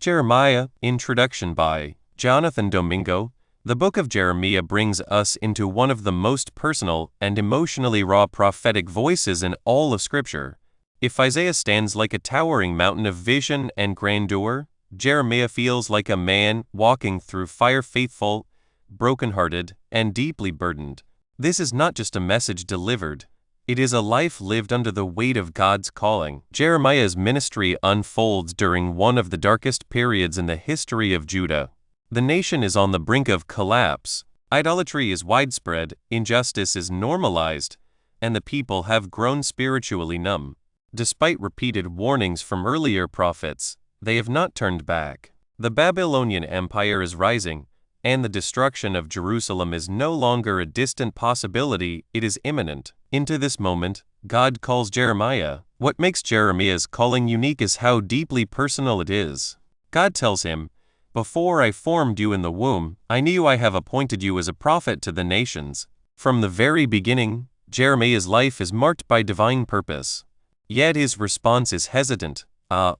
Jeremiah, introduction by Jonathan Domingo. The book of Jeremiah brings us into one of the most personal and emotionally raw prophetic voices in all of Scripture. If Isaiah stands like a towering mountain of vision and grandeur, Jeremiah feels like a man walking through fire, faithful, brokenhearted, and deeply burdened. This is not just a message delivered. It is a life lived under the weight of God's calling. Jeremiah's ministry unfolds during one of the darkest periods in the history of Judah. The nation is on the brink of collapse. Idolatry is widespread, injustice is normalized, and the people have grown spiritually numb. Despite repeated warnings from earlier prophets, they have not turned back. The Babylonian Empire is rising, and the destruction of Jerusalem is no longer a distant possibility, it is imminent. Into this moment, God calls Jeremiah. What makes Jeremiah's calling unique is how deeply personal it is. God tells him, "Before I formed you in the womb, I knew I have appointed you as a prophet to the nations." From the very beginning, Jeremiah's life is marked by divine purpose. Yet his response is hesitant.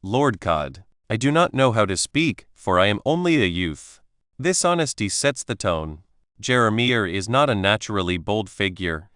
Lord God, I do not know how to speak, for I am only a youth." This honesty sets the tone. Jeremiah is not a naturally bold figure.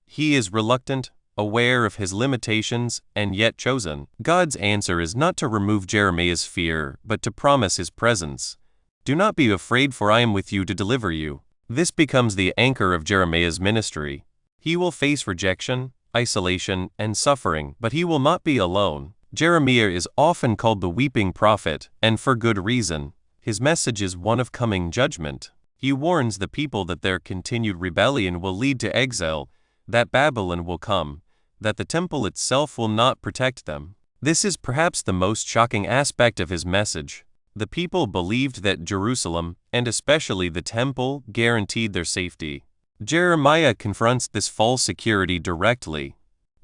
He is reluctant, aware of his limitations, and yet chosen. God's answer is not to remove Jeremiah's fear, but to promise his presence. "Do not be afraid, for I am with you to deliver you." This becomes the anchor of Jeremiah's ministry. He will face rejection, isolation, and suffering, but he will not be alone. Jeremiah is often called the weeping prophet, and for good reason. His message is one of coming judgment. He warns the people that their continued rebellion will lead to exile, that Babylon will come, that the temple itself will not protect them. This is perhaps the most shocking aspect of his message. The people believed that Jerusalem, and especially the temple, guaranteed their safety. Jeremiah confronts this false security directly.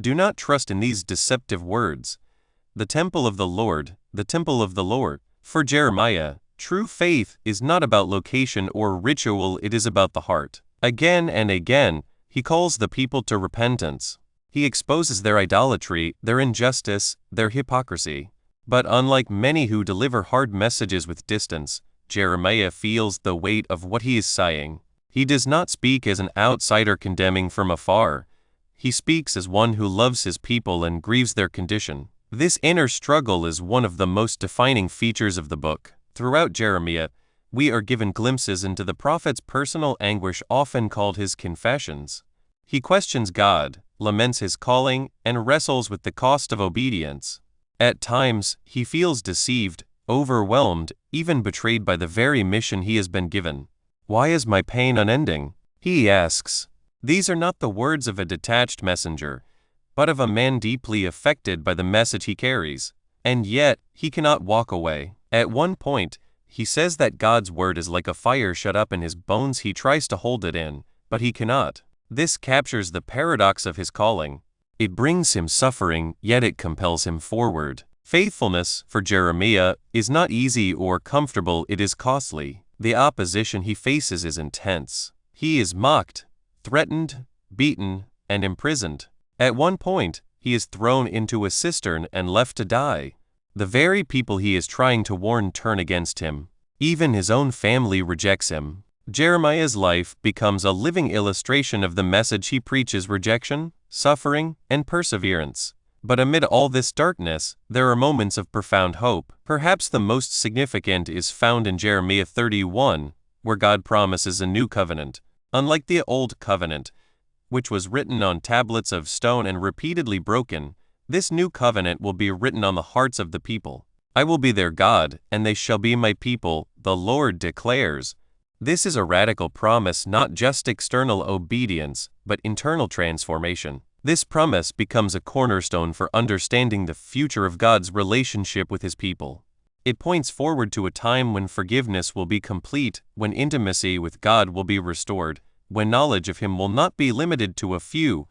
Do not trust in these deceptive words. The temple of the Lord, the temple of the Lord. For Jeremiah, true faith is not about location or ritual, it is about the heart. Again and again, he calls the people to repentance. He exposes their idolatry, their injustice, their hypocrisy. But unlike many who deliver hard messages with distance, Jeremiah feels the weight of what he is saying. He does not speak as an outsider condemning from afar. He speaks as one who loves his people and grieves their condition. This inner struggle is one of the most defining features of the book. Throughout Jeremiah, we are given glimpses into the prophet's personal anguish, often called his confessions. He questions God, laments his calling, and wrestles with the cost of obedience. At times, he feels deceived, overwhelmed, even betrayed by the very mission he has been given. "Why is my pain unending?" he asks. These are not the words of a detached messenger, but of a man deeply affected by the message he carries. And yet, he cannot walk away. At one point, he says that God's word is like a fire shut up in his bones. He tries to hold it in, but he cannot. This captures the paradox of his calling. It brings him suffering, yet it compels him forward. Faithfulness, for Jeremiah, is not easy or comfortable, it is costly. The opposition he faces is intense. He is mocked, threatened, beaten, and imprisoned. At one point, he is thrown into a cistern and left to die. The very people he is trying to warn turn against him. Even his own family rejects him. Jeremiah's life becomes a living illustration of the message he preaches: rejection, suffering, and perseverance. But amid all this darkness, there are moments of profound hope. Perhaps the most significant is found in Jeremiah 31, where God promises a new covenant. Unlike the old covenant, which was written on tablets of stone and repeatedly broken, this new covenant will be written on the hearts of the people. "I will be their God, and they shall be my people," the Lord declares. This is a radical promise, not just external obedience, but internal transformation. This promise becomes a cornerstone for understanding the future of God's relationship with his people. It points forward to a time when forgiveness will be complete, when intimacy with God will be restored, when knowledge of him will not be limited to a few,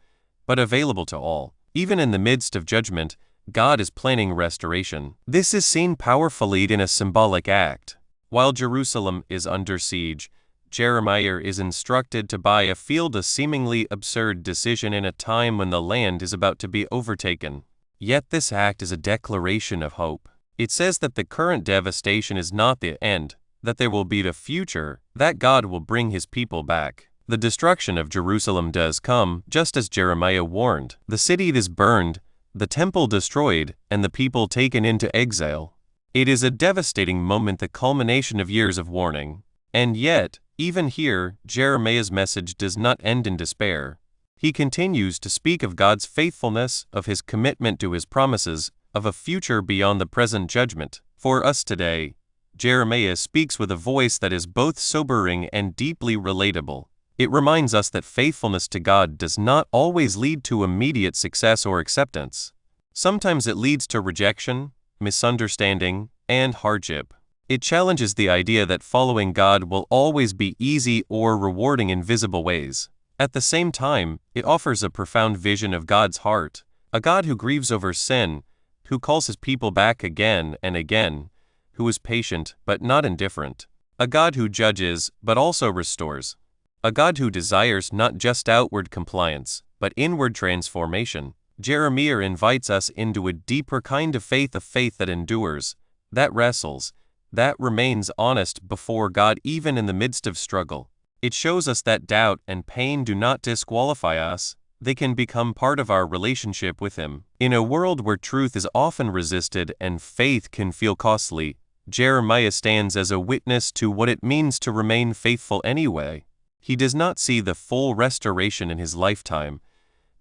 but available to all. Even in the midst of judgment, God is planning restoration. This is seen powerfully in a symbolic act. While Jerusalem is under siege, Jeremiah is instructed to buy a field, a seemingly absurd decision in a time when the land is about to be overtaken. Yet this act is a declaration of hope. It says that the current devastation is not the end, that there will be the future, that God will bring his people back. The destruction of Jerusalem does come, just as Jeremiah warned. The city is burned, the temple destroyed, and the people taken into exile. It is a devastating moment, the culmination of years of warning. And yet, even here, Jeremiah's message does not end in despair. He continues to speak of God's faithfulness, of his commitment to his promises, of a future beyond the present judgment. For us today, Jeremiah speaks with a voice that is both sobering and deeply relatable. It reminds us that faithfulness to God does not always lead to immediate success or acceptance. Sometimes it leads to rejection, misunderstanding, and hardship. It challenges the idea that following God will always be easy or rewarding in visible ways. At the same time, it offers a profound vision of God's heart, a God who grieves over sin, who calls his people back again and again, who is patient but not indifferent, a God who judges but also restores, a God who desires not just outward compliance, but inward transformation. Jeremiah invites us into a deeper kind of faith that endures, that wrestles, that remains honest before God even in the midst of struggle. It shows us that doubt and pain do not disqualify us, they can become part of our relationship with him. In a world where truth is often resisted and faith can feel costly, Jeremiah stands as a witness to what it means to remain faithful anyway. He does not see the full restoration in his lifetime,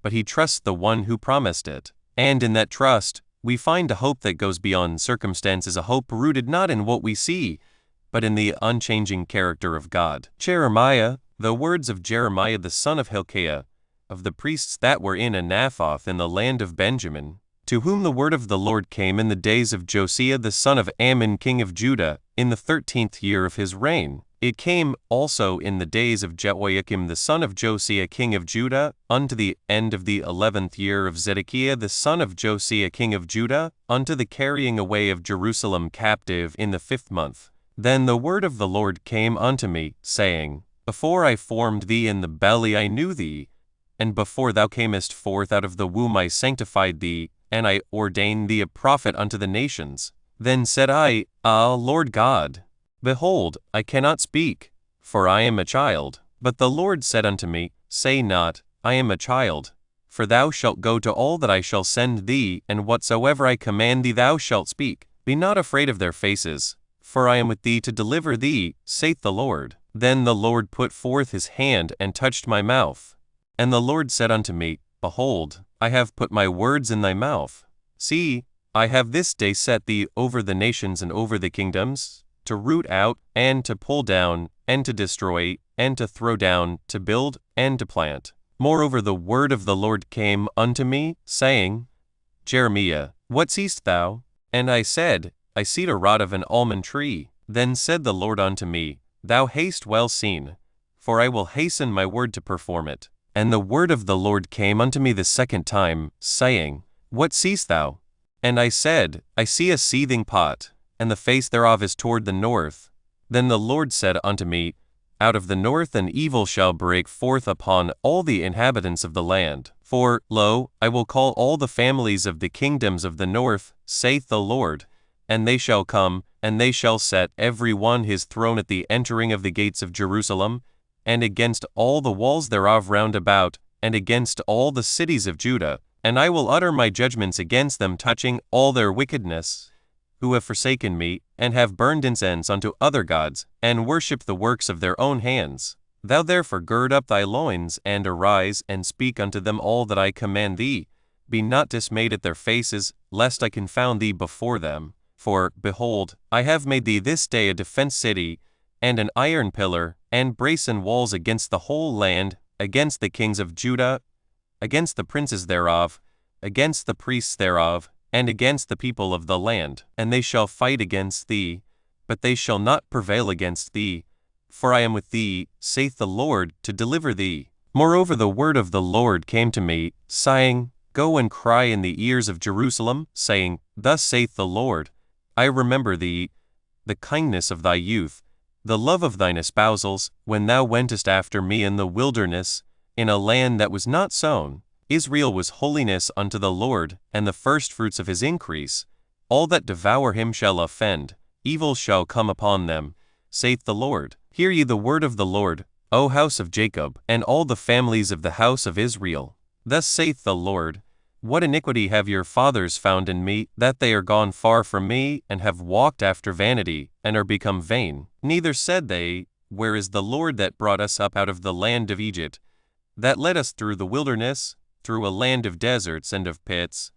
but he trusts the one who promised it. And in that trust, we find a hope that goes beyond circumstances, a hope rooted not in what we see, but in the unchanging character of God. Jeremiah, the words of Jeremiah the son of Hilkiah, of the priests that were in Anathoth in the land of Benjamin, to whom the word of the Lord came in the days of Josiah the son of Ammon king of Judah, in the 13th year of his reign. It came also in the days of Jehoiakim the son of Josiah king of Judah, unto the end of the 11th year of Zedekiah the son of Josiah king of Judah, unto the carrying away of Jerusalem captive in the 5th month. Then the word of the Lord came unto me, saying, Before I formed thee in the belly I knew thee, and before thou camest forth out of the womb I sanctified thee, and I ordained thee a prophet unto the nations. Then said I, Ah, Lord God, behold, I cannot speak, for I am a child. But the Lord said unto me, Say not, I am a child, for thou shalt go to all that I shall send thee, and whatsoever I command thee thou shalt speak. Be not afraid of their faces, for I am with thee to deliver thee, saith the Lord. Then the Lord put forth his hand and touched my mouth. And the Lord said unto me, Behold, I have put my words in thy mouth. See, I have this day set thee over the nations and over the kingdoms, to root out, and to pull down, and to destroy, and to throw down, to build, and to plant. Moreover the word of the Lord came unto me, saying, Jeremiah, what seest thou? And I said, I see the rod of an almond tree. Then said the Lord unto me, Thou hast well seen, for I will hasten my word to perform it. And the word of the Lord came unto me the second time, saying, What seest thou? And I said, I see a seething pot, and the face thereof is toward the north. Then the Lord said unto me, Out of the north an evil shall break forth upon all the inhabitants of the land. For, lo, I will call all the families of the kingdoms of the north, saith the Lord, and they shall come, and they shall set every one his throne at the entering of the gates of Jerusalem, and against all the walls thereof round about, and against all the cities of Judah. And I will utter my judgments against them touching all their wickedness, who have forsaken me, and have burned incense unto other gods, and worshipped the works of their own hands. Thou therefore gird up thy loins, and arise, and speak unto them all that I command thee. Be not dismayed at their faces, lest I confound thee before them. For, behold, I have made thee this day a defence city, and an iron pillar, and brazen walls against the whole land, against the kings of Judah, against the princes thereof, against the priests thereof, and against the people of the land. And they shall fight against thee, but they shall not prevail against thee, for I am with thee, saith the Lord, to deliver thee. Moreover the word of the Lord came to me, sighing, Go and cry in the ears of Jerusalem, saying, Thus saith the Lord, I remember thee, the kindness of thy youth, the love of thine espousals, when thou wentest after me in the wilderness, in a land that was not sown. Israel was holiness unto the Lord, and the firstfruits of his increase, All that devour him shall offend, evil shall come upon them, saith the Lord. Hear ye the word of the Lord, O house of Jacob, and all the families of the house of Israel. Thus saith the Lord, what iniquity have your fathers found in me, that they are gone far from me, and have walked after vanity, and are become vain? Neither said they, where is the Lord that brought us up out of the land of Egypt, that led us through the wilderness, through a land of deserts and of pits,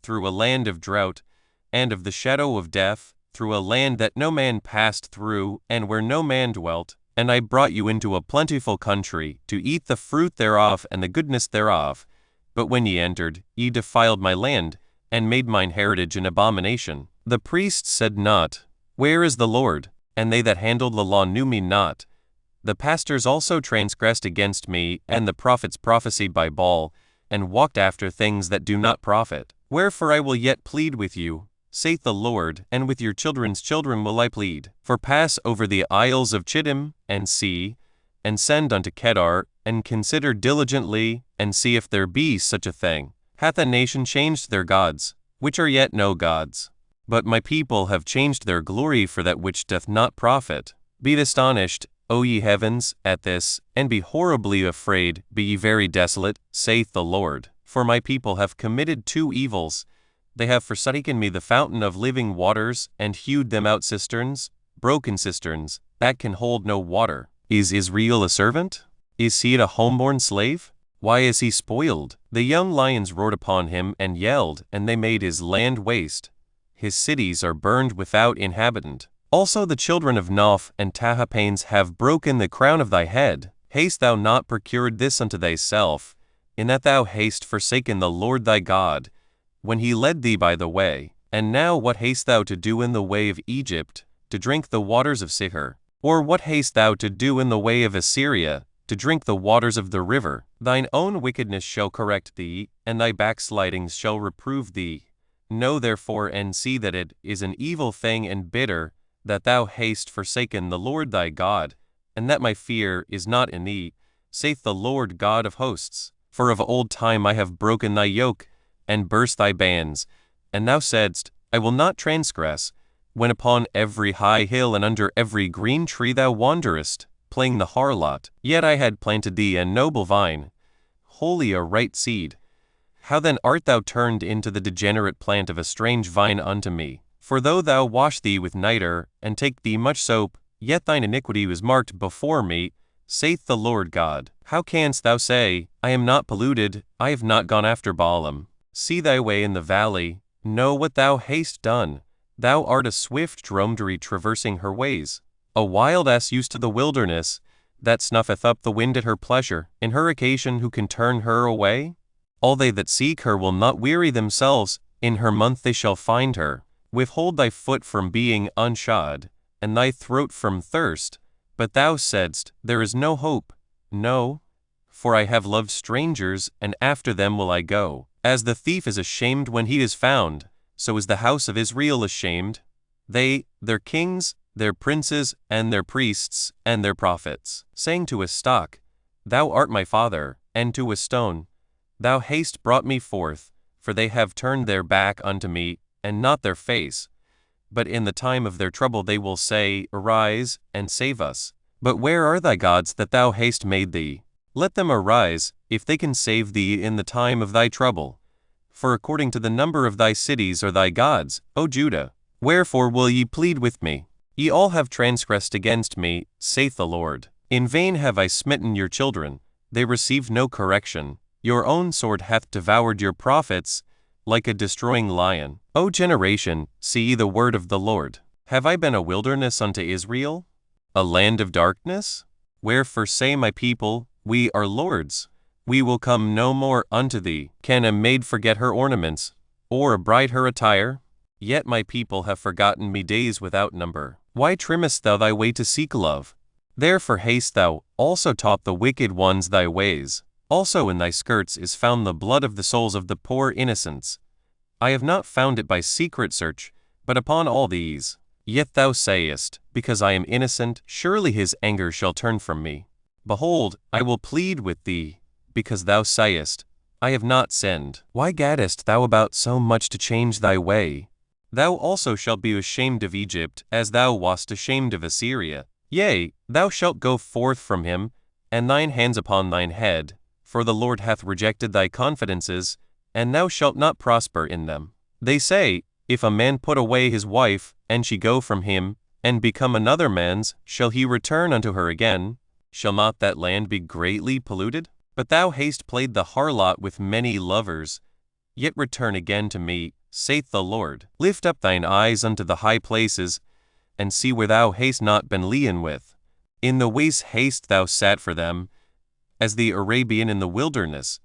through a land of drought, and of the shadow of death, through a land that no man passed through, and where no man dwelt. And I brought you into a plentiful country, to eat the fruit thereof and the goodness thereof. But when ye entered, ye defiled my land, and made mine heritage an abomination. The priests said not, where is the Lord? And they that handled the law knew me not. The pastors also transgressed against me, and the prophets prophesied by Baal, and walked after things that do not profit. Wherefore I will yet plead with you, saith the Lord, and with your children's children will I plead. For pass over the isles of Chittim, and see, and send unto Kedar, and consider diligently, and see if there be such a thing. Hath a nation changed their gods, which are yet no gods? But my people have changed their glory for that which doth not profit. Be astonished, O ye heavens, at this, and be horribly afraid, be ye very desolate, saith the Lord. For my people have committed two evils. They have forsaken me the fountain of living waters, and hewed them out cisterns, broken cisterns, that can hold no water. Is Israel a servant? Is he a homeborn slave? Why is he spoiled? The young lions roared upon him and yelled, and they made his land waste. His cities are burned without inhabitant. Also the children of Noph and Tahapanes have broken the crown of thy head. Hast thou not procured this unto thyself, in that thou hast forsaken the Lord thy God, when he led thee by the way? And now what hast thou to do in the way of Egypt, to drink the waters of Sihor? Or what hast thou to do in the way of Assyria, to drink the waters of the river? Thine own wickedness shall correct thee, and thy backslidings shall reprove thee. Know therefore and see that it is an evil thing and bitter, that thou hast forsaken the Lord thy God, and that my fear is not in thee, saith the Lord God of hosts. For of old time I have broken thy yoke, and burst thy bands, and thou saidst, I will not transgress, when upon every high hill and under every green tree thou wanderest, playing the harlot. Yet I had planted thee a noble vine, wholly a right seed. How then art thou turned into the degenerate plant of a strange vine unto me? For though thou wash thee with nitre, and take thee much soap, yet thine iniquity was marked before me, saith the Lord God. How canst thou say, I am not polluted, I have not gone after Balaam? See thy way in the valley, know what thou hast done. Thou art a swift dromedary traversing her ways, a wild ass used to the wilderness, that snuffeth up the wind at her pleasure. In her occasion who can turn her away? All they that seek her will not weary themselves, in her month they shall find her. Withhold thy foot from being unshod, and thy throat from thirst. But thou saidst, there is no hope. No, for I have loved strangers, and after them will I go. As the thief is ashamed when he is found, so is the house of Israel ashamed. They, their kings, their princes, and their priests, and their prophets, saying to a stock, Thou art my father, and to a stone, Thou hast brought me forth, for they have turned their back unto me, and not their face. But in the time of their trouble they will say, Arise, and save us. But where are thy gods that thou hast made thee? Let them arise, if they can save thee in the time of thy trouble. For according to the number of thy cities are thy gods, O Judah. Wherefore will ye plead with me? Ye all have transgressed against me, saith the Lord. In vain have I smitten your children, they received no correction. Your own sword hath devoured your prophets, like a destroying lion. O generation, see ye the word of the Lord. Have I been a wilderness unto Israel, a land of darkness? Wherefore say my people, We are lords. We will come no more unto thee. Can a maid forget her ornaments, or a bride her attire? Yet my people have forgotten me days without number. Why trimmest thou thy way to seek love? Therefore hast thou also taught the wicked ones thy ways. Also in thy skirts is found the blood of the souls of the poor innocents. I have not found it by secret search, but upon all these. Yet thou sayest, Because I am innocent, surely his anger shall turn from me. Behold, I will plead with thee, because thou sayest, I have not sinned. Why gaddest thou about so much to change thy way? Thou also shalt be ashamed of Egypt, as thou wast ashamed of Assyria. Yea, thou shalt go forth from him, and thine hands upon thine head, for the Lord hath rejected thy confidences, and thou shalt not prosper in them. They say, if a man put away his wife, and she go from him, and become another man's, shall he return unto her again? Shall not that land be greatly polluted? But thou hast played the harlot with many lovers. Yet return again to me, saith the Lord. Lift up thine eyes unto the high places, and see where thou hast not been li'en with. In the waste hast thou sat for them, as the Arabian in the wilderness,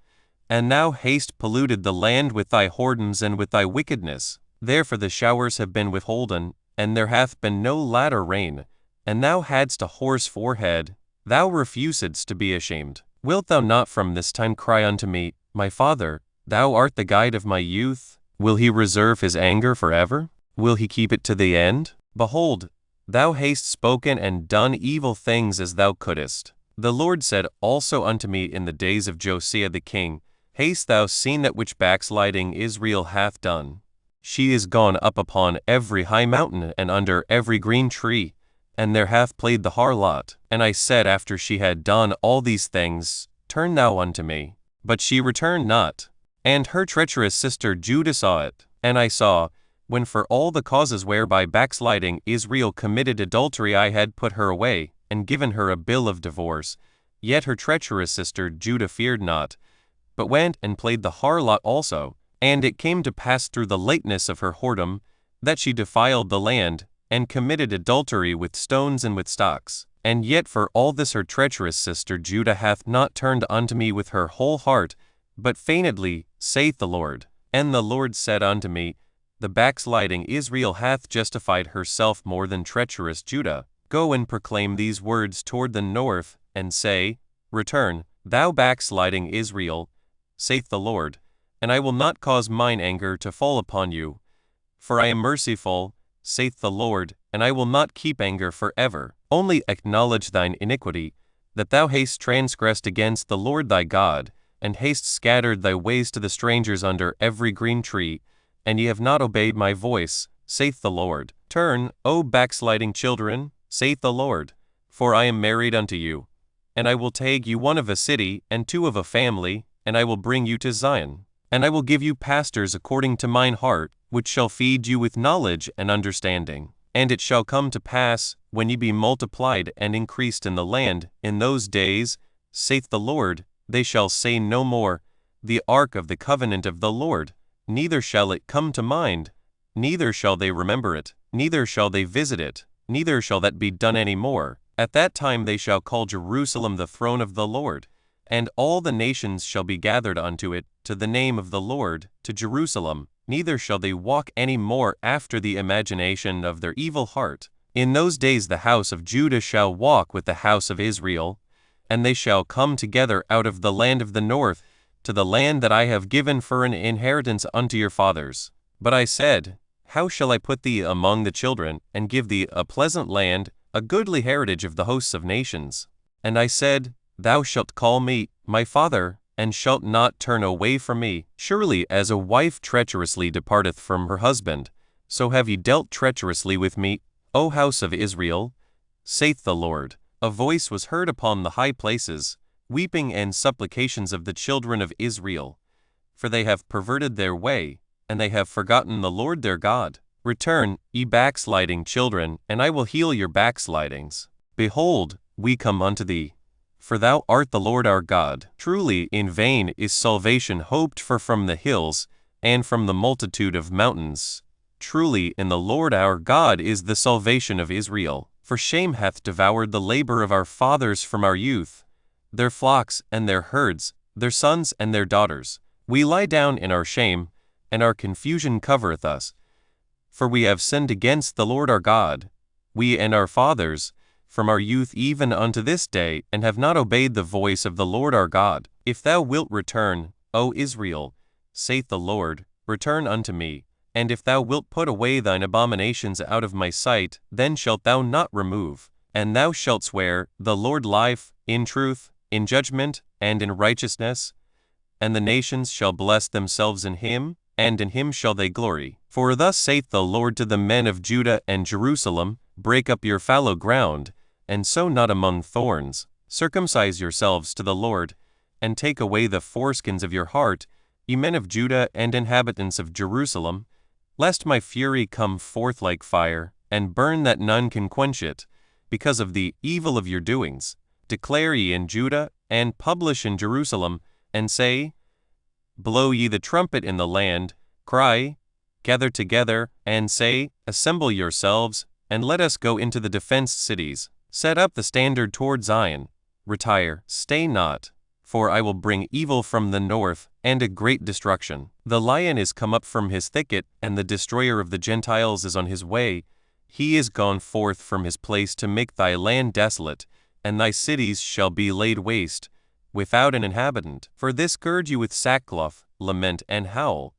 and thou hast polluted the land with thy whoredoms and with thy wickedness. Therefore the showers have been withholden, and there hath been no latter rain, and thou hadst a hoarse forehead, thou refusedst to be ashamed. Wilt thou not from this time cry unto me, My Father, thou art the guide of my youth? Will he reserve his anger forever? Will he keep it to the end? Behold, thou hast spoken and done evil things as thou couldest. The Lord said also unto me in the days of Josiah the king, Hast thou seen that which backsliding Israel hath done? She is gone up upon every high mountain and under every green tree, and there hath played the harlot. And I said after she had done all these things, Turn thou unto me. But she returned not. And her treacherous sister Judah saw it. And I saw, when for all the causes whereby backsliding Israel committed adultery I had put her away, and given her a bill of divorce, yet her treacherous sister Judah feared not, but went and played the harlot also. And it came to pass through the lateness of her whoredom, that she defiled the land, and committed adultery with stones and with stocks. And yet for all this her treacherous sister Judah hath not turned unto me with her whole heart, but feignedly, saith the Lord. And the Lord said unto me, The backsliding Israel hath justified herself more than treacherous Judah. Go and proclaim these words toward the north, and say, Return, thou backsliding Israel, saith the Lord, and I will not cause mine anger to fall upon you. For I am merciful, saith the Lord, and I will not keep anger forever. Only acknowledge thine iniquity, that thou hast transgressed against the Lord thy God, and hast scattered thy ways to the strangers under every green tree, and ye have not obeyed my voice, saith the Lord. Turn, O backsliding children, saith the Lord, for I am married unto you. And I will take you one of a city, and two of a family, and I will bring you to Zion. And I will give you pastors according to mine heart, which shall feed you with knowledge and understanding. And it shall come to pass, when ye be multiplied and increased in the land, in those days, saith the Lord, they shall say no more, The ark of the covenant of the Lord, neither shall it come to mind, neither shall they remember it, neither shall they visit it, neither shall that be done any more. At that time they shall call Jerusalem the throne of the Lord, and all the nations shall be gathered unto it, to the name of the Lord, to Jerusalem. Neither shall they walk any more after the imagination of their evil heart. In those days the house of Judah shall walk with the house of Israel, and they shall come together out of the land of the north, to the land that I have given for an inheritance unto your fathers. But I said, How shall I put thee among the children, and give thee a pleasant land, a goodly heritage of the hosts of nations? And I said, Thou shalt call me, my father, and shalt not turn away from me. Surely as a wife treacherously departeth from her husband, so have ye dealt treacherously with me, O house of Israel, saith the Lord. A voice was heard upon the high places, weeping and supplications of the children of Israel, for they have perverted their way, and they have forgotten the Lord their God. Return, ye backsliding children, and I will heal your backslidings. Behold, we come unto thee, for thou art the Lord our God. Truly in vain is salvation hoped for from the hills, and from the multitude of mountains. Truly in the Lord our God is the salvation of Israel. For shame hath devoured the labor of our fathers from our youth, their flocks and their herds, their sons and their daughters. We lie down in our shame, and our confusion covereth us. For we have sinned against the Lord our God, we and our fathers, from our youth even unto this day, and have not obeyed the voice of the Lord our God. If thou wilt return, O Israel, saith the Lord, return unto me. And if thou wilt put away thine abominations out of my sight, then shalt thou not remove. And thou shalt swear, The Lord life, in truth, in judgment, and in righteousness. And the nations shall bless themselves in him, and in him shall they glory. For thus saith the Lord to the men of Judah and Jerusalem, break up your fallow ground, and sow not among thorns. Circumcise yourselves to the Lord, and take away the foreskins of your heart, ye men of Judah and inhabitants of Jerusalem, lest my fury come forth like fire, and burn that none can quench it, because of the evil of your doings. Declare ye in Judah, and publish in Jerusalem, and say, blow ye the trumpet in the land, cry, gather together, and say, assemble yourselves, and let us go into the defenced cities. Set up the standard toward Zion. Retire, stay not, for I will bring evil from the north, and a great destruction. The lion is come up from his thicket, and the destroyer of the Gentiles is on his way. He is gone forth from his place to make thy land desolate, and thy cities shall be laid waste, without an inhabitant. For this gird you with sackcloth, lament and howl.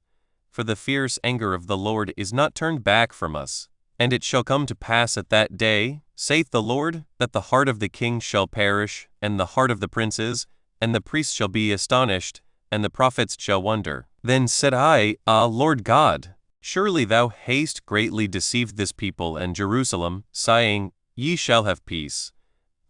For the fierce anger of the Lord is not turned back from us. And it shall come to pass at that day, saith the Lord, that the heart of the king shall perish, and the heart of the princes, and the priests shall be astonished, and the prophets shall wonder. Then said I, Ah, Lord God, surely thou hast greatly deceived this people and Jerusalem, sighing, Ye shall have peace.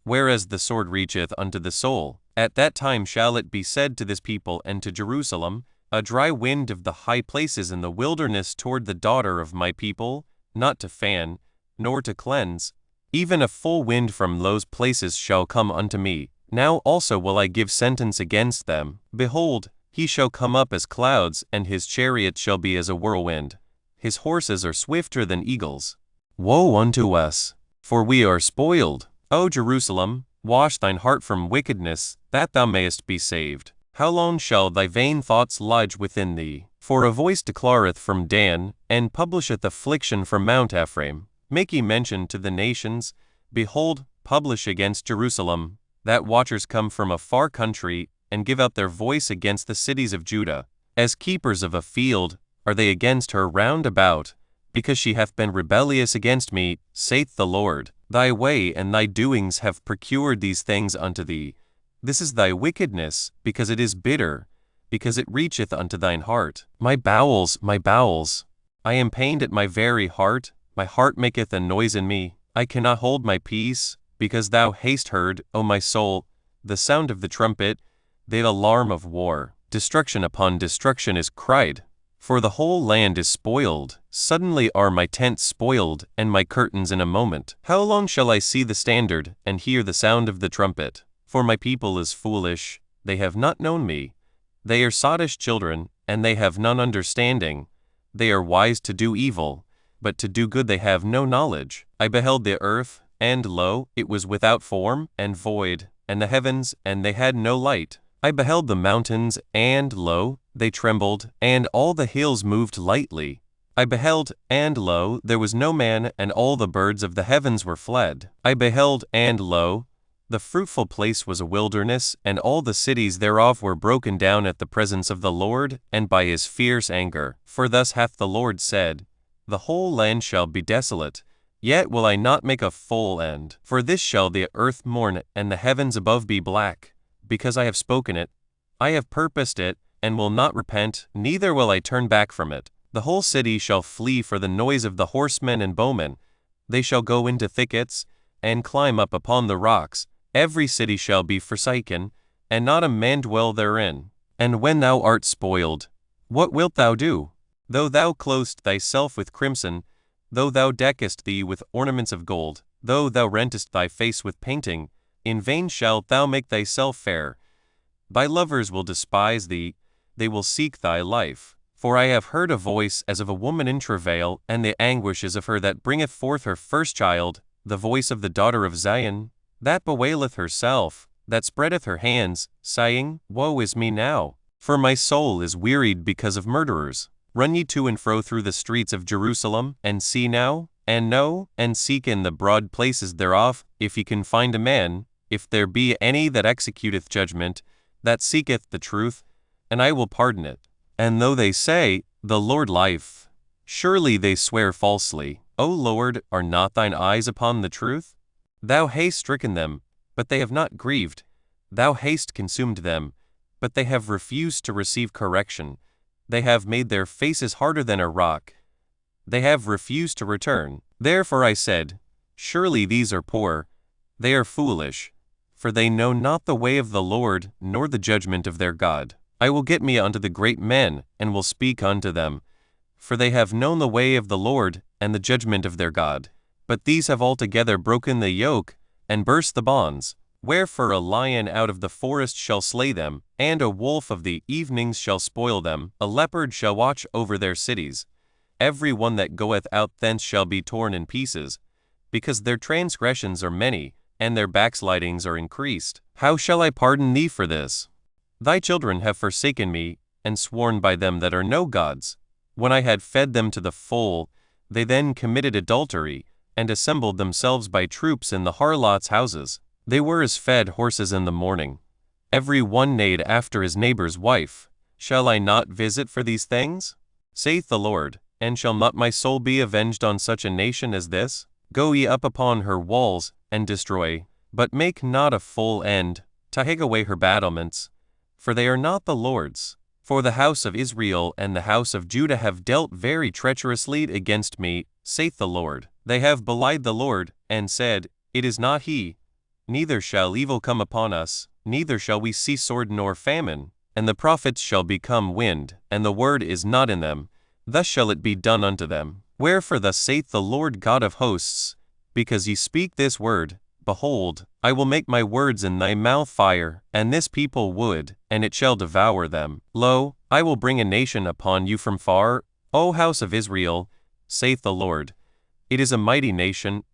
Whereas the sword reacheth unto the soul, at that time shall it be said to this people and to Jerusalem, a dry wind of the high places in the wilderness toward the daughter of my people, not to fan, nor to cleanse, even a full wind from those places shall come unto me. Now also will I give sentence against them. Behold, he shall come up as clouds, and his chariot shall be as a whirlwind. His horses are swifter than eagles. Woe unto us! For we are spoiled. O Jerusalem, wash thine heart from wickedness, that thou mayest be saved. How long shall thy vain thoughts lodge within thee? For a voice declareth from Dan, and publisheth affliction from Mount Ephraim. Make ye mention to the nations, behold, publish against Jerusalem, that watchers come from a far country, and give out their voice against the cities of Judah. As keepers of a field are they against her round about, because she hath been rebellious against me, saith the Lord. Thy way and thy doings have procured these things unto thee. This is thy wickedness, because it is bitter, because it reacheth unto thine heart. My bowels, I am pained at my very heart, my heart maketh a noise in me. I cannot hold my peace, because thou hast heard, O my soul, the sound of the trumpet, the alarm of war. Destruction upon destruction is cried, for the whole land is spoiled. Suddenly are my tents spoiled, and my curtains in a moment. How long shall I see the standard, and hear the sound of the trumpet? For my people is foolish, they have not known me. They are sottish children, and they have none understanding. They are wise to do evil, but to do good they have no knowledge. I beheld the earth, and lo, it was without form, and void, and the heavens, and they had no light. I beheld the mountains, and lo, they trembled, and all the hills moved lightly. I beheld, and lo, there was no man, and all the birds of the heavens were fled. I beheld, and lo, the fruitful place was a wilderness, and all the cities thereof were broken down at the presence of the Lord, and by his fierce anger. For thus hath the Lord said, The whole land shall be desolate, yet will I not make a full end. For this shall the earth mourn, and the heavens above be black, because I have spoken it, I have purposed it, and will not repent, neither will I turn back from it. The whole city shall flee for the noise of the horsemen and bowmen. They shall go into thickets, and climb up upon the rocks. Every city shall be forsaken, and not a man dwell therein. And when thou art spoiled, what wilt thou do? Though thou clothest thyself with crimson, though thou deckest thee with ornaments of gold, though thou rentest thy face with painting, in vain shalt thou make thyself fair. Thy lovers will despise thee, they will seek thy life. For I have heard a voice as of a woman in travail, and the anguish is of her that bringeth forth her first child, the voice of the daughter of Zion, that bewaileth herself, that spreadeth her hands, sighing, Woe is me now! For my soul is wearied because of murderers. Run ye to and fro through the streets of Jerusalem, and see now, and know, and seek in the broad places thereof, if ye can find a man, if there be any that executeth judgment, that seeketh the truth, and I will pardon it. And though they say, The Lord life, surely they swear falsely. O Lord, are not thine eyes upon the truth? Thou hast stricken them, but they have not grieved. Thou hast consumed them, but they have refused to receive correction. They have made their faces harder than a rock. They have refused to return. Therefore I said, Surely these are poor. They are foolish. For they know not the way of the Lord, nor the judgment of their God. I will get me unto the great men, and will speak unto them. For they have known the way of the Lord, and the judgment of their God. But these have altogether broken the yoke, and burst the bonds. Wherefore a lion out of the forest shall slay them, and a wolf of the evenings shall spoil them. A leopard shall watch over their cities. Every one that goeth out thence shall be torn in pieces, because their transgressions are many, and their backslidings are increased. How shall I pardon thee for this? Thy children have forsaken me, and sworn by them that are no gods. When I had fed them to the full, they then committed adultery, and assembled themselves by troops in the harlots' houses. They were as fed horses in the morning. Every one neighed after his neighbor's wife. Shall I not visit for these things? Saith the Lord, and shall not my soul be avenged on such a nation as this? Go ye up upon her walls, and destroy, but make not a full end, to take away her battlements, for they are not the Lord's. For the house of Israel and the house of Judah have dealt very treacherously against me, saith the Lord. They have belied the Lord, and said, It is not he. Neither shall evil come upon us, neither shall we see sword nor famine. And the prophets shall become wind, and the word is not in them. Thus shall it be done unto them. Wherefore thus saith the Lord God of hosts, because ye speak this word, Behold, I will make my words in thy mouth fire, and this people wood, and it shall devour them. Lo, I will bring a nation upon you from far, O house of Israel, saith the Lord. It is a mighty nation,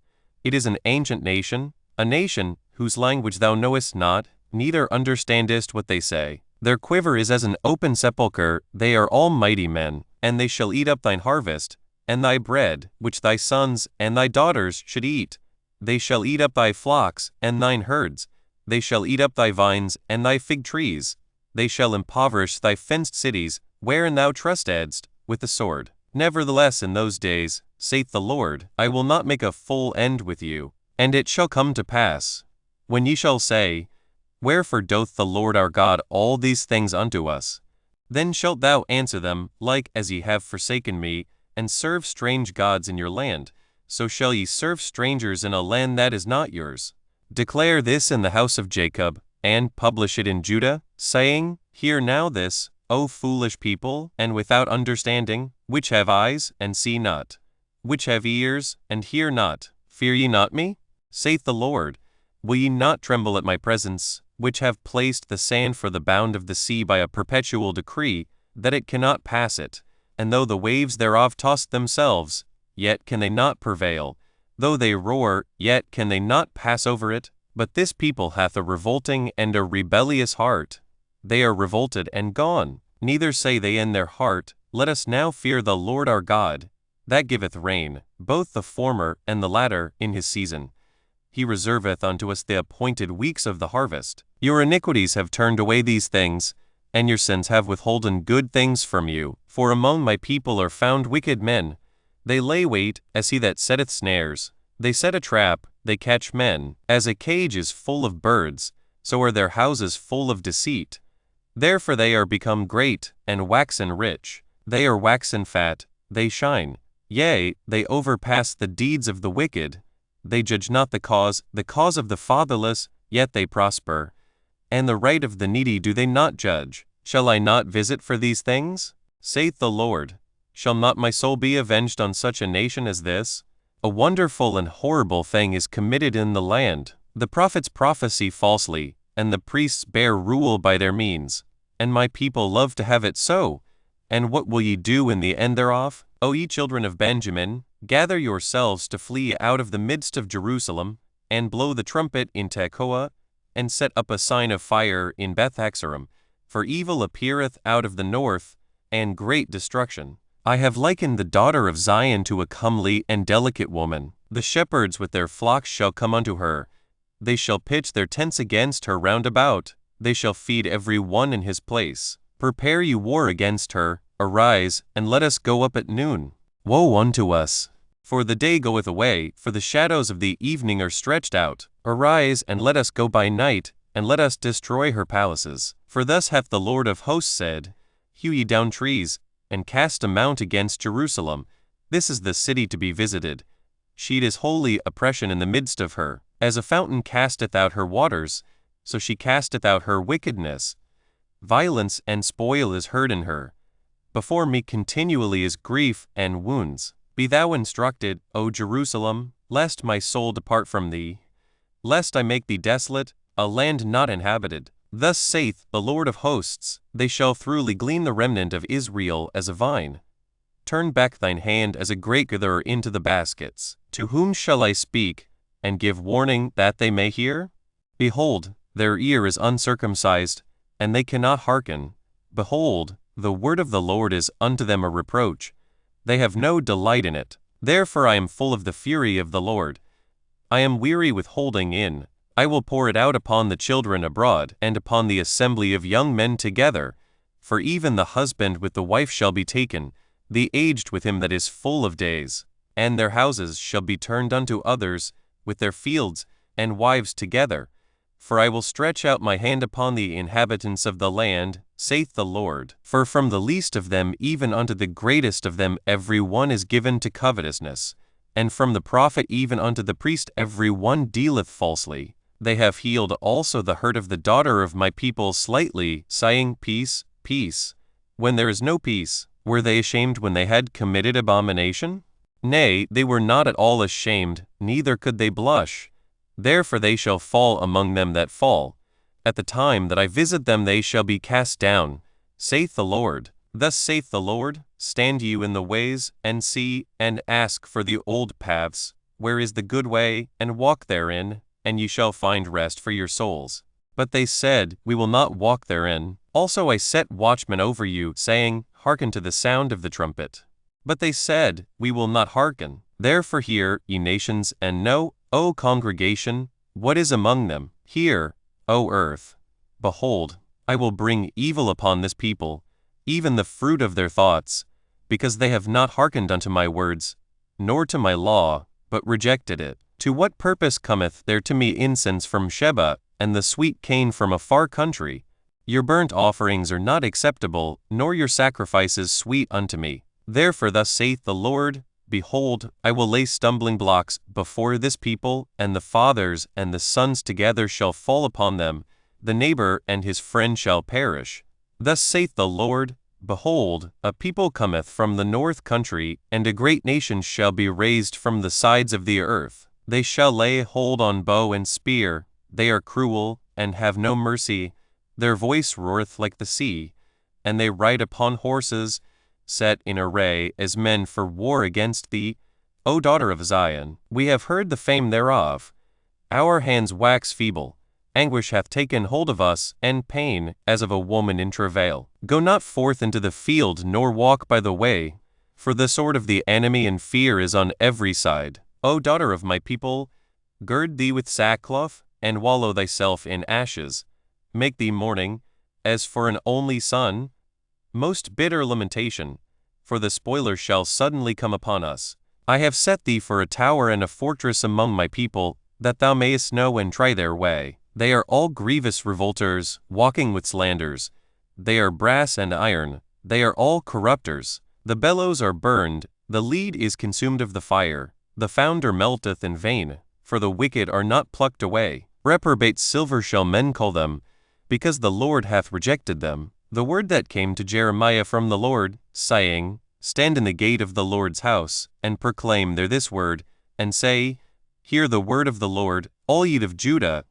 it is an ancient nation, a nation whose language thou knowest not, neither understandest what they say. Their quiver is as an open sepulchre, they are all mighty men, and they shall eat up thine harvest, and thy bread, which thy sons and thy daughters should eat. They shall eat up thy flocks, and thine herds. They shall eat up thy vines, and thy fig trees. They shall impoverish thy fenced cities, wherein thou trustedst, with the sword. Nevertheless in those days, saith the Lord, I will not make a full end with you. And it shall come to pass, when ye shall say, Wherefore doth the Lord our God all these things unto us? Then shalt thou answer them, like as ye have forsaken me, and serve strange gods in your land, so shall ye serve strangers in a land that is not yours. Declare this in the house of Jacob, and publish it in Judah, saying, Hear now this, O foolish people, and without understanding, which have eyes, and see not, which have ears, and hear not. Fear ye not me? Saith the Lord. Will ye not tremble at my presence, which have placed the sand for the bound of the sea by a perpetual decree, that it cannot pass it? And though the waves thereof toss themselves, yet can they not prevail. Though they roar, yet can they not pass over it. But this people hath a revolting and a rebellious heart. They are revolted and gone. Neither say they in their heart, Let us now fear the Lord our God, that giveth rain, both the former and the latter, in his season. He reserveth unto us the appointed weeks of the harvest. Your iniquities have turned away these things, and your sins have withholden good things from you. For among my people are found wicked men. They lay wait, as he that setteth snares. They set a trap, they catch men. As a cage is full of birds, so are their houses full of deceit. Therefore they are become great, and waxen rich. They are waxen fat, they shine. Yea, they overpass the deeds of the wicked. They judge not the cause of the fatherless, yet they prosper. And the right of the needy do they not judge. Shall I not visit for these things? Saith the Lord. Shall not my soul be avenged on such a nation as this? A wonderful and horrible thing is committed in the land. The prophets prophesy falsely, and the priests bear rule by their means. And my people love to have it so. And what will ye do in the end thereof? O ye children of Benjamin, gather yourselves to flee out of the midst of Jerusalem, and blow the trumpet in Tekoa, and set up a sign of fire in Bethhaxarim, for evil appeareth out of the north, and great destruction. I have likened the daughter of Zion to a comely and delicate woman. The shepherds with their flocks shall come unto her. They shall pitch their tents against her round about. They shall feed every one in his place. Prepare you war against her. Arise, and let us go up at noon. Woe unto us! For the day goeth away, for the shadows of the evening are stretched out. Arise, and let us go by night, and let us destroy her palaces. For thus hath the Lord of hosts said, hew ye down trees, and cast a mount against Jerusalem. This is the city to be visited. She is holy oppression in the midst of her. As a fountain casteth out her waters, so she casteth out her wickedness. Violence and spoil is heard in her. Before me continually is grief and wounds. Be thou instructed, O Jerusalem, lest my soul depart from thee, lest I make thee desolate, a land not inhabited. Thus saith the Lord of hosts, they shall throughly glean the remnant of Israel as a vine. Turn back thine hand as a grape gatherer into the baskets. To whom shall I speak, and give warning that they may hear? Behold, their ear is uncircumcised, and they cannot hearken. Behold, the word of the Lord is unto them a reproach. They have no delight in it. Therefore I am full of the fury of the Lord. I am weary with holding in. I will pour it out upon the children abroad, and upon the assembly of young men together. For even the husband with the wife shall be taken, the aged with him that is full of days. And their houses shall be turned unto others, with their fields and wives together. For I will stretch out my hand upon the inhabitants of the land, saith the Lord. For from the least of them even unto the greatest of them every one is given to covetousness, and from the prophet even unto the priest every one dealeth falsely. They have healed also the hurt of the daughter of my people slightly, sighing, Peace, peace. When there is no peace, were they ashamed when they had committed abomination? Nay, they were not at all ashamed, neither could they blush. Therefore they shall fall among them that fall. At the time that I visit them they shall be cast down, saith the Lord. Thus saith the Lord, stand you in the ways, and see, and ask for the old paths, where is the good way, and walk therein, and ye shall find rest for your souls. But they said, We will not walk therein. Also I set watchmen over you, saying, Hearken to the sound of the trumpet. But they said, We will not hearken. Therefore hear, ye nations, and know, O congregation, what is among them. Hear, O earth. Behold, I will bring evil upon this people, even the fruit of their thoughts, because they have not hearkened unto my words, nor to my law, but rejected it. To what purpose cometh there to me incense from Sheba, and the sweet cane from a far country? Your burnt offerings are not acceptable, nor your sacrifices sweet unto me. Therefore thus saith the Lord, Behold, I will lay stumbling blocks before this people, and the fathers and the sons together shall fall upon them, the neighbor and his friend shall perish. Thus saith the Lord, Behold, a people cometh from the north country, and a great nation shall be raised from the sides of the earth. They shall lay hold on bow and spear, they are cruel, and have no mercy. Their voice roareth like the sea, and they ride upon horses, set in array as men for war against thee, O daughter of Zion. We have heard the fame thereof. Our hands wax feeble. Anguish hath taken hold of us, and pain, as of a woman in travail. Go not forth into the field, nor walk by the way, for the sword of the enemy and fear is on every side. O daughter of my people, gird thee with sackcloth, and wallow thyself in ashes. Make thee mourning, as for an only son. Most bitter lamentation, for the spoiler shall suddenly come upon us. I have set thee for a tower and a fortress among my people, that thou mayest know and try their way. They are all grievous revolters, walking with slanders. They are brass and iron, they are all corrupters. The bellows are burned, the lead is consumed of the fire. The founder melteth in vain, for the wicked are not plucked away. Reprobate silver shall men call them, because the Lord hath rejected them. The word that came to Jeremiah from the Lord, saying, Stand in the gate of the Lord's house, and proclaim there this word, and say, Hear the word of the Lord, all ye of Judah,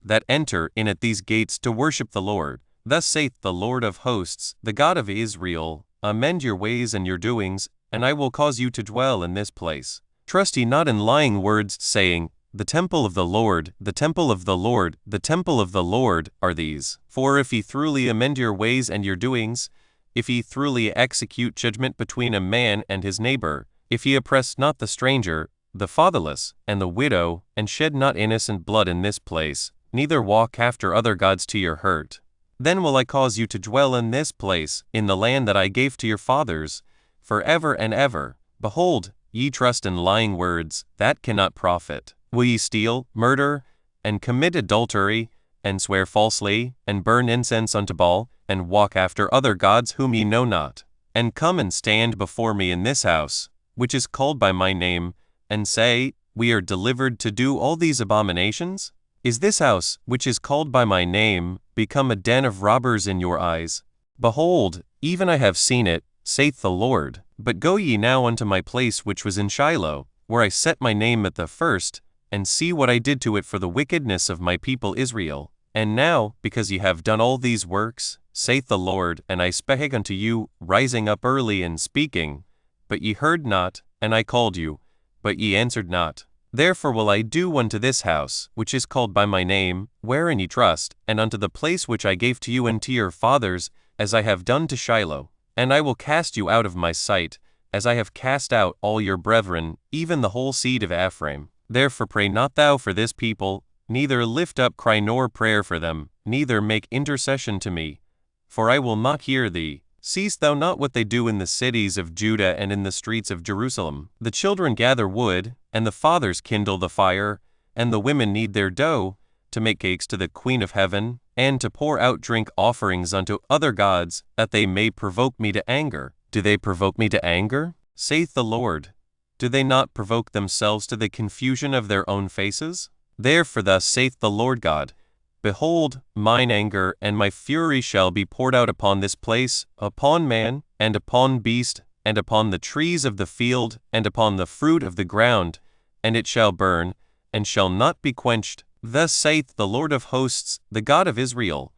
that enter in at these gates to worship the Lord. Thus saith the Lord of hosts, the God of Israel, Amend your ways and your doings, and I will cause you to dwell in this place. Trust ye not in lying words, saying, The temple of the Lord, the temple of the Lord, the temple of the Lord, are these. For if ye truly amend your ways and your doings, if ye truly execute judgment between a man and his neighbor, if ye oppress not the stranger, the fatherless, and the widow, and shed not innocent blood in this place, neither walk after other gods to your hurt, then will I cause you to dwell in this place, in the land that I gave to your fathers, forever and ever. Behold, ye trust in lying words, that cannot profit. Will ye steal, murder, and commit adultery, and swear falsely, and burn incense unto Baal, and walk after other gods whom ye know not, and come and stand before me in this house, which is called by my name, and say, We are delivered to do all these abominations? Is this house, which is called by my name, become a den of robbers in your eyes? Behold, even I have seen it, saith the Lord. But go ye now unto my place which was in Shiloh, where I set my name at the first, and see what I did to it for the wickedness of my people Israel. And now, because ye have done all these works, saith the Lord, and I spake unto you, rising up early and speaking, but ye heard not, and I called you, but ye answered not. Therefore will I do unto this house, which is called by my name, wherein ye trust, and unto the place which I gave to you and to your fathers, as I have done to Shiloh. And I will cast you out of my sight, as I have cast out all your brethren, even the whole seed of Ephraim. Therefore pray not thou for this people, neither lift up cry nor prayer for them, neither make intercession to me, for I will not hear thee. Seest thou not what they do in the cities of Judah and in the streets of Jerusalem? The children gather wood, and the fathers kindle the fire, and the women knead their dough, to make cakes to the Queen of Heaven, and to pour out drink offerings unto other gods, that they may provoke me to anger. Do they provoke me to anger? Saith the Lord. Do they not provoke themselves to the confusion of their own faces? Therefore thus saith the Lord God, Behold, mine anger and my fury shall be poured out upon this place, upon man, and upon beast, and upon the trees of the field, and upon the fruit of the ground, and it shall burn, and shall not be quenched. Thus saith the Lord of hosts, the God of Israel,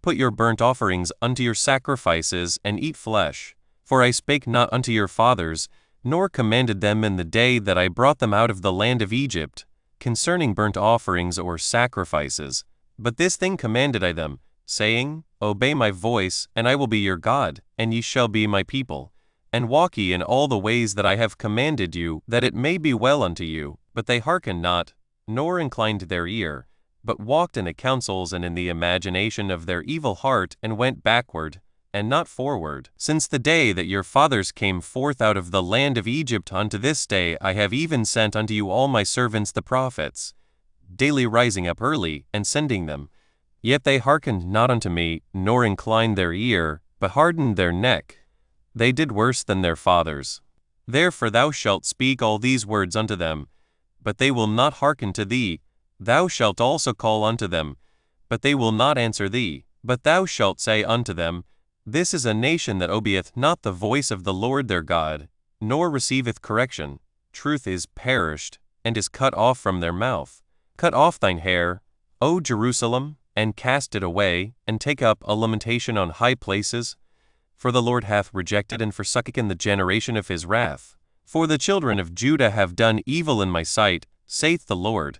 Put your burnt offerings unto your sacrifices, and eat flesh. For I spake not unto your fathers, nor commanded them in the day that I brought them out of the land of Egypt, concerning burnt offerings or sacrifices. But this thing commanded I them, saying, Obey my voice, and I will be your God, and ye shall be my people. And walk ye in all the ways that I have commanded you, that it may be well unto you. But they hearkened not, nor inclined their ear, but walked in the counsels and in the imagination of their evil heart, and went backward, and not forward. Since the day that your fathers came forth out of the land of Egypt unto this day, I have even sent unto you all my servants the prophets, daily rising up early, and sending them. Yet they hearkened not unto me, nor inclined their ear, but hardened their neck. They did worse than their fathers. Therefore thou shalt speak all these words unto them, but they will not hearken to thee. Thou shalt also call unto them, but they will not answer thee. But thou shalt say unto them, This is a nation that obeyeth not the voice of the Lord their God, nor receiveth correction. Truth is perished, and is cut off from their mouth. Cut off thine hair, O Jerusalem, and cast it away, and take up a lamentation on high places. For the Lord hath rejected and forsaken the generation of his wrath. For the children of Judah have done evil in my sight, saith the Lord.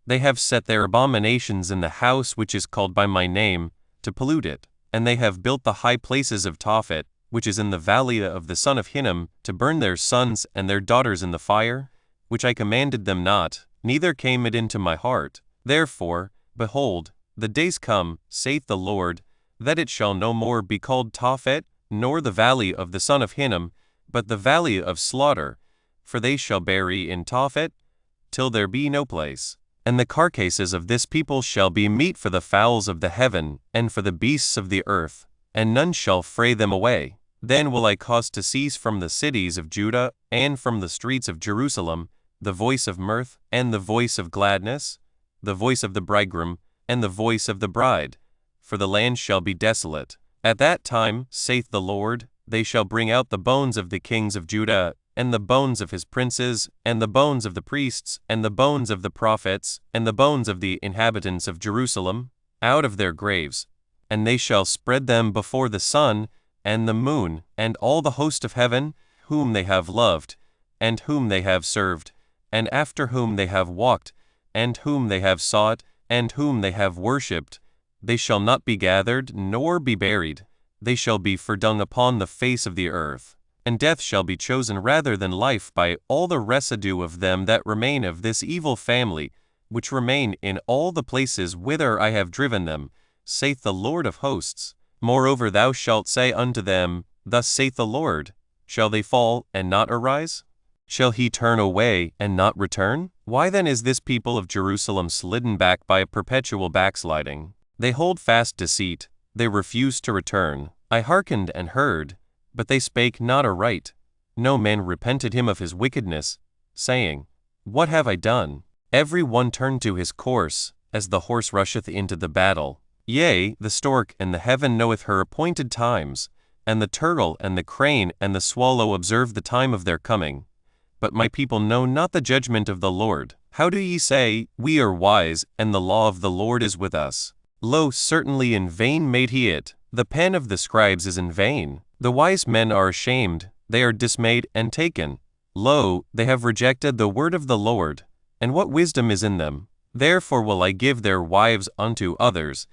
They have set their abominations in the house which is called by my name, to pollute it. And they have built the high places of Tophet, which is in the valley of the son of Hinnom, to burn their sons and their daughters in the fire, which I commanded them not, neither came it into my heart. Therefore, behold, the days come, saith the Lord, that it shall no more be called Tophet, nor the valley of the son of Hinnom, but the valley of slaughter, for they shall bury in Tophet, till there be no place. And the carcasses of this people shall be meat for the fowls of the heaven, and for the beasts of the earth, and none shall fray them away. Then will I cause to cease from the cities of Judah, and from the streets of Jerusalem, the voice of mirth, and the voice of gladness, the voice of the bridegroom, and the voice of the bride, for the land shall be desolate. At that time, saith the Lord, they shall bring out the bones of the kings of Judah, and the bones of his princes, and the bones of the priests, and the bones of the prophets, and the bones of the inhabitants of Jerusalem, out of their graves, and they shall spread them before the sun, and the moon, and all the host of heaven, whom they have loved, and whom they have served, and after whom they have walked, and whom they have sought, and whom they have worshipped. They shall not be gathered, nor be buried. They shall be fordung upon the face of the earth. And death shall be chosen rather than life by all the residue of them that remain of this evil family, which remain in all the places whither I have driven them, saith the Lord of hosts. Moreover thou shalt say unto them, Thus saith the Lord, Shall they fall and not arise? Shall he turn away and not return? Why then is this people of Jerusalem slidden back by a perpetual backsliding? They hold fast deceit, they refused to return. I hearkened and heard, but they spake not aright. No man repented him of his wickedness, saying, What have I done? Every one turned to his course, as the horse rusheth into the battle. Yea, the stork and the heaven knoweth her appointed times, and the turtle and the crane and the swallow observe the time of their coming. But my people know not the judgment of the Lord. How do ye say, We are wise, and the law of the Lord is with us? Lo, certainly in vain made he it. The pen of the scribes is in vain. The wise men are ashamed, they are dismayed and taken. Lo, they have rejected the word of the Lord, and what wisdom is in them? Therefore will I give their wives unto others,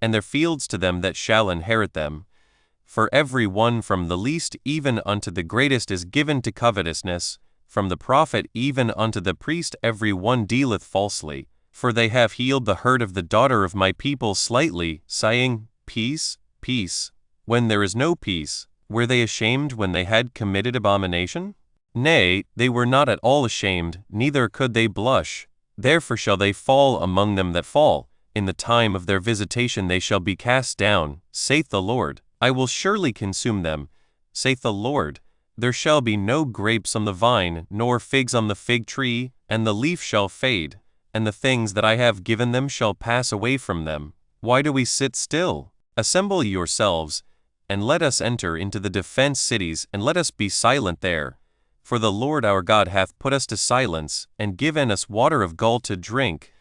and their fields to them that shall inherit them. For every one from the least even unto the greatest is given to covetousness, from the prophet even unto the priest every one dealeth falsely. For they have healed the hurt of the daughter of my people slightly, sighing, Peace, peace, when there is no peace. Were they ashamed when they had committed abomination? Nay, they were not at all ashamed, neither could they blush. Therefore shall they fall among them that fall. In the time of their visitation they shall be cast down, saith the Lord. I will surely consume them, saith the Lord. There shall be no grapes on the vine, nor figs on the fig tree, and the leaf shall fade, and the things that I have given them shall pass away from them. Why do we sit still? Assemble yourselves, and let us enter into the defense cities, and let us be silent there. For the Lord our God hath put us to silence, and given us water of gall to drink,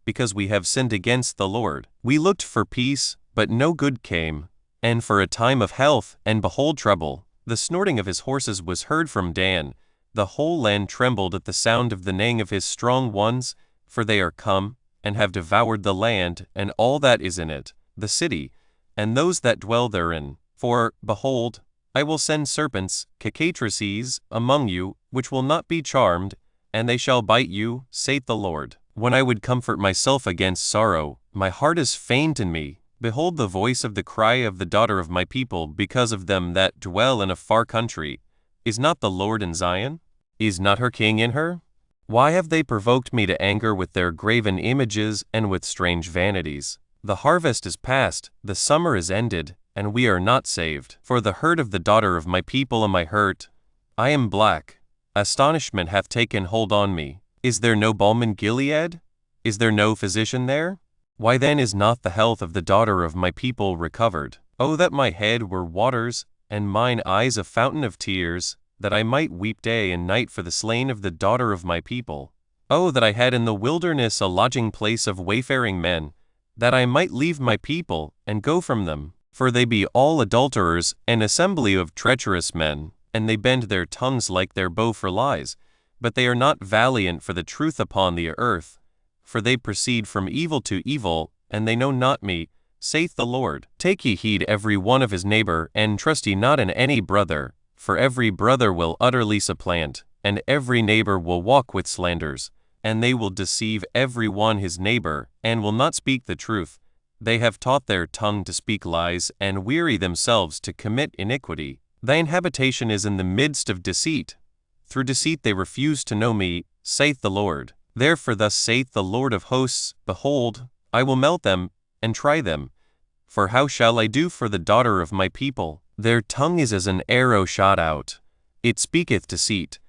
because we have sinned against the Lord. We looked for peace, but no good came, and for a time of health, and behold trouble. The snorting of his horses was heard from Dan. The whole land trembled at the sound of the neighing of his strong ones, for they are come, and have devoured the land, and all that is in it, the city, and those that dwell therein. For, behold, I will send serpents, cockatrices, among you, which will not be charmed, and they shall bite you, saith the Lord. When I would comfort myself against sorrow, my heart is faint in me. Behold the voice of the cry of the daughter of my people because of them that dwell in a far country. Is not the Lord in Zion? Is not her king in her? Why have they provoked me to anger with their graven images and with strange vanities? The harvest is past, the summer is ended, and we are not saved. For the hurt of the daughter of my people am I hurt. I am black. Astonishment hath taken hold on me. Is there no balm in Gilead? Is there no physician there? Why then is not the health of the daughter of my people recovered? Oh, that my head were waters, and mine eyes a fountain of tears, that I might weep day and night for the slain of the daughter of my people. Oh, that I had in the wilderness a lodging place of wayfaring men, that I might leave my people, and go from them. For they be all adulterers, an assembly of treacherous men, and they bend their tongues like their bow for lies, but they are not valiant for the truth upon the earth. For they proceed from evil to evil, and they know not me, saith the Lord. Take ye heed every one of his neighbor, and trust ye not in any brother, for every brother will utterly supplant, and every neighbor will walk with slanders, and they will deceive every one his neighbor, and will not speak the truth. They have taught their tongue to speak lies, and weary themselves to commit iniquity. Thine habitation is in the midst of deceit. Through deceit they refuse to know me, saith the Lord. Therefore thus saith the Lord of hosts, Behold, I will melt them, and try them. For how shall I do for the daughter of my people? Their tongue is as an arrow shot out. It speaketh deceit.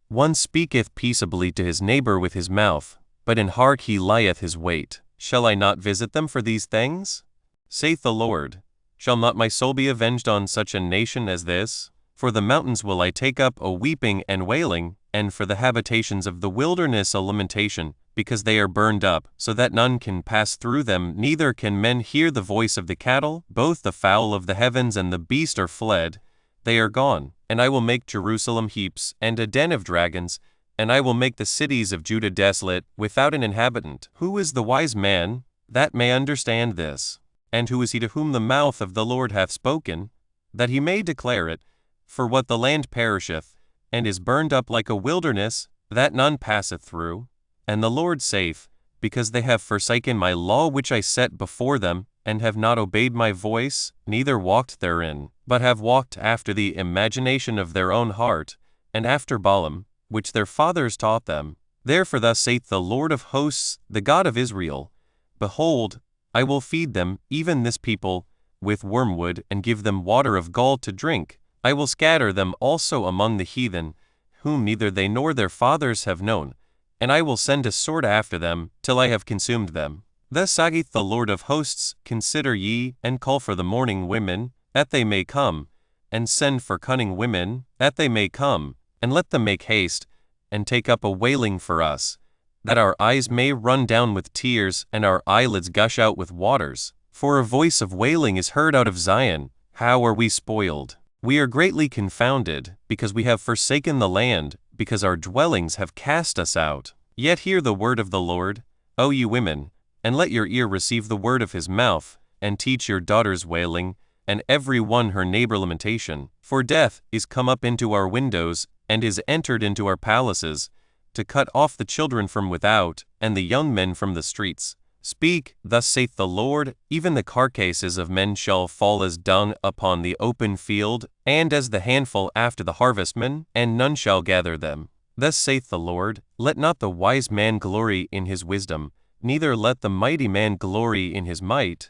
One speaketh peaceably to his neighbor with his mouth, but in heart he lieth his weight. Shall I not visit them for these things? Saith the Lord. Shall not my soul be avenged on such a nation as this? For the mountains will I take up a weeping and wailing, and for the habitations of the wilderness a lamentation, because they are burned up, so that none can pass through them, neither can men hear the voice of the cattle. Both the fowl of the heavens and the beast are fled, they are gone. And I will make Jerusalem heaps, and a den of dragons, and I will make the cities of Judah desolate, without an inhabitant. Who is the wise man, that may understand this? And who is he to whom the mouth of the Lord hath spoken, that he may declare it? For what the land perisheth, and is burned up like a wilderness, that none passeth through. And the Lord saith, Because they have forsaken my law which I set before them, and have not obeyed my voice, neither walked therein, but have walked after the imagination of their own heart, and after Balaam, which their fathers taught them. Therefore thus saith the Lord of hosts, the God of Israel, Behold, I will feed them, even this people, with wormwood and give them water of gall to drink. I will scatter them also among the heathen, whom neither they nor their fathers have known, and I will send a sword after them, till I have consumed them. Thus saith the Lord of hosts, consider ye, and call for the mourning women, that they may come, and send for cunning women, that they may come, and let them make haste, and take up a wailing for us, that our eyes may run down with tears, and our eyelids gush out with waters. For a voice of wailing is heard out of Zion. How are we spoiled? We are greatly confounded, because we have forsaken the land, because our dwellings have cast us out. Yet hear the word of the Lord, O ye women, and let your ear receive the word of his mouth, and teach your daughters wailing, and every one her neighbor lamentation. For death is come up into our windows, and is entered into our palaces, to cut off the children from without, and the young men from the streets. Speak, thus saith the Lord, even the carcasses of men shall fall as dung upon the open field, and as the handful after the harvestman, and none shall gather them. Thus saith the Lord, let not the wise man glory in his wisdom, neither let the mighty man glory in his might.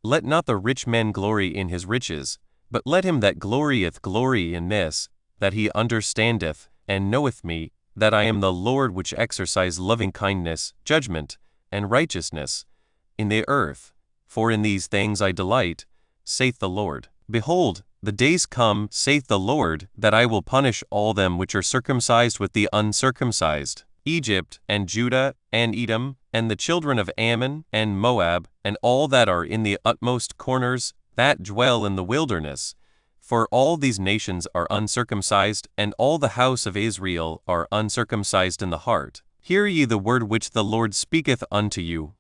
Let not the rich man glory in his riches, but let him that glorieth glory in this, that he understandeth, and knoweth me, that I am the Lord which exercise loving kindness, judgment, and righteousness in the earth. For in these things I delight, saith the Lord. Behold, the days come, saith the Lord, that I will punish all them which are circumcised with the uncircumcised, Egypt, and Judah, and Edom, and the children of Ammon, and Moab, and all that are in the utmost corners, that dwell in the wilderness. For all these nations are uncircumcised, and all the house of Israel are uncircumcised in the heart. Hear ye the word which the Lord speaketh unto you,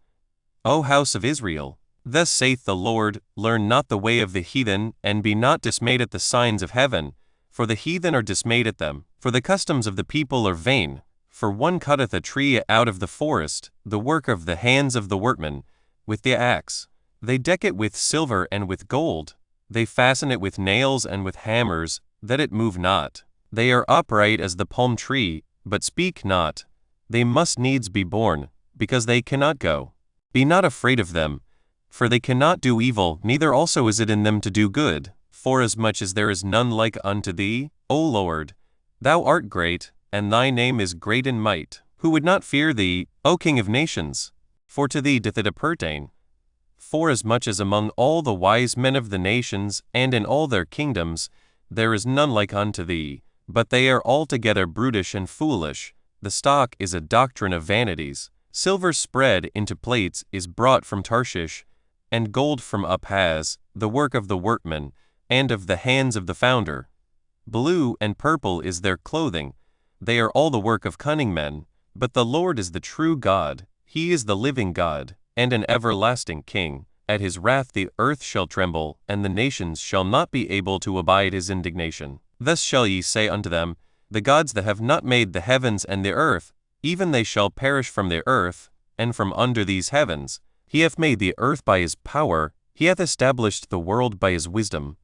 O house of Israel. Thus saith the Lord, learn not the way of the heathen, and be not dismayed at the signs of heaven, for the heathen are dismayed at them. For the customs of the people are vain. For one cutteth a tree out of the forest, the work of the hands of the workman, with the axe. They deck it with silver and with gold. They fasten it with nails and with hammers, that it move not. They are upright as the palm tree, but speak not. They must needs be born, because they cannot go. Be not afraid of them, for they cannot do evil, neither also is it in them to do good. Forasmuch as there is none like unto thee, O Lord, thou art great, and thy name is great in might. Who would not fear thee, O King of nations? For to thee doth it appertain. Forasmuch as among all the wise men of the nations, and in all their kingdoms, there is none like unto thee, but they are altogether brutish and foolish. The stock is a doctrine of vanities. Silver spread into plates is brought from Tarshish, and gold from Uphaz, the work of the workman, and of the hands of the founder. Blue and purple is their clothing. They are all the work of cunning men. But the Lord is the true God. He is the living God, and an everlasting King. At his wrath the earth shall tremble, and the nations shall not be able to abide his indignation. Thus shall ye say unto them, the gods that have not made the heavens and the earth, even they shall perish from the earth, and from under these heavens. He hath made the earth by his power, he hath established the world by his wisdom,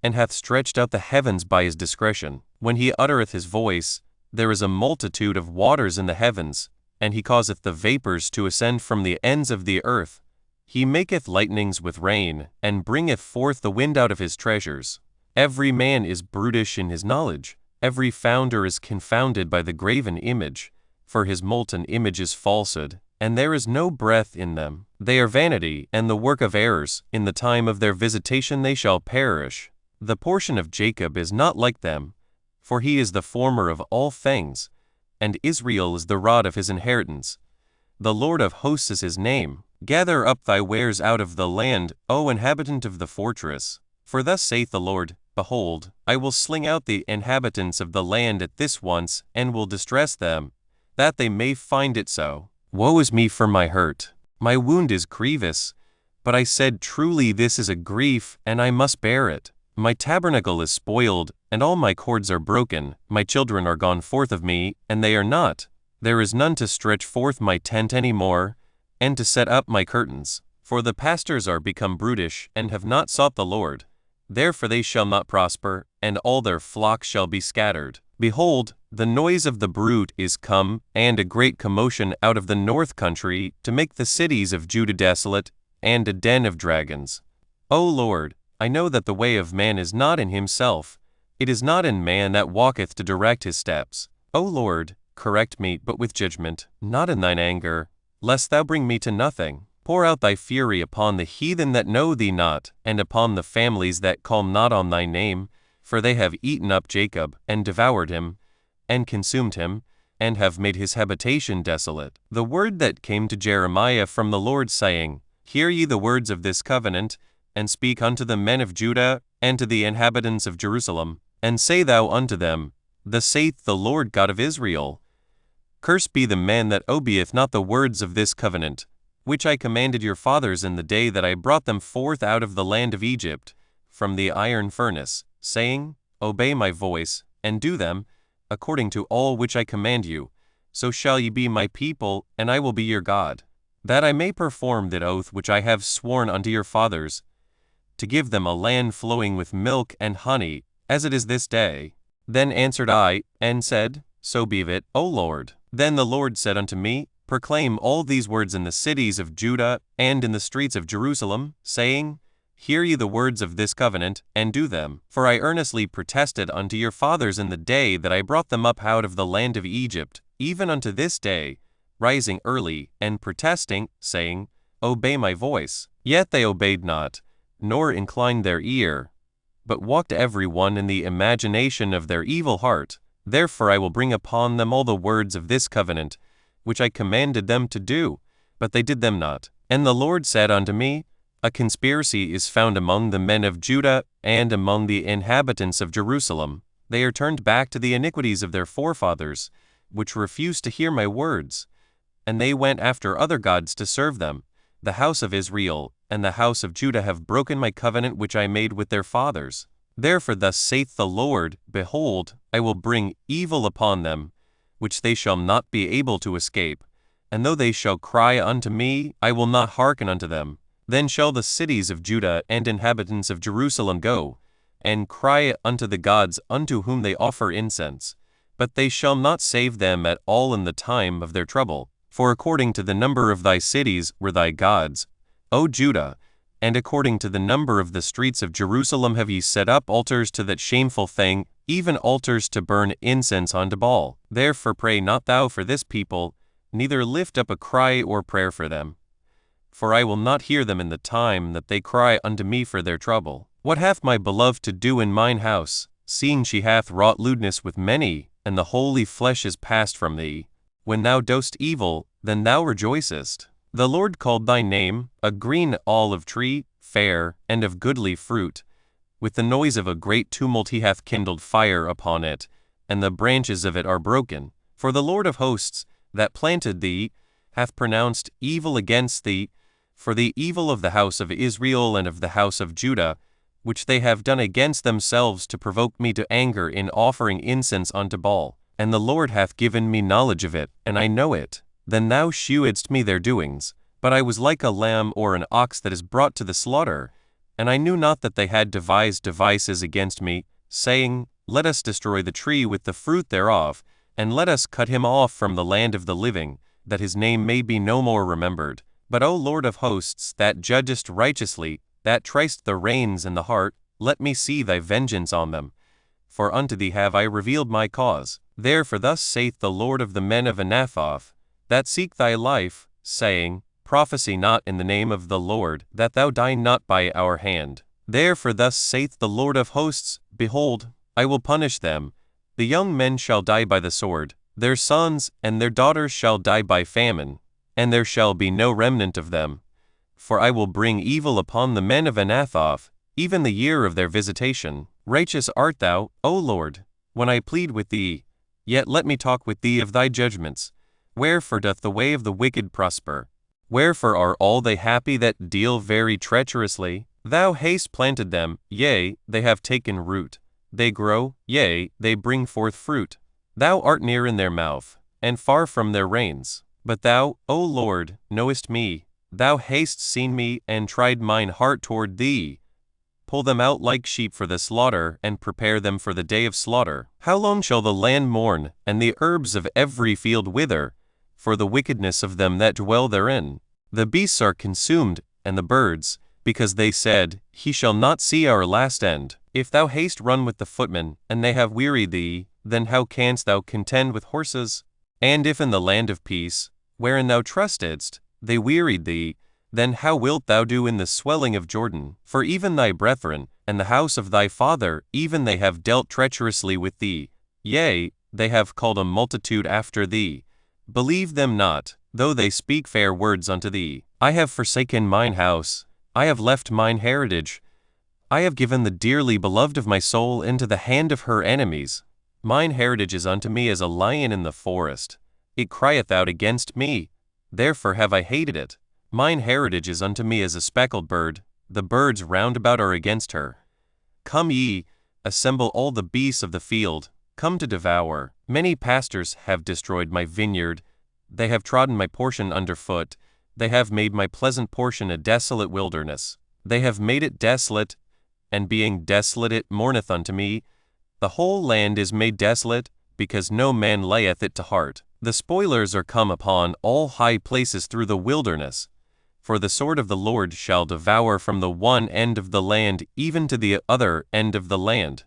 and hath stretched out the heavens by his discretion. When he uttereth his voice, there is a multitude of waters in the heavens, and he causeth the vapors to ascend from the ends of the earth. He maketh lightnings with rain, and bringeth forth the wind out of his treasures. Every man is brutish in his knowledge. Every founder is confounded by the graven image, for his molten image is falsehood, and there is no breath in them. They are vanity, and the work of errors. In the time of their visitation they shall perish. The portion of Jacob is not like them, for he is the former of all things, and Israel is the rod of his inheritance. The Lord of hosts is his name. Gather up thy wares out of the land, O inhabitant of the fortress. For thus saith the Lord, behold, I will sling out the inhabitants of the land at this once, and will distress them, that they may find it so. Woe is me for my hurt. My wound is grievous. But I said, truly this is a grief, and I must bear it. My tabernacle is spoiled, and all my cords are broken. My children are gone forth of me, and they are not. There is none to stretch forth my tent any more, and to set up my curtains. For the pastors are become brutish, and have not sought the Lord. Therefore they shall not prosper, and all their flocks shall be scattered. Behold, the noise of the brute is come, and a great commotion out of the north country, to make the cities of Judah desolate, and a den of dragons. O Lord, I know that the way of man is not in himself. It is not in man that walketh to direct his steps. O Lord, correct me, but with judgment, not in thine anger, lest thou bring me to nothing. Pour out thy fury upon the heathen that know thee not, and upon the families that call not on thy name, for they have eaten up Jacob, and devoured him, and consumed him, and have made his habitation desolate. The word that came to Jeremiah from the Lord, saying, Hear ye the words of this covenant, and speak unto the men of Judah, and to the inhabitants of Jerusalem, and say thou unto them, Thus saith the Lord God of Israel, Cursed be the man that obeyeth not the words of this covenant, which I commanded your fathers in the day that I brought them forth out of the land of Egypt, from the iron furnace, saying, Obey my voice, and do them, according to all which I command you, so shall ye be my people, and I will be your God, that I may perform that oath which I have sworn unto your fathers, to give them a land flowing with milk and honey, as it is this day. Then answered I, and said, So be it, O Lord. Then the Lord said unto me, Proclaim all these words in the cities of Judah and in the streets of Jerusalem, saying, Hear ye the words of this covenant, and do them. For I earnestly protested unto your fathers in the day that I brought them up out of the land of Egypt, even unto this day, rising early, and protesting, saying, Obey my voice. Yet they obeyed not, nor inclined their ear, but walked every one in the imagination of their evil heart. Therefore I will bring upon them all the words of this covenant, which I commanded them to do, but they did them not. And the Lord said unto me, A conspiracy is found among the men of Judah and among the inhabitants of Jerusalem. They are turned back to the iniquities of their forefathers, which refused to hear my words. And they went after other gods to serve them. The house of Israel and the house of Judah have broken my covenant which I made with their fathers. Therefore thus saith the Lord, Behold, I will bring evil upon them, which they shall not be able to escape. And though they shall cry unto me, I will not hearken unto them. Then shall the cities of Judah and inhabitants of Jerusalem go, and cry unto the gods unto whom they offer incense. But they shall not save them at all in the time of their trouble. For according to the number of thy cities were thy gods, O Judah, and according to the number of the streets of Jerusalem have ye set up altars to that shameful thing, even altars to burn incense unto Baal. Therefore pray not thou for this people, neither lift up a cry or prayer for them. For I will not hear them in the time that they cry unto me for their trouble. What hath my beloved to do in mine house, seeing she hath wrought lewdness with many, and the holy flesh is passed from thee? When thou dost evil, then thou rejoicest. The Lord called thy name, a green olive tree, fair, and of goodly fruit. With the noise of a great tumult he hath kindled fire upon it, and the branches of it are broken. For the Lord of hosts, that planted thee, hath pronounced evil against thee, for the evil of the house of Israel and of the house of Judah, which they have done against themselves to provoke me to anger in offering incense unto Baal. And the Lord hath given me knowledge of it, and I know it. Then thou shewedst me their doings, but I was like a lamb or an ox that is brought to the slaughter, and I knew not that they had devised devices against me, saying, Let us destroy the tree with the fruit thereof, and let us cut him off from the land of the living, that his name may be no more remembered. But O Lord of hosts, that judgest righteously, that triest the reins and the heart, let me see thy vengeance on them. For unto thee have I revealed my cause. Therefore thus saith the Lord of the men of Anathoth, that seek thy life, saying, Prophesy not in the name of the Lord, that thou die not by our hand. Therefore thus saith the Lord of hosts, Behold, I will punish them. The young men shall die by the sword, their sons and their daughters shall die by famine, and there shall be no remnant of them. For I will bring evil upon the men of Anathoth, even the year of their visitation. Righteous art thou, O Lord, when I plead with thee, yet let me talk with thee of thy judgments. Wherefore doth the way of the wicked prosper? Wherefore are all they happy that deal very treacherously? Thou hast planted them, yea, they have taken root. They grow, yea, they bring forth fruit. Thou art near in their mouth, and far from their reins. But thou, O Lord, knowest me. Thou hast seen me, and tried mine heart toward thee. Pull them out like sheep for the slaughter, and prepare them for the day of slaughter. How long shall the land mourn, and the herbs of every field wither, for the wickedness of them that dwell therein? The beasts are consumed, and the birds, because they said, He shall not see our last end. If thou hast run with the footmen, and they have wearied thee, then how canst thou contend with horses? And if in the land of peace, wherein thou trustedst, they wearied thee, then how wilt thou do in the swelling of Jordan? For even thy brethren, and the house of thy father, even they have dealt treacherously with thee. Yea, they have called a multitude after thee. Believe them not, though they speak fair words unto thee. I have forsaken mine house, I have left mine heritage. I have given the dearly beloved of my soul into the hand of her enemies. Mine heritage is unto me as a lion in the forest. It crieth out against me, therefore have I hated it. Mine heritage is unto me as a speckled bird, the birds round about are against her. Come ye, assemble all the beasts of the field, come to devour. Many pastors have destroyed my vineyard, they have trodden my portion under foot, they have made my pleasant portion a desolate wilderness. They have made it desolate, and being desolate it mourneth unto me. The whole land is made desolate, because no man layeth it to heart. The spoilers are come upon all high places through the wilderness. For the sword of the Lord shall devour from the one end of the land even to the other end of the land.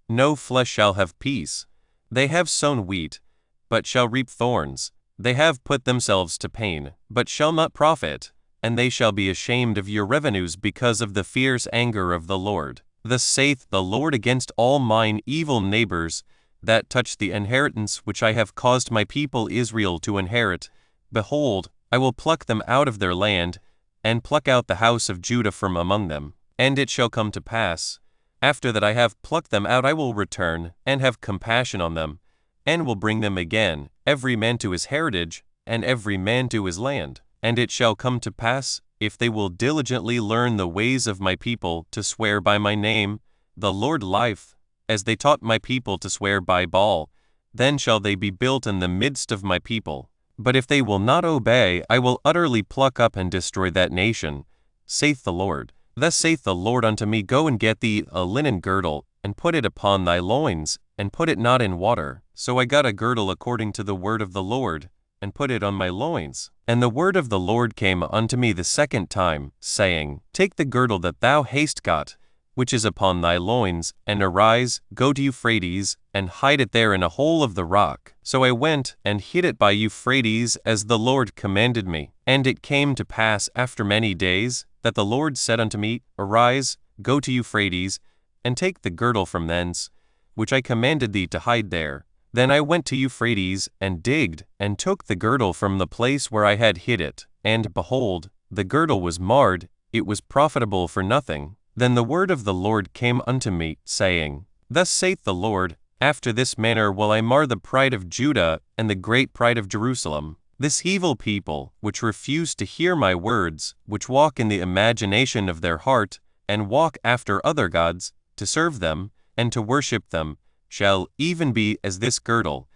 No flesh shall have peace. They have sown wheat, but shall reap thorns. They have put themselves to pain, but shall not profit, and they shall be ashamed of your revenues because of the fierce anger of the Lord. Thus saith the Lord against all mine evil neighbors, that touch the inheritance which I have caused my people Israel to inherit. Behold, I will pluck them out of their land, and pluck out the house of Judah from among them. And it shall come to pass, after that I have plucked them out, I will return, and have compassion on them, and will bring them again, every man to his heritage, and every man to his land. And it shall come to pass, if they will diligently learn the ways of my people, to swear by my name, the Lord life, as they taught my people to swear by Baal, then shall they be built in the midst of my people. But if they will not obey, I will utterly pluck up and destroy that nation, saith the Lord. Thus saith the Lord unto me, Go and get thee a linen girdle, and put it upon thy loins, and put it not in water. So I got a girdle according to the word of the Lord, and put it on my loins. And the word of the Lord came unto me the second time, saying, Take the girdle that thou hast got, which is upon thy loins, and arise, go to Euphrates, and hide it there in a hole of the rock. So I went and hid it by Euphrates, as the Lord commanded me. And it came to pass after many days, that the Lord said unto me, Arise, go to Euphrates, and take the girdle from thence, which I commanded thee to hide there. Then I went to Euphrates, and digged, and took the girdle from the place where I had hid it. And behold, the girdle was marred, it was profitable for nothing. Then the word of the Lord came unto me, saying, Thus saith the Lord, After this manner will I mar the pride of Judah, and the great pride of Jerusalem. This evil people, which refuse to hear my words, which walk in the imagination of their heart, and walk after other gods, to serve them, and to worship them, shall even be as this girdle,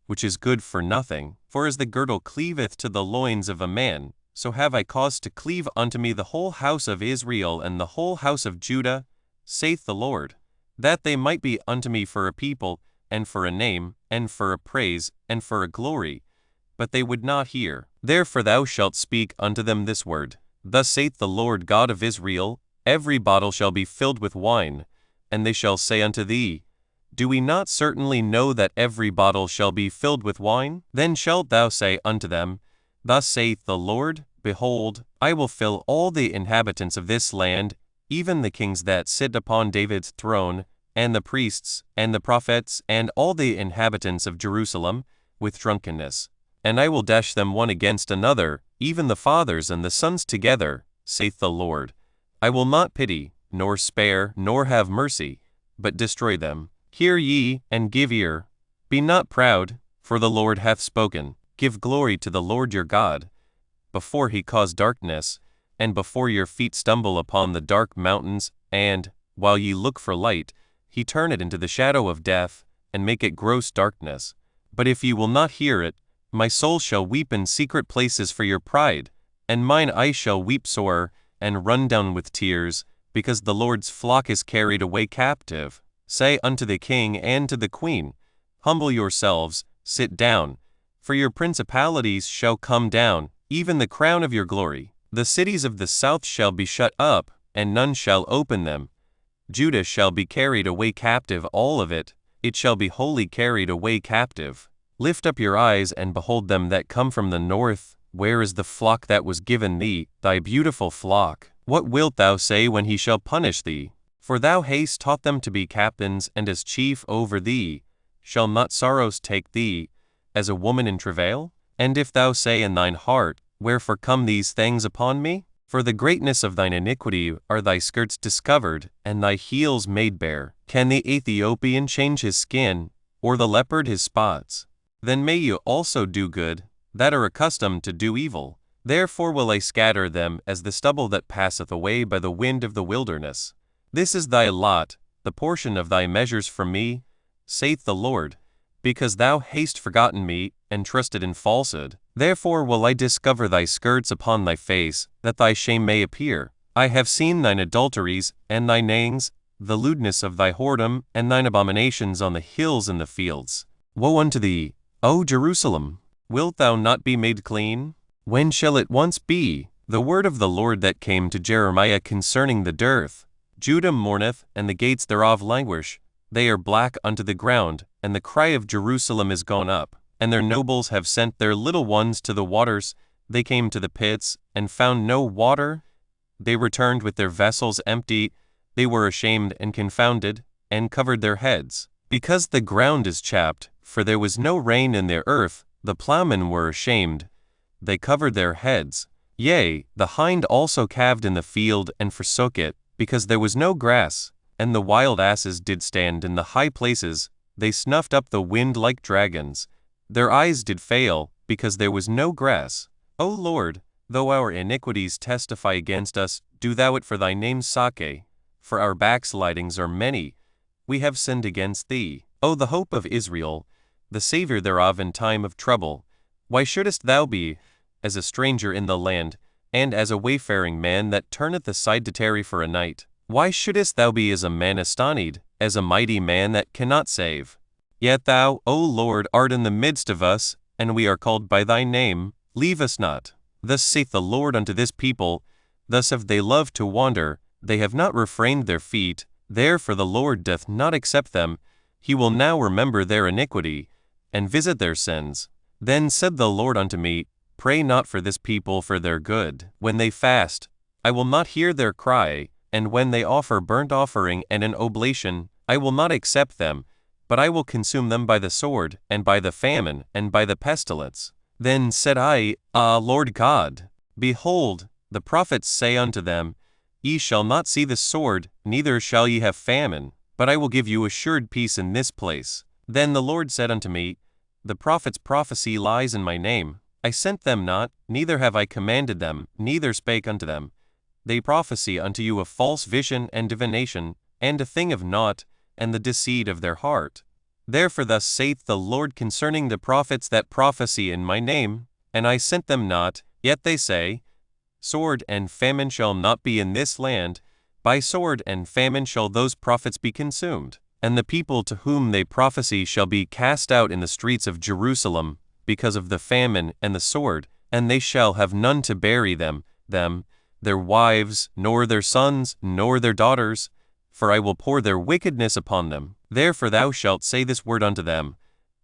which is good for nothing. For as the girdle cleaveth to the loins of a man, so have I caused to cleave unto me the whole house of Israel and the whole house of Judah, saith the Lord, that they might be unto me for a people, and for a name, and for a praise, and for a glory. But they would not hear. Therefore thou shalt speak unto them this word. Thus saith the Lord God of Israel, Every bottle shall be filled with wine, and they shall say unto thee, Do we not certainly know that every bottle shall be filled with wine? Then shalt thou say unto them, Thus saith the Lord, Behold, I will fill all the inhabitants of this land, even the kings that sit upon David's throne, and the priests, and the prophets, and all the inhabitants of Jerusalem, with drunkenness. And I will dash them one against another, even the fathers and the sons together, saith the Lord. I will not pity, nor spare, nor have mercy, but destroy them. Hear ye, and give ear. Be not proud, for the Lord hath spoken. Give glory to the Lord your God. Before he cause darkness, and before your feet stumble upon the dark mountains, and, while ye look for light, he turn it into the shadow of death, and make it gross darkness. But if ye will not hear it, my soul shall weep in secret places for your pride, and mine eyes shall weep sore, and run down with tears, because the Lord's flock is carried away captive. Say unto the king and to the queen, Humble yourselves, sit down, for your principalities shall come down, even the crown of your glory. The cities of the south shall be shut up, and none shall open them. Judah shall be carried away captive, all of it, it shall be wholly carried away captive. Lift up your eyes and behold them that come from the north. Where is the flock that was given thee, thy beautiful flock? What wilt thou say when he shall punish thee? For thou hast taught them to be captains and as chief over thee. Shall not sorrows take thee, as a woman in travail? And if thou say in thine heart, wherefore come these things upon me? For the greatness of thine iniquity are thy skirts discovered, and thy heels made bare. Can the Ethiopian change his skin, or the leopard his spots? Then may you also do good, that are accustomed to do evil. Therefore will I scatter them as the stubble that passeth away by the wind of the wilderness. This is thy lot, the portion of thy measures from me, saith the Lord, because thou hast forgotten me, and trusted in falsehood. Therefore will I discover thy skirts upon thy face, that thy shame may appear. I have seen thine adulteries, and thy nayings, the lewdness of thy whoredom, and thine abominations on the hills and the fields. Woe unto thee, O Jerusalem! Wilt thou not be made clean? When shall it once be? The word of the Lord that came to Jeremiah concerning the dearth. Judah mourneth, and the gates thereof languish. They are black unto the ground, and the cry of Jerusalem is gone up. And their nobles have sent their little ones to the waters. They came to the pits, and found no water. They returned with their vessels empty. They were ashamed and confounded, and covered their heads. Because the ground is chapped, for there was no rain in their earth, the plowmen were ashamed. They covered their heads. Yea, the hind also calved in the field, and forsook it, because there was no grass. And the wild asses did stand in the high places. They snuffed up the wind like dragons. Their eyes did fail, because there was no grass. O Lord, though our iniquities testify against us, do thou it for thy name's sake. For our backslidings are many. We have sinned against thee. O the hope of Israel, the Savior thereof in time of trouble. Why shouldest thou be, as a stranger in the land, and as a wayfaring man that turneth aside to tarry for a night? Why shouldest thou be as a man astonied, as a mighty man that cannot save? Yet thou, O Lord, art in the midst of us, and we are called by thy name. Leave us not. Thus saith the Lord unto this people, thus have they loved to wander, they have not refrained their feet, therefore the Lord doth not accept them. He will now remember their iniquity, and visit their sins. Then said the Lord unto me, Pray not for this people for their good. When they fast, I will not hear their cry, and when they offer burnt offering and an oblation, I will not accept them, but I will consume them by the sword, and by the famine, and by the pestilence. Then said I, Ah, Lord God, behold, the prophets say unto them, Ye shall not see the sword, neither shall ye have famine, but I will give you assured peace in this place. Then the Lord said unto me, The prophets prophesy lies in my name. I sent them not, neither have I commanded them, neither spake unto them. They prophesy unto you a false vision and divination, and a thing of naught, and the deceit of their heart. Therefore thus saith the Lord concerning the prophets that prophesy in my name, and I sent them not, yet they say, Sword and famine shall not be in this land, by sword and famine shall those prophets be consumed. And the people to whom they prophesy shall be cast out in the streets of Jerusalem, because of the famine and the sword, and they shall have none to bury them, their wives, nor their sons, nor their daughters, for I will pour their wickedness upon them. Therefore thou shalt say this word unto them,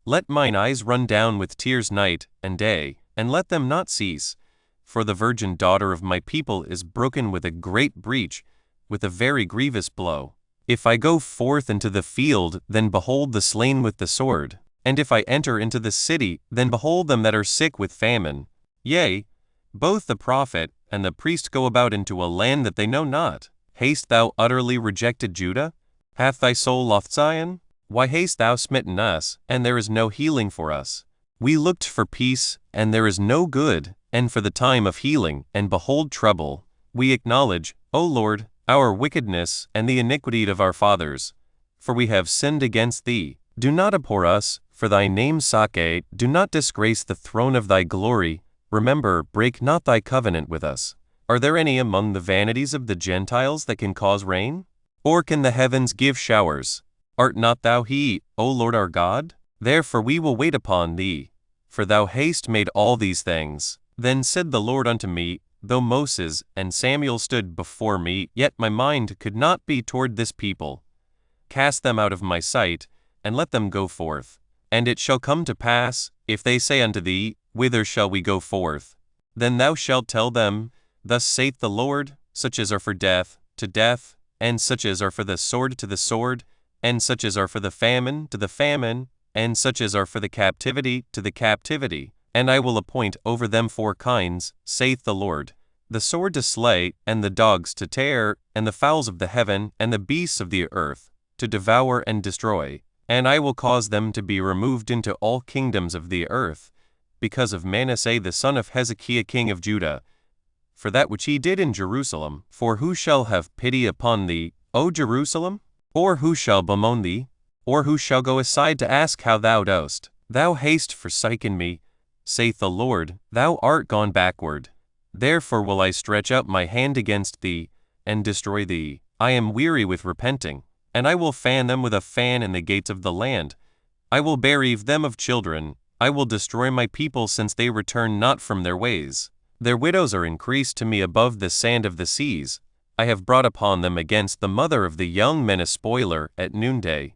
Let mine eyes run down with tears night and day, and let them not cease. For the virgin daughter of my people is broken with a great breach, with a very grievous blow. If I go forth into the field, then behold the slain with the sword. And if I enter into the city, then behold them that are sick with famine. Yea, both the prophet and the priest go about into a land that they know not. Hast thou utterly rejected Judah? Hath thy soul lost Zion? Why hast thou smitten us, and there is no healing for us? We looked for peace, and there is no good, and for the time of healing, and behold trouble. We acknowledge, O Lord, our wickedness, and the iniquity of our fathers. For we have sinned against thee. Do not abhor us, for thy name's sake, do not disgrace the throne of thy glory. Remember, break not thy covenant with us. Are there any among the vanities of the Gentiles that can cause rain? Or can the heavens give showers? Art not thou he, O Lord our God? Therefore we will wait upon thee, for thou hast made all these things. Then said the Lord unto me, Though Moses and Samuel stood before me, yet my mind could not be toward this people. Cast them out of my sight, and let them go forth. And it shall come to pass, if they say unto thee, Whither shall we go forth? Then thou shalt tell them, Thus saith the Lord, such as are for death, to death, and such as are for the sword, to the sword, and such as are for the famine, to the famine, and such as are for the captivity, to the captivity. And I will appoint over them 4 kinds, saith the Lord, the sword to slay, and the dogs to tear, and the fowls of the heaven, and the beasts of the earth, to devour and destroy. And I will cause them to be removed into all kingdoms of the earth, because of Manasseh the son of Hezekiah king of Judah, for that which he did in Jerusalem. For who shall have pity upon thee, O Jerusalem? Or who shall bemoan thee? Or who shall go aside to ask how thou dost? Thou hast forsaken me, saith the Lord, thou art gone backward. Therefore will I stretch out my hand against thee, and destroy thee. I am weary with repenting, and I will fan them with a fan in the gates of the land. I will bereave them of children. I will destroy my people, since they return not from their ways. Their widows are increased to me above the sand of the seas. I have brought upon them against the mother of the young men a spoiler at noonday.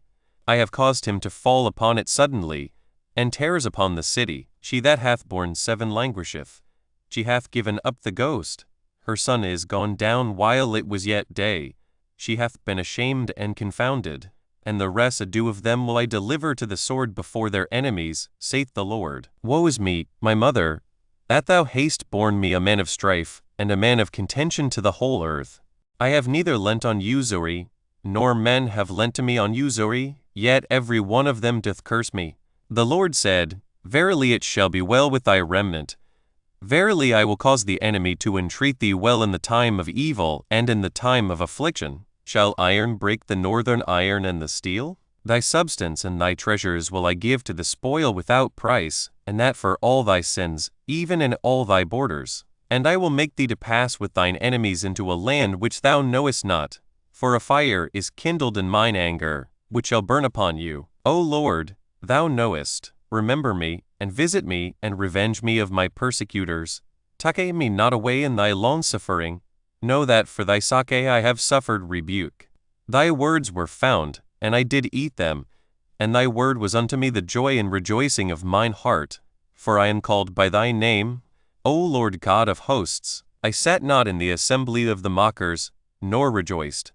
I have caused him to fall upon it suddenly, and terrors upon the city. She that hath borne 7 languisheth. She hath given up the ghost. Her son is gone down while it was yet day. She hath been ashamed and confounded. And the residue of them will I deliver to the sword before their enemies, saith the Lord. Woe is me, my mother, that thou hast borne me a man of strife, and a man of contention to the whole earth. I have neither lent on usury, nor men have lent to me on usury, yet every one of them doth curse me. The Lord said, Verily it shall be well with thy remnant. Verily I will cause the enemy to entreat thee well in the time of evil, and in the time of affliction. Shall iron break the northern iron and the steel? Thy substance and thy treasures will I give to the spoil without price, and that for all thy sins, even in all thy borders. And I will make thee to pass with thine enemies into a land which thou knowest not. For a fire is kindled in mine anger, which shall burn upon you. O Lord, thou knowest. Remember me, and visit me, and revenge me of my persecutors. Take me not away in thy long-suffering. Know that for thy sake I have suffered rebuke. Thy words were found, and I did eat them, and thy word was unto me the joy and rejoicing of mine heart. For I am called by thy name, O Lord God of hosts. I sat not in the assembly of the mockers, nor rejoiced.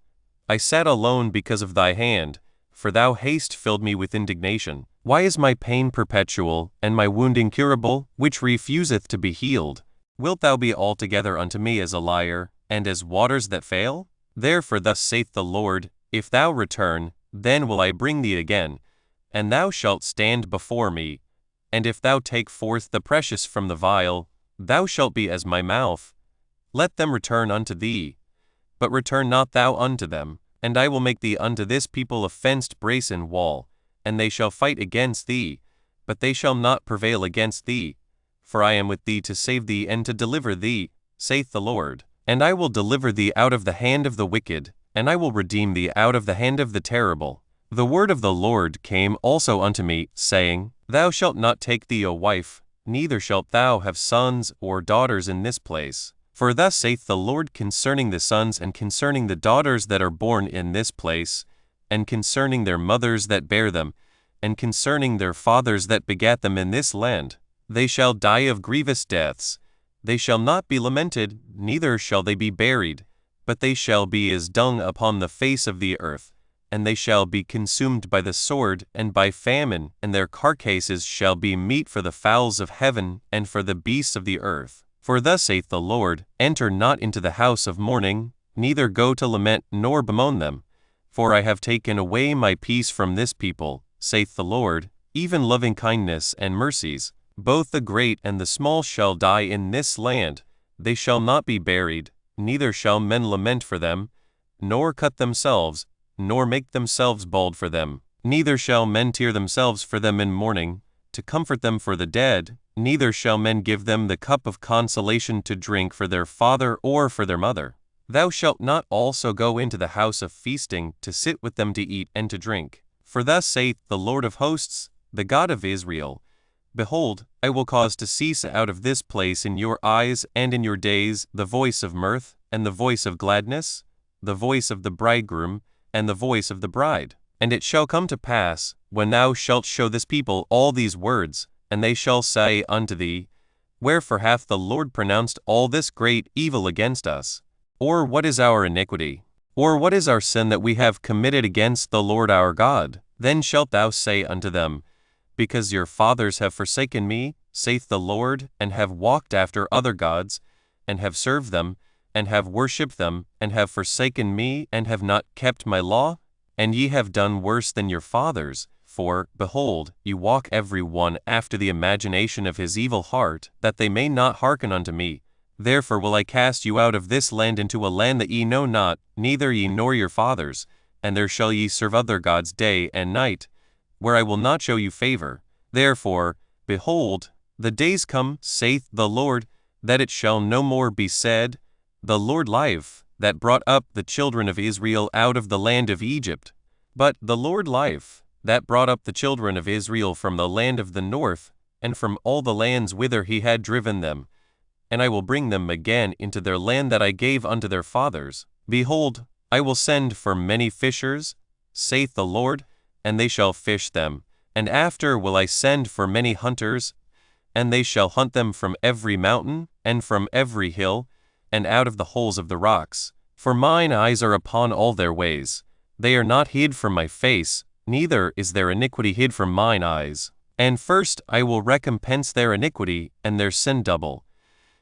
I sat alone because of thy hand, for thou hast filled me with indignation. Why is my pain perpetual, and my wound incurable, which refuseth to be healed? Wilt thou be altogether unto me as a liar, and as waters that fail? Therefore thus saith the Lord, If thou return, then will I bring thee again, and thou shalt stand before me. And if thou take forth the precious from the vial, thou shalt be as my mouth. Let them return unto thee, but return not thou unto them. And I will make thee unto this people a fenced brazen wall, and they shall fight against thee, but they shall not prevail against thee. For I am with thee to save thee and to deliver thee, saith the Lord. And I will deliver thee out of the hand of the wicked, and I will redeem thee out of the hand of the terrible. The word of the Lord came also unto me, saying, Thou shalt not take thee a wife, neither shalt thou have sons or daughters in this place. For thus saith the Lord concerning the sons and concerning the daughters that are born in this place, and concerning their mothers that bear them, and concerning their fathers that begat them in this land. They shall die of grievous deaths. They shall not be lamented, neither shall they be buried, but they shall be as dung upon the face of the earth, and they shall be consumed by the sword and by famine, and their carcasses shall be meat for the fowls of heaven and for the beasts of the earth. For thus saith the Lord, Enter not into the house of mourning, neither go to lament nor bemoan them. For I have taken away my peace from this people, saith the Lord, even loving kindness and mercies. Both the great and the small shall die in this land. They shall not be buried, neither shall men lament for them, nor cut themselves, nor make themselves bald for them. Neither shall men tear themselves for them in mourning, to comfort them for the dead. Neither shall men give them the cup of consolation to drink for their father or for their mother. Thou shalt not also go into the house of feasting to sit with them to eat and to drink. For thus saith the Lord of hosts, the God of Israel, Behold, I will cause to cease out of this place in your eyes and in your days the voice of mirth, and the voice of gladness, the voice of the bridegroom, and the voice of the bride. And it shall come to pass, when thou shalt show this people all these words, and they shall say unto thee, Wherefore hath the Lord pronounced all this great evil against us? Or what is our iniquity? Or what is our sin that we have committed against the Lord our God? Then shalt thou say unto them, Because your fathers have forsaken me, saith the Lord, and have walked after other gods, and have served them, and have worshipped them, and have forsaken me, and have not kept my law? And ye have done worse than your fathers, for, behold, ye walk every one after the imagination of his evil heart, that they may not hearken unto me. Therefore will I cast you out of this land into a land that ye know not, neither ye nor your fathers, and there shall ye serve other gods day and night, where I will not show you favor. Therefore, behold, the days come, saith the Lord, that it shall no more be said, The Lord liveth, that brought up the children of Israel out of the land of Egypt. But the Lord liveth, that brought up the children of Israel from the land of the north, and from all the lands whither he had driven them. And I will bring them again into their land that I gave unto their fathers. Behold, I will send for many fishers, saith the Lord, and they shall fish them. And after will I send for many hunters, and they shall hunt them from every mountain, and from every hill, and out of the holes of the rocks. For mine eyes are upon all their ways. They are not hid from my face, neither is their iniquity hid from mine eyes. And first I will recompense their iniquity and their sin double.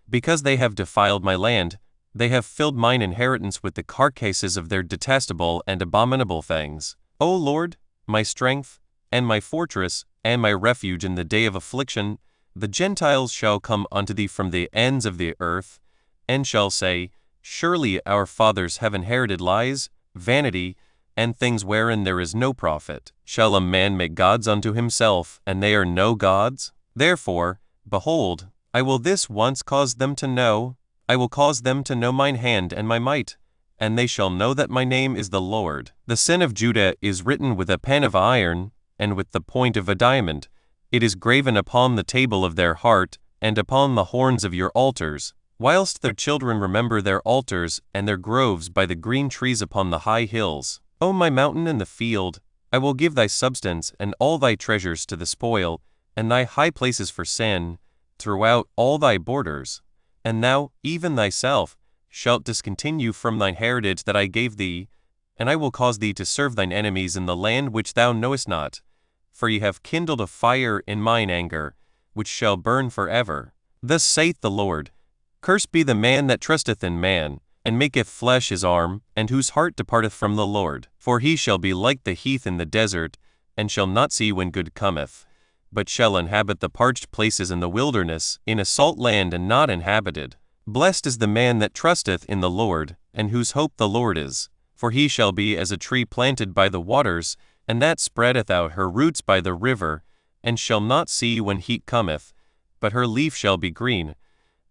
Because they have defiled my land, they have filled mine inheritance with the carcasses of their detestable and abominable things. O Lord, my strength, and my fortress, and my refuge in the day of affliction, the Gentiles shall come unto thee from the ends of the earth, and shall say, Surely our fathers have inherited lies, vanity, and things wherein there is no profit. Shall a man make gods unto himself, and they are no gods? Therefore, behold, I will this once cause them to know, I will cause them to know mine hand and my might, and they shall know that my name is the Lord. The sin of Judah is written with a pen of iron, and with the point of a diamond. It is graven upon the table of their heart, and upon the horns of your altars. Whilst their children remember their altars and their groves by the green trees upon the high hills. O my mountain in the field, I will give thy substance and all thy treasures to the spoil, and thy high places for sin, throughout all thy borders. And thou, even thyself, shalt discontinue from thine heritage that I gave thee, and I will cause thee to serve thine enemies in the land which thou knowest not. For ye have kindled a fire in mine anger, which shall burn forever. Thus saith the Lord, Cursed be the man that trusteth in man, and maketh flesh his arm, and whose heart departeth from the Lord. For he shall be like the heath in the desert, and shall not see when good cometh, but shall inhabit the parched places in the wilderness, in a salt land and not inhabited. Blessed is the man that trusteth in the Lord, and whose hope the Lord is. For he shall be as a tree planted by the waters, and that spreadeth out her roots by the river, and shall not see when heat cometh, but her leaf shall be green,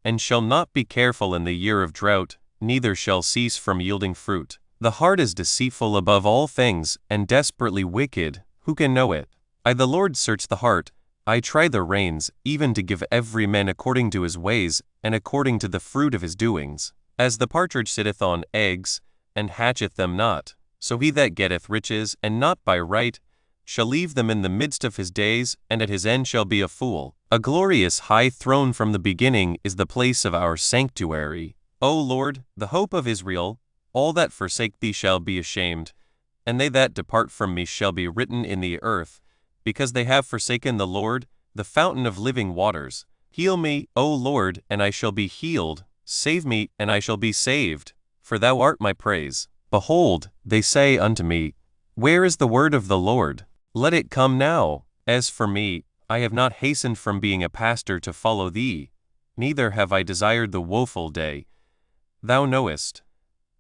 and shall not be careful in the year of drought, neither shall cease from yielding fruit. The heart is deceitful above all things, and desperately wicked, who can know it? I the Lord search the heart, I try the reins, even to give every man according to his ways, and according to the fruit of his doings. As the partridge sitteth on eggs, and hatcheth them not, so he that getteth riches, and not by right, shall leave them in the midst of his days, and at his end shall be a fool. A glorious high throne from the beginning is the place of our sanctuary. O Lord, the hope of Israel, all that forsake thee shall be ashamed, and they that depart from me shall be written in the earth, because they have forsaken the Lord, the fountain of living waters. Heal me, O Lord, and I shall be healed. Save me, and I shall be saved, for thou art my praise. Behold, they say unto me, Where is the word of the Lord? Let it come now. As for me, I have not hastened from being a pastor to follow thee, neither have I desired the woeful day. Thou knowest.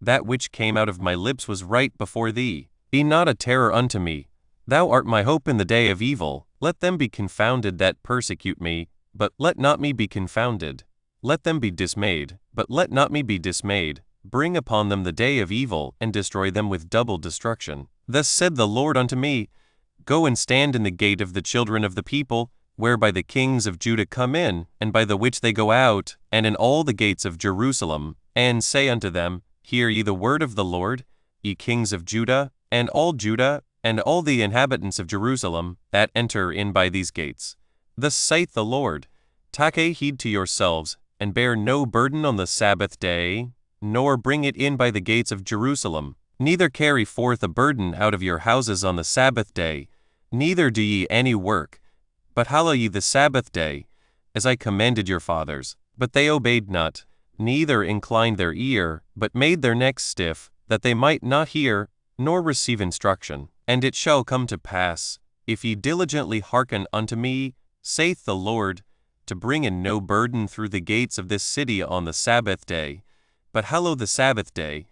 That which came out of my lips was right before thee. Be not a terror unto me. Thou art my hope in the day of evil. Let them be confounded that persecute me, but let not me be confounded. Let them be dismayed, but let not me be dismayed. Bring upon them the day of evil, and destroy them with double destruction. Thus said the Lord unto me, Go and stand in the gate of the children of the people, whereby the kings of Judah come in, and by the which they go out, and in all the gates of Jerusalem, and say unto them, Hear ye the word of the Lord, ye kings of Judah, and all the inhabitants of Jerusalem, that enter in by these gates. Thus saith the Lord, Take heed to yourselves, and bear no burden on the Sabbath day, nor bring it in by the gates of Jerusalem, neither carry forth a burden out of your houses on the Sabbath day, neither do ye any work, but hallow ye the Sabbath day, as I commanded your fathers. But they obeyed not, neither inclined their ear, but made their necks stiff, that they might not hear, nor receive instruction. And it shall come to pass, if ye diligently hearken unto me, saith the Lord, to bring in no burden through the gates of this city on the Sabbath day, but hallow the Sabbath day,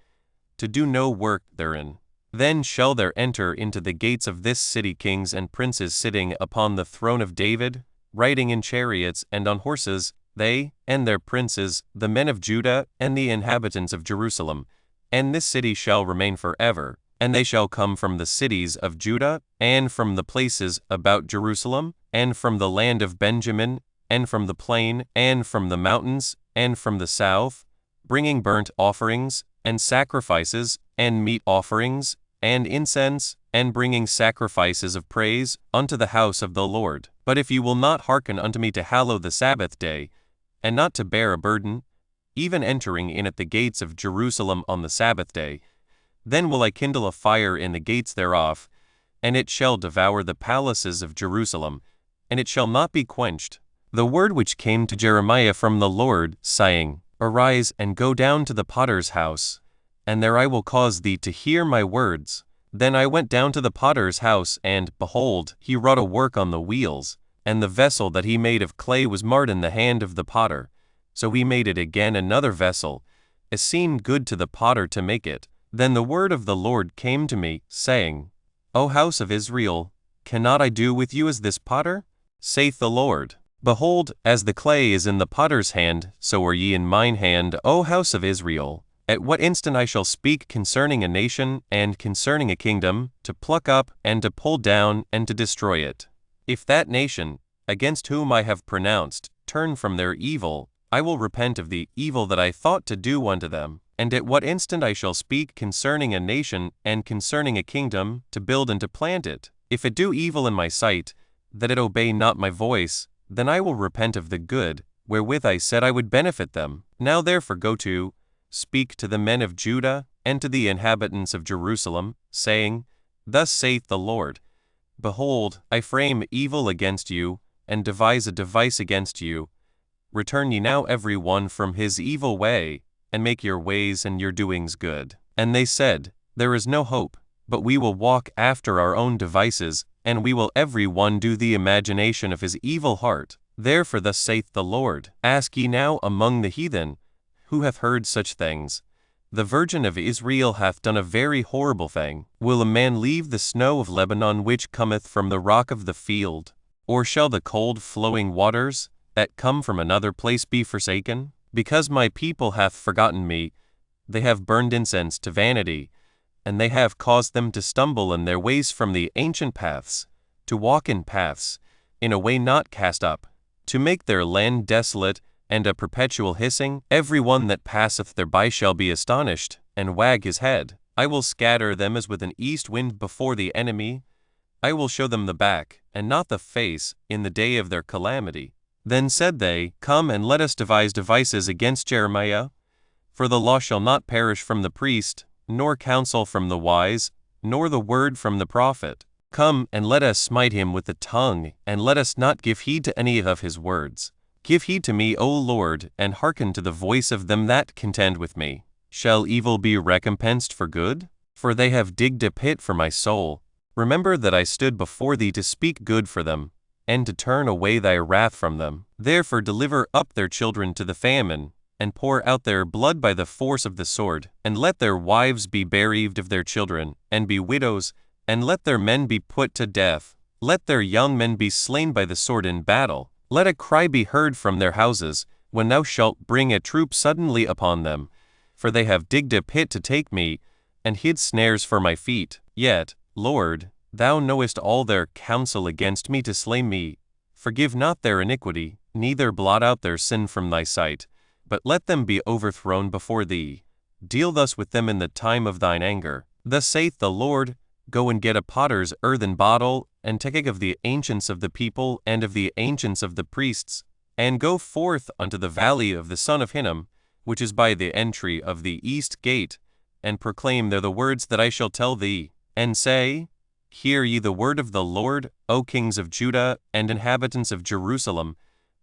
to do no work therein. Then shall there enter into the gates of this city kings and princes sitting upon the throne of David, riding in chariots and on horses, they and their princes, the men of Judah and the inhabitants of Jerusalem. And this city shall remain forever, and they shall come from the cities of Judah, and from the places about Jerusalem, and from the land of Benjamin, and from the plain, and from the mountains, and from the south, bringing burnt offerings, and sacrifices, and meat offerings, and incense, and bringing sacrifices of praise unto the house of the Lord. But if you will not hearken unto me to hallow the Sabbath day, and not to bear a burden, even entering in at the gates of Jerusalem on the Sabbath day, then will I kindle a fire in the gates thereof, and it shall devour the palaces of Jerusalem, and it shall not be quenched. The word which came to Jeremiah from the Lord, saying, Arise and go down to the potter's house, and there I will cause thee to hear my words. Then I went down to the potter's house, and, behold, he wrought a work on the wheels, and the vessel that he made of clay was marred in the hand of the potter. So he made it again another vessel, as seemed good to the potter to make it. Then the word of the Lord came to me, saying, O house of Israel, cannot I do with you as this potter? Saith the Lord. Behold, as the clay is in the potter's hand, so are ye in mine hand, O house of Israel. At what instant I shall speak concerning a nation and concerning a kingdom, to pluck up and to pull down and to destroy it. If that nation, against whom I have pronounced, turn from their evil, I will repent of the evil that I thought to do unto them. And at what instant I shall speak concerning a nation and concerning a kingdom, to build and to plant it. If it do evil in my sight, that it obey not my voice, then I will repent of the good, wherewith I said I would benefit them. Now therefore go to, speak to the men of Judah, and to the inhabitants of Jerusalem, saying, Thus saith the Lord, Behold, I frame evil against you, and devise a device against you. Return ye now every one from his evil way, and make your ways and your doings good. And they said, There is no hope, but we will walk after our own devices, and we will every one do the imagination of his evil heart. Therefore thus saith the Lord, Ask ye now among the heathen, who hath heard such things? The Virgin of Israel hath done a very horrible thing. Will a man leave the snow of Lebanon which cometh from the rock of the field? Or shall the cold flowing waters, that come from another place, be forsaken? Because my people hath forgotten me, they have burned incense to vanity, and they have caused them to stumble in their ways from the ancient paths, to walk in paths, in a way not cast up, to make their land desolate, and a perpetual hissing. Every one that passeth thereby shall be astonished, and wag his head. I will scatter them as with an east wind before the enemy. I will show them the back, and not the face, in the day of their calamity. Then said they, Come and let us devise devices against Jeremiah. For the law shall not perish from the priest, nor counsel from the wise, nor the word from the prophet. Come and let us smite him with the tongue, and let us not give heed to any of his words. Give heed to me, O Lord, and hearken to the voice of them that contend with me. Shall evil be recompensed for good? For they have digged a pit for my soul. Remember that I stood before thee to speak good for them, and to turn away thy wrath from them. Therefore deliver up their children to the famine, and pour out their blood by the force of the sword, and let their wives be bereaved of their children, and be widows, and let their men be put to death. Let their young men be slain by the sword in battle. Let a cry be heard from their houses, when thou shalt bring a troop suddenly upon them. For they have digged a pit to take me, and hid snares for my feet. Yet, Lord, thou knowest all their counsel against me to slay me. Forgive not their iniquity, neither blot out their sin from thy sight, but let them be overthrown before thee. Deal thus with them in the time of thine anger. Thus saith the Lord, Go and get a potter's earthen bottle, and take of the ancients of the people and of the ancients of the priests, and go forth unto the valley of the son of Hinnom, which is by the entry of the east gate, and proclaim there the words that I shall tell thee, and say, Hear ye the word of the Lord, O kings of Judah and inhabitants of Jerusalem.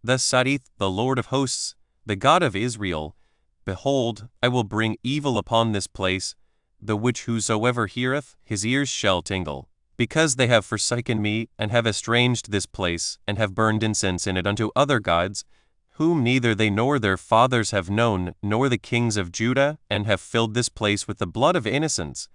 Thus saith the Lord of hosts, the God of Israel, Behold, I will bring evil upon this place, the which whosoever heareth, his ears shall tingle. Because they have forsaken me, and have estranged this place, and have burned incense in it unto other gods, whom neither they nor their fathers have known, nor the kings of Judah, and have filled this place with the blood of innocents.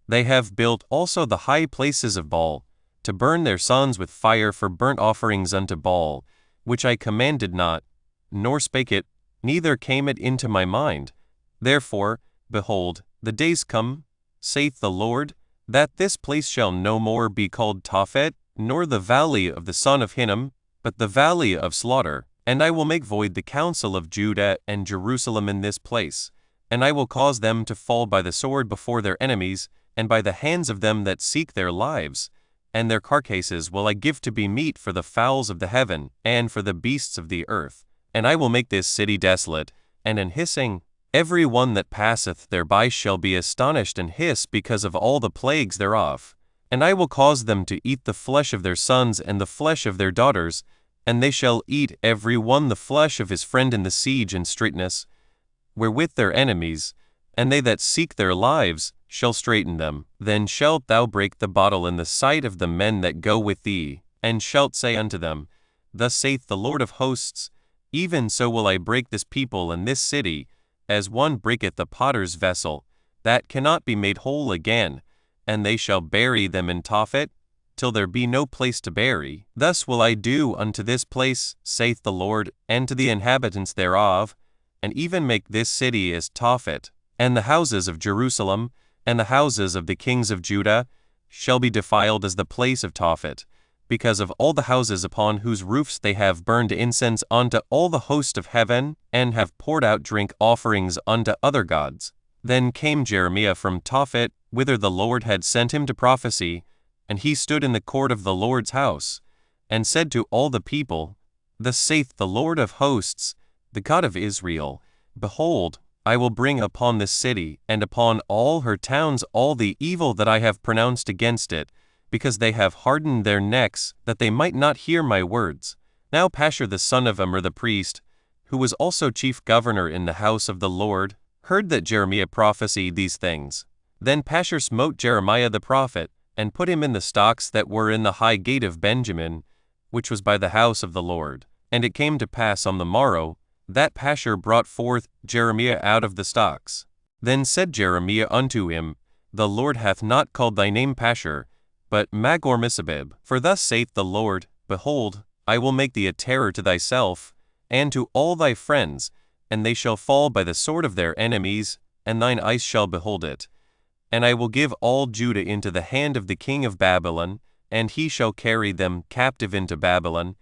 They have built also the high places of Baal, to burn their sons with fire for burnt offerings unto Baal, which I commanded not, nor spake it, neither came it into my mind. Therefore, behold, the days come, saith the Lord, that this place shall no more be called Tophet, nor the valley of the son of Hinnom, but the valley of slaughter. And I will make void the counsel of Judah and Jerusalem in this place, and I will cause them to fall by the sword before their enemies, and by the hands of them that seek their lives, and their carcasses will I give to be meat for the fowls of the heaven, and for the beasts of the earth. And I will make this city desolate, and an hissing. Every one that passeth thereby shall be astonished and hiss because of all the plagues thereof. And I will cause them to eat the flesh of their sons and the flesh of their daughters, and they shall eat every one the flesh of his friend in the siege and straitness, wherewith their enemies, and they that seek their lives, shall straiten them. Then shalt thou break the bottle in the sight of the men that go with thee, and shalt say unto them, Thus saith the Lord of hosts, Even so will I break this people and this city, as one breaketh the potter's vessel, that cannot be made whole again, and they shall bury them in Tophet, till there be no place to bury. Thus will I do unto this place, saith the Lord, and to the inhabitants thereof, and even make this city as Tophet, and the houses of Jerusalem, and the houses of the kings of Judah, shall be defiled as the place of Tophet, because of all the houses upon whose roofs they have burned incense unto all the host of heaven, and have poured out drink offerings unto other gods. Then came Jeremiah from Tophet, whither the Lord had sent him to prophesy, and he stood in the court of the Lord's house, and said to all the people, Thus saith the Lord of hosts, the God of Israel, Behold, I will bring upon this city, and upon all her towns all the evil that I have pronounced against it, because they have hardened their necks, that they might not hear my words. Now Pashur the son of Immer the priest, who was also chief governor in the house of the Lord, heard that Jeremiah prophesied these things. Then Pashur smote Jeremiah the prophet, and put him in the stocks that were in the high gate of Benjamin, which was by the house of the Lord. And it came to pass on the morrow, that Pashur brought forth Jeremiah out of the stocks. Then said Jeremiah unto him, The Lord hath not called thy name Pashur, but Magor-Missabib. For thus saith the Lord, Behold, I will make thee a terror to thyself, and to all thy friends, and they shall fall by the sword of their enemies, and thine eyes shall behold it. And I will give all Judah into the hand of the king of Babylon, and he shall carry them captive into Babylon,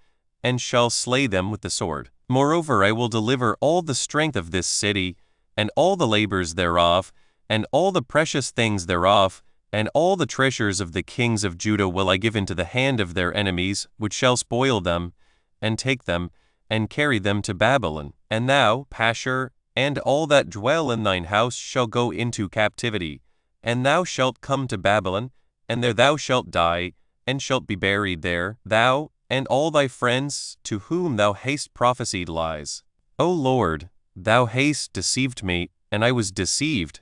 and shall slay them with the sword. Moreover, I will deliver all the strength of this city, and all the labors thereof, and all the precious things thereof, and all the treasures of the kings of Judah will I give into the hand of their enemies, which shall spoil them, and take them, and carry them to Babylon. And thou, Pashur, and all that dwell in thine house shall go into captivity, and thou shalt come to Babylon, and there thou shalt die, and shalt be buried there, thou, and all thy friends, to whom thou hast prophesied lies. O Lord, thou hast deceived me, and I was deceived.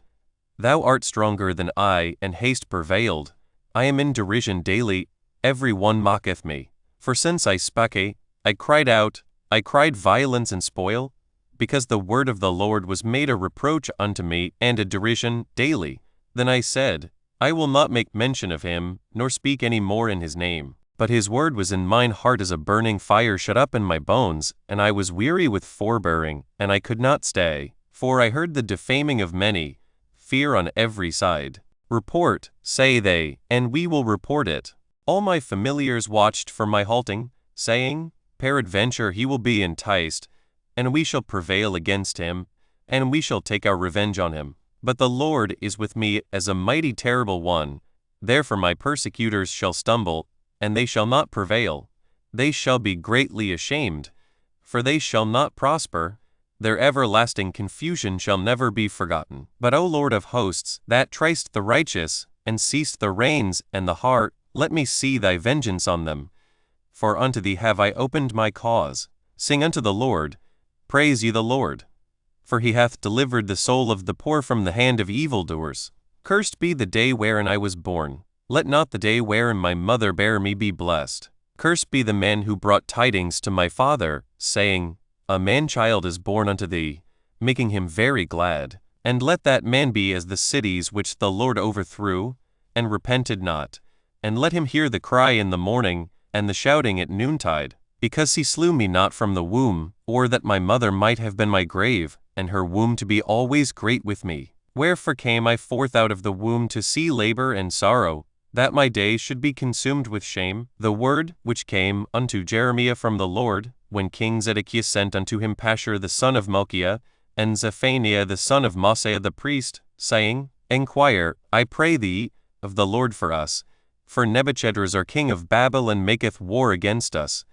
Thou art stronger than I, and hast prevailed. I am in derision daily, every one mocketh me. For since I spake, I cried out, I cried violence and spoil, because the word of the Lord was made a reproach unto me, and a derision daily. Then I said, I will not make mention of him, nor speak any more in his name. But his word was in mine heart as a burning fire shut up in my bones, and I was weary with forbearing, and I could not stay. For I heard the defaming of many, fear on every side. Report, say they, and we will report it. All my familiars watched for my halting, saying, peradventure he will be enticed, and we shall prevail against him, and we shall take our revenge on him. But the Lord is with me as a mighty terrible one. Therefore my persecutors shall stumble, and they shall not prevail. They shall be greatly ashamed, for they shall not prosper. Their everlasting confusion shall never be forgotten. But O Lord of hosts, that triced the righteous, and seest the reins and the heart, let me see thy vengeance on them. For unto thee have I opened my cause. Sing unto the Lord, praise ye the Lord. For he hath delivered the soul of the poor from the hand of evildoers. Cursed be the day wherein I was born. Let not the day wherein my mother bare me be blessed. Cursed be the man who brought tidings to my father, saying, A man-child is born unto thee, making him very glad. And let that man be as the cities which the Lord overthrew, and repented not. And let him hear the cry in the morning, and the shouting at noontide. Because he slew me not from the womb, or that my mother might have been my grave, and her womb to be always great with me. Wherefore came I forth out of the womb to see labor and sorrow, that my days should be consumed with shame? The word which came unto Jeremiah from the Lord, when King Zedekiah sent unto him Pashur the son of Malchiah, and Zephaniah the son of Maaseiah the priest, saying, Enquire, I pray thee, of the Lord for us, for Nebuchadrezzar king of Babylon maketh war against us.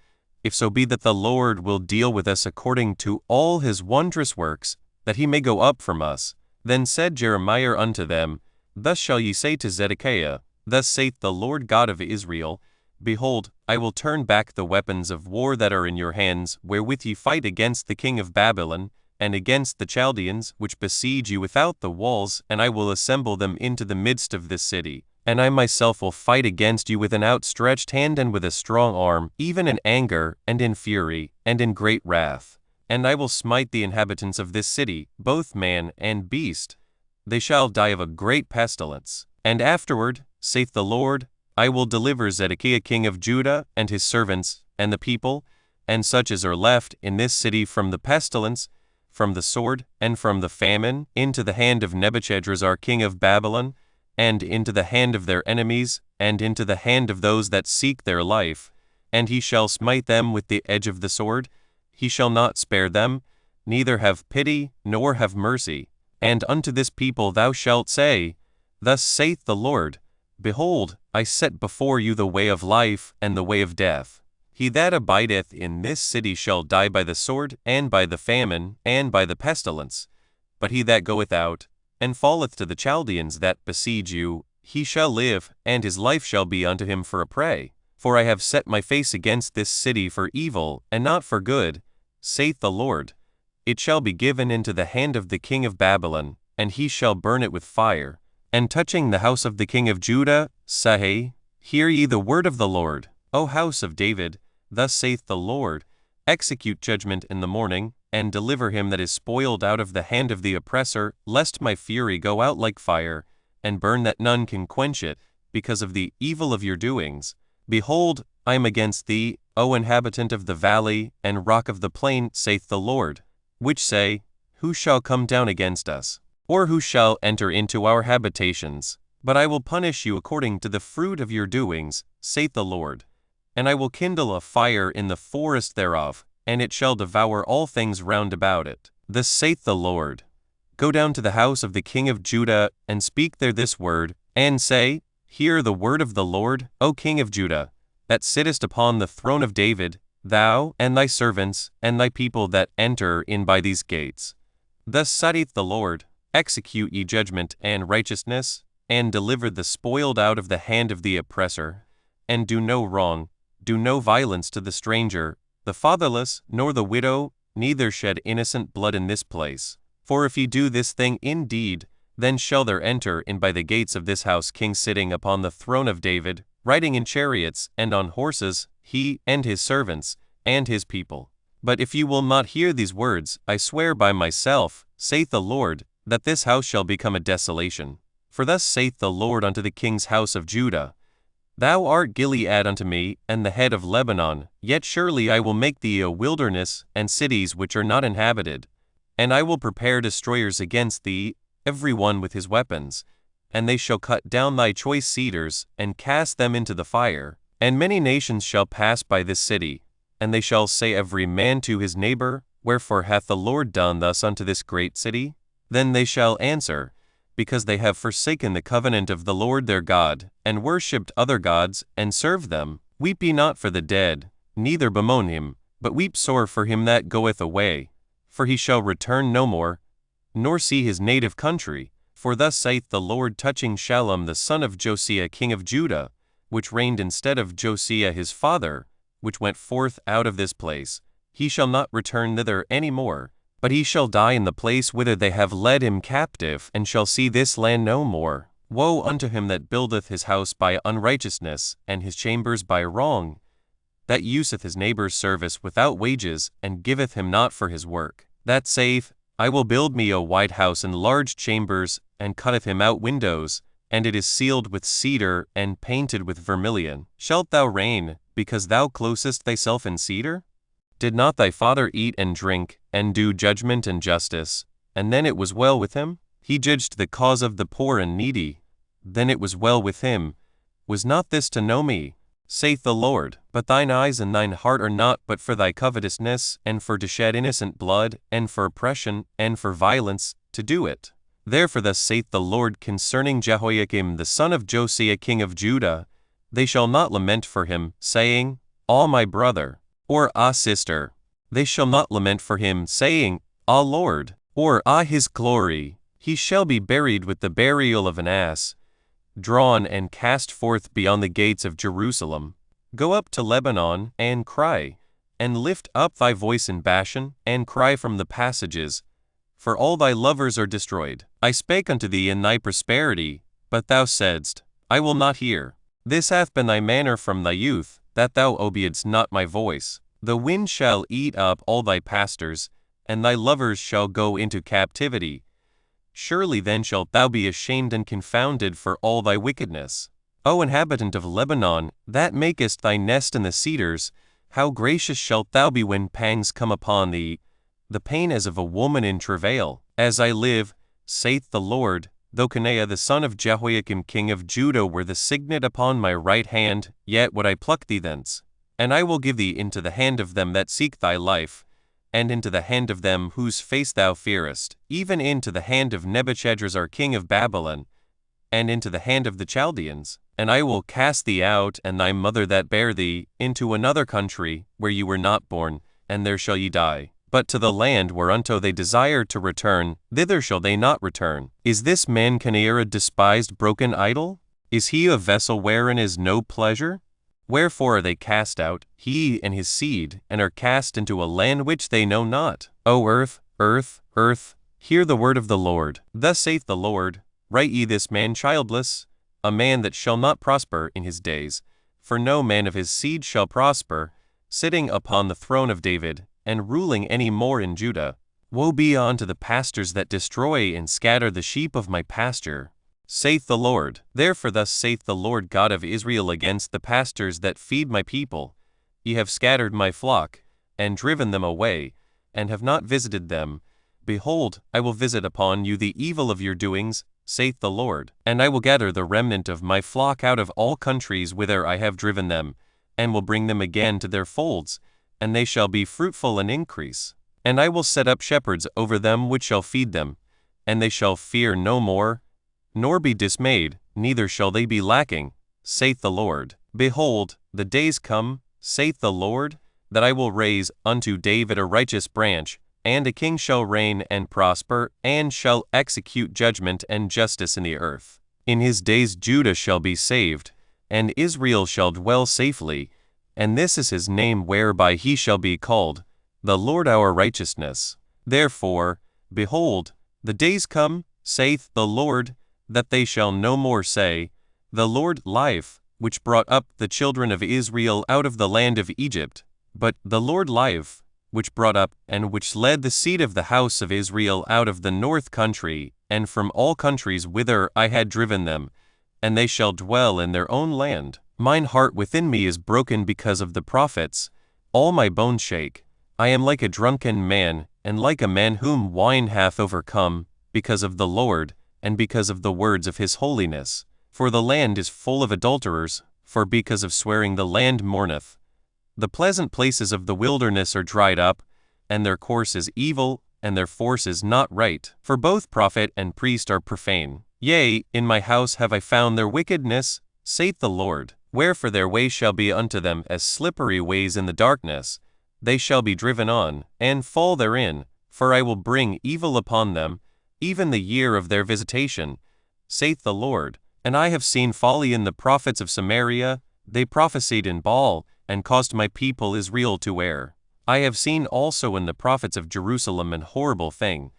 If so be that the Lord will deal with us according to all his wondrous works, that he may go up from us. Then said Jeremiah unto them, Thus shall ye say to Zedekiah, Thus saith the Lord God of Israel, Behold, I will turn back the weapons of war that are in your hands, wherewith ye fight against the king of Babylon, and against the Chaldeans, which besiege you without the walls, and I will assemble them into the midst of this city. And I myself will fight against you with an outstretched hand and with a strong arm, even in anger, and in fury, and in great wrath. And I will smite the inhabitants of this city, both man and beast. They shall die of a great pestilence. And afterward, saith the Lord, I will deliver Zedekiah king of Judah, and his servants, and the people, and such as are left in this city from the pestilence, from the sword, and from the famine, into the hand of Nebuchadrezzar king of Babylon, and into the hand of their enemies, and into the hand of those that seek their life. And he shall smite them with the edge of the sword. He shall not spare them, neither have pity, nor have mercy. And unto this people thou shalt say, Thus saith the Lord, Behold, I set before you the way of life and the way of death. He that abideth in this city shall die by the sword, and by the famine, and by the pestilence. But he that goeth out, and falleth to the Chaldeans that besiege you, he shall live, and his life shall be unto him for a prey. For I have set my face against this city for evil, and not for good, saith the Lord. It shall be given into the hand of the king of Babylon, and he shall burn it with fire. And touching the house of the king of Judah, say, Hear ye the word of the Lord, O house of David, thus saith the Lord, Execute judgment in the morning, and deliver him that is spoiled out of the hand of the oppressor, lest my fury go out like fire, and burn that none can quench it, because of the evil of your doings. Behold, I am against thee, O inhabitant of the valley, and rock of the plain, saith the Lord, which say, Who shall come down against us? Or who shall enter into our habitations? But I will punish you according to the fruit of your doings, saith the Lord. And I will kindle a fire in the forest thereof, and it shall devour all things round about it. Thus saith the Lord. Go down to the house of the king of Judah, and speak there this word, and say, Hear the word of the Lord, O king of Judah, that sittest upon the throne of David, thou, and thy servants, and thy people that enter in by these gates. Thus saith the Lord, Execute ye judgment and righteousness, and deliver the spoiled out of the hand of the oppressor, and do no wrong, do no violence to the stranger, the fatherless, nor the widow, neither shed innocent blood in this place. For if ye do this thing indeed, then shall there enter in by the gates of this house king sitting upon the throne of David, riding in chariots and on horses, he and his servants, and his people. But if ye will not hear these words, I swear by myself, saith the Lord, that this house shall become a desolation. For thus saith the Lord unto the king's house of Judah, Thou art Gilead unto me, and the head of Lebanon, yet surely I will make thee a wilderness, and cities which are not inhabited. And I will prepare destroyers against thee, every one with his weapons. And they shall cut down thy choice cedars, and cast them into the fire. And many nations shall pass by this city, And they shall say every man to his neighbor, Wherefore hath the Lord done thus unto this great city? Then they shall answer, Because they have forsaken the covenant of the Lord their God, and worshipped other gods, and served them. Weep ye not for the dead, neither bemoan him, but weep sore for him that goeth away. For he shall return no more, nor see his native country. For thus saith the Lord touching Shallum the son of Josiah king of Judah, which reigned instead of Josiah his father, which went forth out of this place. He shall not return thither any more, but he shall die in the place whither they have led him captive, and shall see this land no more. Woe unto him that buildeth his house by unrighteousness, and his chambers by wrong, that useth his neighbor's service without wages, and giveth him not for his work. That saith, I will build me a white house and large chambers, and cutteth him out windows, and it is sealed with cedar, and painted with vermilion. Shalt thou reign, because thou closest thyself in cedar? Did not thy father eat and drink, and do judgment and justice, and then it was well with him? He judged the cause of the poor and needy, then it was well with him. Was not this to know me? Saith the Lord. But thine eyes and thine heart are not but for thy covetousness, and for to shed innocent blood, and for oppression, and for violence, to do it. Therefore thus saith the Lord concerning Jehoiakim the son of Josiah king of Judah, They shall not lament for him, saying, Ah my brother, or Ah sister. They shall not lament for him, saying, Ah Lord, or Ah his glory. He shall be buried with the burial of an ass, drawn and cast forth beyond the gates of Jerusalem. Go up to Lebanon, and cry, and lift up thy voice in Bashan, and cry from the passages, for all thy lovers are destroyed. I spake unto thee in thy prosperity, but thou saidst, I will not hear. This hath been thy manner from thy youth, that thou obeyedst not my voice. The wind shall eat up all thy pastors, and thy lovers shall go into captivity. Surely then shalt thou be ashamed and confounded for all thy wickedness. O inhabitant of Lebanon, that makest thy nest in the cedars, how gracious shalt thou be when pangs come upon thee, the pain as of a woman in travail. As I live, saith the Lord, though Coniah the son of Jehoiakim king of Judah were the signet upon my right hand, yet would I pluck thee thence. And I will give thee into the hand of them that seek thy life, and into the hand of them whose face thou fearest, even into the hand of Nebuchadrezzar king of Babylon, and into the hand of the Chaldeans. And I will cast thee out, and thy mother that bare thee, into another country, where you were not born, and there shall ye die. But to the land whereunto they desire to return, thither shall they not return. Is this man Coniah a despised broken idol? Is he a vessel wherein is no pleasure? Wherefore are they cast out, he and his seed, and are cast into a land which they know not? O earth, earth, earth, hear the word of the Lord. Thus saith the Lord, Write ye this man childless, a man that shall not prosper in his days, for no man of his seed shall prosper, sitting upon the throne of David, and ruling any more in Judah. Woe be unto the pastors that destroy and scatter the sheep of my pasture, saith the Lord. Therefore thus saith the Lord God of Israel against the pastors that feed my people, Ye have scattered my flock, and driven them away, and have not visited them. Behold, I will visit upon you the evil of your doings, saith the Lord. And I will gather the remnant of my flock out of all countries whither I have driven them, and will bring them again to their folds, and they shall be fruitful and increase. And I will set up shepherds over them which shall feed them, and they shall fear no more, nor be dismayed, neither shall they be lacking, saith the Lord. Behold, the days come, saith the Lord, that I will raise unto David a righteous branch, and a king shall reign and prosper, and shall execute judgment and justice in the earth. In his days Judah shall be saved, and Israel shall dwell safely, and this is his name whereby he shall be called, the Lord our righteousness. Therefore, behold, the days come, saith the Lord, that they shall no more say, The Lord life, which brought up the children of Israel out of the land of Egypt, but the Lord life, which brought up and which led the seed of the house of Israel out of the north country, and from all countries whither I had driven them, and they shall dwell in their own land. Mine heart within me is broken because of the prophets, all my bones shake. I am like a drunken man, and like a man whom wine hath overcome, because of the Lord, and because of the words of his holiness. For the land is full of adulterers, for because of swearing the land mourneth. The pleasant places of the wilderness are dried up, and their course is evil, and their force is not right. For both prophet and priest are profane. Yea, in my house have I found their wickedness, saith the Lord. Wherefore their way shall be unto them as slippery ways in the darkness. They shall be driven on, and fall therein, for I will bring evil upon them, even the year of their visitation, saith the Lord. And I have seen folly in the prophets of Samaria, they prophesied in Baal, and caused my people Israel to err. I have seen also in the prophets of Jerusalem an horrible thing.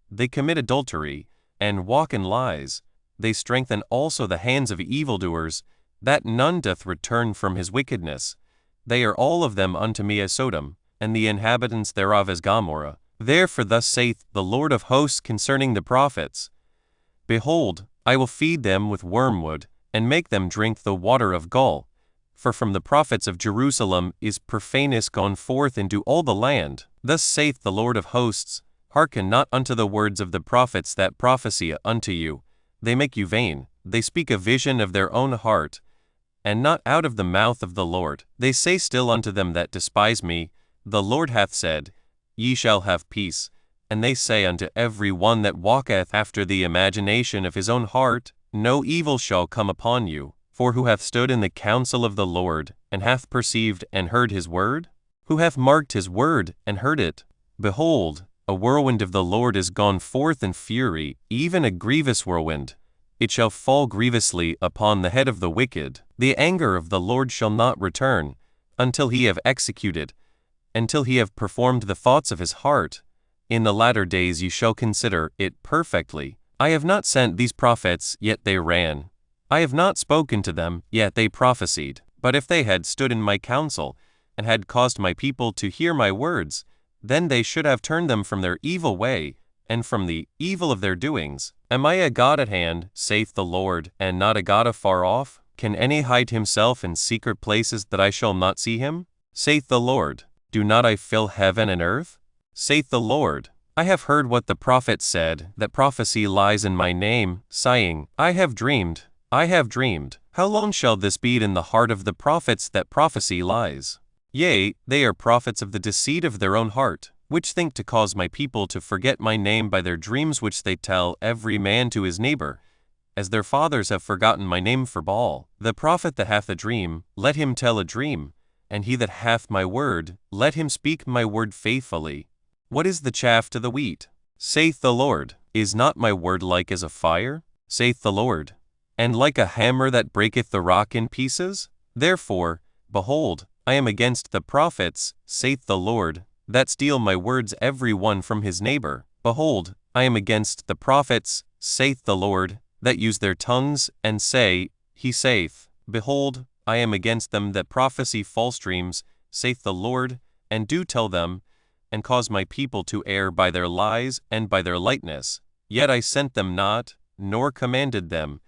They commit adultery, and walk in lies. They strengthen also the hands of evildoers, that none doth return from his wickedness. They are all of them unto me as Sodom, and the inhabitants thereof as Gomorrah. Therefore thus saith the Lord of hosts concerning the prophets, Behold, I will feed them with wormwood, and make them drink the water of gall. For from the prophets of Jerusalem is profaneness gone forth into all the land. Thus saith the Lord of hosts, Hearken not unto the words of the prophets that prophesy unto you. They make you vain, they speak a vision of their own heart, and not out of the mouth of the Lord. They say still unto them that despise me, The Lord hath said, Ye shall have peace. And they say unto every one that walketh after the imagination of his own heart, No evil shall come upon you. For who hath stood in the counsel of the Lord, and hath perceived and heard his word? Who hath marked his word, and heard it? Behold, a whirlwind of the Lord is gone forth in fury, even a grievous whirlwind. It shall fall grievously upon the head of the wicked. The anger of the Lord shall not return, until he have executed, until he have performed the thoughts of his heart. In the latter days ye shall consider it perfectly. I have not sent these prophets, yet they ran. I have not spoken to them, yet they prophesied. But if they had stood in my counsel, and had caused my people to hear my words, then they should have turned them from their evil way, and from the evil of their doings. Am I a God at hand, saith the Lord, and not a God afar off? Can any hide himself in secret places that I shall not see him? Saith the Lord. Do not I fill heaven and earth? Saith the Lord. I have heard what the prophet said, that prophecy lies in my name, sighing, I have dreamed. I have dreamed. How long shall this be in the heart of the prophets that prophecy lies? Yea, they are prophets of the deceit of their own heart, which think to cause my people to forget my name by their dreams which they tell every man to his neighbor, as their fathers have forgotten my name for Baal. The prophet that hath a dream, let him tell a dream, and he that hath my word, let him speak my word faithfully. What is the chaff to the wheat? Saith the Lord. Is not my word like as a fire? Saith the Lord. And like a hammer that breaketh the rock in pieces? Therefore, behold, I am against the prophets, saith the Lord, that steal my words every one from his neighbor. Behold, I am against the prophets, saith the Lord, that use their tongues, and say, He saith. Behold, I am against them that prophesy false dreams, saith the Lord, and do tell them, and cause my people to err by their lies and by their lightness. Yet I sent them not, nor commanded them.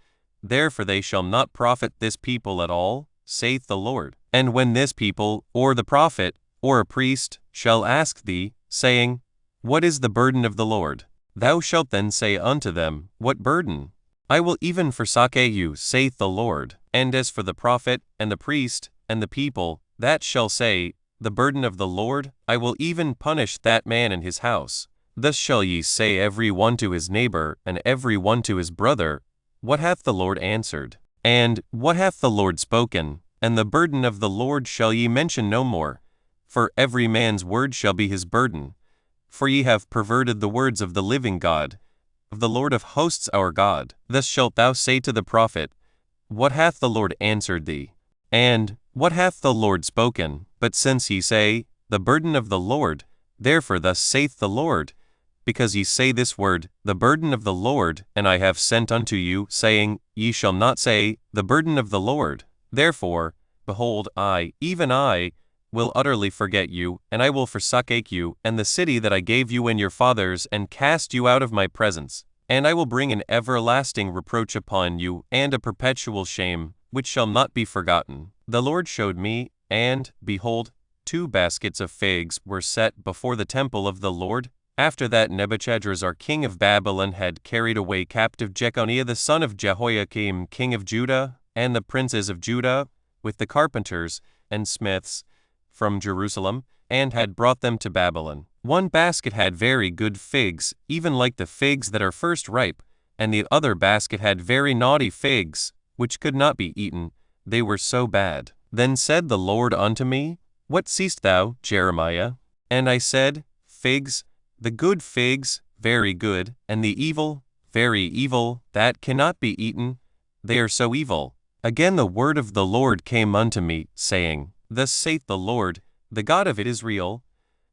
Therefore they shall not profit this people at all, saith the Lord. And when this people, or the prophet, or a priest, shall ask thee, saying, What is the burden of the Lord? Thou shalt then say unto them, What burden? I will even forsake you, saith the Lord. And as for the prophet, and the priest, and the people, that shall say, The burden of the Lord, I will even punish that man and his house. Thus shall ye say every one to his neighbor, and every one to his brother, What hath the Lord answered? And, What hath the Lord spoken? And the burden of the Lord shall ye mention no more. For every man's word shall be his burden. For ye have perverted the words of the living God, of the Lord of hosts our God. Thus shalt thou say to the prophet, What hath the Lord answered thee? And, What hath the Lord spoken? But since ye say, The burden of the Lord, therefore thus saith the Lord, because ye say this word, The burden of the Lord, and I have sent unto you, saying, Ye shall not say, The burden of the Lord. Therefore, behold, I, even I, will utterly forget you, and I will forsake you, and the city that I gave you and your fathers, and cast you out of my presence. And I will bring an everlasting reproach upon you, and a perpetual shame, which shall not be forgotten. The Lord showed me, and, behold, 2 baskets of figs were set before the temple of the Lord, after that Nebuchadrezzar king of Babylon had carried away captive Jeconiah the son of Jehoiakim king of Judah, and the princes of Judah, with the carpenters, and smiths, from Jerusalem, and had brought them to Babylon. One basket had very good figs, even like the figs that are first ripe, and the other basket had very naughty figs, which could not be eaten, they were so bad. Then said the Lord unto me, What seest thou, Jeremiah? And I said, Figs, the good figs, very good, and the evil, very evil, that cannot be eaten, they are so evil. Again the word of the Lord came unto me, saying, Thus saith the Lord, the God of Israel,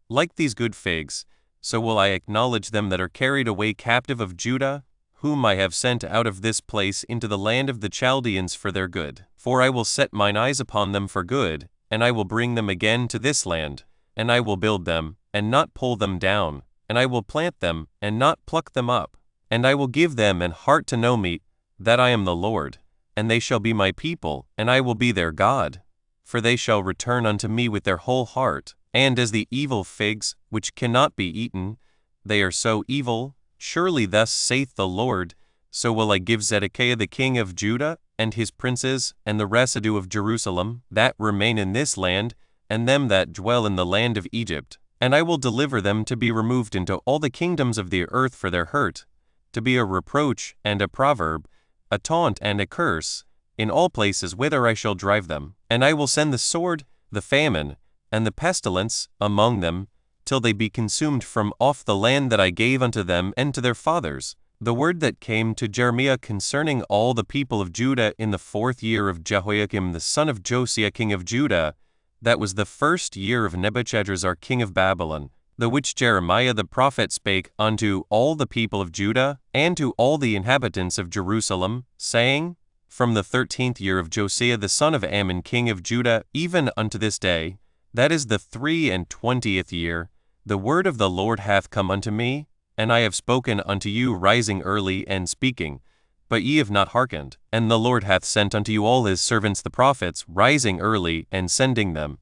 like these good figs, so will I acknowledge them that are carried away captive of Judah, whom I have sent out of this place into the land of the Chaldeans for their good. For I will set mine eyes upon them for good, and I will bring them again to this land, and I will build them, and not pull them down, and I will plant them, and not pluck them up, and I will give them an heart to know me, that I am the Lord, and they shall be my people, and I will be their God. For they shall return unto me with their whole heart, and as the evil figs, which cannot be eaten, they are so evil. Surely thus saith the Lord, so will I give Zedekiah the king of Judah, and his princes, and the residue of Jerusalem, that remain in this land, and them that dwell in the land of Egypt, and I will deliver them to be removed into all the kingdoms of the earth for their hurt, to be a reproach and a proverb, a taunt and a curse, in all places whither I shall drive them. And I will send the sword, the famine, and the pestilence among them, till they be consumed from off the land that I gave unto them and to their fathers. The word that came to Jeremiah concerning all the people of Judah in the 4th year of Jehoiakim the son of Josiah king of Judah, that was the 1st year of Nebuchadrezzar king of Babylon, the which Jeremiah the prophet spake unto all the people of Judah, and to all the inhabitants of Jerusalem, saying, From the 13th year of Josiah the son of Ammon king of Judah, even unto this day, that is the 23rd year, the word of the Lord hath come unto me, and I have spoken unto you rising early and speaking, but ye have not hearkened. And the Lord hath sent unto you all his servants the prophets, rising early and sending them,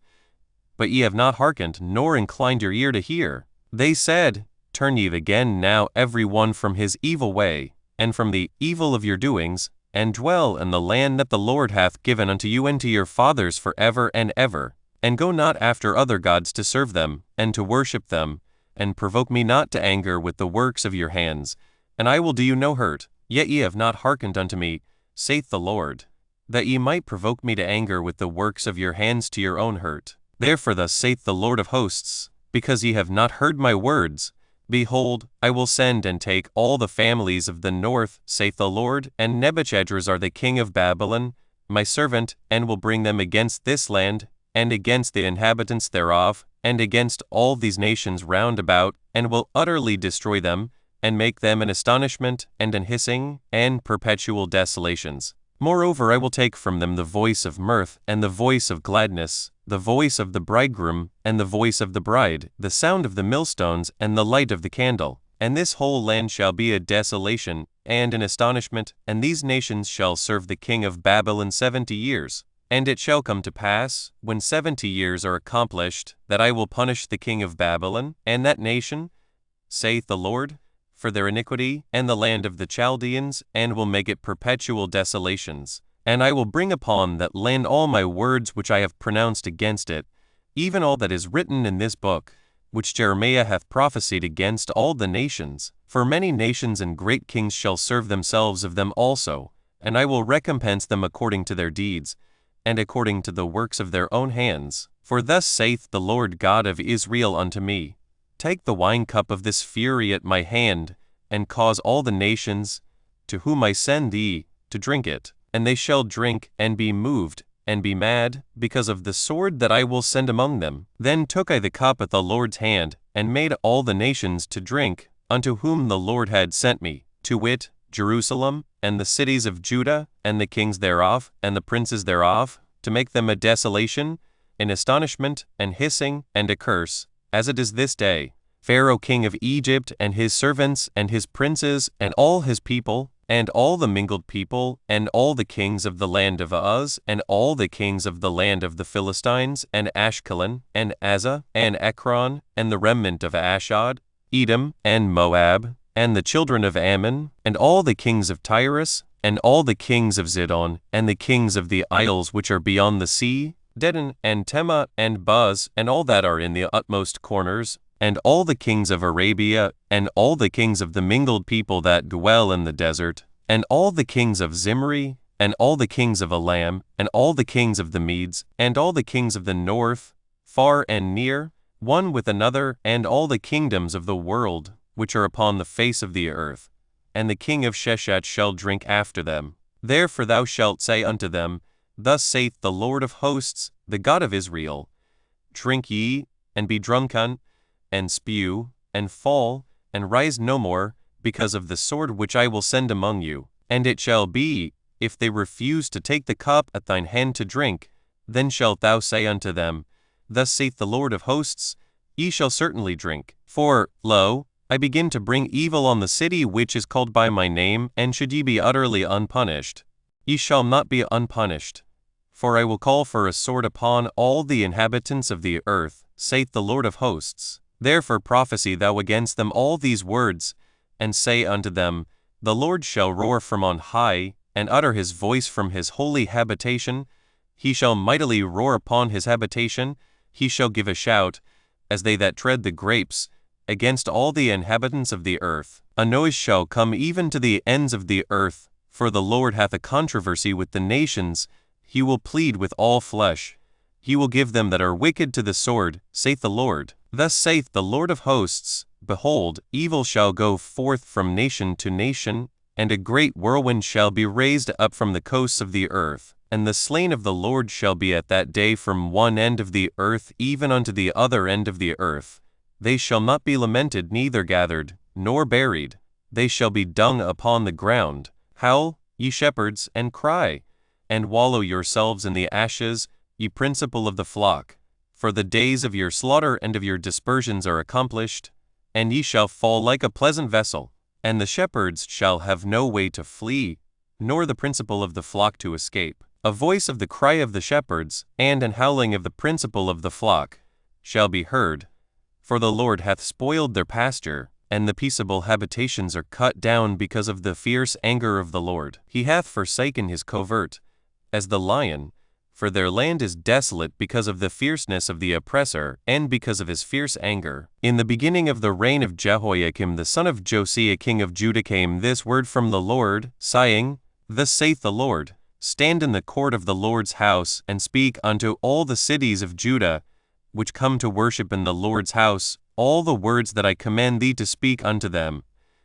but ye have not hearkened, nor inclined your ear to hear. They said, Turn ye again now every one from his evil way, and from the evil of your doings, and dwell in the land that the Lord hath given unto you and to your fathers for ever and ever. And go not after other gods to serve them, and to worship them, and provoke me not to anger with the works of your hands, and I will do you no hurt. Yet ye have not hearkened unto me, saith the Lord, that ye might provoke me to anger with the works of your hands to your own hurt. Therefore thus saith the Lord of hosts, because ye have not heard my words, behold, I will send and take all the families of the north, saith the Lord, and Nebuchadrezzar the king of Babylon, my servant, and will bring them against this land, and against the inhabitants thereof, and against all these nations round about, and will utterly destroy them, and make them an astonishment, and an hissing, and perpetual desolations. Moreover I will take from them the voice of mirth, and the voice of gladness, the voice of the bridegroom, and the voice of the bride, the sound of the millstones, and the light of the candle. And this whole land shall be a desolation, and an astonishment, and these nations shall serve the king of Babylon 70 years. And it shall come to pass, when 70 years are accomplished, that I will punish the king of Babylon, and that nation, saith the Lord, for their iniquity, and the land of the Chaldeans, and will make it perpetual desolations. And I will bring upon that land all my words which I have pronounced against it, even all that is written in this book, which Jeremiah hath prophesied against all the nations. For many nations and great kings shall serve themselves of them also, and I will recompense them according to their deeds, and according to the works of their own hands. For thus saith the Lord God of Israel unto me, Take the wine cup of this fury at my hand, and cause all the nations, to whom I send thee, to drink it. And they shall drink, and be moved, and be mad, because of the sword that I will send among them. Then took I the cup at the Lord's hand, and made all the nations to drink, unto whom the Lord had sent me, to wit, Jerusalem, and the cities of Judah, and the kings thereof, and the princes thereof, to make them a desolation, an astonishment, and hissing, and a curse, as it is this day. Pharaoh king of Egypt, and his servants, and his princes, and all his people, and all the mingled people, and all the kings of the land of Uz, and all the kings of the land of the Philistines, and Ashkelon, and Azza, and Ekron, and the remnant of Ashdod, Edom, and Moab, and the children of Ammon, and all the kings of Tyrus, and all the kings of Zidon, and the kings of the isles which are beyond the sea, Dedan, and Tema, and Buz, and all that are in the utmost corners, and all the kings of Arabia, and all the kings of the mingled people that dwell in the desert, and all the kings of Zimri, and all the kings of Elam, and all the kings of the Medes, and all the kings of the north, far and near, one with another, and all the kingdoms of the world, which are upon the face of the earth. And the king of Sheshet shall drink after them. Therefore thou shalt say unto them, Thus saith the Lord of hosts, the God of Israel, Drink ye, and be drunken, and spew, and fall, and rise no more, because of the sword which I will send among you. And it shall be, if they refuse to take the cup at thine hand to drink, then shalt thou say unto them, Thus saith the Lord of hosts, Ye shall certainly drink. For, lo, I begin to bring evil on the city which is called by my name, and should ye be utterly unpunished, ye shall not be unpunished. For I will call for a sword upon all the inhabitants of the earth, saith the Lord of hosts. Therefore prophesy thou against them all these words, and say unto them, The Lord shall roar from on high, and utter his voice from his holy habitation. He shall mightily roar upon his habitation, he shall give a shout, as they that tread the grapes, against all the inhabitants of the earth. A noise shall come even to the ends of the earth, for the Lord hath a controversy with the nations, he will plead with all flesh. He will give them that are wicked to the sword, saith the Lord. Thus saith the Lord of hosts, Behold, evil shall go forth from nation to nation, and a great whirlwind shall be raised up from the coasts of the earth. And the slain of the Lord shall be at that day from one end of the earth even unto the other end of the earth. They shall not be lamented, neither gathered, nor buried. They shall be dung upon the ground. Howl, ye shepherds, and cry, and wallow yourselves in the ashes, ye principal of the flock. For the days of your slaughter and of your dispersions are accomplished, and ye shall fall like a pleasant vessel. And the shepherds shall have no way to flee, nor the principal of the flock to escape. A voice of the cry of the shepherds, and an howling of the principal of the flock, shall be heard. For the Lord hath spoiled their pasture, and the peaceable habitations are cut down because of the fierce anger of the Lord. He hath forsaken his covert, as the lion, for their land is desolate because of the fierceness of the oppressor, and because of his fierce anger. In the beginning of the reign of Jehoiakim the son of Josiah king of Judah came this word from the Lord, sighing, Thus saith the Lord, Stand in the court of the Lord's house, and speak unto all the cities of Judah, which come to worship in the Lord's house, all the words that I command thee to speak unto them.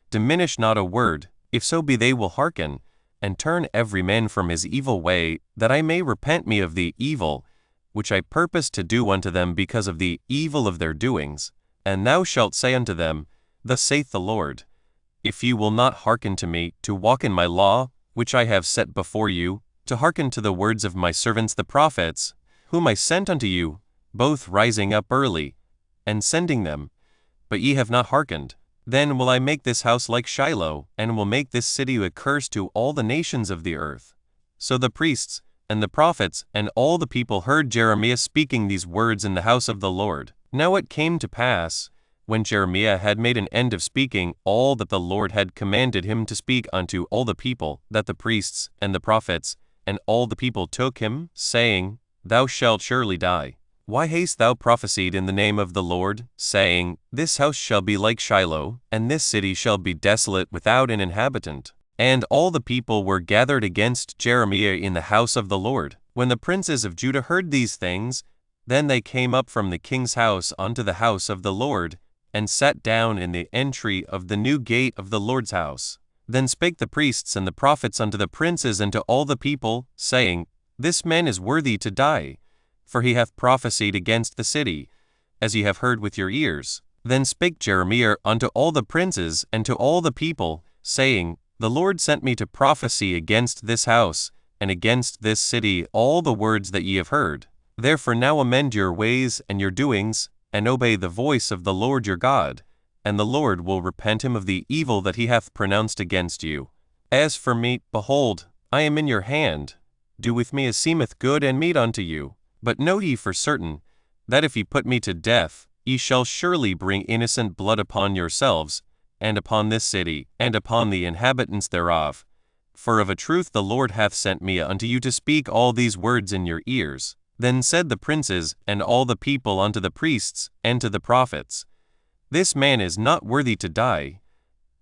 Diminish not a word, if so be they will hearken, and turn every man from his evil way, that I may repent me of the evil, which I purpose to do unto them because of the evil of their doings. And thou shalt say unto them, Thus saith the Lord, If ye will not hearken to me, to walk in my law, which I have set before you, to hearken to the words of my servants the prophets, whom I sent unto you, both rising up early, and sending them, but ye have not hearkened, then will I make this house like Shiloh, and will make this city a curse to all the nations of the earth. So the priests, and the prophets, and all the people heard Jeremiah speaking these words in the house of the Lord. Now it came to pass, when Jeremiah had made an end of speaking all that the Lord had commanded him to speak unto all the people, that the priests, and the prophets, and all the people took him, saying, Thou shalt surely die. Why hast thou prophesied in the name of the Lord, saying, This house shall be like Shiloh, and this city shall be desolate without an inhabitant? And all the people were gathered against Jeremiah in the house of the Lord. When the princes of Judah heard these things, then they came up from the king's house unto the house of the Lord, and sat down in the entry of the new gate of the Lord's house. Then spake the priests and the prophets unto the princes and to all the people, saying, This man is worthy to die, for he hath prophesied against the city, as ye have heard with your ears. Then spake Jeremiah unto all the princes and to all the people, saying, The Lord sent me to prophesy against this house, and against this city all the words that ye have heard. Therefore now amend your ways and your doings, and obey the voice of the Lord your God, and the Lord will repent him of the evil that he hath pronounced against you. As for me, behold, I am in your hand. Do with me as seemeth good and meet unto you. But know ye for certain, that if ye put me to death, ye shall surely bring innocent blood upon yourselves, and upon this city, and upon the inhabitants thereof. For of a truth the Lord hath sent me unto you to speak all these words in your ears. Then said the princes and all the people unto the priests and to the prophets, This man is not worthy to die,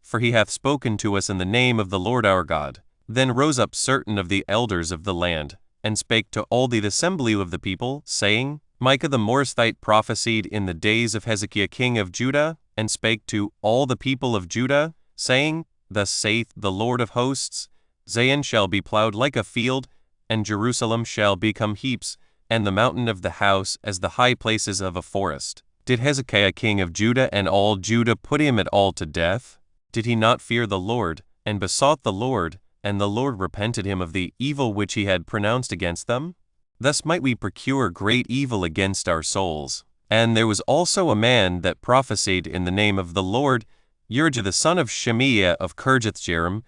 for he hath spoken to us in the name of the Lord our God. Then rose up certain of the elders of the land, and spake to all the assembly of the people, saying, Micah the Morasthite prophesied in the days of Hezekiah king of Judah, and spake to all the people of Judah, saying, Thus saith the Lord of hosts, Zion shall be plowed like a field, and Jerusalem shall become heaps, and the mountain of the house as the high places of a forest. Did Hezekiah king of Judah and all Judah put him at all to death? Did he not fear the Lord, and besought the Lord, and the Lord repented him of the evil which he had pronounced against them? Thus might we procure great evil against our souls. And there was also a man that prophesied in the name of the Lord, Urijah the son of Shemaiah of Kirjathjearim,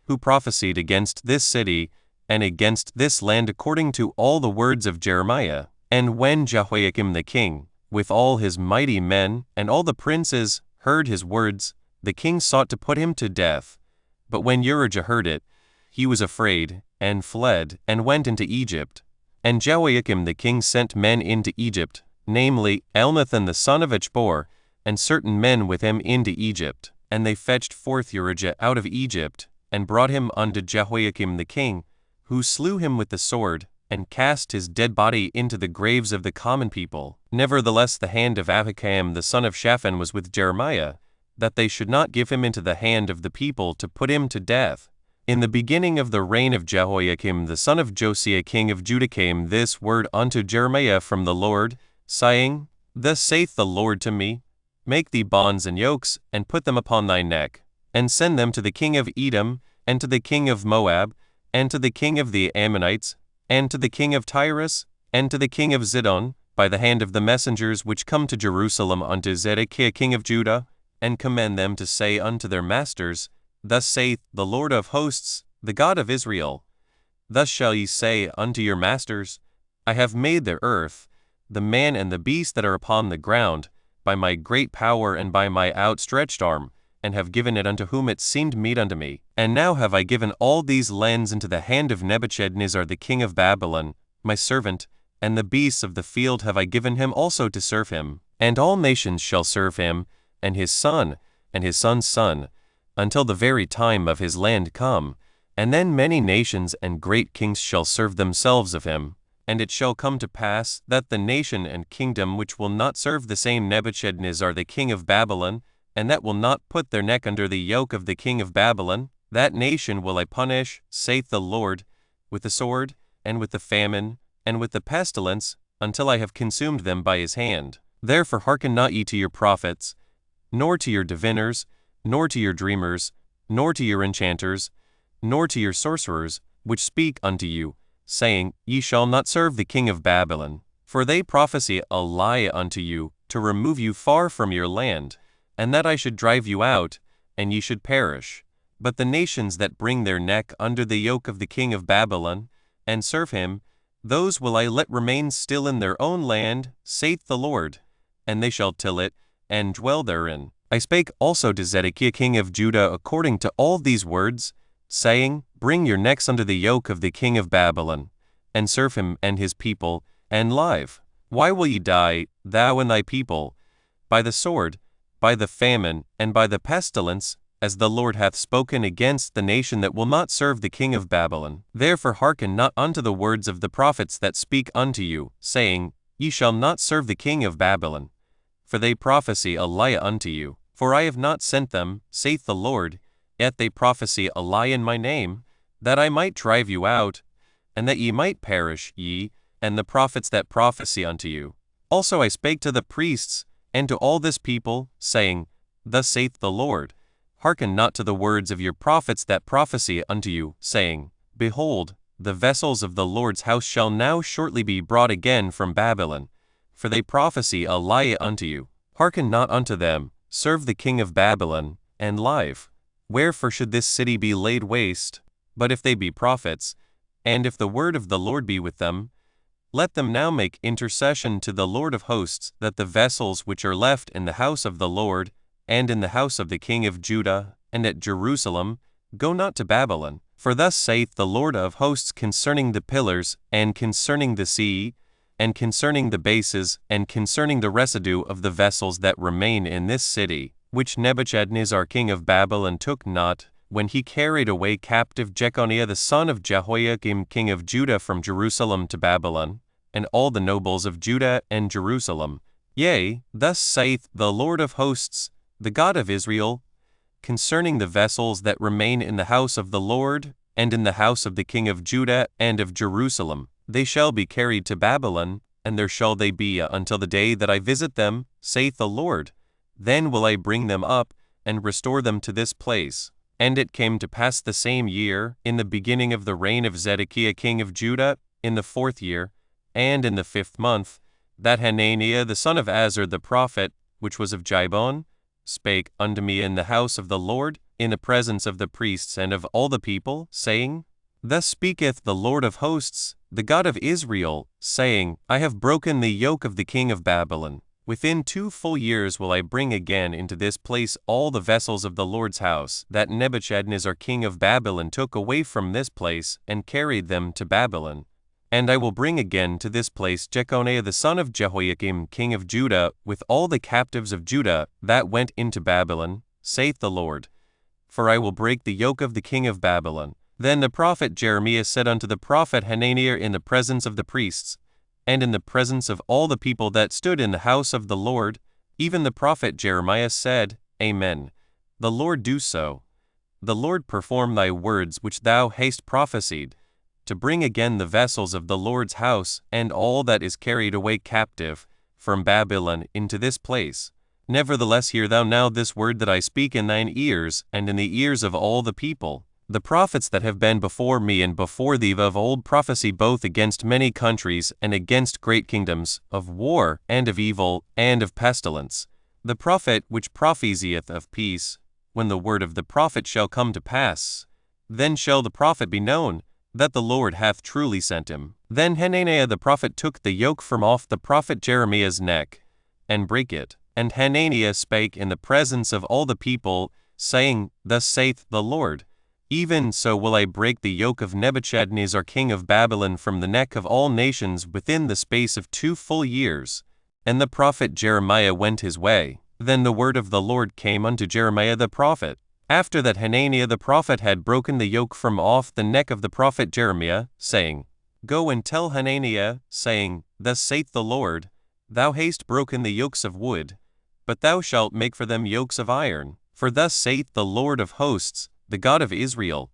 who prophesied against this city and against this land according to all the words of Jeremiah. And when Jehoiakim the king, with all his mighty men and all the princes, heard his words, the king sought to put him to death. But when Urijah heard it, he was afraid, and fled, and went into Egypt. And Jehoiakim the king sent men into Egypt, namely Elnathan the son of Achbor, and certain men with him into Egypt. And they fetched forth Urijah out of Egypt, and brought him unto Jehoiakim the king, who slew him with the sword, and cast his dead body into the graves of the common people. Nevertheless the hand of Ahikam the son of Shaphan was with Jeremiah, that they should not give him into the hand of the people to put him to death. In the beginning of the reign of Jehoiakim the son of Josiah king of Judah came this word unto Jeremiah from the Lord, saying, Thus saith the Lord to me, Make thee bonds and yokes, and put them upon thy neck, and send them to the king of Edom, and to the king of Moab, and to the king of the Ammonites, and to the king of Tyrus, and to the king of Zidon, by the hand of the messengers which come to Jerusalem unto Zedekiah king of Judah, and command them to say unto their masters, Thus saith the Lord of hosts, the God of Israel, Thus shall ye say unto your masters, I have made the earth, the man and the beast that are upon the ground, by my great power and by my outstretched arm, and have given it unto whom it seemed meet unto me. And now have I given all these lands into the hand of Nebuchadnezzar the king of Babylon, my servant, and the beasts of the field have I given him also to serve him. And all nations shall serve him, and his son, and his son's son, until the very time of his land come, and then many nations and great kings shall serve themselves of him. And it shall come to pass that the nation and kingdom which will not serve the same Nebuchadnezzar the king of Babylon, and that will not put their neck under the yoke of the king of Babylon, that nation will I punish, saith the Lord, with the sword, and with the famine, and with the pestilence, until I have consumed them by his hand. Therefore hearken not ye to your prophets, nor to your diviners, nor to your dreamers, nor to your enchanters, nor to your sorcerers, which speak unto you, saying, Ye shall not serve the king of Babylon. For they prophesy a lie unto you, to remove you far from your land, and that I should drive you out, and ye should perish. But the nations that bring their neck under the yoke of the king of Babylon, and serve him, those will I let remain still in their own land, saith the Lord, and they shall till it, and dwell therein. I spake also to Zedekiah king of Judah according to all these words, saying, Bring your necks under the yoke of the king of Babylon, and serve him and his people, and live. Why will ye die, thou and thy people, by the sword, by the famine, and by the pestilence, as the Lord hath spoken against the nation that will not serve the king of Babylon? Therefore hearken not unto the words of the prophets that speak unto you, saying, Ye shall not serve the king of Babylon. For they prophesy a lie unto you. For I have not sent them, saith the Lord, yet they prophesy a lie in my name, that I might drive you out, and that ye might perish, ye, and the prophets that prophesy unto you. Also I spake to the priests, and to all this people, saying, Thus saith the Lord, Hearken not to the words of your prophets that prophesy unto you, saying, Behold, the vessels of the Lord's house shall now shortly be brought again from Babylon. For they prophesy a lie unto you. Hearken not unto them, serve the king of Babylon, and live. Wherefore should this city be laid waste? But if they be prophets, and if the word of the Lord be with them, let them now make intercession to the Lord of hosts, that the vessels which are left in the house of the Lord, and in the house of the king of Judah, and at Jerusalem, go not to Babylon. For thus saith the Lord of hosts concerning the pillars, and concerning the sea, and concerning the bases, and concerning the residue of the vessels that remain in this city, which Nebuchadnezzar king of Babylon took not, when he carried away captive Jeconiah the son of Jehoiakim king of Judah from Jerusalem to Babylon, and all the nobles of Judah and Jerusalem. Yea, thus saith the Lord of hosts, the God of Israel, concerning the vessels that remain in the house of the Lord, and in the house of the king of Judah and of Jerusalem, they shall be carried to Babylon, and there shall they be until the day that I visit them, saith the Lord. Then will I bring them up, and restore them to this place. And it came to pass the same year, in the beginning of the reign of Zedekiah king of Judah, in the 4th year, and in the 5th month, that Hananiah the son of Azur the prophet, which was of Jibon, spake unto me in the house of the Lord, in the presence of the priests and of all the people, saying, Thus speaketh the Lord of hosts, the God of Israel, saying, I have broken the yoke of the king of Babylon. Within 2 full years will I bring again into this place all the vessels of the Lord's house, that Nebuchadnezzar king of Babylon took away from this place, and carried them to Babylon. And I will bring again to this place Jeconiah the son of Jehoiakim king of Judah, with all the captives of Judah that went into Babylon, saith the Lord. For I will break the yoke of the king of Babylon. Then the prophet Jeremiah said unto the prophet Hananiah in the presence of the priests, and in the presence of all the people that stood in the house of the Lord, even the prophet Jeremiah said, Amen. The Lord do so. The Lord perform thy words which thou hast prophesied, to bring again the vessels of the Lord's house, and all that is carried away captive from Babylon into this place. Nevertheless hear thou now this word that I speak in thine ears, and in the ears of all the people. The prophets that have been before me and before thee of old prophesy both against many countries and against great kingdoms, of war, and of evil, and of pestilence. The prophet which prophesieth of peace, when the word of the prophet shall come to pass, then shall the prophet be known, that the Lord hath truly sent him. Then Hananiah the prophet took the yoke from off the prophet Jeremiah's neck, and brake it. And Hananiah spake in the presence of all the people, saying, Thus saith the Lord, Even so will I break the yoke of Nebuchadnezzar king of Babylon from the neck of all nations within the space of 2 full years. And the prophet Jeremiah went his way. Then the word of the Lord came unto Jeremiah the prophet, after that Hananiah the prophet had broken the yoke from off the neck of the prophet Jeremiah, saying, Go and tell Hananiah, saying, Thus saith the Lord, Thou hast broken the yokes of wood, but thou shalt make for them yokes of iron. For thus saith the Lord of hosts, the God of Israel,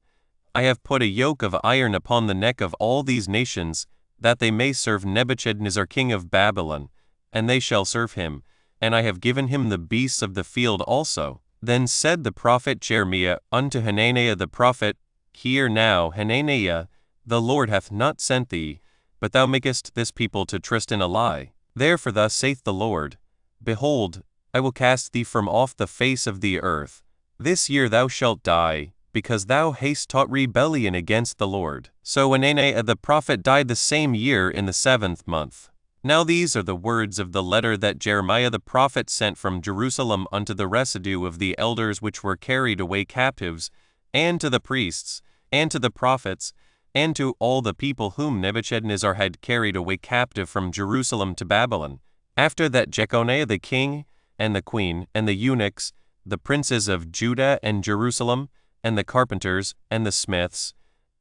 I have put a yoke of iron upon the neck of all these nations, that they may serve Nebuchadnezzar king of Babylon, and they shall serve him, and I have given him the beasts of the field also. Then said the prophet Jeremiah unto Hananiah the prophet, Hear now, Hananiah, the Lord hath not sent thee, but thou makest this people to trust in a lie. Therefore thus saith the Lord, Behold, I will cast thee from off the face of the earth. This year thou shalt die, because thou hast taught rebellion against the Lord. So Hananiah the prophet died the same year in the 7th month. Now these are the words of the letter that Jeremiah the prophet sent from Jerusalem unto the residue of the elders which were carried away captives, and to the priests, and to the prophets, and to all the people whom Nebuchadnezzar had carried away captive from Jerusalem to Babylon. After that Jeconiah the king, and the queen, and the eunuchs, the princes of Judah and Jerusalem, and the carpenters, and the smiths,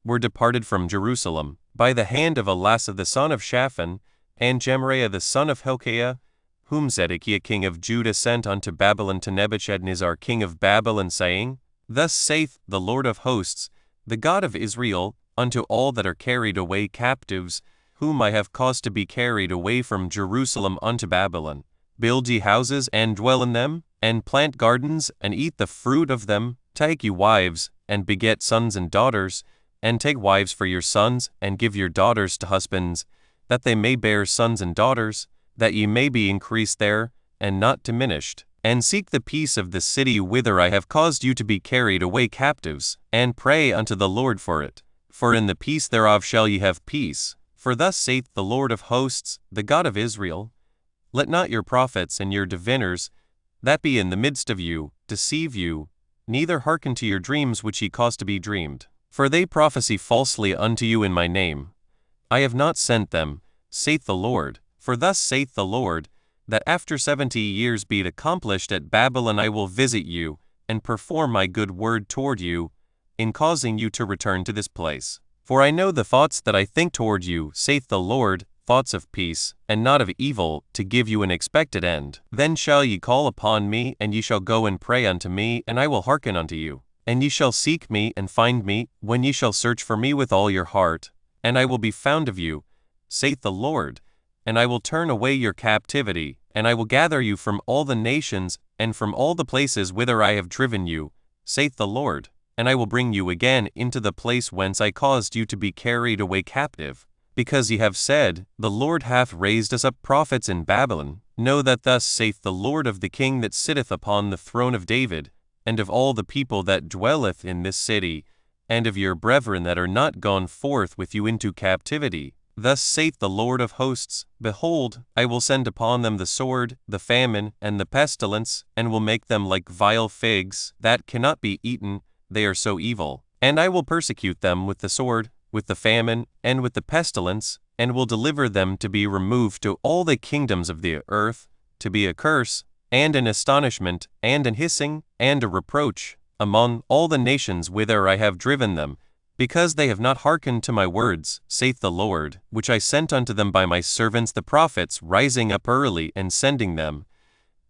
were departed from Jerusalem, by the hand of Elasah the son of Shaphan, and Gemariah the son of Hilkiah, whom Zedekiah king of Judah sent unto Babylon to Nebuchadnezzar king of Babylon, saying, Thus saith the Lord of hosts, the God of Israel, unto all that are carried away captives, whom I have caused to be carried away from Jerusalem unto Babylon. Build ye houses, and dwell in them, and plant gardens, and eat the fruit of them. Take ye wives, and beget sons and daughters, and take wives for your sons, and give your daughters to husbands, that they may bear sons and daughters, that ye may be increased there, and not diminished. And seek the peace of the city whither I have caused you to be carried away captives, and pray unto the Lord for it. For in the peace thereof shall ye have peace. For thus saith the Lord of hosts, the God of Israel, Let not your prophets and your diviners, that be in the midst of you, deceive you, neither hearken to your dreams which ye cause to be dreamed. For they prophesy falsely unto you in my name. I have not sent them, saith the Lord. For thus saith the Lord, that after 70 years be accomplished at Babylon I will visit you, and perform my good word toward you, in causing you to return to this place. For I know the thoughts that I think toward you, saith the Lord, thoughts of peace, and not of evil, to give you an expected end. Then shall ye call upon me, and ye shall go and pray unto me, and I will hearken unto you. And ye shall seek me and find me, when ye shall search for me with all your heart, and I will be found of you, saith the Lord. And I will turn away your captivity, and I will gather you from all the nations, and from all the places whither I have driven you, saith the Lord. And I will bring you again into the place whence I caused you to be carried away captive. Because ye have said, The Lord hath raised us up prophets in Babylon. Know that thus saith the Lord of the King that sitteth upon the throne of David, and of all the people that dwelleth in this city, and of your brethren that are not gone forth with you into captivity. Thus saith the Lord of hosts, Behold, I will send upon them the sword, the famine, and the pestilence, and will make them like vile figs, that cannot be eaten, they are so evil. And I will persecute them with the sword, with the famine, and with the pestilence, and will deliver them to be removed to all the kingdoms of the earth, to be a curse, and an astonishment, and an hissing, and a reproach, among all the nations whither I have driven them, because they have not hearkened to my words, saith the Lord, which I sent unto them by my servants the prophets, rising up early and sending them.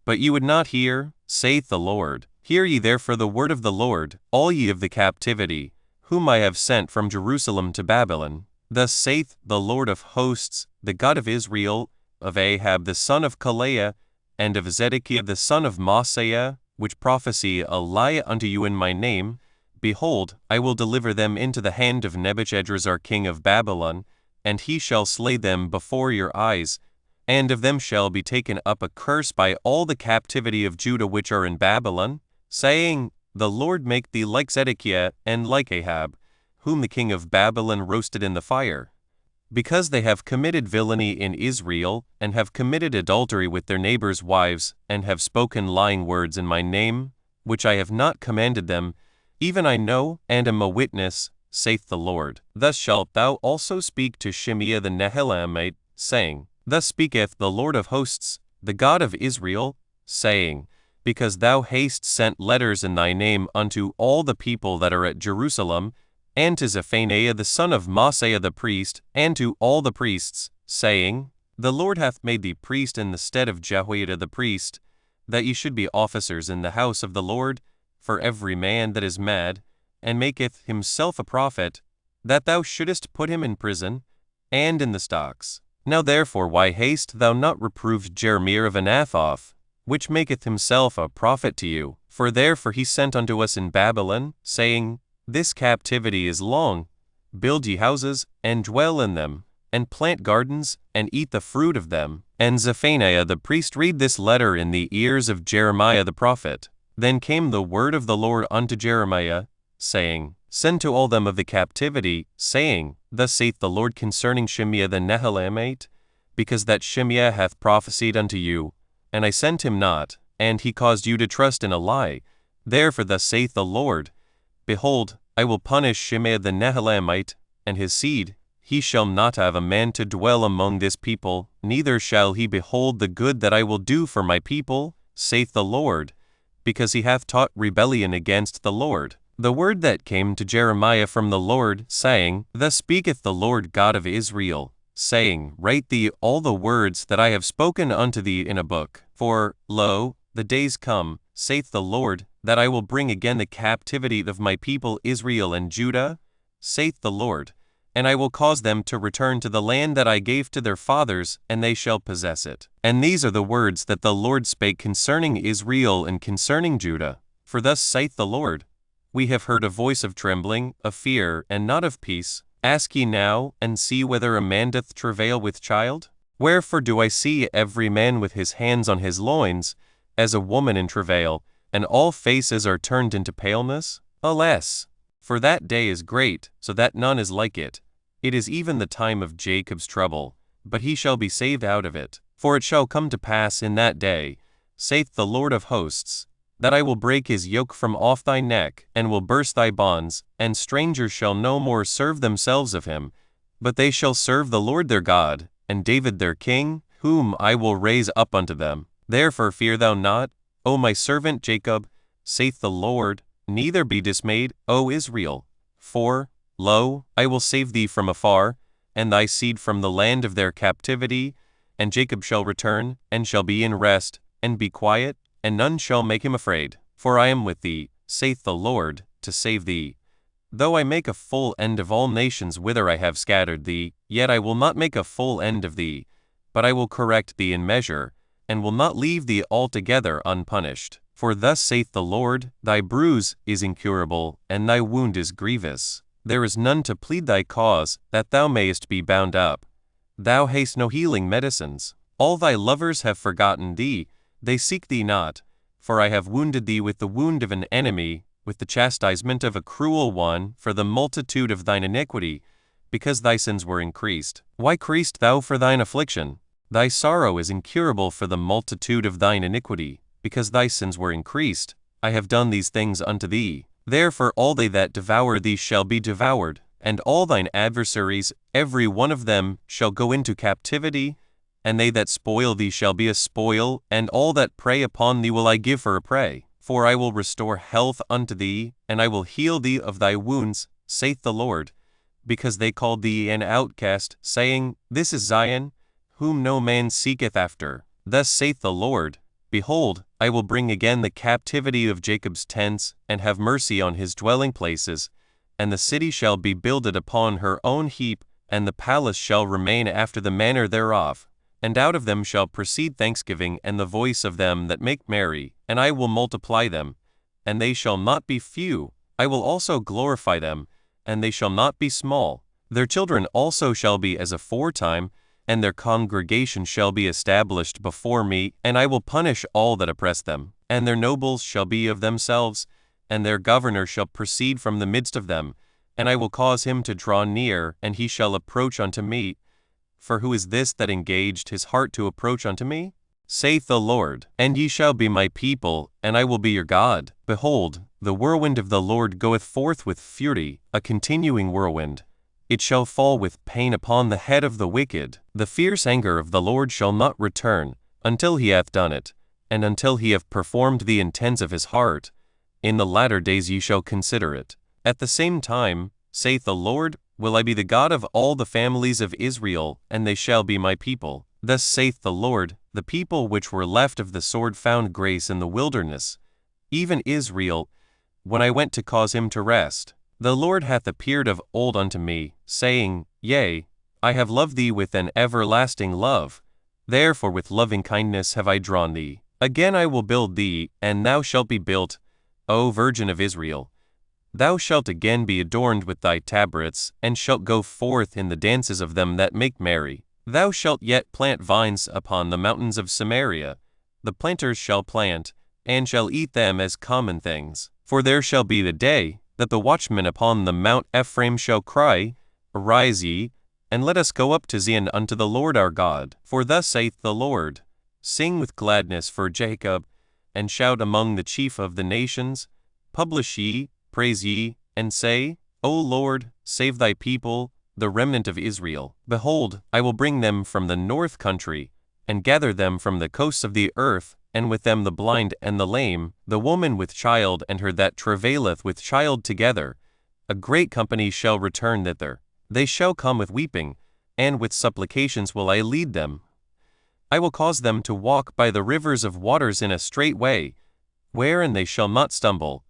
But ye would not hear, saith the Lord. Hear ye therefore the word of the Lord, all ye of the captivity, whom I have sent from Jerusalem to Babylon. Thus saith the Lord of hosts, the God of Israel, of Ahab the son of Kaleah, and of Zedekiah the son of Maaseiah, which prophesy a lie unto you in my name. Behold, I will deliver them into the hand of Nebuchadrezzar king of Babylon, and he shall slay them before your eyes, and of them shall be taken up a curse by all the captivity of Judah which are in Babylon, saying, The Lord make thee like Zedekiah and like Ahab, whom the king of Babylon roasted in the fire. Because they have committed villainy in Israel, and have committed adultery with their neighbors' wives, and have spoken lying words in my name, which I have not commanded them, even I know, and am a witness, saith the Lord. Thus shalt thou also speak to Shimei the Nehelamite, saying, Thus speaketh the Lord of hosts, the God of Israel, saying, Because thou hast sent letters in thy name unto all the people that are at Jerusalem, and to Zephaniah the son of Maaseiah the priest, and to all the priests, saying, The Lord hath made thee priest in the stead of Jehoiada the priest, that ye should be officers in the house of the Lord, for every man that is mad, and maketh himself a prophet, that thou shouldest put him in prison, and in the stocks. Now therefore why hast thou not reproved Jeremiah of Anathoth, which maketh himself a prophet to you? For therefore he sent unto us in Babylon, saying, This captivity is long. Build ye houses, and dwell in them, and plant gardens, and eat the fruit of them. And Zephaniah the priest read this letter in the ears of Jeremiah the prophet. Then came the word of the Lord unto Jeremiah, saying, Send to all them of the captivity, saying, Thus saith the Lord concerning Shimei the Nehelamite, because that Shimei hath prophesied unto you, and I sent him not, and he caused you to trust in a lie. Therefore thus saith the Lord, Behold, I will punish Shimei the Nehelamite, and his seed. He shall not have a man to dwell among this people, neither shall he behold the good that I will do for my people, saith the Lord, because he hath taught rebellion against the Lord. The word that came to Jeremiah from the Lord, saying, Thus speaketh the Lord God of Israel, saying, Write thee all the words that I have spoken unto thee in a book. For, lo, the days come, saith the Lord, that I will bring again the captivity of my people Israel and Judah, saith the Lord, and I will cause them to return to the land that I gave to their fathers, and they shall possess it. And these are the words that the Lord spake concerning Israel and concerning Judah. For thus saith the Lord, We have heard a voice of trembling, of fear, and not of peace. Ask ye now, and see whether a man doth travail with child? Wherefore do I see every man with his hands on his loins, as a woman in travail, and all faces are turned into paleness? Alas! For that day is great, so that none is like it. It is even the time of Jacob's trouble, but he shall be saved out of it. For it shall come to pass in that day, saith the Lord of hosts, that I will break his yoke from off thy neck, and will burst thy bonds, and strangers shall no more serve themselves of him, but they shall serve the Lord their God, and David their king, whom I will raise up unto them. Therefore fear thou not, O my servant Jacob, saith the Lord, neither be dismayed, O Israel. For, lo, I will save thee from afar, and thy seed from the land of their captivity, and Jacob shall return, and shall be in rest, and be quiet, and none shall make him afraid. For I am with thee, saith the Lord, to save thee. Though I make a full end of all nations whither I have scattered thee, yet I will not make a full end of thee, but I will correct thee in measure, and will not leave thee altogether unpunished. For thus saith the Lord, thy bruise is incurable, and thy wound is grievous. There is none to plead thy cause, that thou mayest be bound up. Thou hast no healing medicines. All thy lovers have forgotten thee, they seek thee not. For I have wounded thee with the wound of an enemy, with the chastisement of a cruel one, for the multitude of thine iniquity, because thy sins were increased. Why criest thou for thine affliction? Thy sorrow is incurable for the multitude of thine iniquity, because thy sins were increased. I have done these things unto thee. Therefore all they that devour thee shall be devoured, and all thine adversaries, every one of them, shall go into captivity, and they that spoil thee shall be a spoil, and all that prey upon thee will I give for a prey. For I will restore health unto thee, and I will heal thee of thy wounds, saith the Lord, because they called thee an outcast, saying, This is Zion, whom no man seeketh after. Thus saith the Lord, Behold, I will bring again the captivity of Jacob's tents, and have mercy on his dwelling places, and the city shall be builded upon her own heap, and the palace shall remain after the manner thereof. And out of them shall proceed thanksgiving and the voice of them that make merry, and I will multiply them, and they shall not be few. I will also glorify them, and they shall not be small. Their children also shall be as aforetime, and their congregation shall be established before me, and I will punish all that oppress them. And their nobles shall be of themselves, and their governor shall proceed from the midst of them, and I will cause him to draw near, and he shall approach unto me. For who is this that engaged his heart to approach unto me? Saith the Lord, and ye shall be my people, and I will be your God. Behold, the whirlwind of the Lord goeth forth with fury, a continuing whirlwind. It shall fall with pain upon the head of the wicked. The fierce anger of the Lord shall not return, until he hath done it, and until he have performed the intents of his heart. In the latter days ye shall consider it. At the same time, saith the Lord, will I be the God of all the families of Israel, and they shall be my people. Thus saith the Lord, the people which were left of the sword found grace in the wilderness, even Israel, when I went to cause him to rest. The Lord hath appeared of old unto me, saying, Yea, I have loved thee with an everlasting love. Therefore with loving kindness have I drawn thee. Again I will build thee, and thou shalt be built, O Virgin of Israel. Thou shalt again be adorned with thy tabrets, and shalt go forth in the dances of them that make merry. Thou shalt yet plant vines upon the mountains of Samaria. The planters shall plant, and shall eat them as common things. For there shall be the day, that the watchmen upon the Mount Ephraim shall cry, Arise ye, and let us go up to Zion unto the Lord our God. For thus saith the Lord, Sing with gladness for Jacob, and shout among the chief of the nations. Publish ye, praise ye, and say, O Lord, save thy people, the remnant of Israel. Behold, I will bring them from the north country, and gather them from the coasts of the earth, and with them the blind and the lame, the woman with child and her that travaileth with child together. A great company shall return thither. They shall come with weeping, and with supplications will I lead them. I will cause them to walk by the rivers of waters in a straight way, wherein they shall not stumble.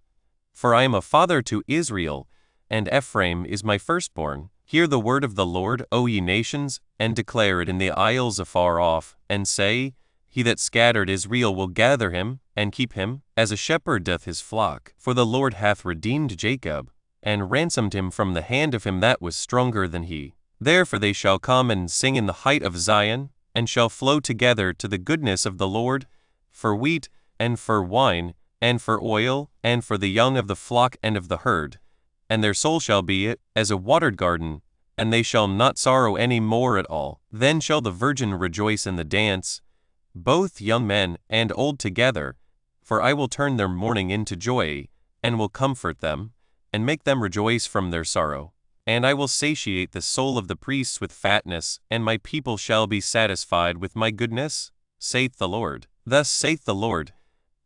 For I am a father to Israel, and Ephraim is my firstborn. Hear the word of the Lord, O ye nations, and declare it in the isles afar off, and say, He that scattered Israel will gather him, and keep him, as a shepherd doth his flock. For the Lord hath redeemed Jacob, and ransomed him from the hand of him that was stronger than he. Therefore they shall come and sing in the height of Zion, and shall flow together to the goodness of the Lord, for wheat, and for wine, and for oil, and for the young of the flock and of the herd. And their soul shall be as a watered garden, and they shall not sorrow any more at all. Then shall the virgin rejoice in the dance, both young men and old together, for I will turn their mourning into joy, and will comfort them, and make them rejoice from their sorrow. And I will satiate the soul of the priests with fatness, and my people shall be satisfied with my goodness, saith the Lord. Thus saith the Lord,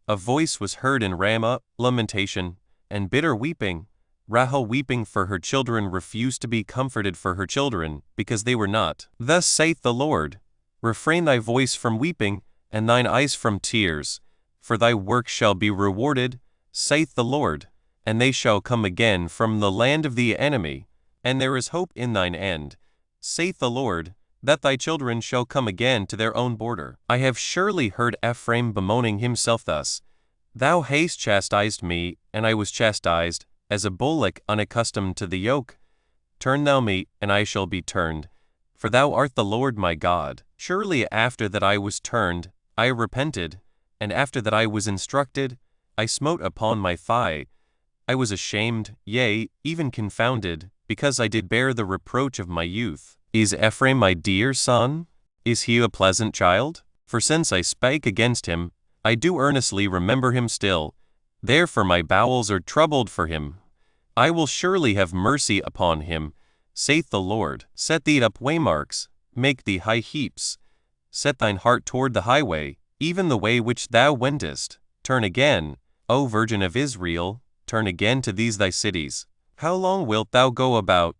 a voice was heard in Ramah, lamentation, and bitter weeping. Rahel weeping for her children refused to be comforted for her children, because they were not. Thus saith the Lord, refrain thy voice from weeping, and thine eyes from tears, for thy work shall be rewarded, saith the Lord, and they shall come again from the land of the enemy, and there is hope in thine end, saith the Lord, that thy children shall come again to their own border. I have surely heard Ephraim bemoaning himself thus, Thou hast chastised me, and I was chastised, as a bullock unaccustomed to the yoke. Turn thou me, and I shall be turned, for thou art the Lord my God. Surely after that I was turned, I repented, and after that I was instructed, I smote upon my thigh. I was ashamed, yea, even confounded, because I did bear the reproach of my youth. Is Ephraim my dear son? Is he a pleasant child? For since I spake against him, I do earnestly remember him still. Therefore my bowels are troubled for him. I will surely have mercy upon him, saith the Lord. Set thee up waymarks, make thee high heaps. Set thine heart toward the highway, even the way which thou wentest. Turn again, O Virgin of Israel, turn again to these thy cities. How long wilt thou go about,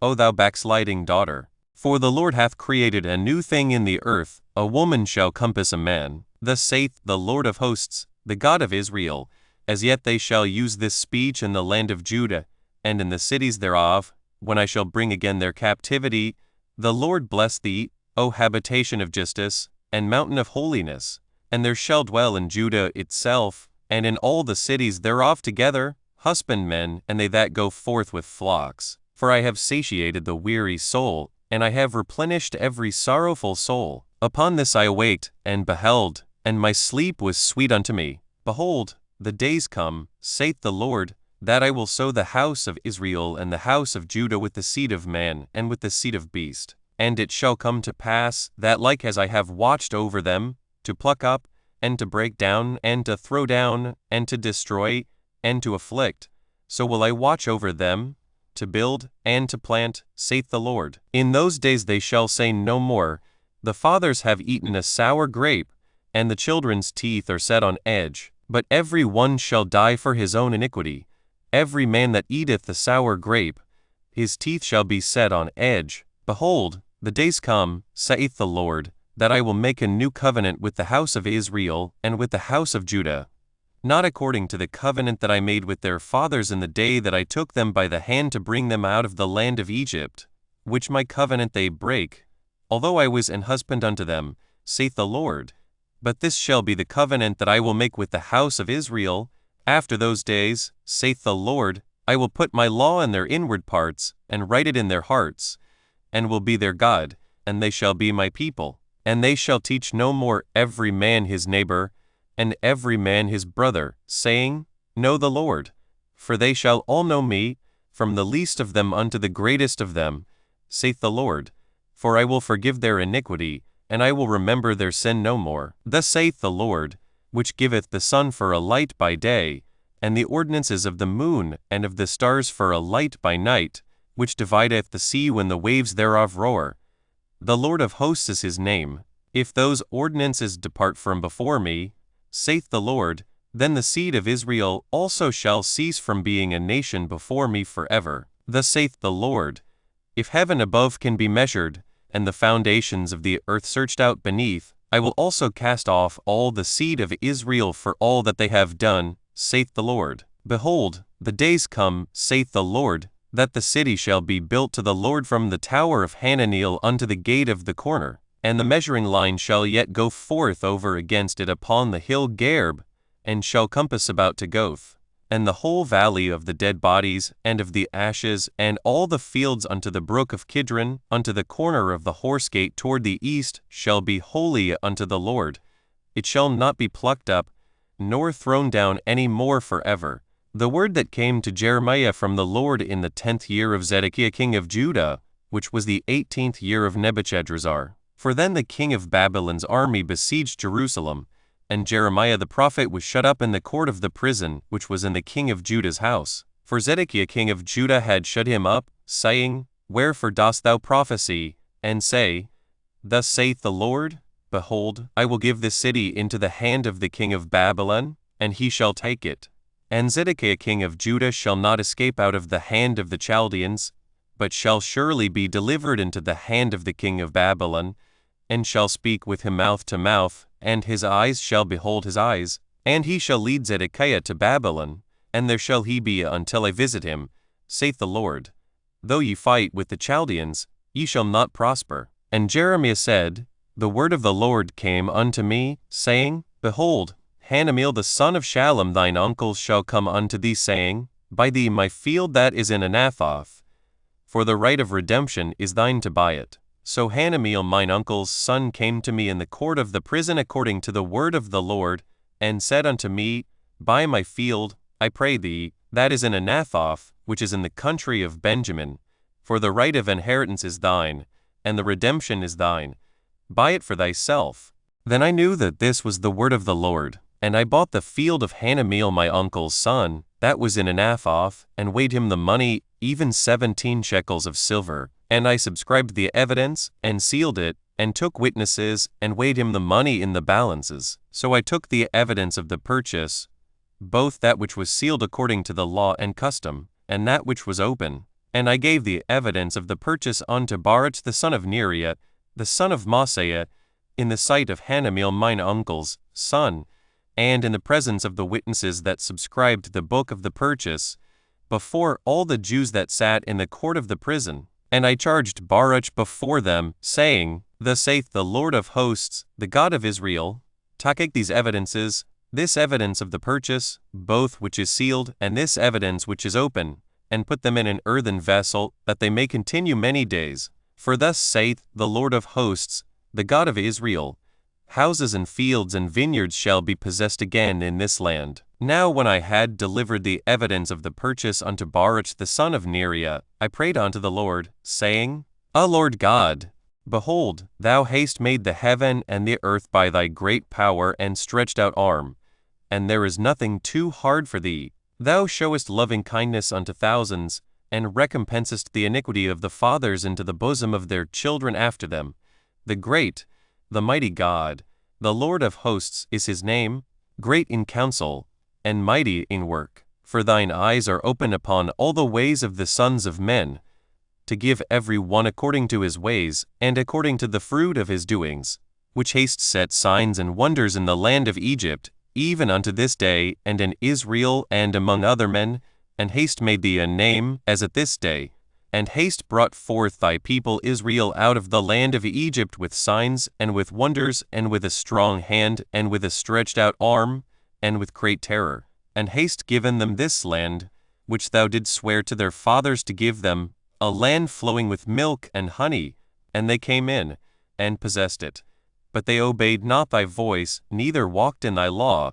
O thou backsliding daughter? For the Lord hath created a new thing in the earth, a woman shall compass a man. Thus saith the Lord of hosts, the God of Israel, as yet they shall use this speech in the land of Judah, and in the cities thereof, when I shall bring again their captivity. The Lord bless thee, O habitation of justice, and mountain of holiness, and there shall dwell in Judah itself, and in all the cities thereof together, husbandmen, and they that go forth with flocks. For I have satiated the weary soul, and I have replenished every sorrowful soul. Upon this I awaked, and beheld, and my sleep was sweet unto me. Behold, the days come, saith the Lord, that I will sow the house of Israel and the house of Judah with the seed of man and with the seed of beast. And it shall come to pass, that like as I have watched over them, to pluck up, and to break down, and to throw down, and to destroy, and to afflict, so will I watch over them, to build, and to plant, saith the Lord. In those days they shall say no more, The fathers have eaten a sour grape, and the children's teeth are set on edge. But every one shall die for his own iniquity. Every man that eateth the sour grape, his teeth shall be set on edge. Behold, the days come, saith the Lord, that I will make a new covenant with the house of Israel and with the house of Judah, not according to the covenant that I made with their fathers in the day that I took them by the hand to bring them out of the land of Egypt, which my covenant they break, although I was an husband unto them, saith the Lord. But this shall be the covenant that I will make with the house of Israel. After those days, saith the Lord, I will put my law in their inward parts, and write it in their hearts, and will be their God, and they shall be my people. And they shall teach no more every man his neighbor, and every man his brother, saying, Know the Lord. For they shall all know me, from the least of them unto the greatest of them, saith the Lord. For I will forgive their iniquity, and I will remember their sin no more. Thus saith the Lord, which giveth the sun for a light by day, and the ordinances of the moon and of the stars for a light by night, which divideth the sea when the waves thereof roar. The Lord of hosts is his name. If those ordinances depart from before me, saith the Lord, then the seed of Israel also shall cease from being a nation before me forever. Thus saith the Lord, if heaven above can be measured, and the foundations of the earth searched out beneath, I will also cast off all the seed of Israel for all that they have done, saith the Lord. Behold, the days come, saith the Lord, that the city shall be built to the Lord from the tower of Hananeel unto the gate of the corner, and the measuring line shall yet go forth over against it upon the hill Gareb, and shall compass about to Goth. And the whole valley of the dead bodies, and of the ashes, and all the fields unto the brook of Kidron, unto the corner of the horse gate toward the east, shall be holy unto the Lord. It shall not be plucked up, nor thrown down any more forever. The word that came to Jeremiah from the Lord in the 10th year of Zedekiah king of Judah, which was the 18th year of Nebuchadrezzar. For then the king of Babylon's army besieged Jerusalem, and Jeremiah the prophet was shut up in the court of the prison which was in the king of Judah's house. For Zedekiah king of Judah had shut him up, saying, Wherefore dost thou prophesy, and say, Thus saith the Lord, Behold, I will give this city into the hand of the king of Babylon, and he shall take it. And Zedekiah king of Judah shall not escape out of the hand of the Chaldeans, but shall surely be delivered into the hand of the king of Babylon, and shall speak with him mouth to mouth, and his eyes shall behold his eyes, and he shall lead Zedekiah to Babylon, and there shall he be until I visit him, saith the Lord. Though ye fight with the Chaldeans, ye shall not prosper. And Jeremiah said, The word of the Lord came unto me, saying, Behold, Hanameel the son of Shallum thine uncle shall come unto thee, saying, Buy thee my field that is in Anathoth, for the right of redemption is thine to buy it. So Hanameel mine uncle's son came to me in the court of the prison according to the word of the Lord, and said unto me, Buy my field, I pray thee, that is in Anathoth, which is in the country of Benjamin, for the right of inheritance is thine, and the redemption is thine. Buy it for thyself. Then I knew that this was the word of the Lord, and I bought the field of Hanameel my uncle's son, that was in Anathoth, and weighed him the money, even 17 shekels of silver. And I subscribed the evidence, and sealed it, and took witnesses, and weighed him the money in the balances. So I took the evidence of the purchase, both that which was sealed according to the law and custom, and that which was open. And I gave the evidence of the purchase unto Baruch the son of Neriah, the son of Maaseiah, in the sight of Hanameel mine uncle's son, and in the presence of the witnesses that subscribed the book of the purchase, before all the Jews that sat in the court of the prison. And I charged Baruch before them, saying, Thus saith the Lord of hosts, the God of Israel, Take these evidences, this evidence of the purchase, both which is sealed, and this evidence which is open, and put them in an earthen vessel, that they may continue many days. For thus saith the Lord of hosts, the God of Israel, Houses and fields and vineyards shall be possessed again in this land. Now when I had delivered the evidence of the purchase unto Baruch the son of Neriah, I prayed unto the Lord, saying, Lord God, behold, thou hast made the heaven and the earth by thy great power and stretched out arm, and there is nothing too hard for thee. Thou showest loving kindness unto thousands, and recompensest the iniquity of the fathers into the bosom of their children after them. The great, the mighty God, the Lord of hosts is his name, great in counsel, and mighty in work. For thine eyes are open upon all the ways of the sons of men, to give every one according to his ways, and according to the fruit of his doings, which hast set signs and wonders in the land of Egypt, even unto this day, and in Israel and among other men, and hast made thee a name, as at this day, and hast brought forth thy people Israel out of the land of Egypt with signs, and with wonders, and with a strong hand, and with a stretched out arm, and with great terror, and hast given them this land, which thou didst swear to their fathers to give them, a land flowing with milk and honey, and they came in, and possessed it. But they obeyed not thy voice, neither walked in thy law.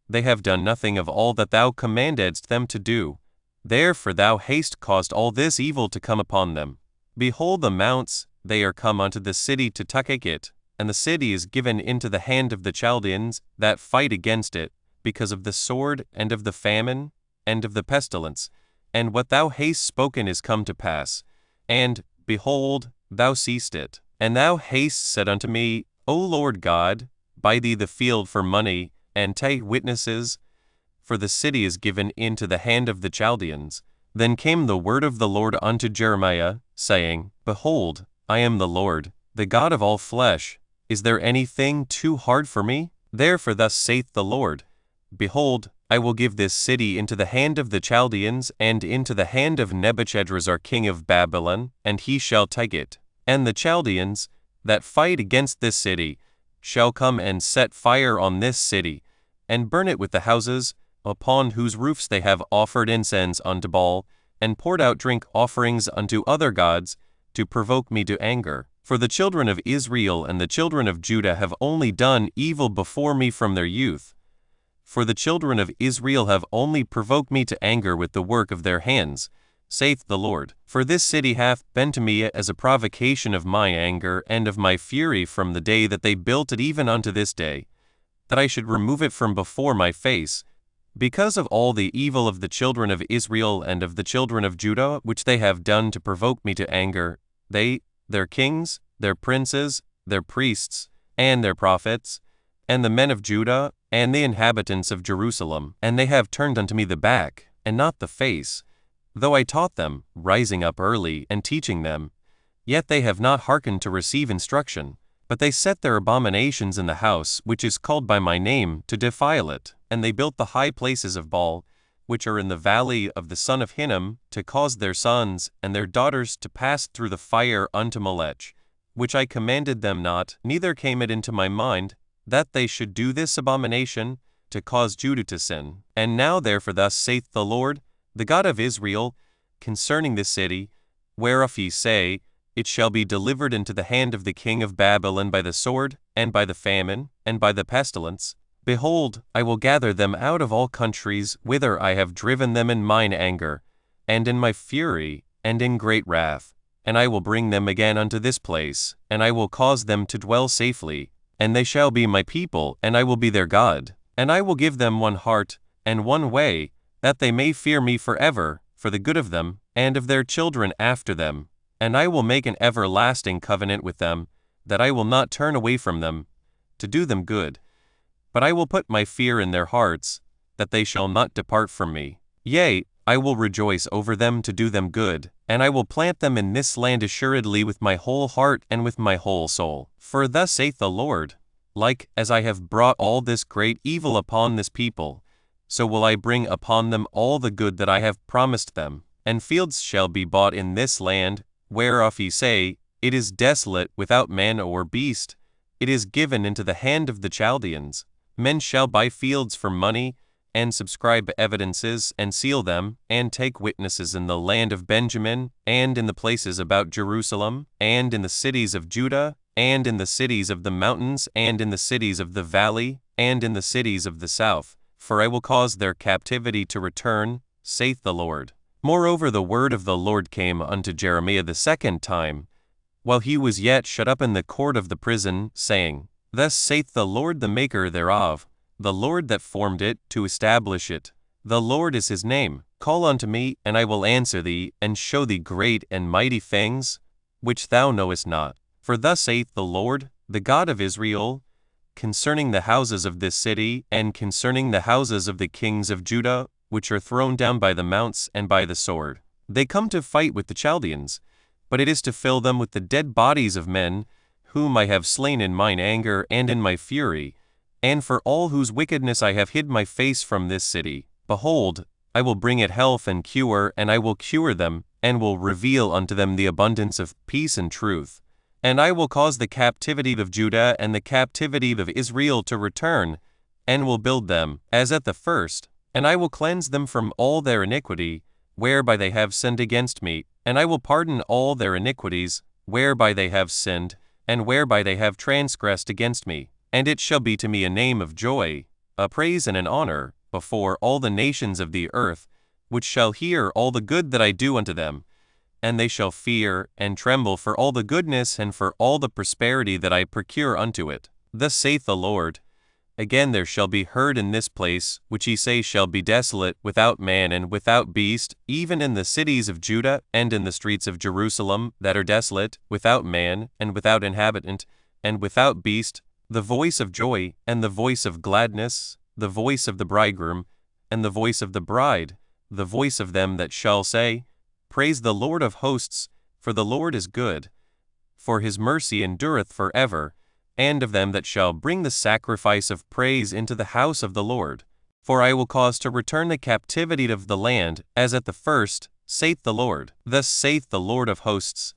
They have done nothing of all that thou commandedst them to do. Therefore thou hast caused all this evil to come upon them. Behold the mounts, they are come unto the city to take it, and the city is given into the hand of the Chaldeans that fight against it, because of the sword, and of the famine, and of the pestilence. And what thou hast spoken is come to pass. And, behold, thou seest it. And thou hast said unto me, O Lord God, buy thee the field for money, and take witnesses, for the city is given into the hand of the Chaldeans. Then came the word of the Lord unto Jeremiah, saying, Behold, I am the Lord, the God of all flesh. Is there anything too hard for me? Therefore thus saith the Lord, Behold, I will give this city into the hand of the Chaldeans, and into the hand of Nebuchadrezzar king of Babylon, and he shall take it. And the Chaldeans, that fight against this city, shall come and set fire on this city, and burn it with the houses, upon whose roofs they have offered incense unto Baal, and poured out drink offerings unto other gods, to provoke me to anger. For the children of Israel and the children of Judah have only done evil before me from their youth. For the children of Israel have only provoked me to anger with the work of their hands, saith the Lord. For this city hath been to me as a provocation of my anger and of my fury from the day that they built it even unto this day, that I should remove it from before my face, Because of all the evil of the children of Israel and of the children of Judah, which they have done to provoke me to anger, they, their kings, their princes, their priests, and their prophets, and the men of Judah, and the inhabitants of Jerusalem, and they have turned unto me the back, and not the face, though I taught them, rising up early, and teaching them. Yet they have not hearkened to receive instruction, but they set their abominations in the house which is called by my name, to defile it. And they built the high places of Baal, which are in the valley of the son of Hinnom, to cause their sons and their daughters to pass through the fire unto Molech, which I commanded them not, neither came it into my mind, that they should do this abomination, to cause Judah to sin. And now therefore thus saith the Lord, the God of Israel, concerning this city, whereof ye say, it shall be delivered into the hand of the king of Babylon by the sword, and by the famine, and by the pestilence. Behold, I will gather them out of all countries whither I have driven them in mine anger, and in my fury, and in great wrath. And I will bring them again unto this place, and I will cause them to dwell safely, and they shall be my people, and I will be their God. And I will give them one heart, and one way, that they may fear me forever, for the good of them, and of their children after them. And I will make an everlasting covenant with them, that I will not turn away from them, to do them good. But I will put my fear in their hearts, that they shall not depart from me. Yea, I will rejoice over them to do them good, and I will plant them in this land assuredly with my whole heart and with my whole soul. For thus saith the Lord, like as I have brought all this great evil upon this people, so will I bring upon them all the good that I have promised them. And fields shall be bought in this land, whereof ye say, it is desolate without man or beast, it is given into the hand of the Chaldeans. Men shall buy fields for money, and subscribe evidences, and seal them, and take witnesses in the land of Benjamin, and in the places about Jerusalem, and in the cities of Judah, and in the cities of the mountains, and in the cities of the valley, and in the cities of the south. For I will cause their captivity to return, saith the Lord. Moreover the word of the Lord came unto Jeremiah the second time, while he was yet shut up in the court of the prison, saying, Thus saith the Lord the Maker thereof, the Lord that formed it, to establish it. The Lord is his name. Call unto me, and I will answer thee, and show thee great and mighty things, which thou knowest not. For thus saith the Lord, the God of Israel, concerning the houses of this city, and concerning the houses of the kings of Judah, which are thrown down by the mounts and by the sword. They come to fight with the Chaldeans, but it is to fill them with the dead bodies of men, whom I have slain in mine anger and in my fury, and for all whose wickedness I have hid my face from this city. Behold, I will bring it health and cure, and I will cure them, and will reveal unto them the abundance of peace and truth. And I will cause the captivity of Judah and the captivity of Israel to return, and will build them, as at the first, and I will cleanse them from all their iniquity, whereby they have sinned against me, and I will pardon all their iniquities, whereby they have sinned, and whereby they have transgressed against me. And it shall be to me a name of joy, a praise and an honor, before all the nations of the earth, which shall hear all the good that I do unto them. And they shall fear and tremble for all the goodness and for all the prosperity that I procure unto it. Thus saith the Lord, Again there shall be heard in this place, which ye say shall be desolate, without man and without beast, even in the cities of Judah, and in the streets of Jerusalem, that are desolate, without man, and without inhabitant, and without beast, the voice of joy, and the voice of gladness, the voice of the bridegroom, and the voice of the bride, the voice of them that shall say, Praise the Lord of hosts, for the Lord is good, for his mercy endureth forever, and of them that shall bring the sacrifice of praise into the house of the Lord. For I will cause to return the captivity of the land, as at the first, saith the Lord. Thus saith the Lord of hosts,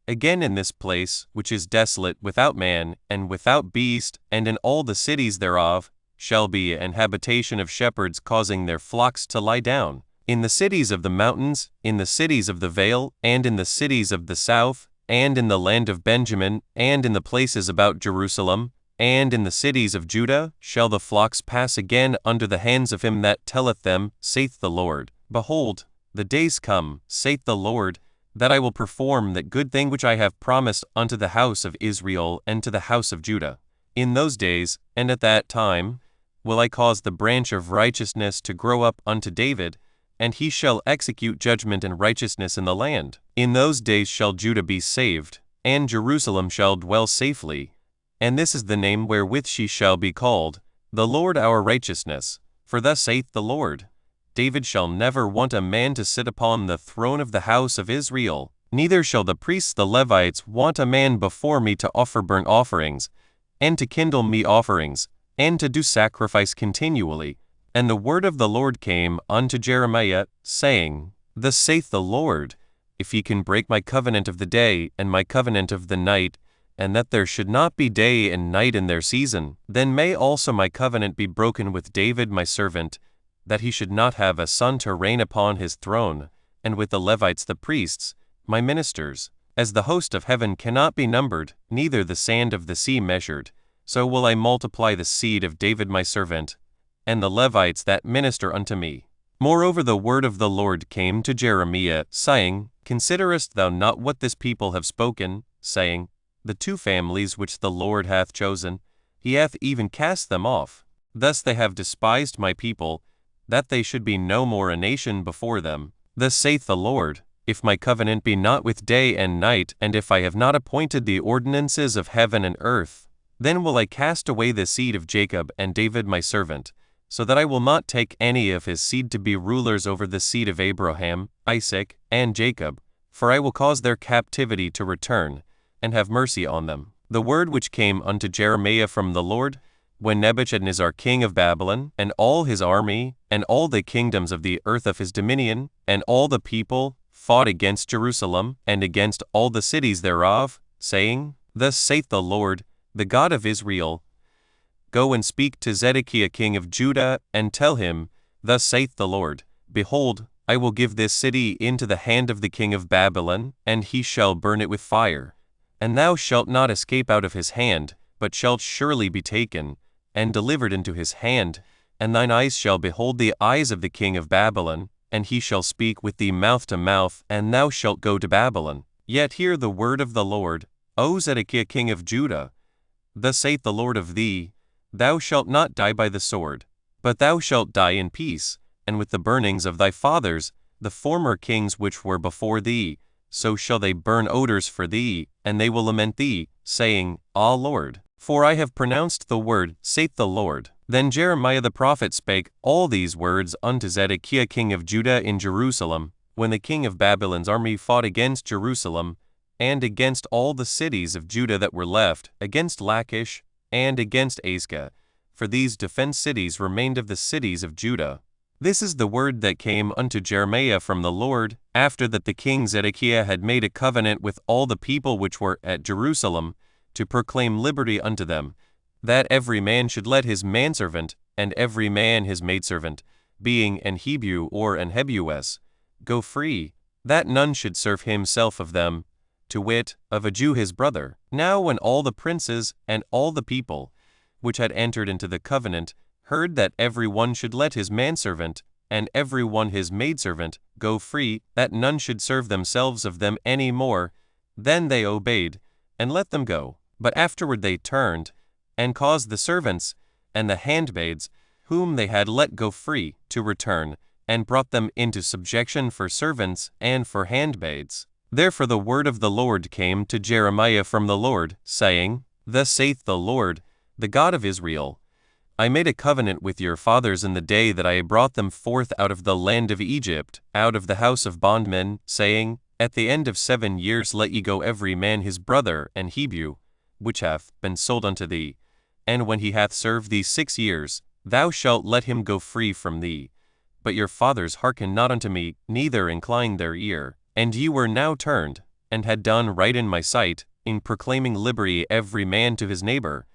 Again in this place, which is desolate without man, and without beast, and in all the cities thereof, shall be an habitation of shepherds causing their flocks to lie down. In the cities of the mountains, in the cities of the vale, and in the cities of the south, and in the land of Benjamin, and in the places about Jerusalem, and in the cities of Judah, shall the flocks pass again under the hands of him that telleth them, saith the Lord. Behold, the days come, saith the Lord, that I will perform that good thing which I have promised unto the house of Israel and to the house of Judah. In those days, and at that time, will I cause the branch of righteousness to grow up unto David, and he shall execute judgment and righteousness in the land. In those days shall Judah be saved, and Jerusalem shall dwell safely. And this is the name wherewith she shall be called, the Lord our righteousness. For thus saith the Lord, David shall never want a man to sit upon the throne of the house of Israel, neither shall the priests the Levites want a man before me to offer burnt offerings, and to kindle meat offerings, and to do sacrifice continually. And the word of the Lord came unto Jeremiah, saying, Thus saith the Lord, if ye can break my covenant of the day, and my covenant of the night, and that there should not be day and night in their season, then may also my covenant be broken with David my servant, that he should not have a son to reign upon his throne, and with the Levites the priests, my ministers. As the host of heaven cannot be numbered, neither the sand of the sea measured, so will I multiply the seed of David my servant, and the Levites that minister unto me. Moreover the word of the Lord came to Jeremiah, saying, Considerest thou not what this people have spoken, saying, The two families which the Lord hath chosen, he hath even cast them off. Thus they have despised my people, that they should be no more a nation before them. Thus saith the Lord, if my covenant be not with day and night, and if I have not appointed the ordinances of heaven and earth, then will I cast away the seed of Jacob and David my servant, so that I will not take any of his seed to be rulers over the seed of Abraham, Isaac, and Jacob, for I will cause their captivity to return, and have mercy on them. The word which came unto Jeremiah from the Lord, when Nebuchadnezzar king of Babylon, and all his army, and all the kingdoms of the earth of his dominion, and all the people, fought against Jerusalem, and against all the cities thereof, saying, Thus saith the Lord, the God of Israel, Go and speak to Zedekiah king of Judah, and tell him, Thus saith the Lord, Behold, I will give this city into the hand of the king of Babylon, and he shall burn it with fire. And thou shalt not escape out of his hand, but shalt surely be taken, and delivered into his hand, and thine eyes shall behold the eyes of the king of Babylon, and he shall speak with thee mouth to mouth, and thou shalt go to Babylon. Yet hear the word of the Lord, O Zedekiah king of Judah. Thus saith the Lord of thee, Thou shalt not die by the sword, but thou shalt die in peace, and with the burnings of thy fathers, the former kings which were before thee, so shall they burn odors for thee, and they will lament thee, saying, Ah Lord, for I have pronounced the word, saith the Lord. Then Jeremiah the prophet spake all these words unto Zedekiah king of Judah in Jerusalem, when the king of Babylon's army fought against Jerusalem, and against all the cities of Judah that were left, against Lachish, and against Azekah, for these defenced cities remained of the cities of Judah. This is the word that came unto Jeremiah from the Lord, after that the king Zedekiah had made a covenant with all the people which were at Jerusalem, to proclaim liberty unto them, that every man should let his manservant, and every man his maidservant, being an Hebrew or an Hebewess, go free, that none should serve himself of them, to wit, of a Jew his brother. Now when all the princes, and all the people, which had entered into the covenant, heard that every one should let his manservant, and every one his maidservant, go free, that none should serve themselves of them any more, then they obeyed, and let them go. But afterward they turned, and caused the servants, and the handmaids, whom they had let go free, to return, and brought them into subjection for servants and for handmaids. Therefore the word of the Lord came to Jeremiah from the Lord, saying, Thus saith the Lord, the God of Israel, I made a covenant with your fathers in the day that I brought them forth out of the land of Egypt, out of the house of bondmen, saying, At the end of 7 years let ye go every man his brother and Hebrew, which hath been sold unto thee. And when he hath served thee 6 years, thou shalt let him go free from thee. But your fathers hearkened not unto me, neither inclined their ear. And ye were now turned, and had done right in my sight, in proclaiming liberty every man to his neighbor.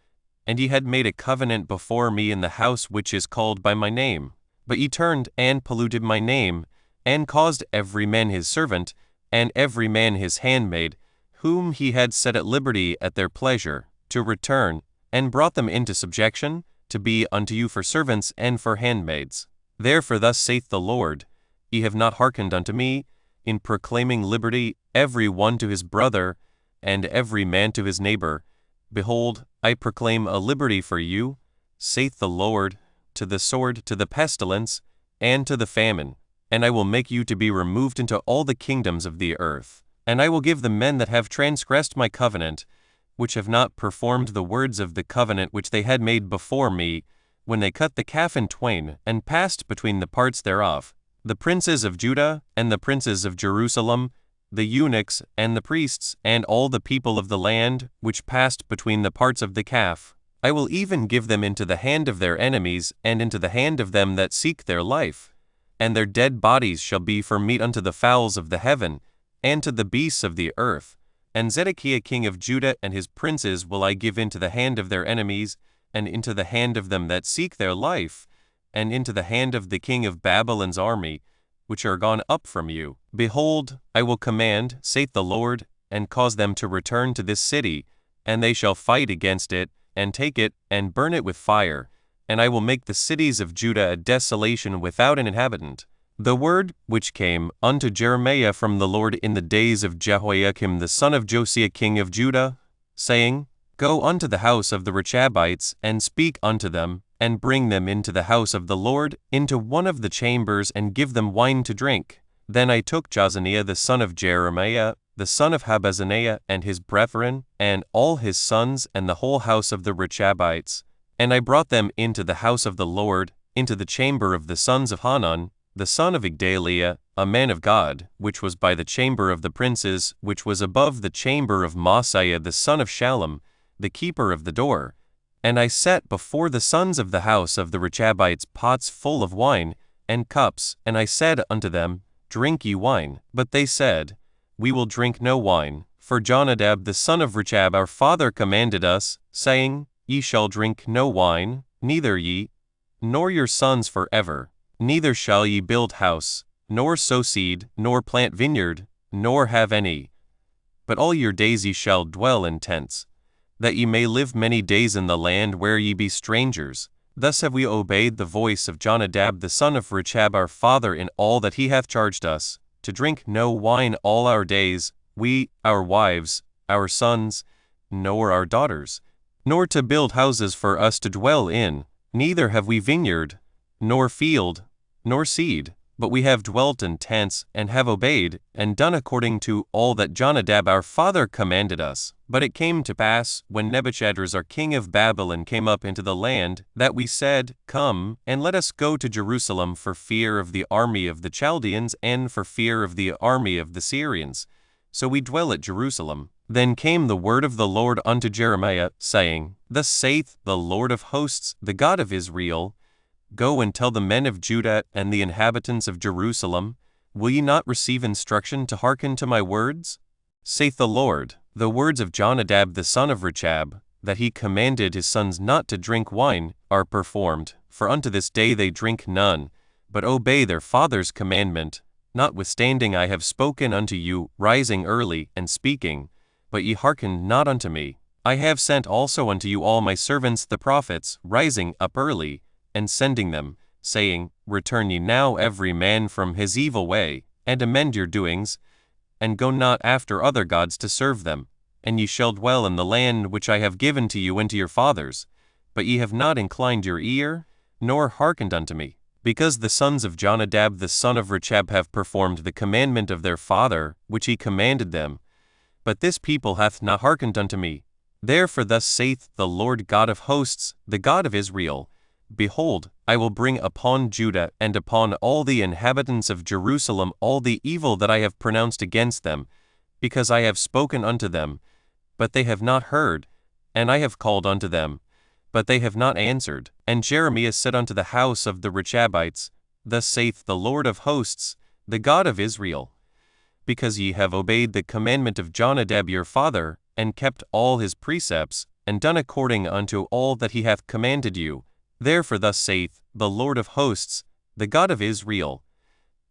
And ye had made a covenant before me in the house which is called by my name. But ye turned and polluted my name, and caused every man his servant, and every man his handmaid, whom he had set at liberty at their pleasure, to return, and brought them into subjection, to be unto you for servants and for handmaids. Therefore thus saith the Lord, Ye have not hearkened unto me, in proclaiming liberty every one to his brother, and every man to his neighbor. Behold, I proclaim a liberty for you, saith the Lord, to the sword, to the pestilence, and to the famine. And I will make you to be removed into all the kingdoms of the earth. And I will give the men that have transgressed my covenant, which have not performed the words of the covenant which they had made before me, when they cut the calf in twain, and passed between the parts thereof, the princes of Judah, and the princes of Jerusalem, the eunuchs, and the priests, and all the people of the land, which passed between the parts of the calf. I will even give them into the hand of their enemies, and into the hand of them that seek their life. And their dead bodies shall be for meat unto the fowls of the heaven, and to the beasts of the earth. And Zedekiah king of Judah and his princes will I give into the hand of their enemies, and into the hand of them that seek their life, and into the hand of the king of Babylon's army, which are gone up from you. Behold, I will command, saith the Lord, and cause them to return to this city, and they shall fight against it, and take it, and burn it with fire. And I will make the cities of Judah a desolation without an inhabitant. The word which came unto Jeremiah from the Lord in the days of Jehoiakim the son of Josiah king of Judah, saying, Go unto the house of the Rechabites, and speak unto them, and bring them into the house of the Lord, into one of the chambers, and give them wine to drink. Then I took Jazaniah the son of Jeremiah, the son of Habazaniah, and his brethren, and all his sons, and the whole house of the Rechabites, and I brought them into the house of the Lord, into the chamber of the sons of Hanan, the son of Igdaliah, a man of God, which was by the chamber of the princes, which was above the chamber of Maaseiah the son of Shallum, the keeper of the door. And I set before the sons of the house of the Rechabites pots full of wine, and cups, and I said unto them, Drink ye wine. But they said, We will drink no wine, for Jonadab the son of Rechab our father commanded us, saying, Ye shall drink no wine, neither ye, nor your sons forever. Neither shall ye build house, nor sow seed, nor plant vineyard, nor have any. But all your days ye shall dwell in tents, that ye may live many days in the land where ye be strangers. Thus have we obeyed the voice of Jonadab the son of Rechab our father in all that he hath charged us, to drink no wine all our days, we, our wives, our sons, nor our daughters, nor to build houses for us to dwell in, neither have we vineyard, nor field, nor seed, but we have dwelt in tents, and have obeyed, and done according to all that Jonadab our father commanded us. But it came to pass, when Nebuchadrezzar king of Babylon came up into the land, that we said, Come, and let us go to Jerusalem for fear of the army of the Chaldeans, and for fear of the army of the Syrians. So we dwell at Jerusalem. Then came the word of the Lord unto Jeremiah, saying, Thus saith the Lord of hosts, the God of Israel, Go and tell the men of Judah and the inhabitants of Jerusalem, Will ye not receive instruction to hearken to my words? Saith the Lord, The words of Jonadab the son of Rechab, that he commanded his sons not to drink wine, are performed, for unto this day they drink none, but obey their father's commandment. Notwithstanding I have spoken unto you, rising early, and speaking, but ye hearkened not unto me. I have sent also unto you all my servants the prophets, rising up early, and sending them, saying, Return ye now every man from his evil way, and amend your doings, and go not after other gods to serve them, and ye shall dwell in the land which I have given to you and to your fathers. But ye have not inclined your ear, nor hearkened unto me, because the sons of Jonadab the son of Rechab have performed the commandment of their father, which he commanded them. But this people hath not hearkened unto me. Therefore thus saith the Lord God of hosts, the God of Israel, Behold, I will bring upon Judah and upon all the inhabitants of Jerusalem all the evil that I have pronounced against them, because I have spoken unto them, but they have not heard, and I have called unto them, but they have not answered. And Jeremiah said unto the house of the Rechabites, Thus saith the Lord of hosts, the God of Israel, Because ye have obeyed the commandment of Jonadab your father, and kept all his precepts, and done according unto all that he hath commanded you, Therefore thus saith the Lord of hosts, the God of Israel,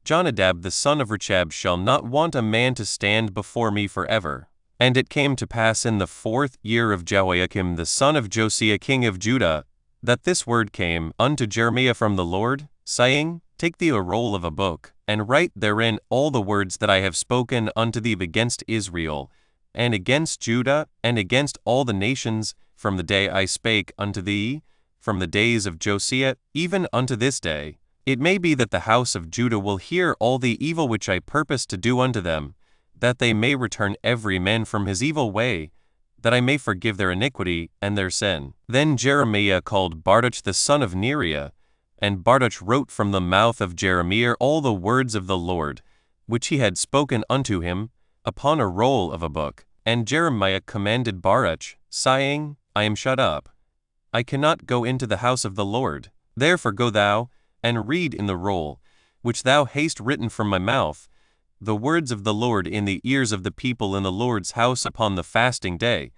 Jonadab the son of Rechab shall not want a man to stand before me forever. And it came to pass in the 4th year of Jehoiakim the son of Josiah king of Judah, that this word came unto Jeremiah from the Lord, saying, Take thee a roll of a book, and write therein all the words that I have spoken unto thee against Israel, and against Judah, and against all the nations, from the day I spake unto thee, from the days of Josiah, even unto this day. It may be that the house of Judah will hear all the evil which I purpose to do unto them, that they may return every man from his evil way, that I may forgive their iniquity and their sin. Then Jeremiah called Baruch the son of Neriah, and Baruch wrote from the mouth of Jeremiah all the words of the Lord, which he had spoken unto him, upon a roll of a book. And Jeremiah commanded Baruch, saying, I am shut up. I cannot go into the house of the Lord. Therefore go thou, and read in the roll, which thou hast written from my mouth, the words of the Lord in the ears of the people in the Lord's house upon the fasting day.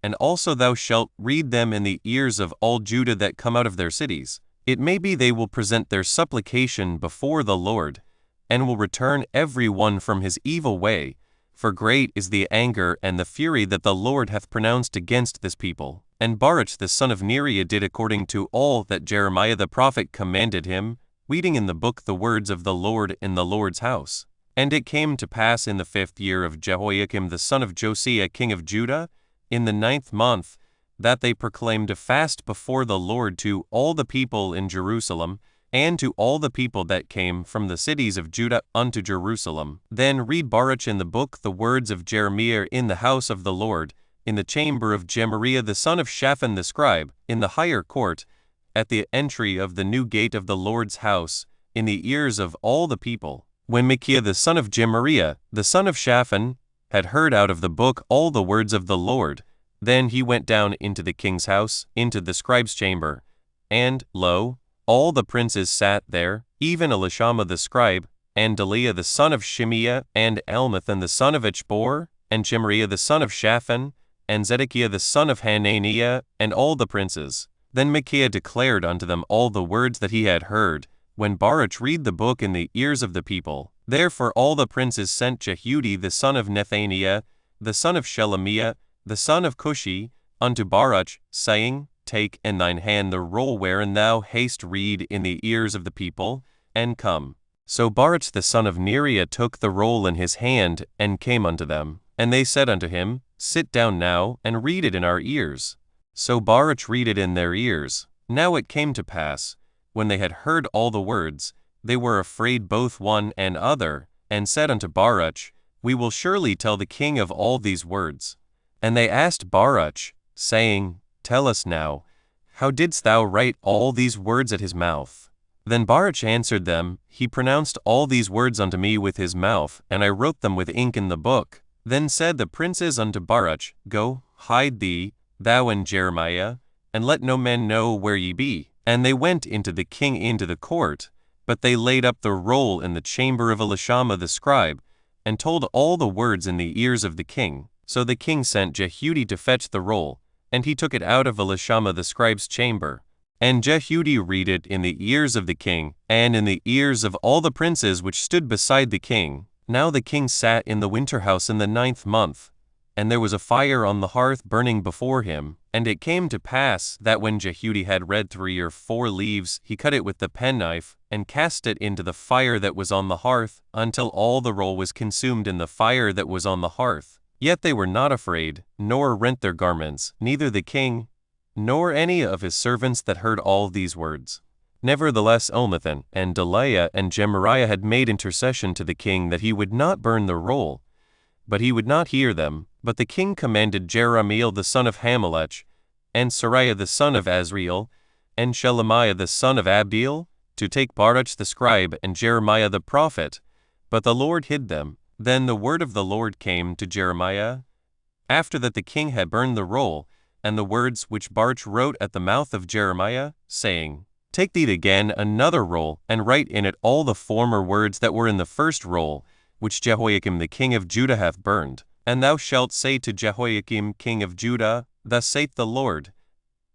And also thou shalt read them in the ears of all Judah that come out of their cities. It may be they will present their supplication before the Lord, and will return every one from his evil way, for great is the anger and the fury that the Lord hath pronounced against this people. And Baruch the son of Neriah did according to all that Jeremiah the prophet commanded him, reading in the book the words of the Lord in the Lord's house. And it came to pass in the 5th year of Jehoiakim the son of Josiah king of Judah, in the 9th month, that they proclaimed a fast before the Lord to all the people in Jerusalem, and to all the people that came from the cities of Judah unto Jerusalem. Then read Baruch in the book the words of Jeremiah in the house of the Lord, in the chamber of Gemariah the son of Shaphan the scribe, in the higher court, at the entry of the new gate of the Lord's house, in the ears of all the people. When Micaiah the son of Gemariah, the son of Shaphan, had heard out of the book all the words of the Lord, then he went down into the king's house, into the scribe's chamber. And, lo, all the princes sat there, even Elishama the scribe, and Delaiah the son of Shimeiah, and Elnathan the son of Achbor, and Gemariah the son of Shaphan, and Zedekiah the son of Hananiah, and all the princes. Then Micaiah declared unto them all the words that he had heard, when Baruch read the book in the ears of the people. Therefore all the princes sent Jehudi the son of Nethaniah, the son of Shelemiah, the son of Cushi, unto Baruch, saying, Take in thine hand the roll wherein thou hast read in the ears of the people, and come. So Baruch the son of Neriah took the roll in his hand, and came unto them. And they said unto him, Sit down now, and read it in our ears. So Baruch read it in their ears. Now it came to pass, when they had heard all the words, they were afraid both one and other, and said unto Baruch, We will surely tell the king of all these words. And they asked Baruch, saying, Tell us now, how didst thou write all these words at his mouth? Then Baruch answered them, He pronounced all these words unto me with his mouth, and I wrote them with ink in the book. Then said the princes unto Baruch, Go, hide thee, thou and Jeremiah, and let no man know where ye be. And they went into the king into the court, but they laid up the roll in the chamber of Elishama the scribe, and told all the words in the ears of the king. So the king sent Jehudi to fetch the roll, and he took it out of Elishama the scribe's chamber. And Jehudi read it in the ears of the king, and in the ears of all the princes which stood beside the king. Now the king sat in the winter house in the 9th month, and there was a fire on the hearth burning before him. And it came to pass that when Jehudi had read 3 or 4 leaves, he cut it with the penknife, and cast it into the fire that was on the hearth, until all the roll was consumed in the fire that was on the hearth. Yet they were not afraid, nor rent their garments, neither the king, nor any of his servants that heard all these words. Nevertheless Elnathan, and Delaiah, and Gemariah had made intercession to the king that he would not burn the roll, but he would not hear them. But the king commanded Jerahmeel the son of Hamelech, and Sariah the son of Azriel, and Shelemiah the son of Abdeel, to take Baruch the scribe and Jeremiah the prophet, but the Lord hid them. Then the word of the Lord came to Jeremiah, after that the king had burned the roll, and the words which Baruch wrote at the mouth of Jeremiah, saying, Take thee again another roll, and write in it all the former words that were in the first roll, which Jehoiakim the king of Judah hath burned. And thou shalt say to Jehoiakim king of Judah, Thus saith the Lord,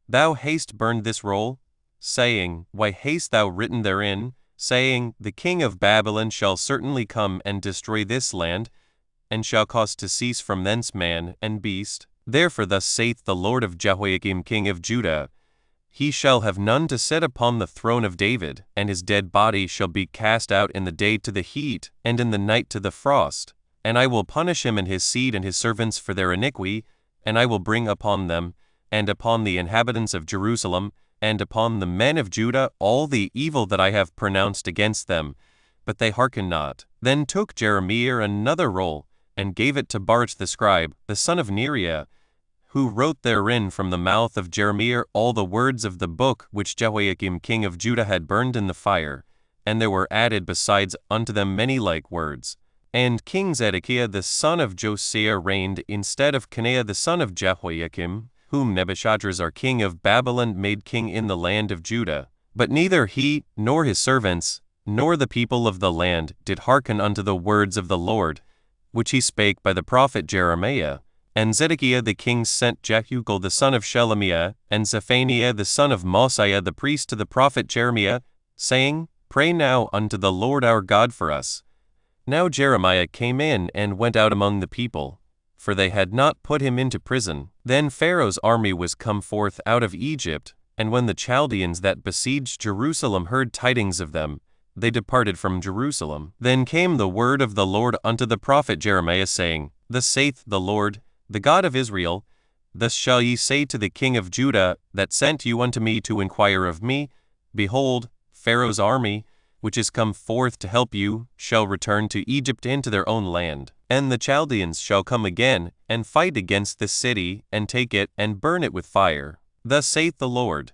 Thou hast burned this roll, saying, Why hast thou written therein, saying, The king of Babylon shall certainly come and destroy this land, and shall cause to cease from thence man and beast? Therefore thus saith the Lord of Jehoiakim king of Judah, He shall have none to sit upon the throne of David, and his dead body shall be cast out in the day to the heat, and in the night to the frost. And I will punish him and his seed and his servants for their iniquity, and I will bring upon them, and upon the inhabitants of Jerusalem, and upon the men of Judah all the evil that I have pronounced against them, but they hearkened not. Then took Jeremiah another roll, and gave it to Baruch the scribe, the son of Neriah, who wrote therein from the mouth of Jeremiah all the words of the book which Jehoiakim king of Judah had burned in the fire, and there were added besides unto them many like words. And King Zedekiah the son of Josiah reigned instead of Coniah the son of Jehoiakim, whom Nebuchadrezzar king of Babylon made king in the land of Judah. But neither he, nor his servants, nor the people of the land did hearken unto the words of the Lord, which he spake by the prophet Jeremiah. And Zedekiah the king sent Jehukal the son of Shelemiah, and Zephaniah the son of Mosiah the priest to the prophet Jeremiah, saying, Pray now unto the Lord our God for us. Now Jeremiah came in and went out among the people, for they had not put him into prison. Then Pharaoh's army was come forth out of Egypt, and when the Chaldeans that besieged Jerusalem heard tidings of them, they departed from Jerusalem. Then came the word of the Lord unto the prophet Jeremiah, saying, Thus saith the Lord, the God of Israel, Thus shall ye say to the king of Judah, that sent you unto me to inquire of me, Behold, Pharaoh's army, which is come forth to help you, shall return to Egypt into their own land. And the Chaldeans shall come again, and fight against this city, and take it, and burn it with fire. Thus saith the Lord,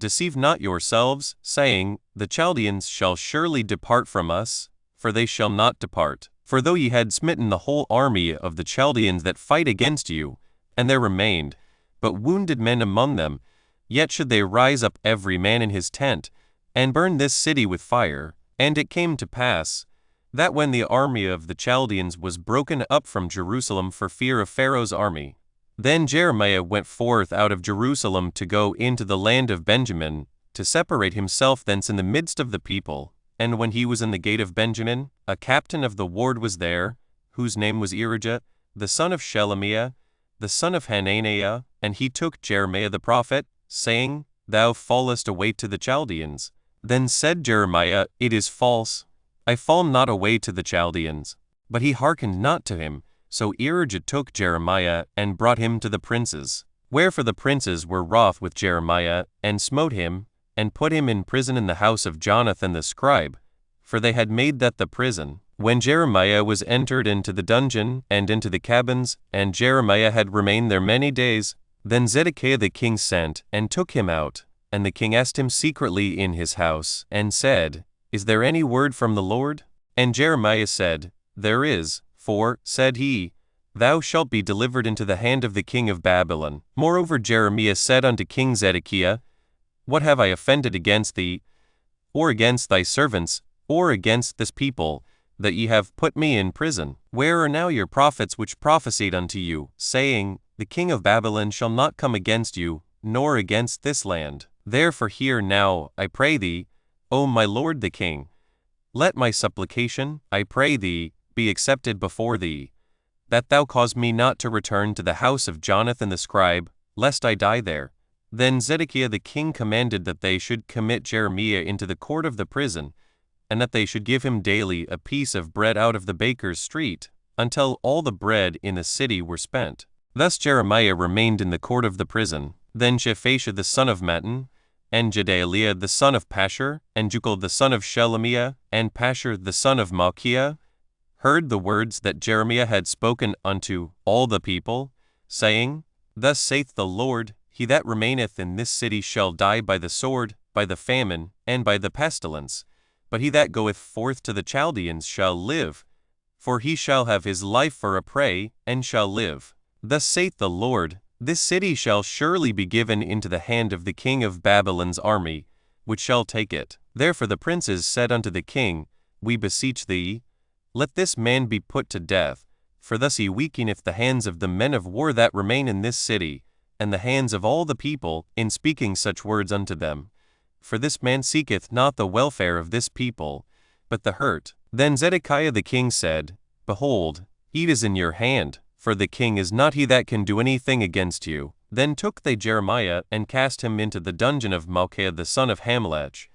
Deceive not yourselves, saying, The Chaldeans shall surely depart from us, for they shall not depart. For though ye had smitten the whole army of the Chaldeans that fight against you, and there remained but wounded men among them, yet should they rise up every man in his tent, and burn this city with fire. And it came to pass, that when the army of the Chaldeans was broken up from Jerusalem for fear of Pharaoh's army, then Jeremiah went forth out of Jerusalem to go into the land of Benjamin, to separate himself thence in the midst of the people. And when he was in the gate of Benjamin, a captain of the ward was there, whose name was Irijah, the son of Shelemiah, the son of Hananiah, and he took Jeremiah the prophet, saying, Thou fallest away to the Chaldeans. Then said Jeremiah, It is false. I fall not away to the Chaldeans. But he hearkened not to him. So Irijah took Jeremiah, and brought him to the princes. Wherefore the princes were wroth with Jeremiah, and smote him, and put him in prison in the house of Jonathan the scribe, for they had made that the prison. When Jeremiah was entered into the dungeon, and into the cabins, and Jeremiah had remained there many days, then Zedekiah the king sent, and took him out. And the king asked him secretly in his house, and said, Is there any word from the Lord? And Jeremiah said, There is, for, said he, Thou shalt be delivered into the hand of the king of Babylon. Moreover Jeremiah said unto King Zedekiah, What have I offended against thee, or against thy servants, or against this people, that ye have put me in prison? Where are now your prophets which prophesied unto you, saying, The king of Babylon shall not come against you, nor against this land? Therefore hear now, I pray thee, O my lord the king. Let my supplication, I pray thee, be accepted before thee, that thou cause me not to return to the house of Jonathan the scribe, lest I die there. Then Zedekiah the king commanded that they should commit Jeremiah into the court of the prison, and that they should give him daily a piece of bread out of the baker's street, until all the bread in the city were spent. Thus Jeremiah remained in the court of the prison. Then Shephatiah the son of Mattan, and Jedaiah the son of Pashur, and Jukal the son of Shelemiah, and Pashur the son of Malchiah, heard the words that Jeremiah had spoken unto all the people, saying, Thus saith the Lord, He that remaineth in this city shall die by the sword, by the famine, and by the pestilence. But he that goeth forth to the Chaldeans shall live, for he shall have his life for a prey, and shall live. Thus saith the Lord, This city shall surely be given into the hand of the king of Babylon's army, which shall take it. Therefore the princes said unto the king, We beseech thee, let this man be put to death, for thus he weakeneth the hands of the men of war that remain in this city, and the hands of all the people, in speaking such words unto them. For this man seeketh not the welfare of this people, but the hurt. Then Zedekiah the king said, Behold, it is in your hand, for the king is not he that can do anything against you. Then took they Jeremiah, and cast him into the dungeon of Malchiah the son of Hamelech,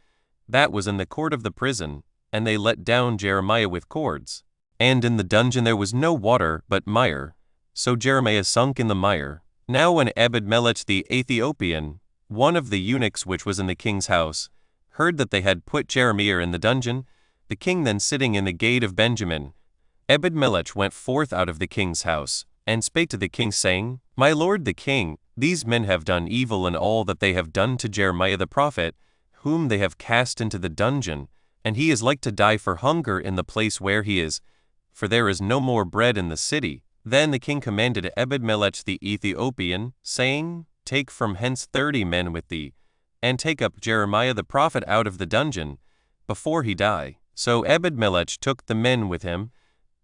that was in the court of the prison, and they let down Jeremiah with cords. And in the dungeon there was no water, but mire. So Jeremiah sunk in the mire. Now when Ebed-melech the Ethiopian, one of the eunuchs which was in the king's house, heard that they had put Jeremiah in the dungeon, the king then sitting in the gate of Benjamin, Ebed-melech went forth out of the king's house, and spake to the king, saying, My lord the king, these men have done evil in all that they have done to Jeremiah the prophet, whom they have cast into the dungeon, and he is like to die for hunger in the place where he is, for there is no more bread in the city. Then the king commanded Ebed-melech the Ethiopian, saying, Take from hence 30 men with thee, and take up Jeremiah the prophet out of the dungeon, before he die. So Ebed-melech took the men with him,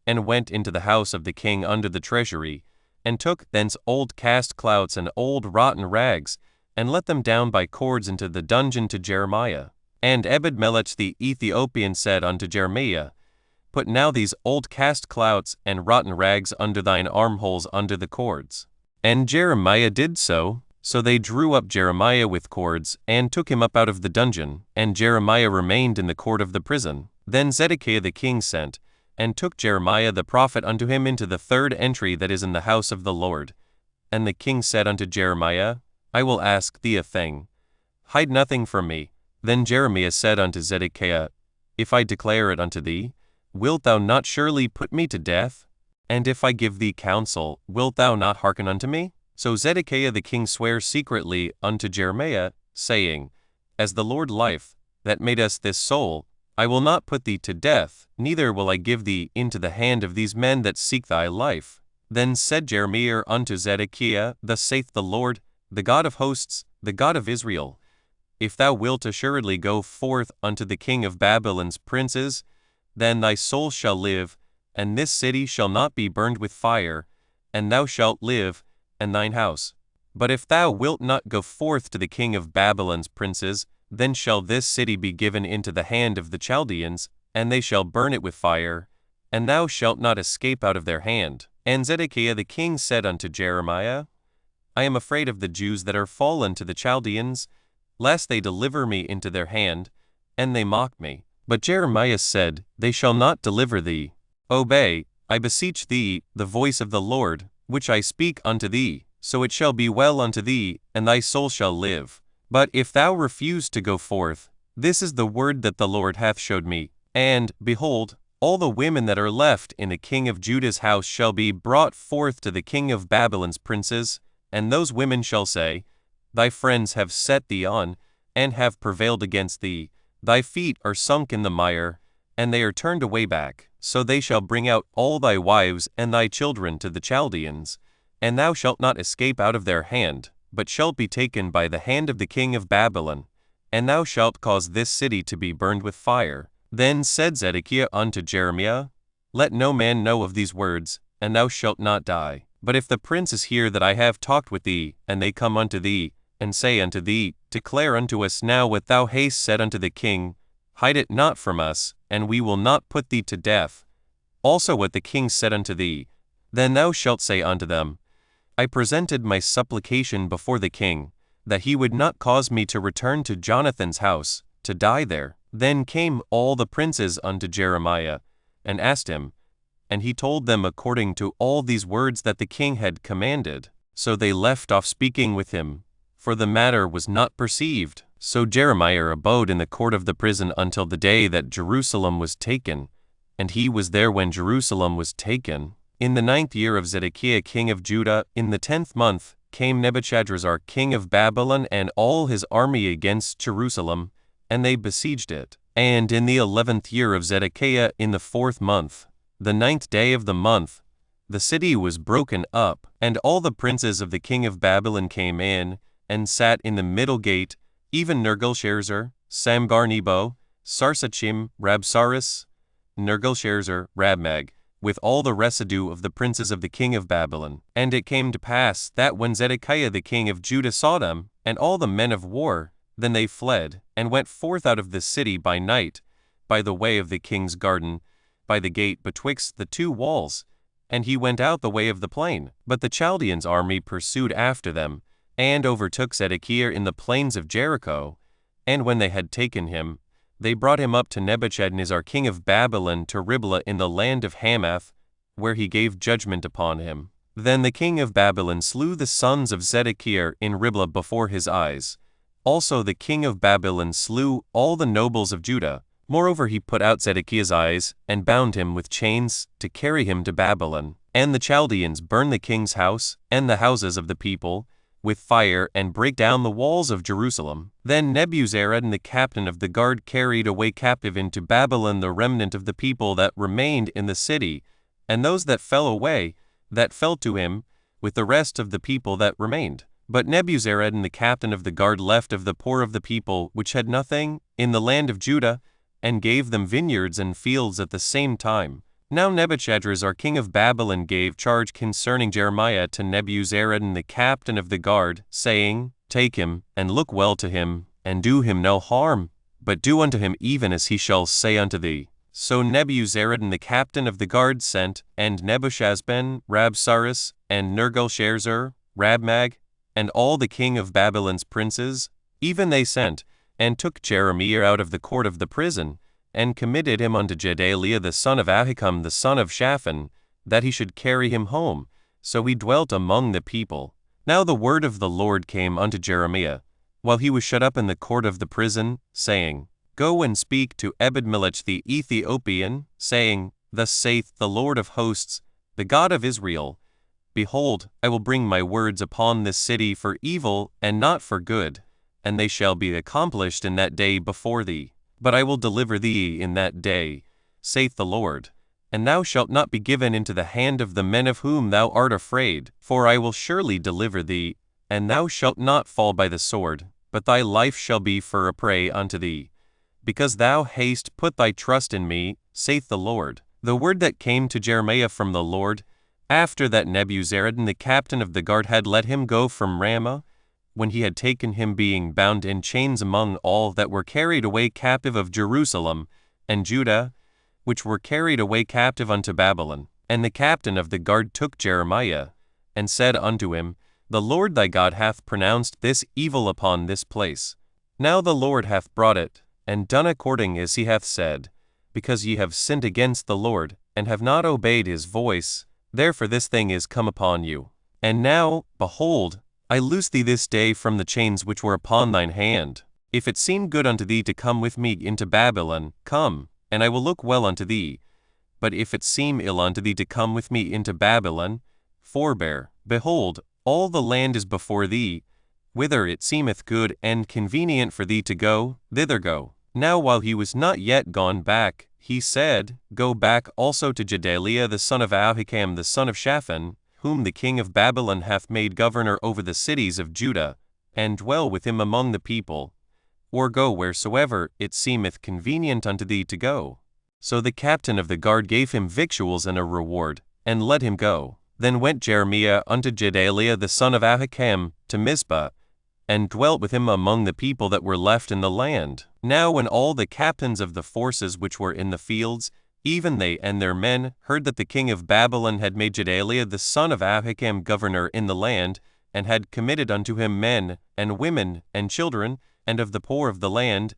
and went into the house of the king under the treasury, and took thence old cast clouts and old rotten rags, and let them down by cords into the dungeon to Jeremiah. And Ebed-melech the Ethiopian said unto Jeremiah, Put now these old cast clouts and rotten rags under thine armholes under the cords. And Jeremiah did so. So they drew up Jeremiah with cords, and took him up out of the dungeon, and Jeremiah remained in the court of the prison. Then Zedekiah the king sent, and took Jeremiah the prophet unto him into the third entry that is in the house of the Lord. And the king said unto Jeremiah, I will ask thee a thing. Hide nothing from me. Then Jeremiah said unto Zedekiah, If I declare it unto thee, wilt thou not surely put me to death? And if I give thee counsel, wilt thou not hearken unto me? So Zedekiah the king sware secretly unto Jeremiah, saying, As the Lord life, that made us this soul, I will not put thee to death, neither will I give thee into the hand of these men that seek thy life. Then said Jeremiah unto Zedekiah, Thus saith the Lord, the God of hosts, the God of Israel, If thou wilt assuredly go forth unto the king of Babylon's princes, then thy soul shall live, and this city shall not be burned with fire, and thou shalt live, and thine house. But if thou wilt not go forth to the king of Babylon's princes, then shall this city be given into the hand of the Chaldeans, and they shall burn it with fire, and thou shalt not escape out of their hand. And Zedekiah the king said unto Jeremiah, I am afraid of the Jews that are fallen to the Chaldeans, lest they deliver me into their hand, and they mock me. But Jeremiah said, They shall not deliver thee. Obey, I beseech thee, the voice of the Lord, which I speak unto thee, so it shall be well unto thee, and thy soul shall live. But if thou refuse to go forth, this is the word that the Lord hath showed me. And, behold, all the women that are left in the king of Judah's house shall be brought forth to the king of Babylon's princes, and those women shall say, Thy friends have set thee on, and have prevailed against thee. Thy feet are sunk in the mire, and they are turned away back. So they shall bring out all thy wives and thy children to the Chaldeans, and thou shalt not escape out of their hand, but shalt be taken by the hand of the king of Babylon, and thou shalt cause this city to be burned with fire. Then said Zedekiah unto Jeremiah, Let no man know of these words, and thou shalt not die. But if the princes hear that I have talked with thee, and they come unto thee, and say unto thee, Declare unto us now what thou hast said unto the king, hide it not from us, and we will not put thee to death. Also what the king said unto thee, then thou shalt say unto them, I presented my supplication before the king, that he would not cause me to return to Jonathan's house, to die there. Then came all the princes unto Jeremiah, and asked him, and he told them according to all these words that the king had commanded. So they left off speaking with him, for the matter was not perceived. So Jeremiah abode in the court of the prison until the day that Jerusalem was taken, and he was there when Jerusalem was taken. In the 9th year of Zedekiah king of Judah, in the 10th month, came Nebuchadrezzar king of Babylon and all his army against Jerusalem, and they besieged it. And in the 11th year of Zedekiah, in the 4th month, the 9th day of the month, the city was broken up, and all the princes of the king of Babylon came in, and sat in the middle gate, even Nergal-Sharezer, Samgar-Nebo, Sarsachim, Rabsaris, Nergal-Sharezer, Rabmag, with all the residue of the princes of the king of Babylon. And it came to pass that when Zedekiah the king of Judah saw them, and all the men of war, then they fled, and went forth out of the city by night, by the way of the king's garden, by the gate betwixt the two walls, and he went out the way of the plain. But the Chaldeans' army pursued after them, and overtook Zedekiah in the plains of Jericho, and when they had taken him, they brought him up to Nebuchadnezzar king of Babylon to Riblah in the land of Hamath, where he gave judgment upon him. Then the king of Babylon slew the sons of Zedekiah in Riblah before his eyes, Also the king of Babylon slew all the nobles of Judah. Moreover he put out Zedekiah's eyes, and bound him with chains, to carry him to Babylon. And the Chaldeans burned the king's house, and the houses of the people, with fire, and brake down the walls of Jerusalem. Then Nebuzaradan the captain of the guard carried away captive into Babylon the remnant of the people that remained in the city, and those that fell away, that fell to him, with the rest of the people that remained. But Nebuzaradan the captain of the guard left of the poor of the people, which had nothing, in the land of Judah, and gave them vineyards and fields at the same time. Now Nebuchadrezzar king of Babylon gave charge concerning Jeremiah to Nebuzaradan the captain of the guard, saying, Take him, and look well to him, and do him no harm, but do unto him even as he shall say unto thee. So Nebuzaradan the captain of the guard sent, and Nebuchadnezzar, Rabsaris, and Nergal-sharezer, Rabmag, and all the king of Babylon's princes, even they sent, and took Jeremiah out of the court of the prison, and committed him unto Gedaliah the son of Ahikam the son of Shaphan, that he should carry him home. So he dwelt among the people. Now the word of the Lord came unto Jeremiah, while he was shut up in the court of the prison, saying, Go and speak to Ebed-melech the Ethiopian, saying, Thus saith the Lord of hosts, the God of Israel, Behold, I will bring my words upon this city for evil and not for good, and they shall be accomplished in that day before thee. But I will deliver thee in that day, saith the Lord, and thou shalt not be given into the hand of the men of whom thou art afraid, for I will surely deliver thee, and thou shalt not fall by the sword, but thy life shall be for a prey unto thee, because thou hast put thy trust in me, saith the Lord. The word that came to Jeremiah from the Lord, after that Nebuzaradan the captain of the guard had let him go from Ramah, when he had taken him being bound in chains among all that were carried away captive of Jerusalem and Judah, which were carried away captive unto Babylon. And the captain of the guard took Jeremiah, and said unto him, The Lord thy God hath pronounced this evil upon this place. Now the Lord hath brought it, and done according as he hath said, because ye have sinned against the Lord, and have not obeyed his voice, therefore this thing is come upon you. And now, behold, I loose thee this day from the chains which were upon thine hand. If it seem good unto thee to come with me into Babylon, come, and I will look well unto thee. But if it seem ill unto thee to come with me into Babylon, forbear. Behold, all the land is before thee. Whither it seemeth good and convenient for thee to go, thither go. Now while he was not yet gone back, he said, Go back also to Gedaliah the son of Ahikam the son of Shaphan, whom the king of Babylon hath made governor over the cities of Judah, and dwell with him among the people, or go wheresoever it seemeth convenient unto thee to go. So the captain of the guard gave him victuals and a reward, and let him go. Then went Jeremiah unto Gedaliah the son of Ahikam to Mizpah, and dwelt with him among the people that were left in the land. Now when all the captains of the forces which were in the fields, even they and their men, heard that the king of Babylon had made Gedaliah the son of Ahikam governor in the land, and had committed unto him men, and women, and children, and of the poor of the land,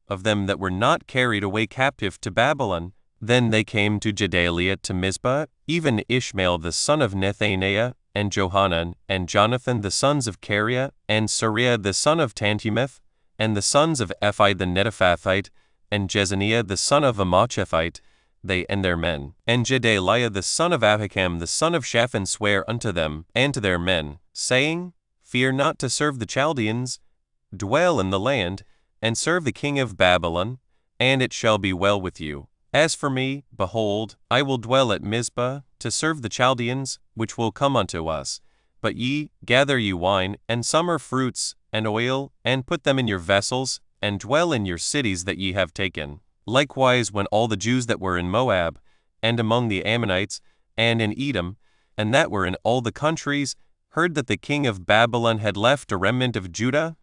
of them that were not carried away captive to Babylon, then they came to Gedaliah to Mizpah, even Ishmael the son of Nethaniah, and Johanan, and Jonathan the sons of Kareah, and Sariah the son of Tanhumeth, and the sons of Ephi the Netophathite, and Jezaniah the son of Amachathite, they and their men. And Gedaliah the son of Ahikam the son of Shaphan sware unto them and to their men, saying, Fear not to serve the Chaldeans, dwell in the land, and serve the king of Babylon, and it shall be well with you. As for me, behold, I will dwell at Mizpah, to serve the Chaldeans, which will come unto us. But ye, gather ye wine, and summer fruits, and oil, and put them in your vessels, and dwell in your cities that ye have taken. Likewise when all the Jews that were in Moab, and among the Ammonites, and in Edom, and that were in all the countries, heard that the king of Babylon had left a remnant of Judah,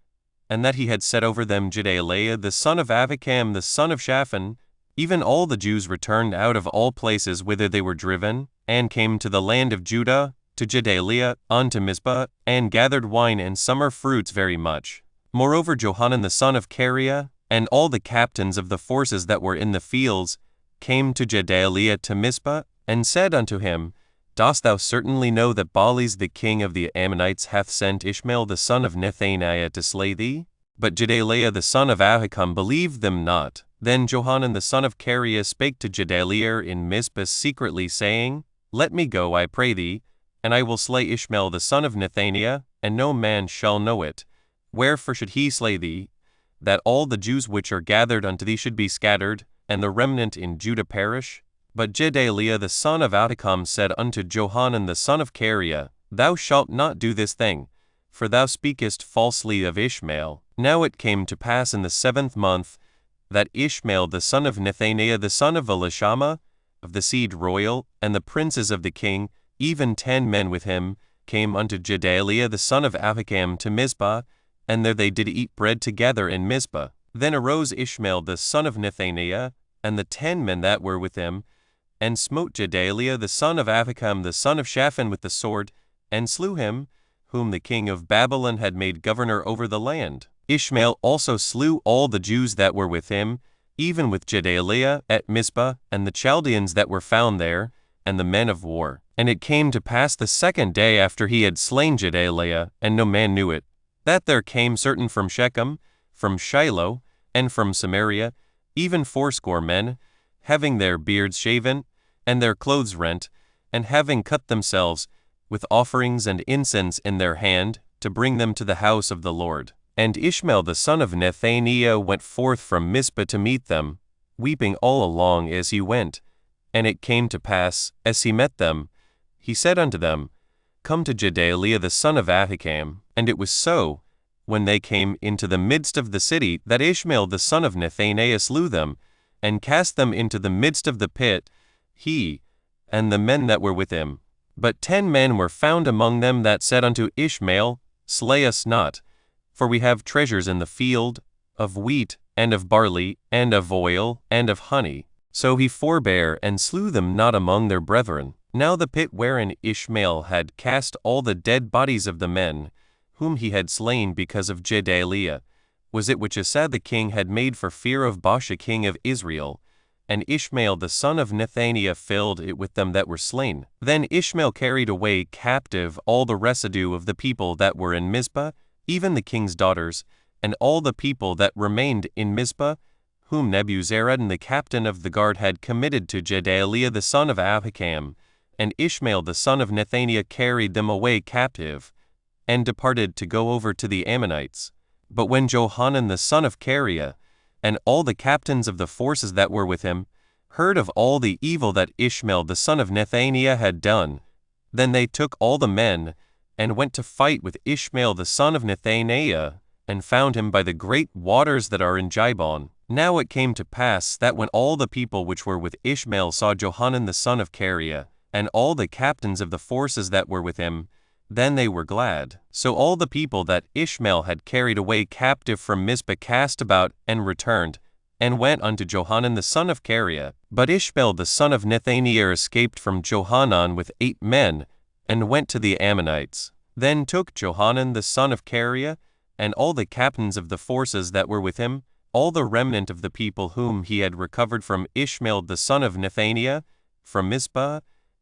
and that he had set over them Gedaliah the son of Ahikam the son of Shaphan, even all the Jews returned out of all places whither they were driven, and came to the land of Judah, to Gedaliah, unto Mizpah, and gathered wine and summer fruits very much. Moreover Johanan the son of Kareah, and all the captains of the forces that were in the fields, came to Gedaliah to Mizpah, and said unto him, Dost thou certainly know that Baalis the king of the Ammonites hath sent Ishmael the son of Nethaniah to slay thee? But Gedaliah the son of Ahikam believed them not. Then Johanan the son of Kareah spake to Gedaliah in Mizpah secretly, saying, Let me go, I pray thee, and I will slay Ishmael the son of Nethaniah, and no man shall know it. Wherefore should he slay thee? That all the Jews which are gathered unto thee should be scattered, and the remnant in Judah perish? But Gedaliah the son of Ahikam said unto Johanan the son of Kareah, Thou shalt not do this thing, for thou speakest falsely of Ishmael. Now it came to pass in the 7th month, that Ishmael the son of Nethaniah the son of Elishama, of the seed royal, and the princes of the king, even 10 men with him, came unto Gedaliah the son of Ahikam to Mizpah, and there they did eat bread together in Mizpah. Then arose Ishmael the son of Nethaniah, and the 10 men that were with him, and smote Gedaliah the son of Ahikam the son of Shaphan with the sword, and slew him, whom the king of Babylon had made governor over the land. Ishmael also slew all the Jews that were with him, even with Gedaliah at Mizpah, and the Chaldeans that were found there, and the men of war. And it came to pass the 2nd day after he had slain Gedaliah, and no man knew it, that there came certain from Shechem, from Shiloh, and from Samaria, even 80 men, having their beards shaven, and their clothes rent, and having cut themselves, with offerings and incense in their hand, to bring them to the house of the Lord. And Ishmael the son of Nethaniah went forth from Mizpah to meet them, weeping all along as he went. And it came to pass, as he met them, he said unto them, Come to Gedaliah the son of Ahikam. And it was so, when they came into the midst of the city, that Ishmael the son of Nethaniah slew them, and cast them into the midst of the pit, he, and the men that were with him. But 10 men were found among them that said unto Ishmael, Slay us not, for we have treasures in the field, of wheat, and of barley, and of oil, and of honey. So he forbare, and slew them not among their brethren. Now the pit wherein Ishmael had cast all the dead bodies of the men, whom he had slain because of Gedaliah, was it which Asa the king had made for fear of Baasha king of Israel, and Ishmael the son of Nethaniah filled it with them that were slain. Then Ishmael carried away captive all the residue of the people that were in Mizpah, even the king's daughters, and all the people that remained in Mizpah, whom Nebuzaradan the captain of the guard had committed to Gedaliah the son of Ahikam, and Ishmael the son of Nethaniah carried them away captive, and departed to go over to the Ammonites. But when Johanan the son of Kareah, and all the captains of the forces that were with him, heard of all the evil that Ishmael the son of Nethaniah had done, then they took all the men, and went to fight with Ishmael the son of Nethaniah, and found him by the great waters that are in Jibon. Now it came to pass that when all the people which were with Ishmael saw Johanan the son of Kareah, and all the captains of the forces that were with him, then they were glad. So all the people that Ishmael had carried away captive from Mizpah cast about, and returned, and went unto Johanan the son of Kareah. But Ishmael the son of Nethaniah escaped from Johanan with 8 men, and went to the Ammonites. Then took Johanan the son of Kareah, and all the captains of the forces that were with him, all the remnant of the people whom he had recovered from Ishmael the son of Nethaniah, from Mizpah,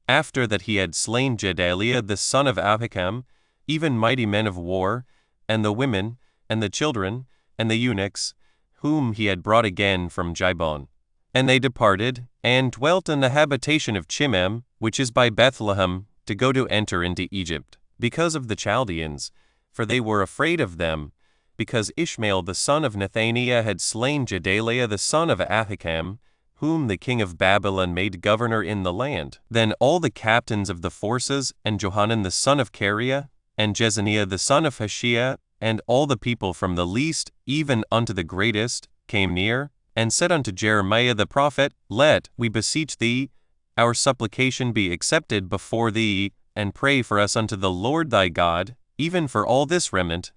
after that he had slain Gedaliah the son of Ahikam, even mighty men of war, and the women, and the children, and the eunuchs, whom he had brought again from Jibon. And they departed, and dwelt in the habitation of Chimham, which is by Bethlehem, to go to enter into Egypt, because of the Chaldeans, for they were afraid of them, because Ishmael the son of Nethaniah had slain Gedaliah the son of Ahikam, whom the king of Babylon made governor in the land. Then all the captains of the forces, and Johanan the son of Kareah, and Jezaniah the son of Hashiah, and all the people from the least even unto the greatest, came near, and said unto Jeremiah the prophet, Let, we beseech thee, our supplication be accepted before thee, and pray for us unto the Lord thy God, even for all this remnant.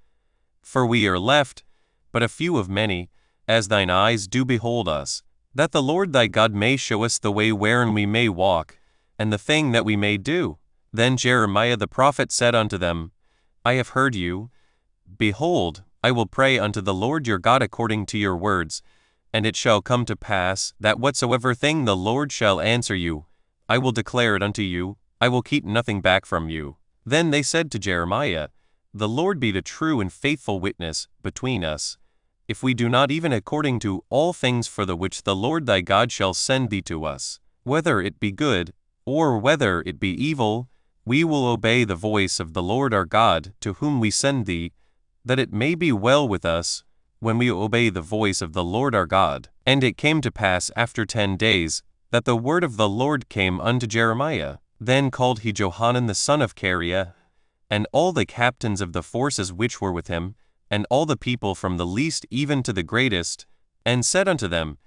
For we are left, but a few of many, as thine eyes do behold us, that the Lord thy God may show us the way wherein we may walk, and the thing that we may do. Then Jeremiah the prophet said unto them, I have heard you. Behold, I will pray unto the Lord your God according to your words, and it shall come to pass, that whatsoever thing the Lord shall answer you, I will declare it unto you, I will keep nothing back from you. Then they said to Jeremiah, The Lord be the true and faithful witness between us, if we do not even according to all things for the which the Lord thy God shall send thee to us, whether it be good, or whether it be evil, we will obey the voice of the Lord our God, to whom we send thee, that it may be well with us, when we obey the voice of the Lord our God. And it came to pass after 10 days, that the word of the Lord came unto Jeremiah. Then called he Johanan the son of Kareah, and all the captains of the forces which were with him, and all the people from the least even to the greatest, and said unto them,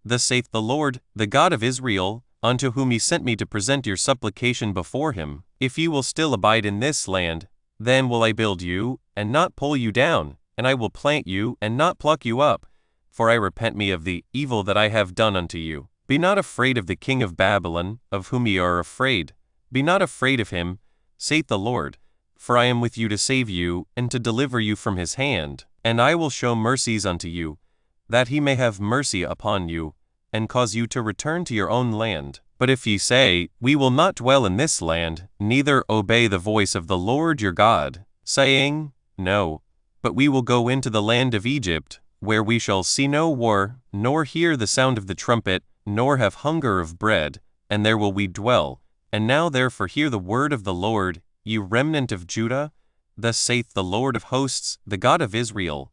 Thus saith the Lord, the God of Israel, unto whom he sent me to present your supplication before him, if ye will still abide in this land, then will I build you, and not pull you down, and I will plant you, and not pluck you up, for I repent me of the evil that I have done unto you. Be not afraid of the king of Babylon, of whom ye are afraid. Be not afraid of him, saith the Lord, for I am with you to save you, and to deliver you from his hand. And I will show mercies unto you, that he may have mercy upon you, and cause you to return to your own land. But if ye say, We will not dwell in this land, neither obey the voice of the Lord your God, saying, No, but we will go into the land of Egypt, where we shall see no war, nor hear the sound of the trumpet, nor have hunger of bread, and there will we dwell. And now therefore hear the word of the Lord, ye remnant of Judah. Thus saith the Lord of hosts, the God of Israel,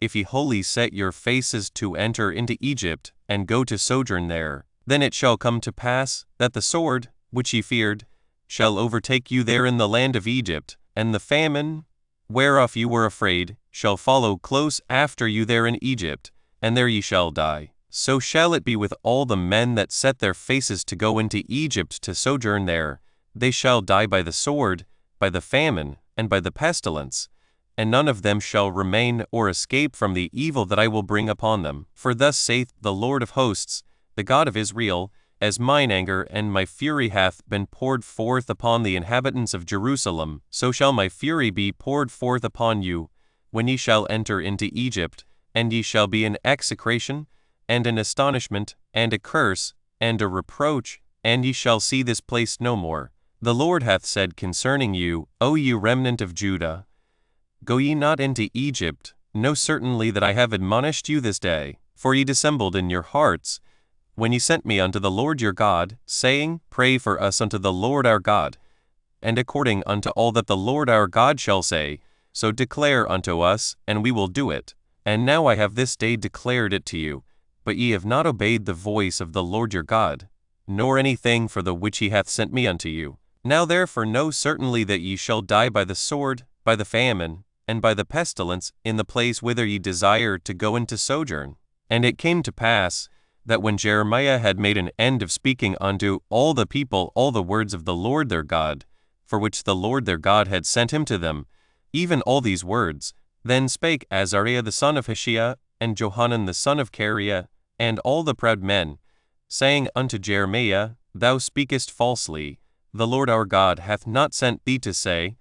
If ye wholly set your faces to enter into Egypt, and go to sojourn there, then it shall come to pass, that the sword, which ye feared, shall overtake you there in the land of Egypt, and the famine, whereof you were afraid, shall follow close after you there in Egypt, and there ye shall die. So shall it be with all the men that set their faces to go into Egypt to sojourn there. They shall die by the sword, by the famine, and by the pestilence, and none of them shall remain or escape from the evil that I will bring upon them. For thus saith the Lord of hosts, the God of Israel, As mine anger and my fury hath been poured forth upon the inhabitants of Jerusalem, so shall my fury be poured forth upon you, when ye shall enter into Egypt, and ye shall be an execration, and an astonishment, and a curse, and a reproach, and ye shall see this place no more. The Lord hath said concerning you, O ye remnant of Judah, Go ye not into Egypt. Know certainly that I have admonished you this day, for ye dissembled in your hearts, when ye sent me unto the Lord your God, saying, Pray for us unto the Lord our God. And according unto all that the Lord our God shall say, so declare unto us, and we will do it. And now I have this day declared it to you, but ye have not obeyed the voice of the Lord your God, nor anything for the which he hath sent me unto you. Now therefore know certainly that ye shall die by the sword, by the famine, and by the pestilence, in the place whither ye desire to go into sojourn. And it came to pass, that when Jeremiah had made an end of speaking unto all the people all the words of the Lord their God, for which the Lord their God had sent him to them, even all these words, then spake Azariah the son of Hishiah, and Johanan the son of Kareah, and all the proud men, saying unto Jeremiah, Thou speakest falsely. The Lord our God hath not sent thee to say,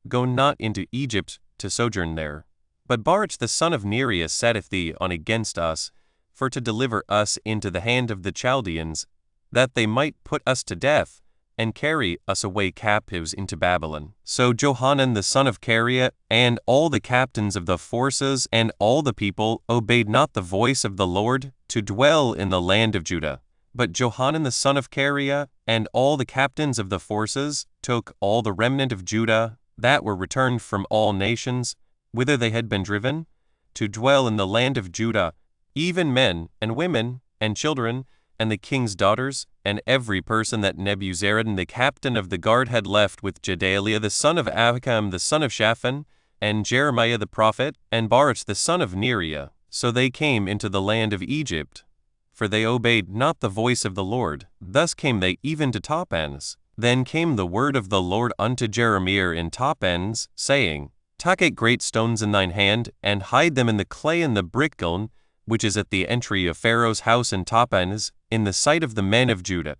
Go not into Egypt to sojourn there. But Baruch the son of Neriah setteth thee on against us, for to deliver us into the hand of the Chaldeans, that they might put us to death, and carry us away captives into Babylon. So Johanan the son of Kareah, and all the captains of the forces, and all the people, obeyed not the voice of the Lord, to dwell in the land of Judah. But Johanan the son of Kareah, and all the captains of the forces, took all the remnant of Judah, that were returned from all nations, whither they had been driven, to dwell in the land of Judah, even men, and women, and children, and the king's daughters, and every person that Nebuzaradan the captain of the guard had left with Gedaliah the son of Ahikam the son of Shaphan, and Jeremiah the prophet, and Baruch the son of Neriah. So they came into the land of Egypt, for they obeyed not the voice of the Lord. Thus came they even to Tapanhes. Then came the word of the Lord unto Jeremiah in Tapanhes, saying, Take great stones in thine hand, and hide them in the clay in the brickkiln, which is at the entry of Pharaoh's house in Tapanhes, in the sight of the men of Judah,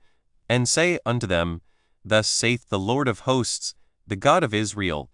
and say unto them, Thus saith the Lord of hosts, the God of Israel,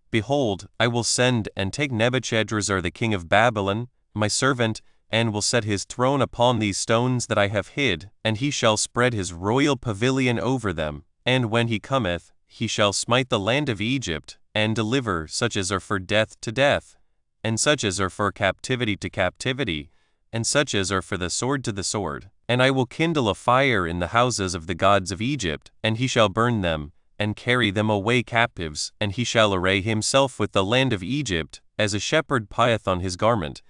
Behold, I will send and take Nebuchadrezzar the king of Babylon, my servant, and will set his throne upon these stones that I have hid, and he shall spread his royal pavilion over them. And when he cometh, he shall smite the land of Egypt, and deliver such as are for death to death, and such as are for captivity to captivity, and such as are for the sword to the sword. And I will kindle a fire in the houses of the gods of Egypt, and he shall burn them, and carry them away captives, and he shall array himself with the land of Egypt, as a shepherd plieth on his garment,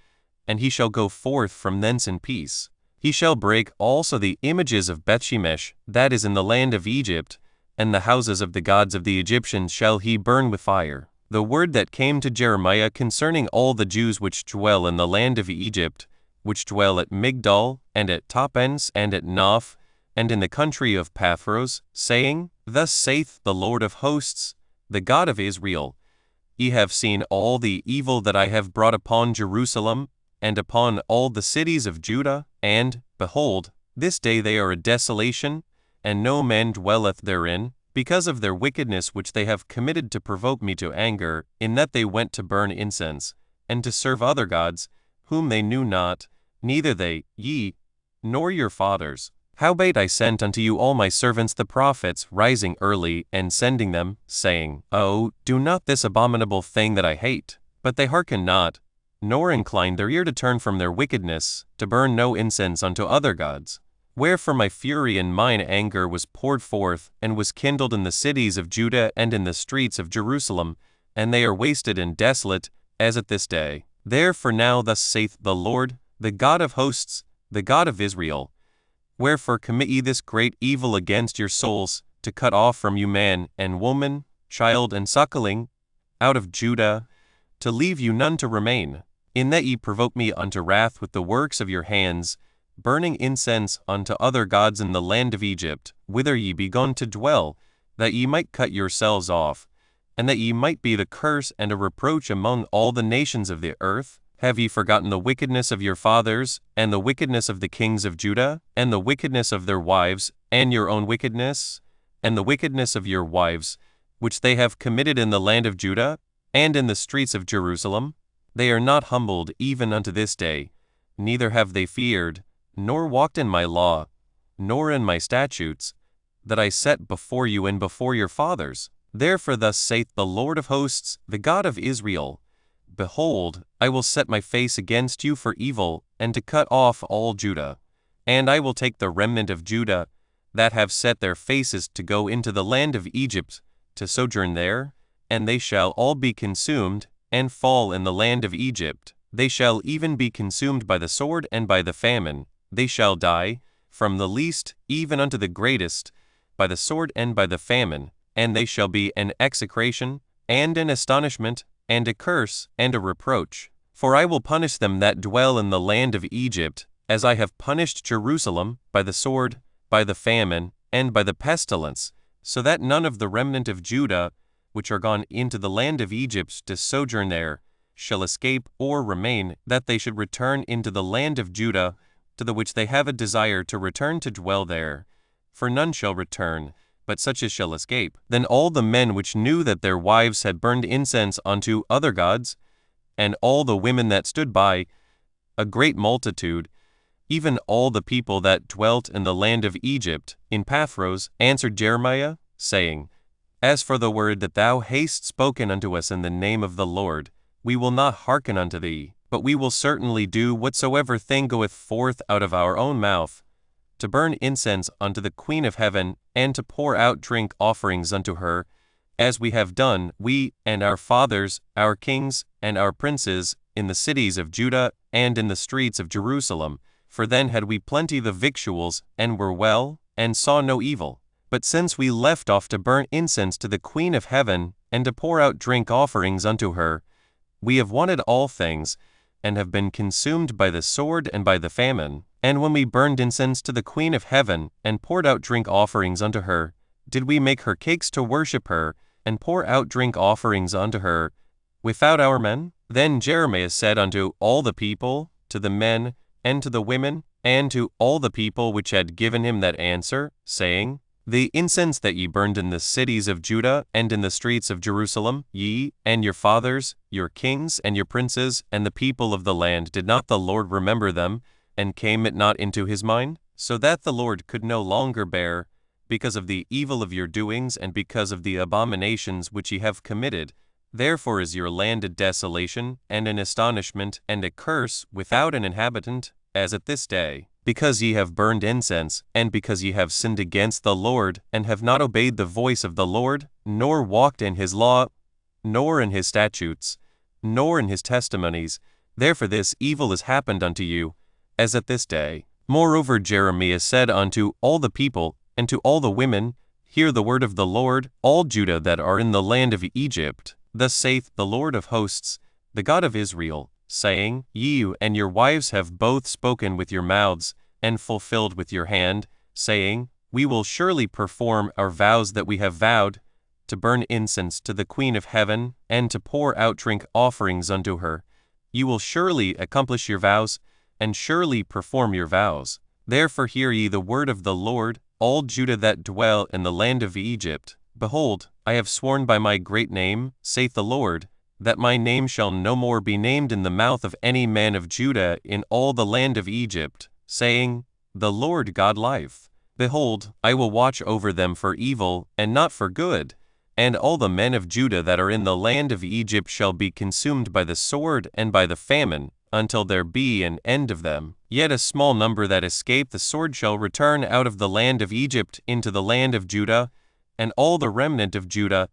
and he shall go forth from thence in peace. He shall break also the images of Bethshemesh, that is in the land of Egypt, and the houses of the gods of the Egyptians shall he burn with fire. The word that came to Jeremiah concerning all the Jews which dwell in the land of Egypt, which dwell at Migdol, and at Taphens, and at Noph, and in the country of Pathros, saying, Thus saith the Lord of hosts, the God of Israel, Ye have seen all the evil that I have brought upon Jerusalem, and upon all the cities of Judah, and, behold, this day they are a desolation, and no man dwelleth therein, because of their wickedness which they have committed to provoke me to anger, in that they went to burn incense, and to serve other gods, whom they knew not, neither they, ye, nor your fathers. Howbeit I sent unto you all my servants the prophets, rising early, and sending them, saying, Oh, do not this abominable thing that I hate. But they hearken not, nor incline their ear to turn from their wickedness, to burn no incense unto other gods. Wherefore my fury and mine anger was poured forth, and was kindled in the cities of Judah and in the streets of Jerusalem, and they are wasted and desolate, as at this day. Therefore now thus saith the Lord, the God of hosts, the God of Israel, Wherefore commit ye this great evil against your souls, to cut off from you man and woman, child and suckling, out of Judah, to leave you none to remain, in that ye provoke me unto wrath with the works of your hands, burning incense unto other gods in the land of Egypt, whither ye be gone to dwell, that ye might cut yourselves off, and that ye might be the curse and a reproach among all the nations of the earth? Have ye forgotten the wickedness of your fathers, and the wickedness of the kings of Judah, and the wickedness of their wives, and your own wickedness, and the wickedness of your wives, which they have committed in the land of Judah, and in the streets of Jerusalem? They are not humbled even unto this day, neither have they feared, nor walked in my law, nor in my statutes, that I set before you and before your fathers. Therefore thus saith the Lord of hosts, the God of Israel, Behold, I will set my face against you for evil, and to cut off all Judah. And I will take the remnant of Judah, that have set their faces to go into the land of Egypt, to sojourn there, and they shall all be consumed, and fall in the land of Egypt. They shall even be consumed by the sword and by the famine. They shall die, from the least even unto the greatest, by the sword and by the famine, and they shall be an execration, and an astonishment, and a curse, and a reproach. For I will punish them that dwell in the land of Egypt, as I have punished Jerusalem, by the sword, by the famine, and by the pestilence, so that none of the remnant of Judah, which are gone into the land of Egypt to sojourn there, shall escape or remain, that they should return into the land of Judah, to the which they have a desire to return to dwell there. For none shall return, but such as shall escape. Then all the men which knew that their wives had burned incense unto other gods, and all the women that stood by, a great multitude, even all the people that dwelt in the land of Egypt, in Pathros, answered Jeremiah, saying, As for the word that thou hast spoken unto us in the name of the Lord, we will not hearken unto thee, but we will certainly do whatsoever thing goeth forth out of our own mouth, to burn incense unto the Queen of heaven, and to pour out drink offerings unto her, as we have done, we and our fathers, our kings, and our princes, in the cities of Judah and in the streets of Jerusalem. For then had we plenty of victuals, and were well, and saw no evil. But since we left off to burn incense to the Queen of heaven, and to pour out drink offerings unto her, we have wanted all things, and have been consumed by the sword and by the famine. And when we burned incense to the Queen of heaven, and poured out drink offerings unto her, did we make her cakes to worship her, and pour out drink offerings unto her, without our men? Then Jeremiah said unto all the people, to the men, and to the women, and to all the people which had given him that answer, saying, The incense that ye burned in the cities of Judah and in the streets of Jerusalem, ye, and your fathers, your kings, and your princes, and the people of the land, did not the Lord remember them, and came it not into his mind? So that the Lord could no longer bear, because of the evil of your doings and because of the abominations which ye have committed, Therefore is your land a desolation, and an astonishment, and a curse, without an inhabitant, as at this day. Because ye have burned incense, and because ye have sinned against the Lord, and have not obeyed the voice of the Lord, nor walked in his law, nor in his statutes, nor in his testimonies, therefore this evil is happened unto you, as at this day. Moreover Jeremiah said unto all the people, and to all the women, Hear the word of the Lord, all Judah that are in the land of Egypt. Thus saith the Lord of hosts, the God of Israel, saying, Ye and your wives have both spoken with your mouths, and fulfilled with your hand, saying, We will surely perform our vows that we have vowed, to burn incense to the Queen of heaven, and to pour out drink offerings unto her. You will surely accomplish your vows, and surely perform your vows. Therefore hear ye the word of the Lord, all Judah that dwell in the land of Egypt. Behold, I have sworn by my great name, saith the Lord, that my name shall no more be named in the mouth of any man of Judah in all the land of Egypt, saying, The Lord God life. Behold, I will watch over them for evil, and not for good, and all the men of Judah that are in the land of Egypt shall be consumed by the sword and by the famine, until there be an end of them. Yet a small number that escape the sword shall return out of the land of Egypt into the land of Judah, and all the remnant of Judah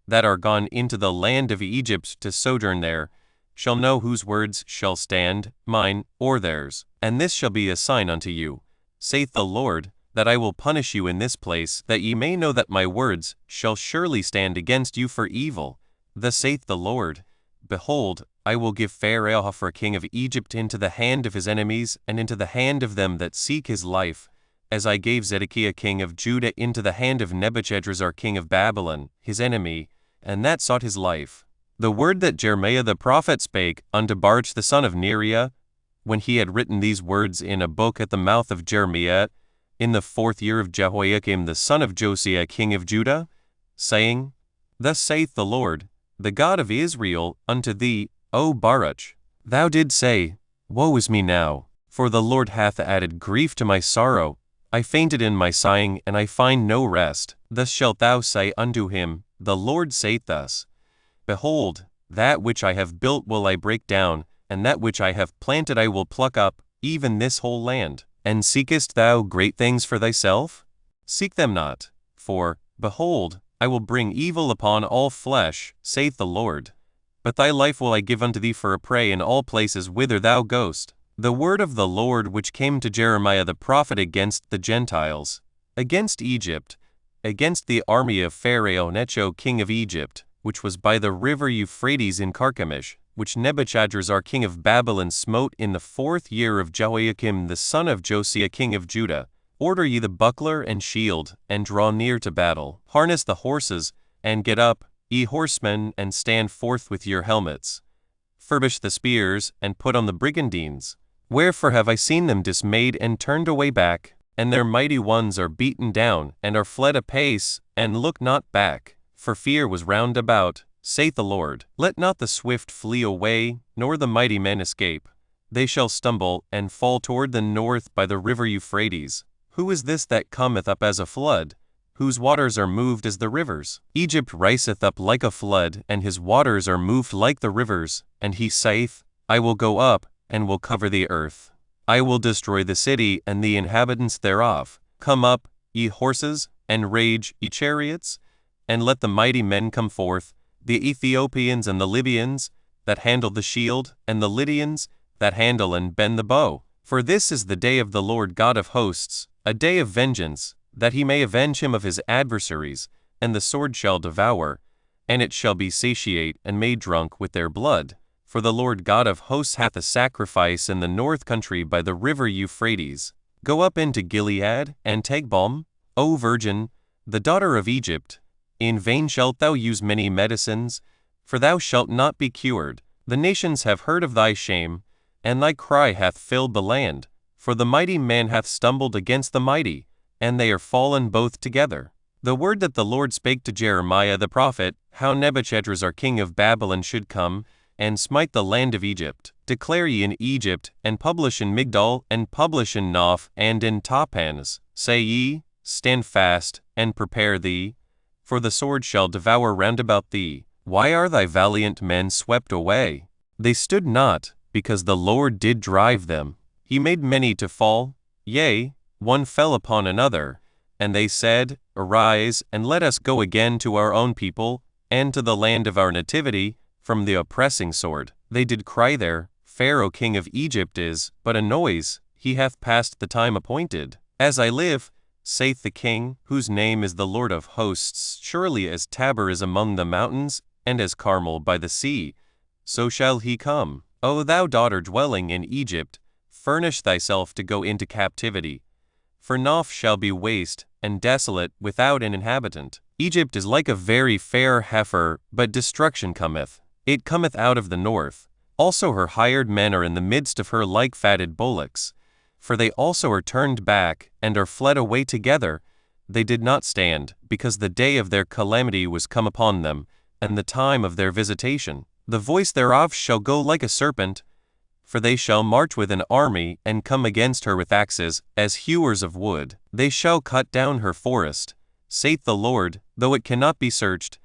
that are gone into the land of Egypt to sojourn there, shall know whose words shall stand, mine or theirs. And this shall be a sign unto you, saith the Lord, that I will punish you in this place, that ye may know that my words shall surely stand against you for evil. Thus saith the Lord, Behold, I will give Pharaoh king of Egypt into the hand of his enemies, and into the hand of them that seek his life, as I gave Zedekiah king of Judah into the hand of Nebuchadrezzar king of Babylon, his enemy, and that sought his life. The word that Jeremiah the prophet spake unto Baruch the son of Neriah, when he had written these words in a book at the mouth of Jeremiah, in the 4th year of Jehoiakim the son of Josiah king of Judah, saying, Thus saith the Lord, the God of Israel, unto thee, O Baruch, thou didst say, Woe is me now, for the Lord hath added grief to my sorrow. I fainted in my sighing, and I find no rest. Thus shalt thou say unto him, The Lord saith thus, Behold, that which I have built will I break down, and that which I have planted I will pluck up, even this whole land. And seekest thou great things for thyself? Seek them not, for, behold, I will bring evil upon all flesh, saith the Lord. But thy life will I give unto thee for a prey in all places whither thou goest. The word of the Lord which came to Jeremiah the prophet against the Gentiles, against Egypt, against the army of Pharaoh Necho king of Egypt, which was by the river Euphrates in Carchemish, which Nebuchadrezzar king of Babylon smote in the 4th year of Jehoiakim the son of Josiah king of Judah. Order ye the buckler and shield, and draw near to battle. Harness the horses, and get up, ye horsemen, and stand forth with your helmets. Furbish the spears, and put on the brigandines. Wherefore have I seen them dismayed and turned away back, and their mighty ones are beaten down, and are fled apace, and look not back, for fear was round about, saith the Lord. Let not the swift flee away, nor the mighty men escape. They shall stumble, and fall toward the north by the river Euphrates. Who is this that cometh up as a flood, whose waters are moved as the rivers? Egypt riseth up like a flood, and his waters are moved like the rivers. And he saith, I will go up, and will cover the earth. I will destroy the city and the inhabitants thereof. Come up, ye horses, and rage, ye chariots, and let the mighty men come forth, the Ethiopians and the Libyans, that handle the shield, and the Lydians, that handle and bend the bow. For this is the day of the Lord God of hosts, a day of vengeance, that he may avenge him of his adversaries, and the sword shall devour, and it shall be satiate and made drunk with their blood. For the Lord God of hosts hath a sacrifice in the north country by the river Euphrates. Go up into Gilead, and take balm, O virgin, the daughter of Egypt. In vain shalt thou use many medicines, for thou shalt not be cured. The nations have heard of thy shame, and thy cry hath filled the land. For the mighty man hath stumbled against the mighty, and they are fallen both together. The word that the Lord spake to Jeremiah the prophet, how Nebuchadrezzar king of Babylon should come, and smite the land of Egypt. Declare ye in Egypt, and publish in Migdol, and publish in Noph, and in Tahpanhes. Say ye, Stand fast, and prepare thee, for the sword shall devour round about thee. Why are thy valiant men swept away? They stood not, because the Lord did drive them. He made many to fall, yea, one fell upon another. And they said, Arise, and let us go again to our own people, and to the land of our nativity, from the oppressing sword. They did cry there, Pharaoh king of Egypt is but a noise, he hath passed the time appointed. As I live, saith the king, whose name is the Lord of hosts, surely as Tabor is among the mountains, and as Carmel by the sea, so shall he come. O thou daughter dwelling in Egypt, furnish thyself to go into captivity. For Noph shall be waste, and desolate, without an inhabitant. Egypt is like a very fair heifer, but destruction cometh. It cometh out of the north. Also her hired men are in the midst of her like fatted bullocks. For they also are turned back, and are fled away together. They did not stand, because the day of their calamity was come upon them, and the time of their visitation. The voice thereof shall go like a serpent, for they shall march with an army, and come against her with axes, as hewers of wood. They shall cut down her forest, saith the Lord, though it cannot be searched,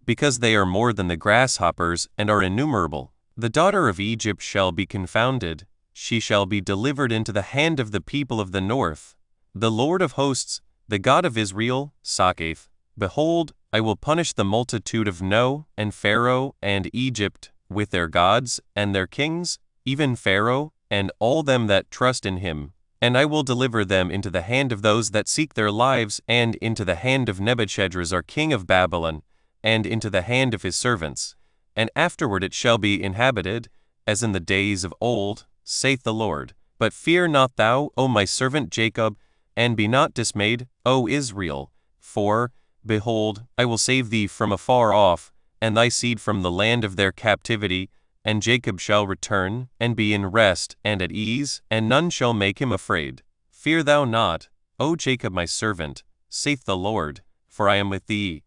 because they are more than the grasshoppers, and are innumerable. The daughter of Egypt shall be confounded, she shall be delivered into the hand of the people of the north. The Lord of hosts, the God of Israel, saith, Behold, I will punish the multitude of No, and Pharaoh, and Egypt, with their gods, and their kings, even Pharaoh, and all them that trust in him. And I will deliver them into the hand of those that seek their lives, and into the hand of Nebuchadrezzar king of Babylon, and into the hand of his servants. And afterward it shall be inhabited, as in the days of old, saith the Lord. But fear not thou, O my servant Jacob, and be not dismayed, O Israel, for, behold, I will save thee from afar off, and thy seed from the land of their captivity, and Jacob shall return, and be in rest and at ease, and none shall make him afraid. Fear thou not, O Jacob my servant, saith the Lord, for I am with thee.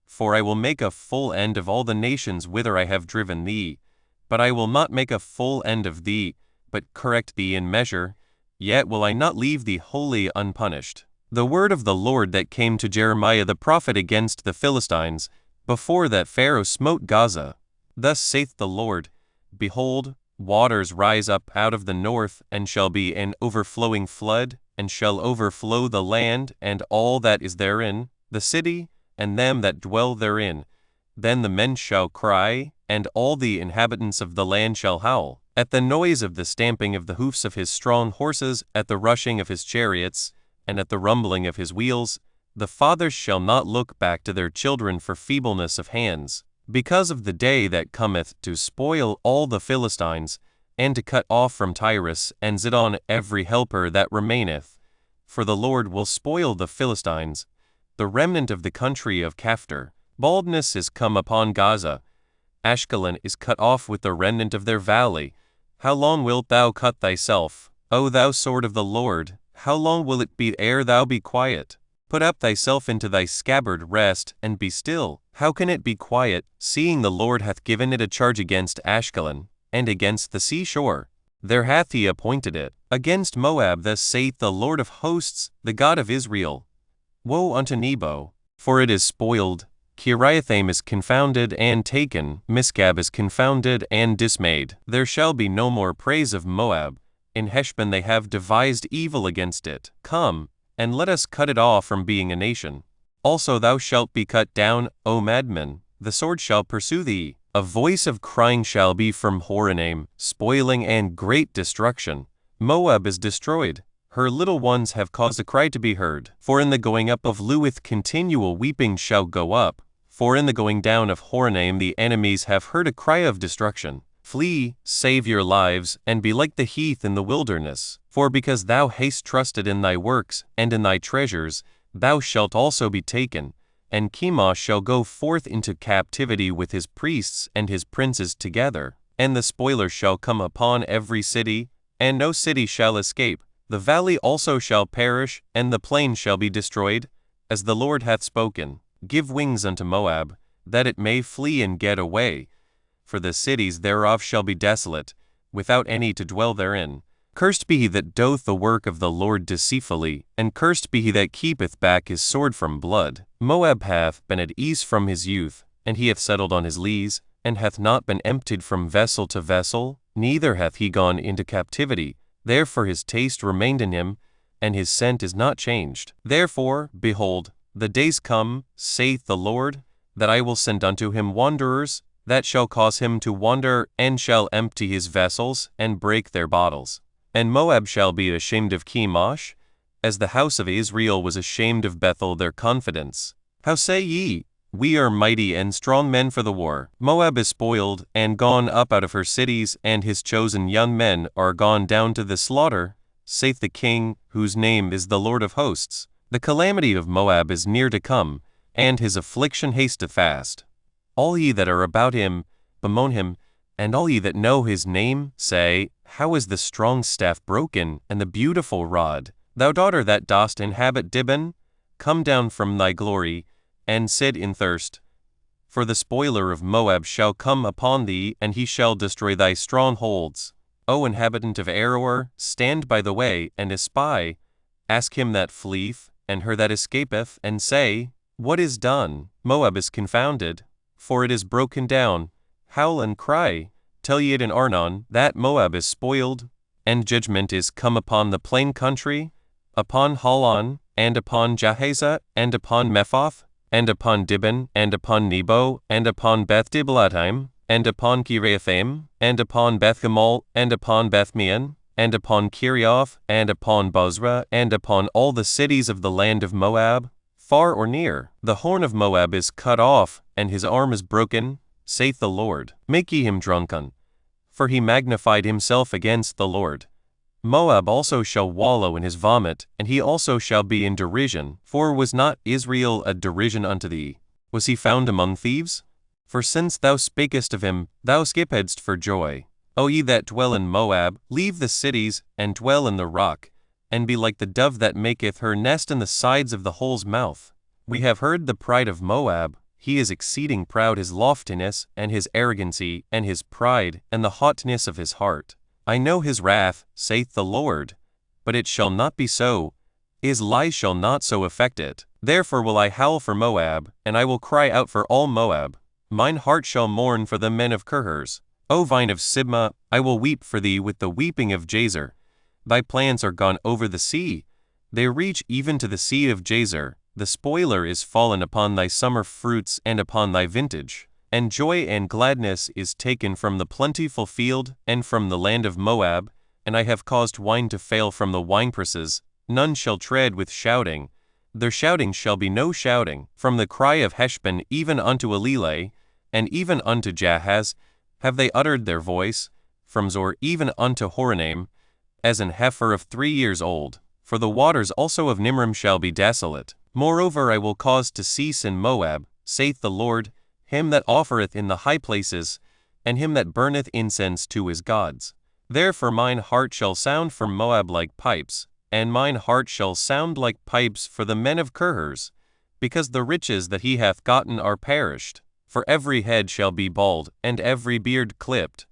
For I will make a full end of all the nations whither I have driven thee. But I will not make a full end of thee, but correct thee in measure, yet will I not leave thee wholly unpunished. The word of the Lord that came to Jeremiah the prophet against the Philistines, before that Pharaoh smote Gaza. Thus saith the Lord, Behold, waters rise up out of the north, and shall be an overflowing flood, and shall overflow the land, and all that is therein, the city, and them that dwell therein. Then the men shall cry, and all the inhabitants of the land shall howl, at the noise of the stamping of the hoofs of his strong horses, at the rushing of his chariots, and at the rumbling of his wheels. The fathers shall not look back to their children for feebleness of hands, because of the day that cometh to spoil all the Philistines, and to cut off from Tyrus and Zidon every helper that remaineth. For the Lord will spoil the Philistines, the remnant of the country of Caphtor. Baldness is come upon Gaza. Ashkelon is cut off with the remnant of their valley. How long wilt thou cut thyself, O thou sword of the Lord? How long will it be ere thou be quiet? Put up thyself into thy scabbard, rest, and be still. How can it be quiet, seeing the Lord hath given it a charge against Ashkelon, and against the seashore? There hath he appointed it. Against Moab thus saith the Lord of hosts, the God of Israel. Woe unto Nebo, for it is spoiled. Kiriathaim is confounded and taken, Misgab is confounded and dismayed. There shall be no more praise of Moab. In Heshbon they have devised evil against it. Come, and let us cut it off from being a nation. Also thou shalt be cut down, O madman, the sword shall pursue thee. A voice of crying shall be from Horonaim, spoiling and great destruction. Moab is destroyed. Her little ones have caused a cry to be heard. For in the going up of Luith continual weeping shall go up. For in the going down of Horonaim the enemies have heard a cry of destruction. Flee, save your lives, and be like the heath in the wilderness. For because thou hast trusted in thy works, and in thy treasures, thou shalt also be taken. And Chemosh shall go forth into captivity with his priests and his princes together. And the spoiler shall come upon every city, and no city shall escape. The valley also shall perish, and the plain shall be destroyed, as the Lord hath spoken. Give wings unto Moab, that it may flee and get away. For the cities thereof shall be desolate, without any to dwell therein. Cursed be he that doth the work of the Lord deceitfully, and cursed be he that keepeth back his sword from blood. Moab hath been at ease from his youth, and he hath settled on his lees, and hath not been emptied from vessel to vessel, neither hath he gone into captivity. Therefore his taste remained in him, and his scent is not changed. Therefore, behold, the days come, saith the Lord, that I will send unto him wanderers, that shall cause him to wander, and shall empty his vessels, and break their bottles. And Moab shall be ashamed of Chemosh, as the house of Israel was ashamed of Bethel their confidence. How say ye, we are mighty and strong men for the war? Moab is spoiled, and gone up out of her cities, and his chosen young men are gone down to the slaughter, saith the King, whose name is the Lord of hosts. The calamity of Moab is near to come, and his affliction hasteth fast. All ye that are about him bemoan him, and all ye that know his name say, How is the strong staff broken, and the beautiful rod? Thou daughter that dost inhabit Dibon, come down from thy glory, and sit in thirst. For the spoiler of Moab shall come upon thee, and he shall destroy thy strongholds. O inhabitant of Aroer, stand by the way, and espy. Ask him that fleeth, and her that escapeth, and say, What is done? Moab is confounded, for it is broken down. Howl and cry, tell ye it in Arnon, that Moab is spoiled, and judgment is come upon the plain country, upon Halon, and upon Jahaza, and upon Mephoth, and upon Dibon, and upon Nebo, and upon Beth-Diblathaim, and upon Kiriathaim, and upon Beth-Gamal, and upon Bethmeon, and upon Kirioth, and upon Bozrah, and upon all the cities of the land of Moab, far or near. The horn of Moab is cut off, and his arm is broken, saith the Lord. Make ye him drunken, for he magnified himself against the Lord. Moab also shall wallow in his vomit, and he also shall be in derision. For was not Israel a derision unto thee? Was he found among thieves? For since thou spakest of him, thou skippedst for joy. O ye that dwell in Moab, leave the cities, and dwell in the rock, and be like the dove that maketh her nest in the sides of the hole's mouth. We have heard the pride of Moab. He is exceeding proud, his loftiness, and his arrogancy, and his pride, and the haughtiness of his heart. I know his wrath, saith the Lord, but it shall not be so. His lies shall not so affect it. Therefore will I howl for Moab, and I will cry out for all Moab. Mine heart shall mourn for the men of Kirhers. O vine of Sibmah, I will weep for thee with the weeping of Jazer. Thy plants are gone over the sea. They reach even to the sea of Jazer. The spoiler is fallen upon thy summer fruits and upon thy vintage. And joy and gladness is taken from the plentiful field, and from the land of Moab, and I have caused wine to fail from the winepresses. None shall tread with shouting. Their shouting shall be no shouting. From the cry of Heshbon even unto Eleleh, and even unto Jahaz, have they uttered their voice, from Zor even unto Horonaim, as an heifer of 3 years old. For the waters also of Nimrim shall be desolate. Moreover I will cause to cease in Moab, saith the Lord, him that offereth in the high places, and him that burneth incense to his gods. Therefore mine heart shall sound for Moab like pipes, and mine heart shall sound like pipes for the men of Kirhers, because the riches that he hath gotten are perished. For every head shall be bald, and every beard clipped.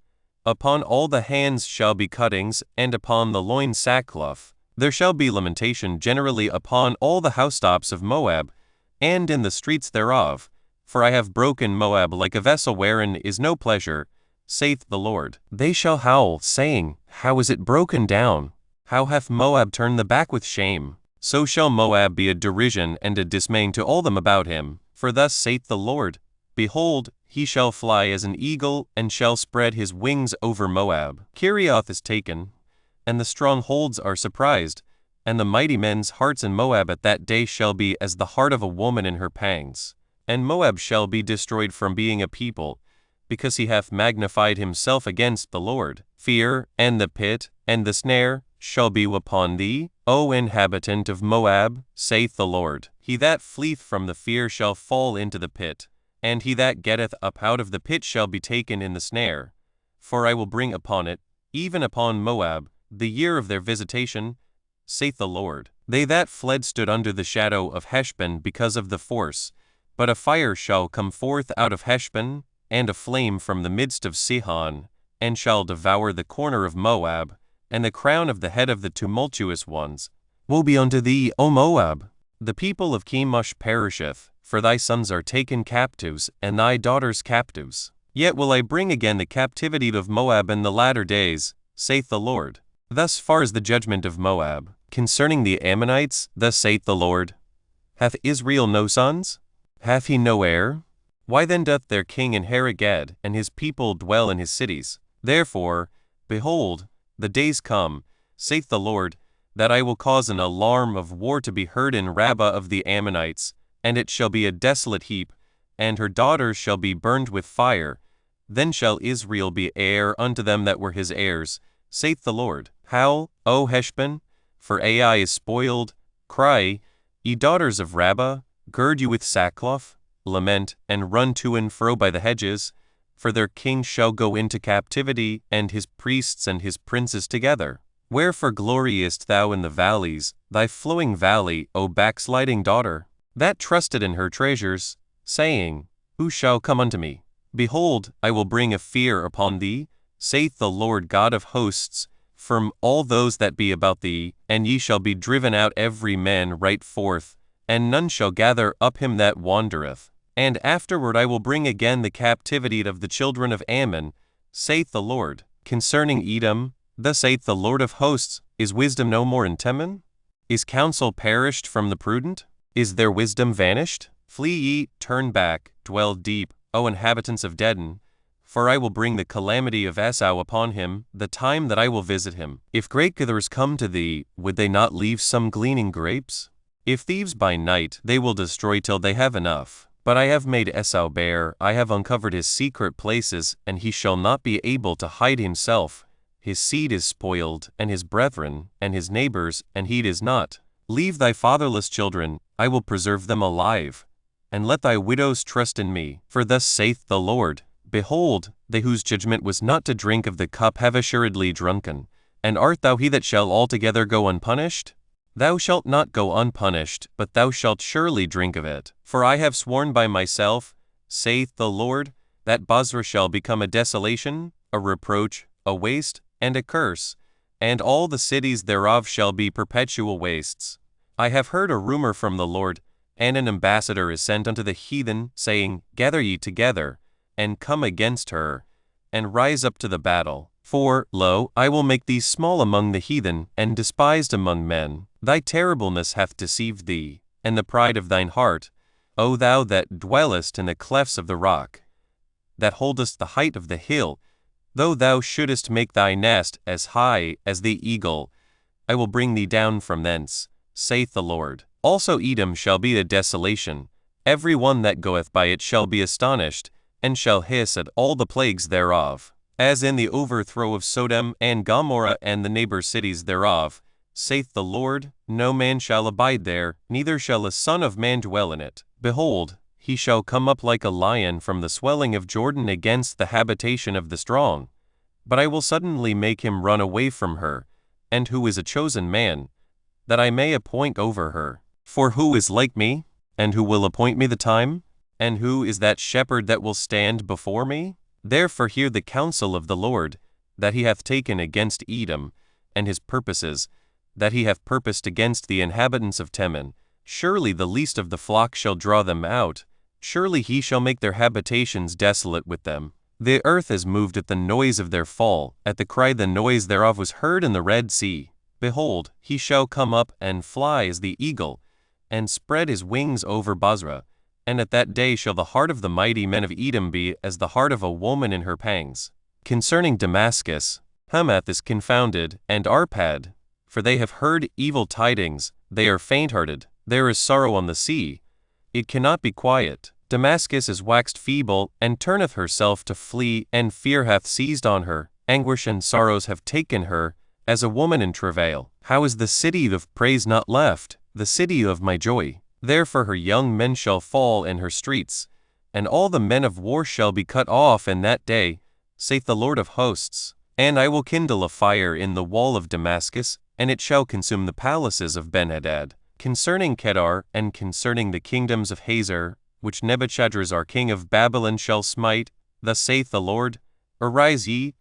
Upon all the hands shall be cuttings, and upon the loin sackcloth. There shall be lamentation generally upon all the housetops of Moab, and in the streets thereof. For I have broken Moab like a vessel wherein is no pleasure, saith the Lord. They shall howl, saying, How is it broken down? How hath Moab turned the back with shame? So shall Moab be a derision and a dismay to all them about him. For thus saith the Lord, Behold, he shall fly as an eagle, and shall spread his wings over Moab. Kirioth is taken, and the strongholds are surprised, and the mighty men's hearts in Moab at that day shall be as the heart of a woman in her pangs. And Moab shall be destroyed from being a people, because he hath magnified himself against the Lord. Fear, and the pit, and the snare, shall be upon thee, O inhabitant of Moab, saith the Lord. He that fleeth from the fear shall fall into the pit, and he that getteth up out of the pit shall be taken in the snare. For I will bring upon it, even upon Moab, the year of their visitation, saith the Lord. They that fled stood under the shadow of Heshbon because of the force, but a fire shall come forth out of Heshbon, and a flame from the midst of Sihon, and shall devour the corner of Moab, and the crown of the head of the tumultuous ones. Woe be unto thee, O Moab! The people of Chemosh perisheth, for thy sons are taken captives, and thy daughters captives. Yet will I bring again the captivity of Moab in the latter days, saith the Lord. Thus far is the judgment of Moab. Concerning the Ammonites, thus saith the Lord, Hath Israel no sons? Hath he no heir? Why then doth their king inherit Gad, and his people dwell in his cities? Therefore, behold, the days come, saith the Lord, that I will cause an alarm of war to be heard in Rabbah of the Ammonites, and it shall be a desolate heap, and her daughters shall be burned with fire. Then shall Israel be heir unto them that were his heirs, saith the Lord. Howl, O Heshbon, for Ai is spoiled. Cry, ye daughters of Rabbah, gird you with sackcloth, lament, and run to and fro by the hedges, for their king shall go into captivity, and his priests and his princes together. Wherefore gloriest thou in the valleys, thy flowing valley, O backsliding daughter, that trusted in her treasures, saying, Who shall come unto me? Behold, I will bring a fear upon thee, saith the Lord God of hosts, from all those that be about thee, and ye shall be driven out every man right forth, and none shall gather up him that wandereth. And afterward I will bring again the captivity of the children of Ammon, saith the Lord. Concerning Edom, thus saith the Lord of hosts, Is wisdom no more in Teman? Is counsel perished from the prudent? Is their wisdom vanished? Flee ye, turn back, dwell deep, O inhabitants of Dedan, for I will bring the calamity of Esau upon him, the time that I will visit him. If grape gatherers come to thee, would they not leave some gleaning grapes? If thieves by night, they will destroy till they have enough. But I have made Esau bare, I have uncovered his secret places, and he shall not be able to hide himself. His seed is spoiled, and his brethren, and his neighbors, and he is not. Leave thy fatherless children, I will preserve them alive. And let thy widows trust in me. For thus saith the Lord, Behold, they whose judgment was not to drink of the cup have assuredly drunken. And art thou he that shall altogether go unpunished? Thou shalt not go unpunished, but thou shalt surely drink of it. For I have sworn by myself, saith the Lord, that Bozrah shall become a desolation, a reproach, a waste, and a curse, and all the cities thereof shall be perpetual wastes. I have heard a rumor from the Lord, and an ambassador is sent unto the heathen, saying, Gather ye together, and come against her, and rise up to the battle. For, lo, I will make thee small among the heathen, and despised among men. Thy terribleness hath deceived thee, and the pride of thine heart, O thou that dwellest in the clefts of the rock, that holdest the height of the hill. Though thou shouldest make thy nest as high as the eagle, I will bring thee down from thence, saith the Lord. Also Edom shall be a desolation, every one that goeth by it shall be astonished, and shall hiss at all the plagues thereof. As in the overthrow of Sodom and Gomorrah and the neighbor cities thereof, saith the Lord, no man shall abide there, neither shall a son of man dwell in it. Behold, he shall come up like a lion from the swelling of Jordan against the habitation of the strong. But I will suddenly make him run away from her, and who is a chosen man, that I may appoint over her. For who is like me, and who will appoint me the time? And who is that shepherd that will stand before me? Therefore hear the counsel of the Lord, that he hath taken against Edom, and his purposes, that he hath purposed against the inhabitants of Teman. Surely the least of the flock shall draw them out, surely he shall make their habitations desolate with them. The earth is moved at the noise of their fall, at the cry the noise thereof was heard in the Red Sea. Behold, he shall come up and fly as the eagle, and spread his wings over Bozrah. And at that day shall the heart of the mighty men of Edom be as the heart of a woman in her pangs. Concerning Damascus, Hamath is confounded, and Arpad, for they have heard evil tidings, they are faint-hearted. There is sorrow on the sea, it cannot be quiet. Damascus is waxed feeble, and turneth herself to flee, and fear hath seized on her, anguish and sorrows have taken her, as a woman in travail. How is the city of praise not left, the city of my joy? Therefore her young men shall fall in her streets, and all the men of war shall be cut off in that day, saith the Lord of hosts. And I will kindle a fire in the wall of Damascus, and it shall consume the palaces of Benhadad. Concerning Kedar, and concerning the kingdoms of Hazor, which Nebuchadrezzar king of Babylon shall smite, thus saith the Lord, Arise ye,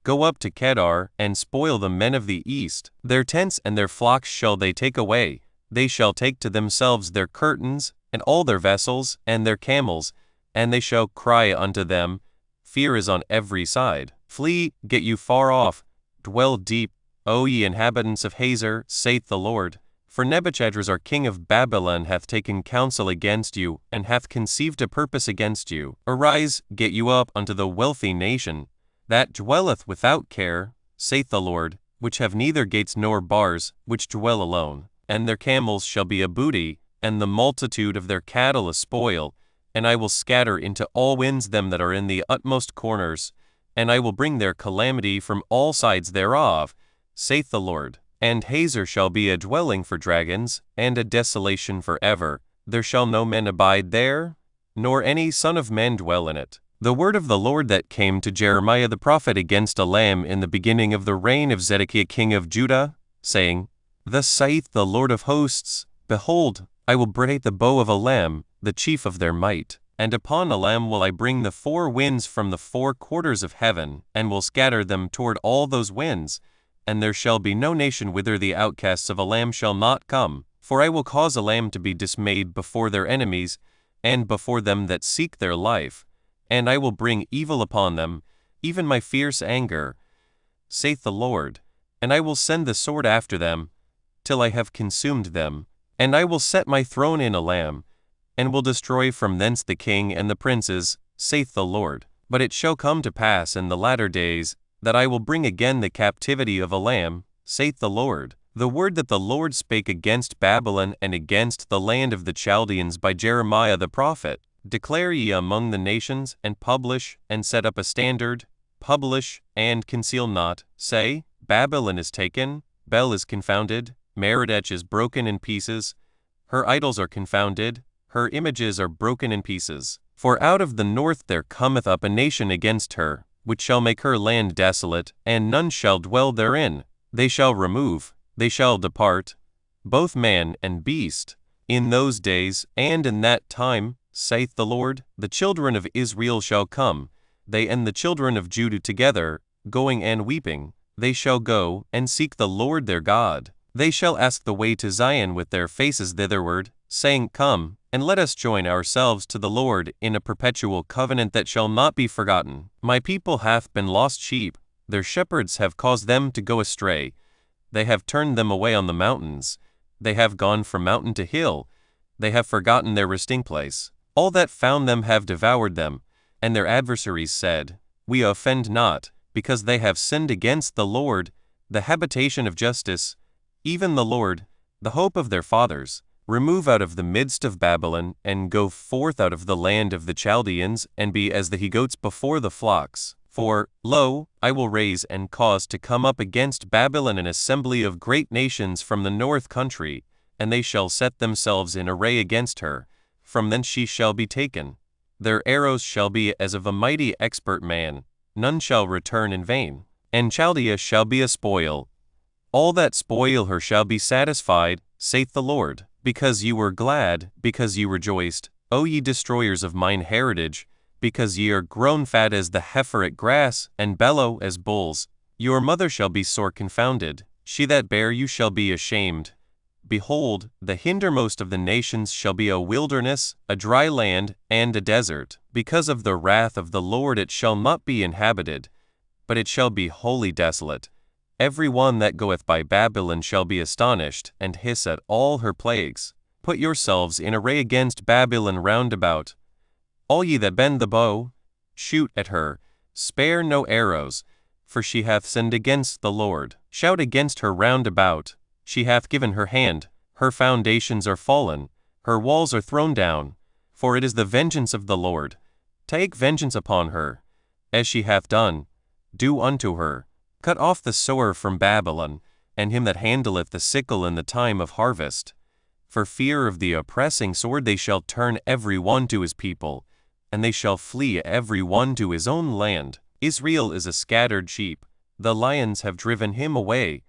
go up to Kedar, and spoil the men of the east. Their tents and their flocks shall they take away. They shall take to themselves their curtains, and all their vessels, and their camels, and they shall cry unto them, Fear is on every side. Flee, get you far off, dwell deep, O ye inhabitants of Hazor, saith the Lord. For Nebuchadrezzar king of Babylon hath taken counsel against you, and hath conceived a purpose against you. Arise, get you up unto the wealthy nation, that dwelleth without care, saith the Lord, which have neither gates nor bars, which dwell alone. And their camels shall be a booty, and the multitude of their cattle a spoil, and I will scatter into all winds them that are in the utmost corners, and I will bring their calamity from all sides thereof, saith the Lord. And Hazor shall be a dwelling for dragons, and a desolation forever. There shall no men abide there, nor any son of man dwell in it. The word of the Lord that came to Jeremiah the prophet against Elam in the beginning of the reign of Zedekiah king of Judah, saying, Thus saith the Lord of hosts, Behold, I will break the bow of Elam, the chief of their might. And upon Elam will I bring the four winds from the four quarters of heaven, and will scatter them toward all those winds. And there shall be no nation whither the outcasts of Elam shall not come. For I will cause Elam to be dismayed before their enemies, and before them that seek their life. And I will bring evil upon them, even my fierce anger, saith the Lord. And I will send the sword after them, till I have consumed them. And I will set my throne in Elam, and will destroy from thence the king and the princes, saith the Lord. But it shall come to pass in the latter days, that I will bring again the captivity of Elam, saith the Lord. The word that the Lord spake against Babylon and against the land of the Chaldeans by Jeremiah the prophet. Declare ye among the nations, and publish, and set up a standard, publish, and conceal not. Say, Babylon is taken, Bel is confounded, Merodach is broken in pieces, her idols are confounded, her images are broken in pieces. For out of the north there cometh up a nation against her, which shall make her land desolate, and none shall dwell therein. They shall remove, they shall depart, both man and beast. In those days, and in that time, saith the Lord, the children of Israel shall come, they and the children of Judah together, going and weeping. They shall go, and seek the Lord their God. They shall ask the way to Zion with their faces thitherward, saying, Come, and let us join ourselves to the Lord in a perpetual covenant that shall not be forgotten. My people hath been lost sheep, their shepherds have caused them to go astray. They have turned them away on the mountains, they have gone from mountain to hill, they have forgotten their resting place. All that found them have devoured them, and their adversaries said, We offend not, because they have sinned against the Lord, the habitation of justice, even the Lord, the hope of their fathers. Remove out of the midst of Babylon, and go forth out of the land of the Chaldeans, and be as the he-goats before the flocks. For, lo, I will raise and cause to come up against Babylon an assembly of great nations from the north country, and they shall set themselves in array against her. From thence she shall be taken. Their arrows shall be as of a mighty expert man, none shall return in vain. And Chaldea shall be a spoil. All that spoil her shall be satisfied, saith the Lord. Because ye were glad, because ye rejoiced, O ye destroyers of mine heritage, because ye are grown fat as the heifer at grass, and bellow as bulls. Your mother shall be sore confounded, she that bare you shall be ashamed. Behold, the hindermost of the nations shall be a wilderness, a dry land, and a desert. Because of the wrath of the Lord it shall not be inhabited, but it shall be wholly desolate. Every one that goeth by Babylon shall be astonished, and hiss at all her plagues. Put yourselves in array against Babylon round about. All ye that bend the bow, shoot at her, spare no arrows, for she hath sinned against the Lord. Shout against her round about, she hath given her hand, her foundations are fallen, her walls are thrown down, for it is the vengeance of the Lord. Take vengeance upon her, as she hath done, do unto her. Cut off the sower from Babylon, and him that handleth the sickle in the time of harvest. For fear of the oppressing sword they shall turn every one to his people, and they shall flee every one to his own land. Israel is a scattered sheep, the lions have driven him away.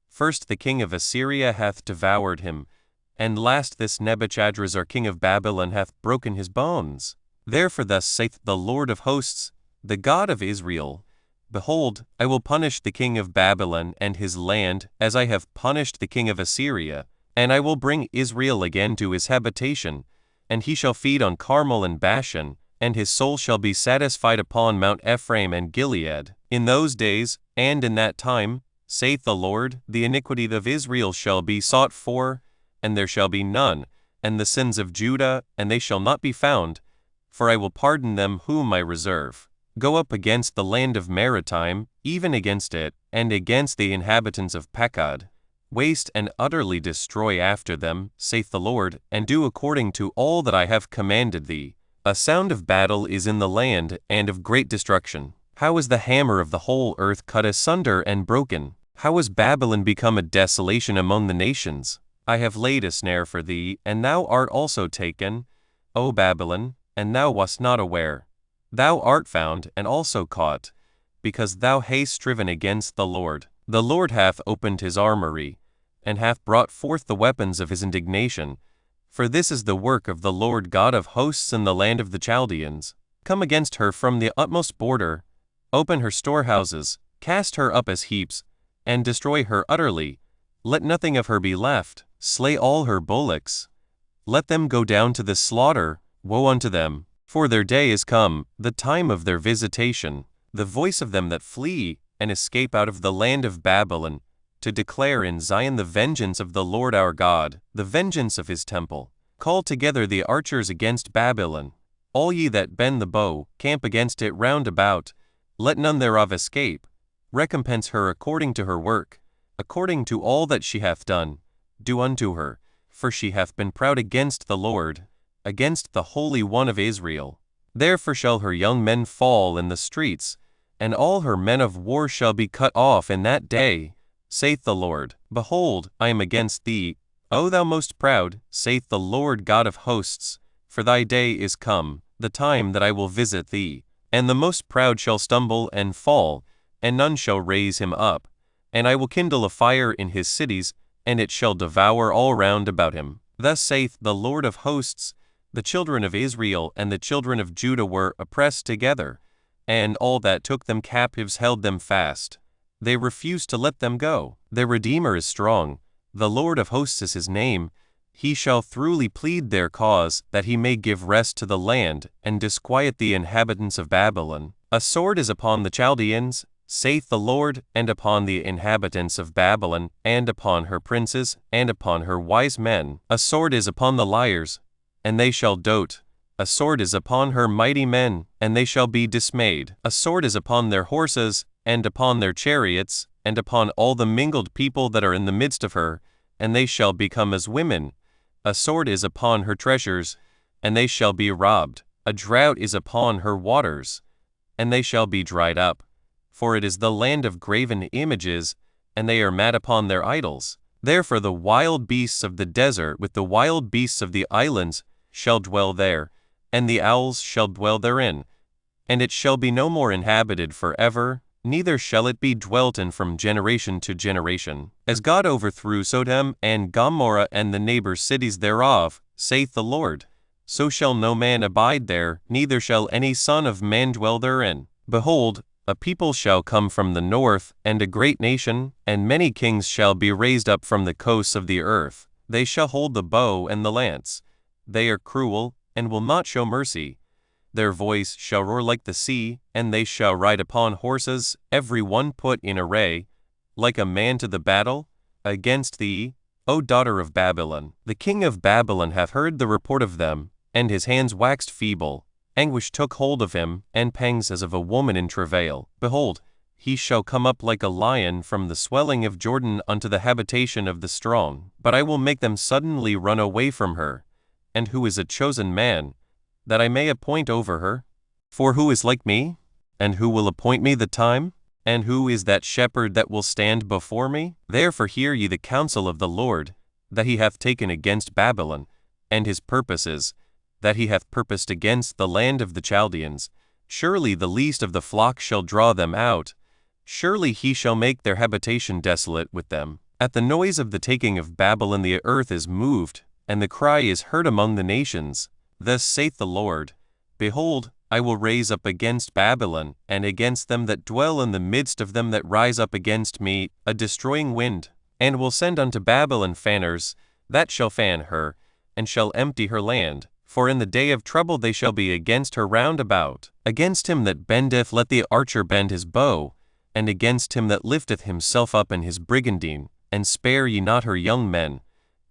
First the king of Assyria hath devoured him, and last this Nebuchadrezzar king of Babylon hath broken his bones. Therefore thus saith the Lord of hosts, the God of Israel, Behold, I will punish the king of Babylon and his land, as I have punished the king of Assyria, and I will bring Israel again to his habitation, and he shall feed on Carmel and Bashan, and his soul shall be satisfied upon Mount Ephraim and Gilead. In those days, and in that time, saith the Lord, the iniquity of Israel shall be sought for, and there shall be none, and the sins of Judah, and they shall not be found, for I will pardon them whom I reserve. Go up against the land of Maritime, even against it, and against the inhabitants of Pekod. Waste and utterly destroy after them, saith the Lord, and do according to all that I have commanded thee. A sound of battle is in the land, and of great destruction. How is the hammer of the whole earth cut asunder and broken? How is Babylon become a desolation among the nations? I have laid a snare for thee, and thou art also taken, O Babylon, and thou wast not aware. Thou art found, and also caught, because thou hast striven against the Lord. The Lord hath opened his armory, and hath brought forth the weapons of his indignation. For this is the work of the Lord God of hosts in the land of the Chaldeans. Come against her from the utmost border, open her storehouses, cast her up as heaps, and destroy her utterly. Let nothing of her be left, slay all her bullocks. Let them go down to the slaughter, woe unto them. For their day is come, the time of their visitation, the voice of them that flee, and escape out of the land of Babylon, to declare in Zion the vengeance of the Lord our God, the vengeance of his temple. Call together the archers against Babylon. All ye that bend the bow, camp against it round about. Let none thereof escape. Recompense her according to her work, according to all that she hath done. Do unto her, for she hath been proud against the Lord, against the Holy One of Israel. Therefore shall her young men fall in the streets, and all her men of war shall be cut off in that day, saith the Lord. Behold, I am against thee, O thou most proud, saith the Lord God of hosts, for thy day is come, the time that I will visit thee. And the most proud shall stumble and fall, and none shall raise him up. And I will kindle a fire in his cities, and it shall devour all round about him. Thus saith the Lord of hosts, the children of Israel and the children of Judah were oppressed together, and all that took them captives held them fast. They refused to let them go. Their Redeemer is strong, the Lord of hosts is his name. He shall throughly plead their cause, that he may give rest to the land, and disquiet the inhabitants of Babylon. A sword is upon the Chaldeans, saith the Lord, and upon the inhabitants of Babylon, and upon her princes, and upon her wise men. A sword is upon the liars, and they shall dote. A sword is upon her mighty men, and they shall be dismayed. A sword is upon their horses, and upon their chariots, and upon all the mingled people that are in the midst of her, and they shall become as women. A sword is upon her treasures, and they shall be robbed. A drought is upon her waters, and they shall be dried up. For it is the land of graven images, and they are mad upon their idols. Therefore the wild beasts of the desert with the wild beasts of the islands shall dwell there, and the owls shall dwell therein. And it shall be no more inhabited forever, neither shall it be dwelt in from generation to generation. As God overthrew Sodom and Gomorrah and the neighbor cities thereof, saith the Lord, so shall no man abide there, neither shall any son of man dwell therein. Behold, a people shall come from the north, and a great nation, and many kings shall be raised up from the coasts of the earth. They shall hold the bow and the lance. They are cruel, and will not show mercy. Their voice shall roar like the sea, and they shall ride upon horses, every one put in array, like a man to the battle, against thee, O daughter of Babylon. The king of Babylon hath heard the report of them, and his hands waxed feeble. Anguish took hold of him, and pangs as of a woman in travail. Behold, he shall come up like a lion from the swelling of Jordan unto the habitation of the strong. But I will make them suddenly run away from her. And who is a chosen man, that I may appoint over her? For who is like me? And who will appoint me the time? And who is that shepherd that will stand before me? Therefore hear ye the counsel of the Lord, that he hath taken against Babylon, and his purposes, that he hath purposed against the land of the Chaldeans. Surely the least of the flock shall draw them out. Surely he shall make their habitation desolate with them. At the noise of the taking of Babylon the earth is moved, and the cry is heard among the nations. Thus saith the Lord, Behold, I will raise up against Babylon, and against them that dwell in the midst of them that rise up against me, a destroying wind, and will send unto Babylon fanners, that shall fan her, and shall empty her land. For in the day of trouble they shall be against her round about. Against him that bendeth let the archer bend his bow, and against him that lifteth himself up in his brigandine, and spare ye not her young men.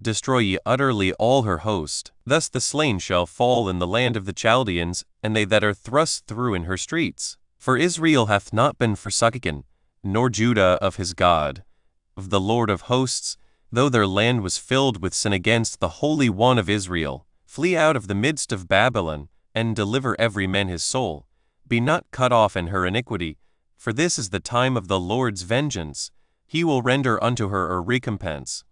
Destroy ye utterly all her host. Thus the slain shall fall in the land of the Chaldeans, and they that are thrust through in her streets. For Israel hath not been forsaken, nor Judah of his God, of the Lord of hosts, though their land was filled with sin against the Holy One of Israel. Flee out of the midst of Babylon, and deliver every man his soul. Be not cut off in her iniquity, for this is the time of the Lord's vengeance. He will render unto her a recompense.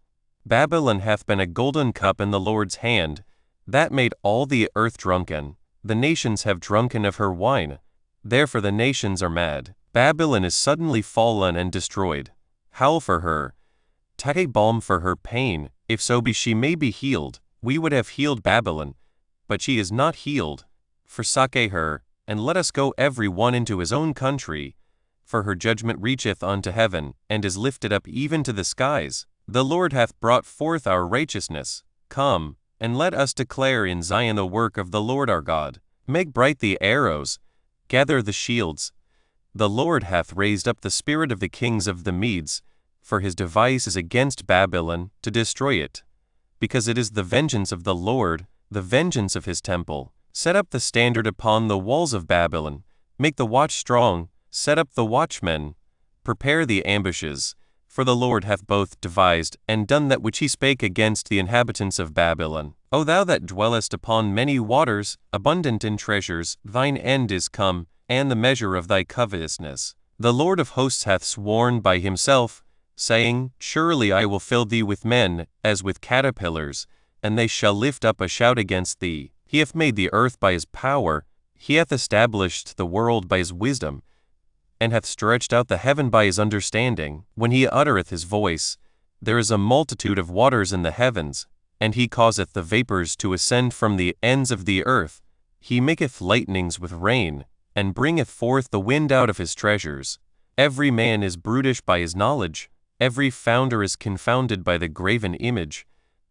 Babylon hath been a golden cup in the Lord's hand, that made all the earth drunken. The nations have drunken of her wine, therefore the nations are mad. Babylon is suddenly fallen and destroyed. Howl for her, take balm for her pain, if so be she may be healed. We would have healed Babylon, but she is not healed. Forsake her, and let us go every one into his own country. For her judgment reacheth unto heaven, and is lifted up even to the skies. The Lord hath brought forth our righteousness. Come, and let us declare in Zion the work of the Lord our God. Make bright the arrows, gather the shields. The Lord hath raised up the spirit of the kings of the Medes, for his device is against Babylon, to destroy it. Because it is the vengeance of the Lord, the vengeance of his temple. Set up the standard upon the walls of Babylon. Make the watch strong, set up the watchmen. Prepare the ambushes, for the Lord hath both devised and done that which he spake against the inhabitants of Babylon. O thou that dwellest upon many waters, abundant in treasures, thine end is come, and the measure of thy covetousness. The Lord of hosts hath sworn by himself, saying, Surely I will fill thee with men, as with caterpillars, and they shall lift up a shout against thee. He hath made the earth by his power, he hath established the world by his wisdom, and hath stretched out the heaven by his understanding. When he uttereth his voice, there is a multitude of waters in the heavens, and he causeth the vapors to ascend from the ends of the earth. He maketh lightnings with rain, and bringeth forth the wind out of his treasures. Every man is brutish by his knowledge, every founder is confounded by the graven image.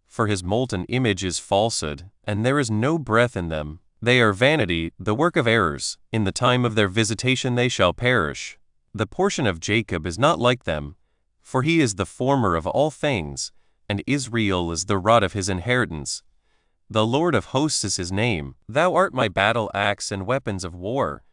For his molten image is falsehood, and there is no breath in them. They are vanity, the work of errors. In the time of their visitation they shall perish. The portion of Jacob is not like them, for he is the former of all things, and Israel is the rod of his inheritance. The Lord of hosts is his name. Thou art my battle axe and weapons of war.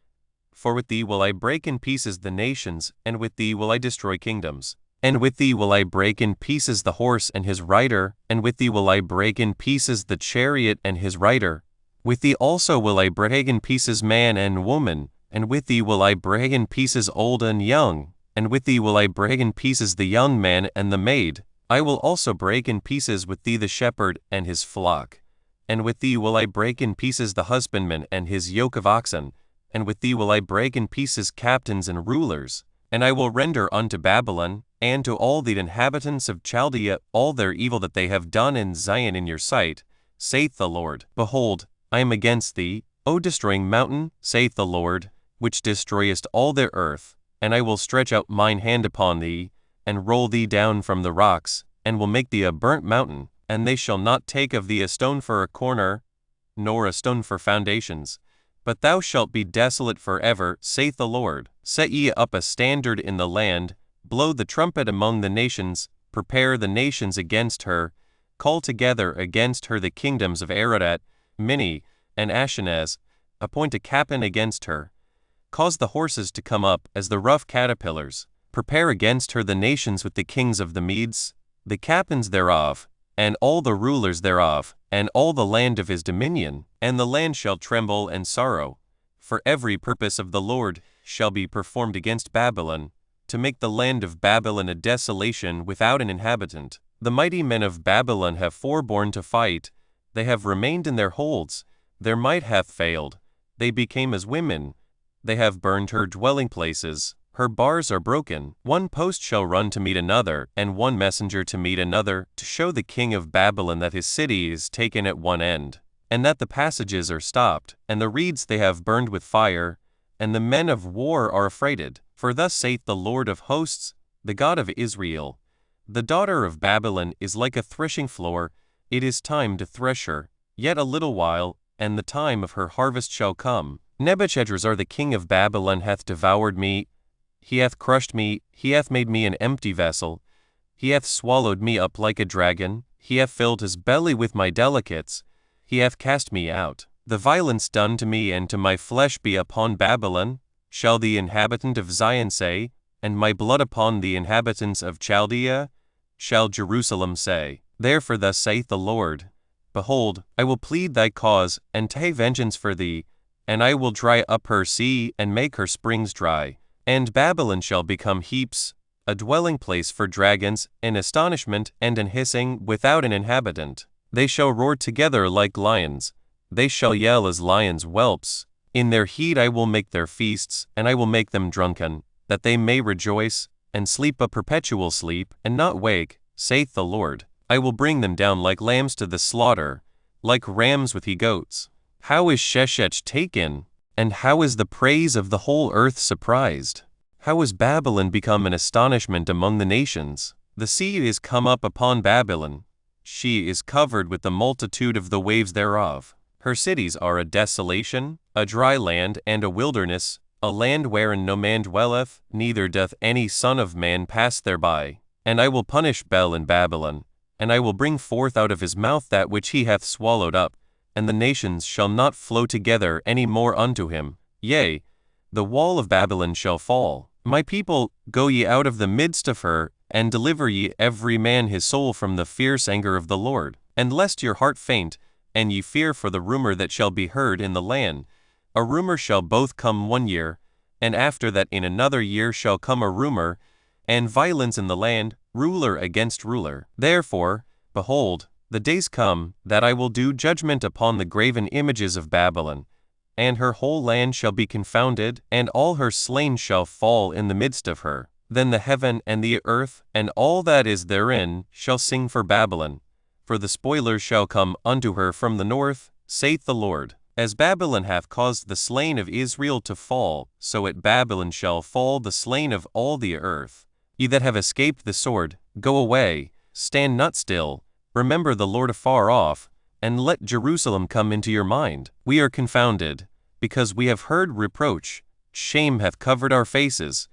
For with thee will I break in pieces the nations, and with thee will I destroy kingdoms. And with thee will I break in pieces the horse and his rider, and with thee will I break in pieces the chariot and his rider. With thee also will I break in pieces man and woman, and with thee will I break in pieces old and young, and with thee will I break in pieces the young man and the maid. I will also break in pieces with thee the shepherd and his flock. And with thee will I break in pieces the husbandman and his yoke of oxen, and with thee will I break in pieces captains and rulers. And I will render unto Babylon, and to all the inhabitants of Chaldea, all their evil that they have done in Zion in your sight, saith the Lord. Behold, I am against thee, O destroying mountain, saith the Lord, which destroyest all the earth. And I will stretch out mine hand upon thee, and roll thee down from the rocks, and will make thee a burnt mountain. And they shall not take of thee a stone for a corner, nor a stone for foundations. But thou shalt be desolate forever, saith the Lord. Set ye up a standard in the land, blow the trumpet among the nations, prepare the nations against her, call together against her the kingdoms of Ararat, Minni, and Ashenaz, appoint a captain against her. Cause the horses to come up as the rough caterpillars. Prepare against her the nations with the kings of the Medes, the captains thereof, and all the rulers thereof, and all the land of his dominion. And the land shall tremble and sorrow, for every purpose of the Lord shall be performed against Babylon, to make the land of Babylon a desolation without an inhabitant. The mighty men of Babylon have forborne to fight, they have remained in their holds, their might hath failed, they became as women, they have burned her dwelling places, her bars are broken. One post shall run to meet another, and one messenger to meet another, to show the king of Babylon that his city is taken at one end, and that the passages are stopped, and the reeds they have burned with fire, and the men of war are affrighted. For thus saith the Lord of hosts, the God of Israel, the daughter of Babylon is like a threshing floor, it is time to thresh her. Yet a little while, and the time of her harvest shall come. Nebuchadrezzar the king of Babylon hath devoured me, he hath crushed me, he hath made me an empty vessel, he hath swallowed me up like a dragon, he hath filled his belly with my delicates, he hath cast me out. The violence done to me and to my flesh be upon Babylon, shall the inhabitant of Zion say, and my blood upon the inhabitants of Chaldea, shall Jerusalem say. Therefore thus saith the Lord, Behold, I will plead thy cause, and take vengeance for thee, and I will dry up her sea, and make her springs dry. And Babylon shall become heaps, a dwelling place for dragons, an astonishment and an hissing, without an inhabitant. They shall roar together like lions, they shall yell as lions' whelps. In their heat I will make their feasts, and I will make them drunken, that they may rejoice, and sleep a perpetual sleep, and not wake, saith the Lord. I will bring them down like lambs to the slaughter, like rams with he-goats. How is Sheshech taken, and how is the praise of the whole earth surprised? How is Babylon become an astonishment among the nations? The sea is come up upon Babylon, she is covered with the multitude of the waves thereof. Her cities are a desolation, a dry land and a wilderness, a land wherein no man dwelleth, neither doth any son of man pass thereby. And I will punish Bel in Babylon, and I will bring forth out of his mouth that which he hath swallowed up, and the nations shall not flow together any more unto him. Yea, the wall of Babylon shall fall. My people, go ye out of the midst of her, and deliver ye every man his soul from the fierce anger of the Lord. And lest your heart faint, and ye fear for the rumor that shall be heard in the land, a rumor shall both come 1 year, and after that in another year shall come a rumor, and violence in the land, ruler against ruler. Therefore, behold, the days come, that I will do judgment upon the graven images of Babylon, and her whole land shall be confounded, and all her slain shall fall in the midst of her. Then the heaven and the earth, and all that is therein, shall sing for Babylon, for the spoilers shall come unto her from the north, saith the Lord. As Babylon hath caused the slain of Israel to fall, so at Babylon shall fall the slain of all the earth. Ye that have escaped the sword, go away, stand not still, remember the Lord afar off, and let Jerusalem come into your mind. We are confounded, because we have heard reproach, shame hath covered our faces,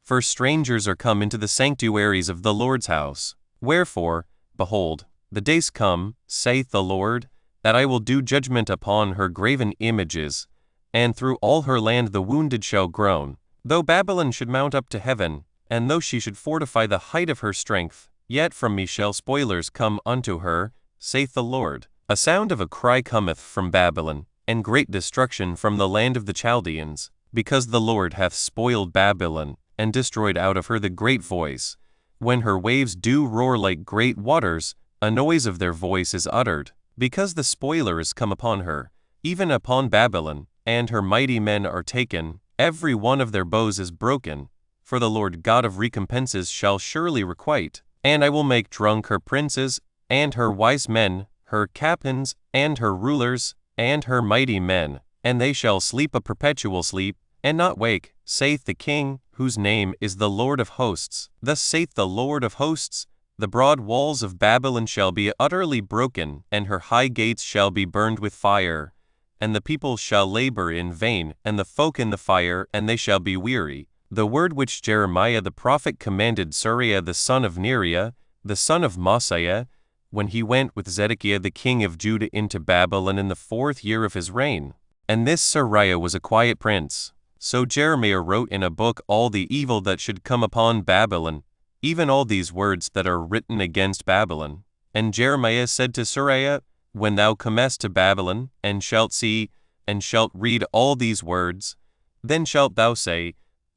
for strangers are come into the sanctuaries of the Lord's house. Wherefore, behold, the days come, saith the Lord, that I will do judgment upon her graven images, and through all her land the wounded shall groan. Though Babylon should mount up to heaven, and though she should fortify the height of her strength, yet from me shall spoilers come unto her, saith the Lord. A sound of a cry cometh from Babylon, and great destruction from the land of the Chaldeans, because the Lord hath spoiled Babylon, and destroyed out of her the great voice. When her waves do roar like great waters, a noise of their voice is uttered, because the spoiler is come upon her, even upon Babylon, and her mighty men are taken, every one of their bows is broken, for the Lord God of recompenses shall surely requite. And I will make drunk her princes, and her wise men, her captains, and her rulers, and her mighty men, and they shall sleep a perpetual sleep, and not wake, saith the King, whose name is the Lord of hosts. Thus saith the Lord of hosts, the broad walls of Babylon shall be utterly broken, and her high gates shall be burned with fire, and the people shall labor in vain, and the folk in the fire, and they shall be weary. The word which Jeremiah the prophet commanded Suriah the son of Neriah, the son of Mosiah, when he went with Zedekiah the king of Judah into Babylon in the 4th year of his reign. And this Suriah was a quiet prince. So Jeremiah wrote in a book all the evil that should come upon Babylon, even all these words that are written against Babylon. And Jeremiah said to Suriah, When thou comest to Babylon, and shalt see, and shalt read all these words, then shalt thou say,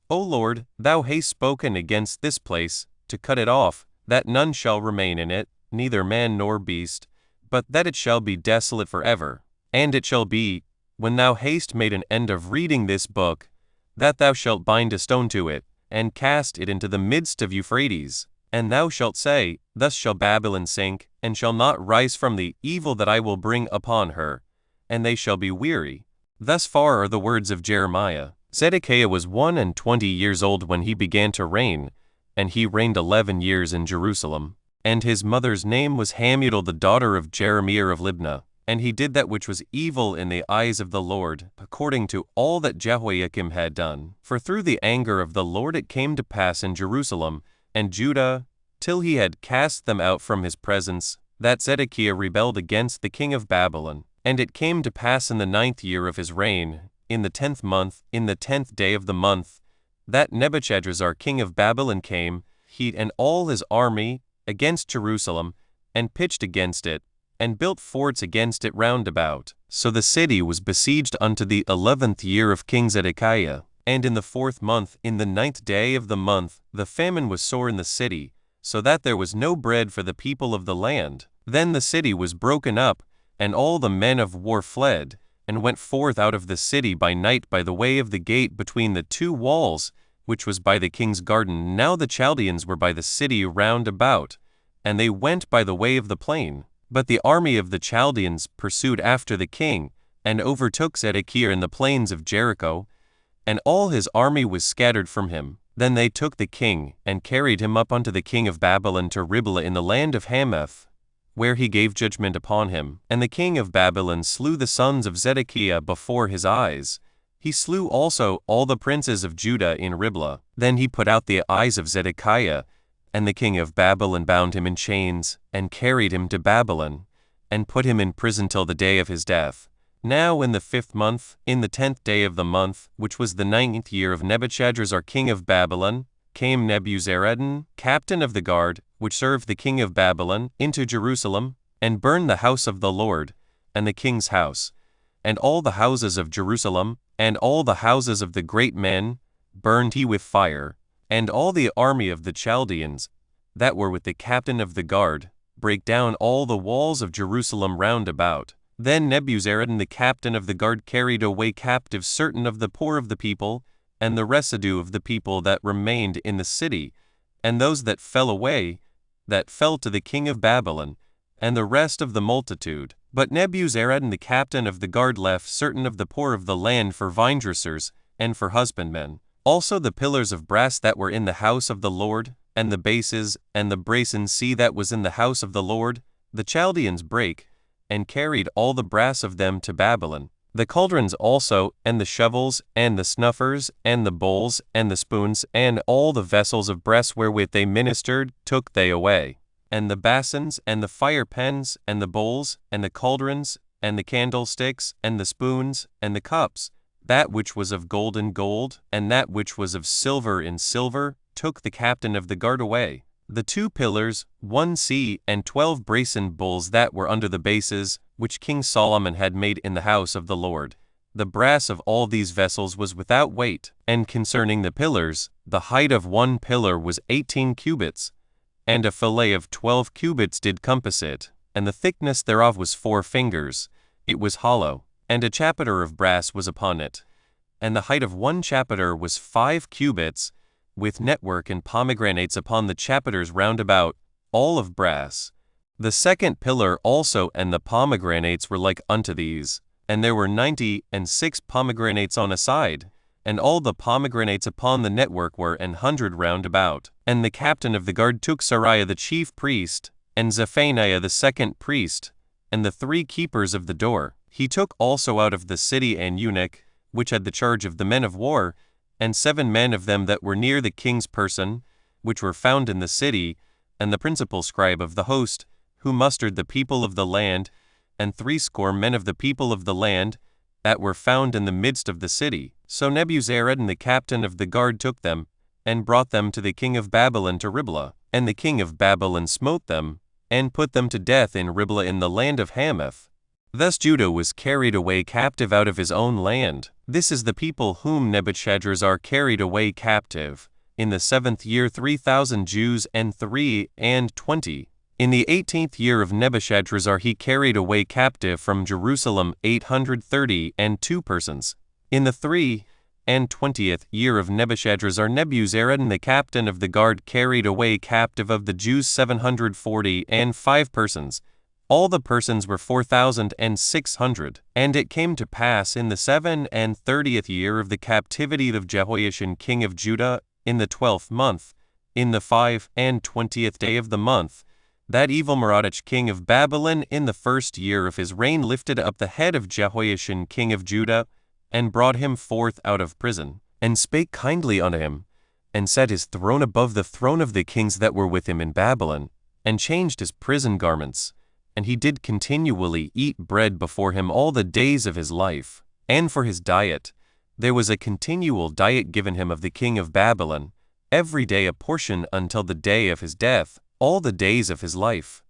O Lord, thou hast spoken against this place, to cut it off, that none shall remain in it, neither man nor beast, but that it shall be desolate forever. And it shall be, when thou hast made an end of reading this book, that thou shalt bind a stone to it, and cast it into the midst of Euphrates. And thou shalt say, Thus shall Babylon sink, and shall not rise from the evil that I will bring upon her, and they shall be weary. Thus far are the words of Jeremiah. Zedekiah was 21 years old when he began to reign, and he reigned 11 years in Jerusalem. And his mother's name was Hamutal the daughter of Jeremiah of Libnah. And he did that which was evil in the eyes of the Lord, according to all that Jehoiakim had done. For through the anger of the Lord it came to pass in Jerusalem and Judah, till he had cast them out from his presence, that Zedekiah rebelled against the king of Babylon. And it came to pass in the 9th year of his reign, in the 10th month, in the 10th day of the month, that Nebuchadrezzar king of Babylon came, he and all his army, against Jerusalem, and pitched against it, and built forts against it round about. So the city was besieged unto the 11th year of King Zedekiah. And in the 4th month, in the 9th day of the month, the famine was sore in the city, so that there was no bread for the people of the land. Then the city was broken up, and all the men of war fled, and went forth out of the city by night by the way of the gate between the two walls, which was by the king's garden. Now the Chaldeans were by the city round about, and they went by the way of the plain. But the army of the Chaldeans pursued after the king, and overtook Zedekiah in the plains of Jericho, and all his army was scattered from him. Then they took the king, and carried him up unto the king of Babylon to Riblah in the land of Hamath, where he gave judgment upon him. And the king of Babylon slew the sons of Zedekiah before his eyes. He slew also all the princes of Judah in Riblah. Then he put out the eyes of Zedekiah, and the king of Babylon bound him in chains, and carried him to Babylon, and put him in prison till the day of his death. Now in the 5th month, in the 10th day of the month, which was the 9th year of Nebuchadrezzar king of Babylon, came Nebuzaradan, captain of the guard, which served the king of Babylon, into Jerusalem, and burned the house of the Lord, and the king's house, and all the houses of Jerusalem, and all the houses of the great men, burned he with fire. And all the army of the Chaldeans, that were with the captain of the guard, brake down all the walls of Jerusalem round about. Then Nebuzaradan the captain of the guard carried away captive certain of the poor of the people, and the residue of the people that remained in the city, and those that fell away, that fell to the king of Babylon, and the rest of the multitude. But Nebuzaradan the captain of the guard left certain of the poor of the land for vinedressers, and for husbandmen. Also the pillars of brass that were in the house of the Lord, and the bases, and the brazen sea that was in the house of the Lord, the Chaldeans brake, and carried all the brass of them to Babylon. The cauldrons also, and the shovels, and the snuffers, and the bowls, and the spoons, and all the vessels of brass wherewith they ministered, took they away. And the basins, and the fire pans, and the bowls, and the cauldrons, and the candlesticks, and the spoons, and the cups, that which was of gold in gold, and that which was of silver in silver, took the captain of the guard away. The 2 pillars, 1 sea, and 12 brazen bowls that were under the bases, which King Solomon had made in the house of the Lord. The brass of all these vessels was without weight. And concerning the pillars, the height of 1 pillar was 18 cubits, and a fillet of 12 cubits did compass it, and the thickness thereof was 4 fingers. It was hollow, and a chapiter of brass was upon it. And the height of 1 chapiter was 5 cubits, with network and pomegranates upon the chapiters round about, all of brass. The 2nd pillar also and the pomegranates were like unto these, and there were 96 pomegranates on a side, and all the pomegranates upon the network were 100 round about. And the captain of the guard took Sariah the chief priest, and Zephaniah the 2nd priest, and the 3 keepers of the door. He took also out of the city an eunuch, which had the charge of the men of war, and 7 men of them that were near the king's person, which were found in the city, and the principal scribe of the host, who mustered the people of the land, and 60 men of the people of the land, that were found in the midst of the city. So Nebuzaradan the captain of the guard took them, and brought them to the king of Babylon to Riblah. And the king of Babylon smote them, and put them to death in Riblah in the land of Hamath. Thus Judah was carried away captive out of his own land. This is the people whom Nebuchadrezzar carried away captive. In the 7th year 3,000 Jews and 23. In the 18th year of Nebuchadrezzar he carried away captive from Jerusalem 832 persons. In the 23 year of Nebuchadrezzar, Nebuzaradan the captain of the guard carried away captive of the Jews 745 persons. All the persons were 4,600. And it came to pass in the 37th year of the captivity of Jehoiachin king of Judah, in the 12th month, in the 25th day of the month, That evil Merodach king of Babylon in the first year of his reign lifted up the head of Jehoiachin king of Judah, and brought him forth out of prison, and spake kindly unto him, and set his throne above the throne of the kings that were with him in Babylon, and changed his prison garments, and he did continually eat bread before him all the days of his life. And for his diet, there was a continual diet given him of the king of Babylon, every day a portion until the day of his death, all the days of his life.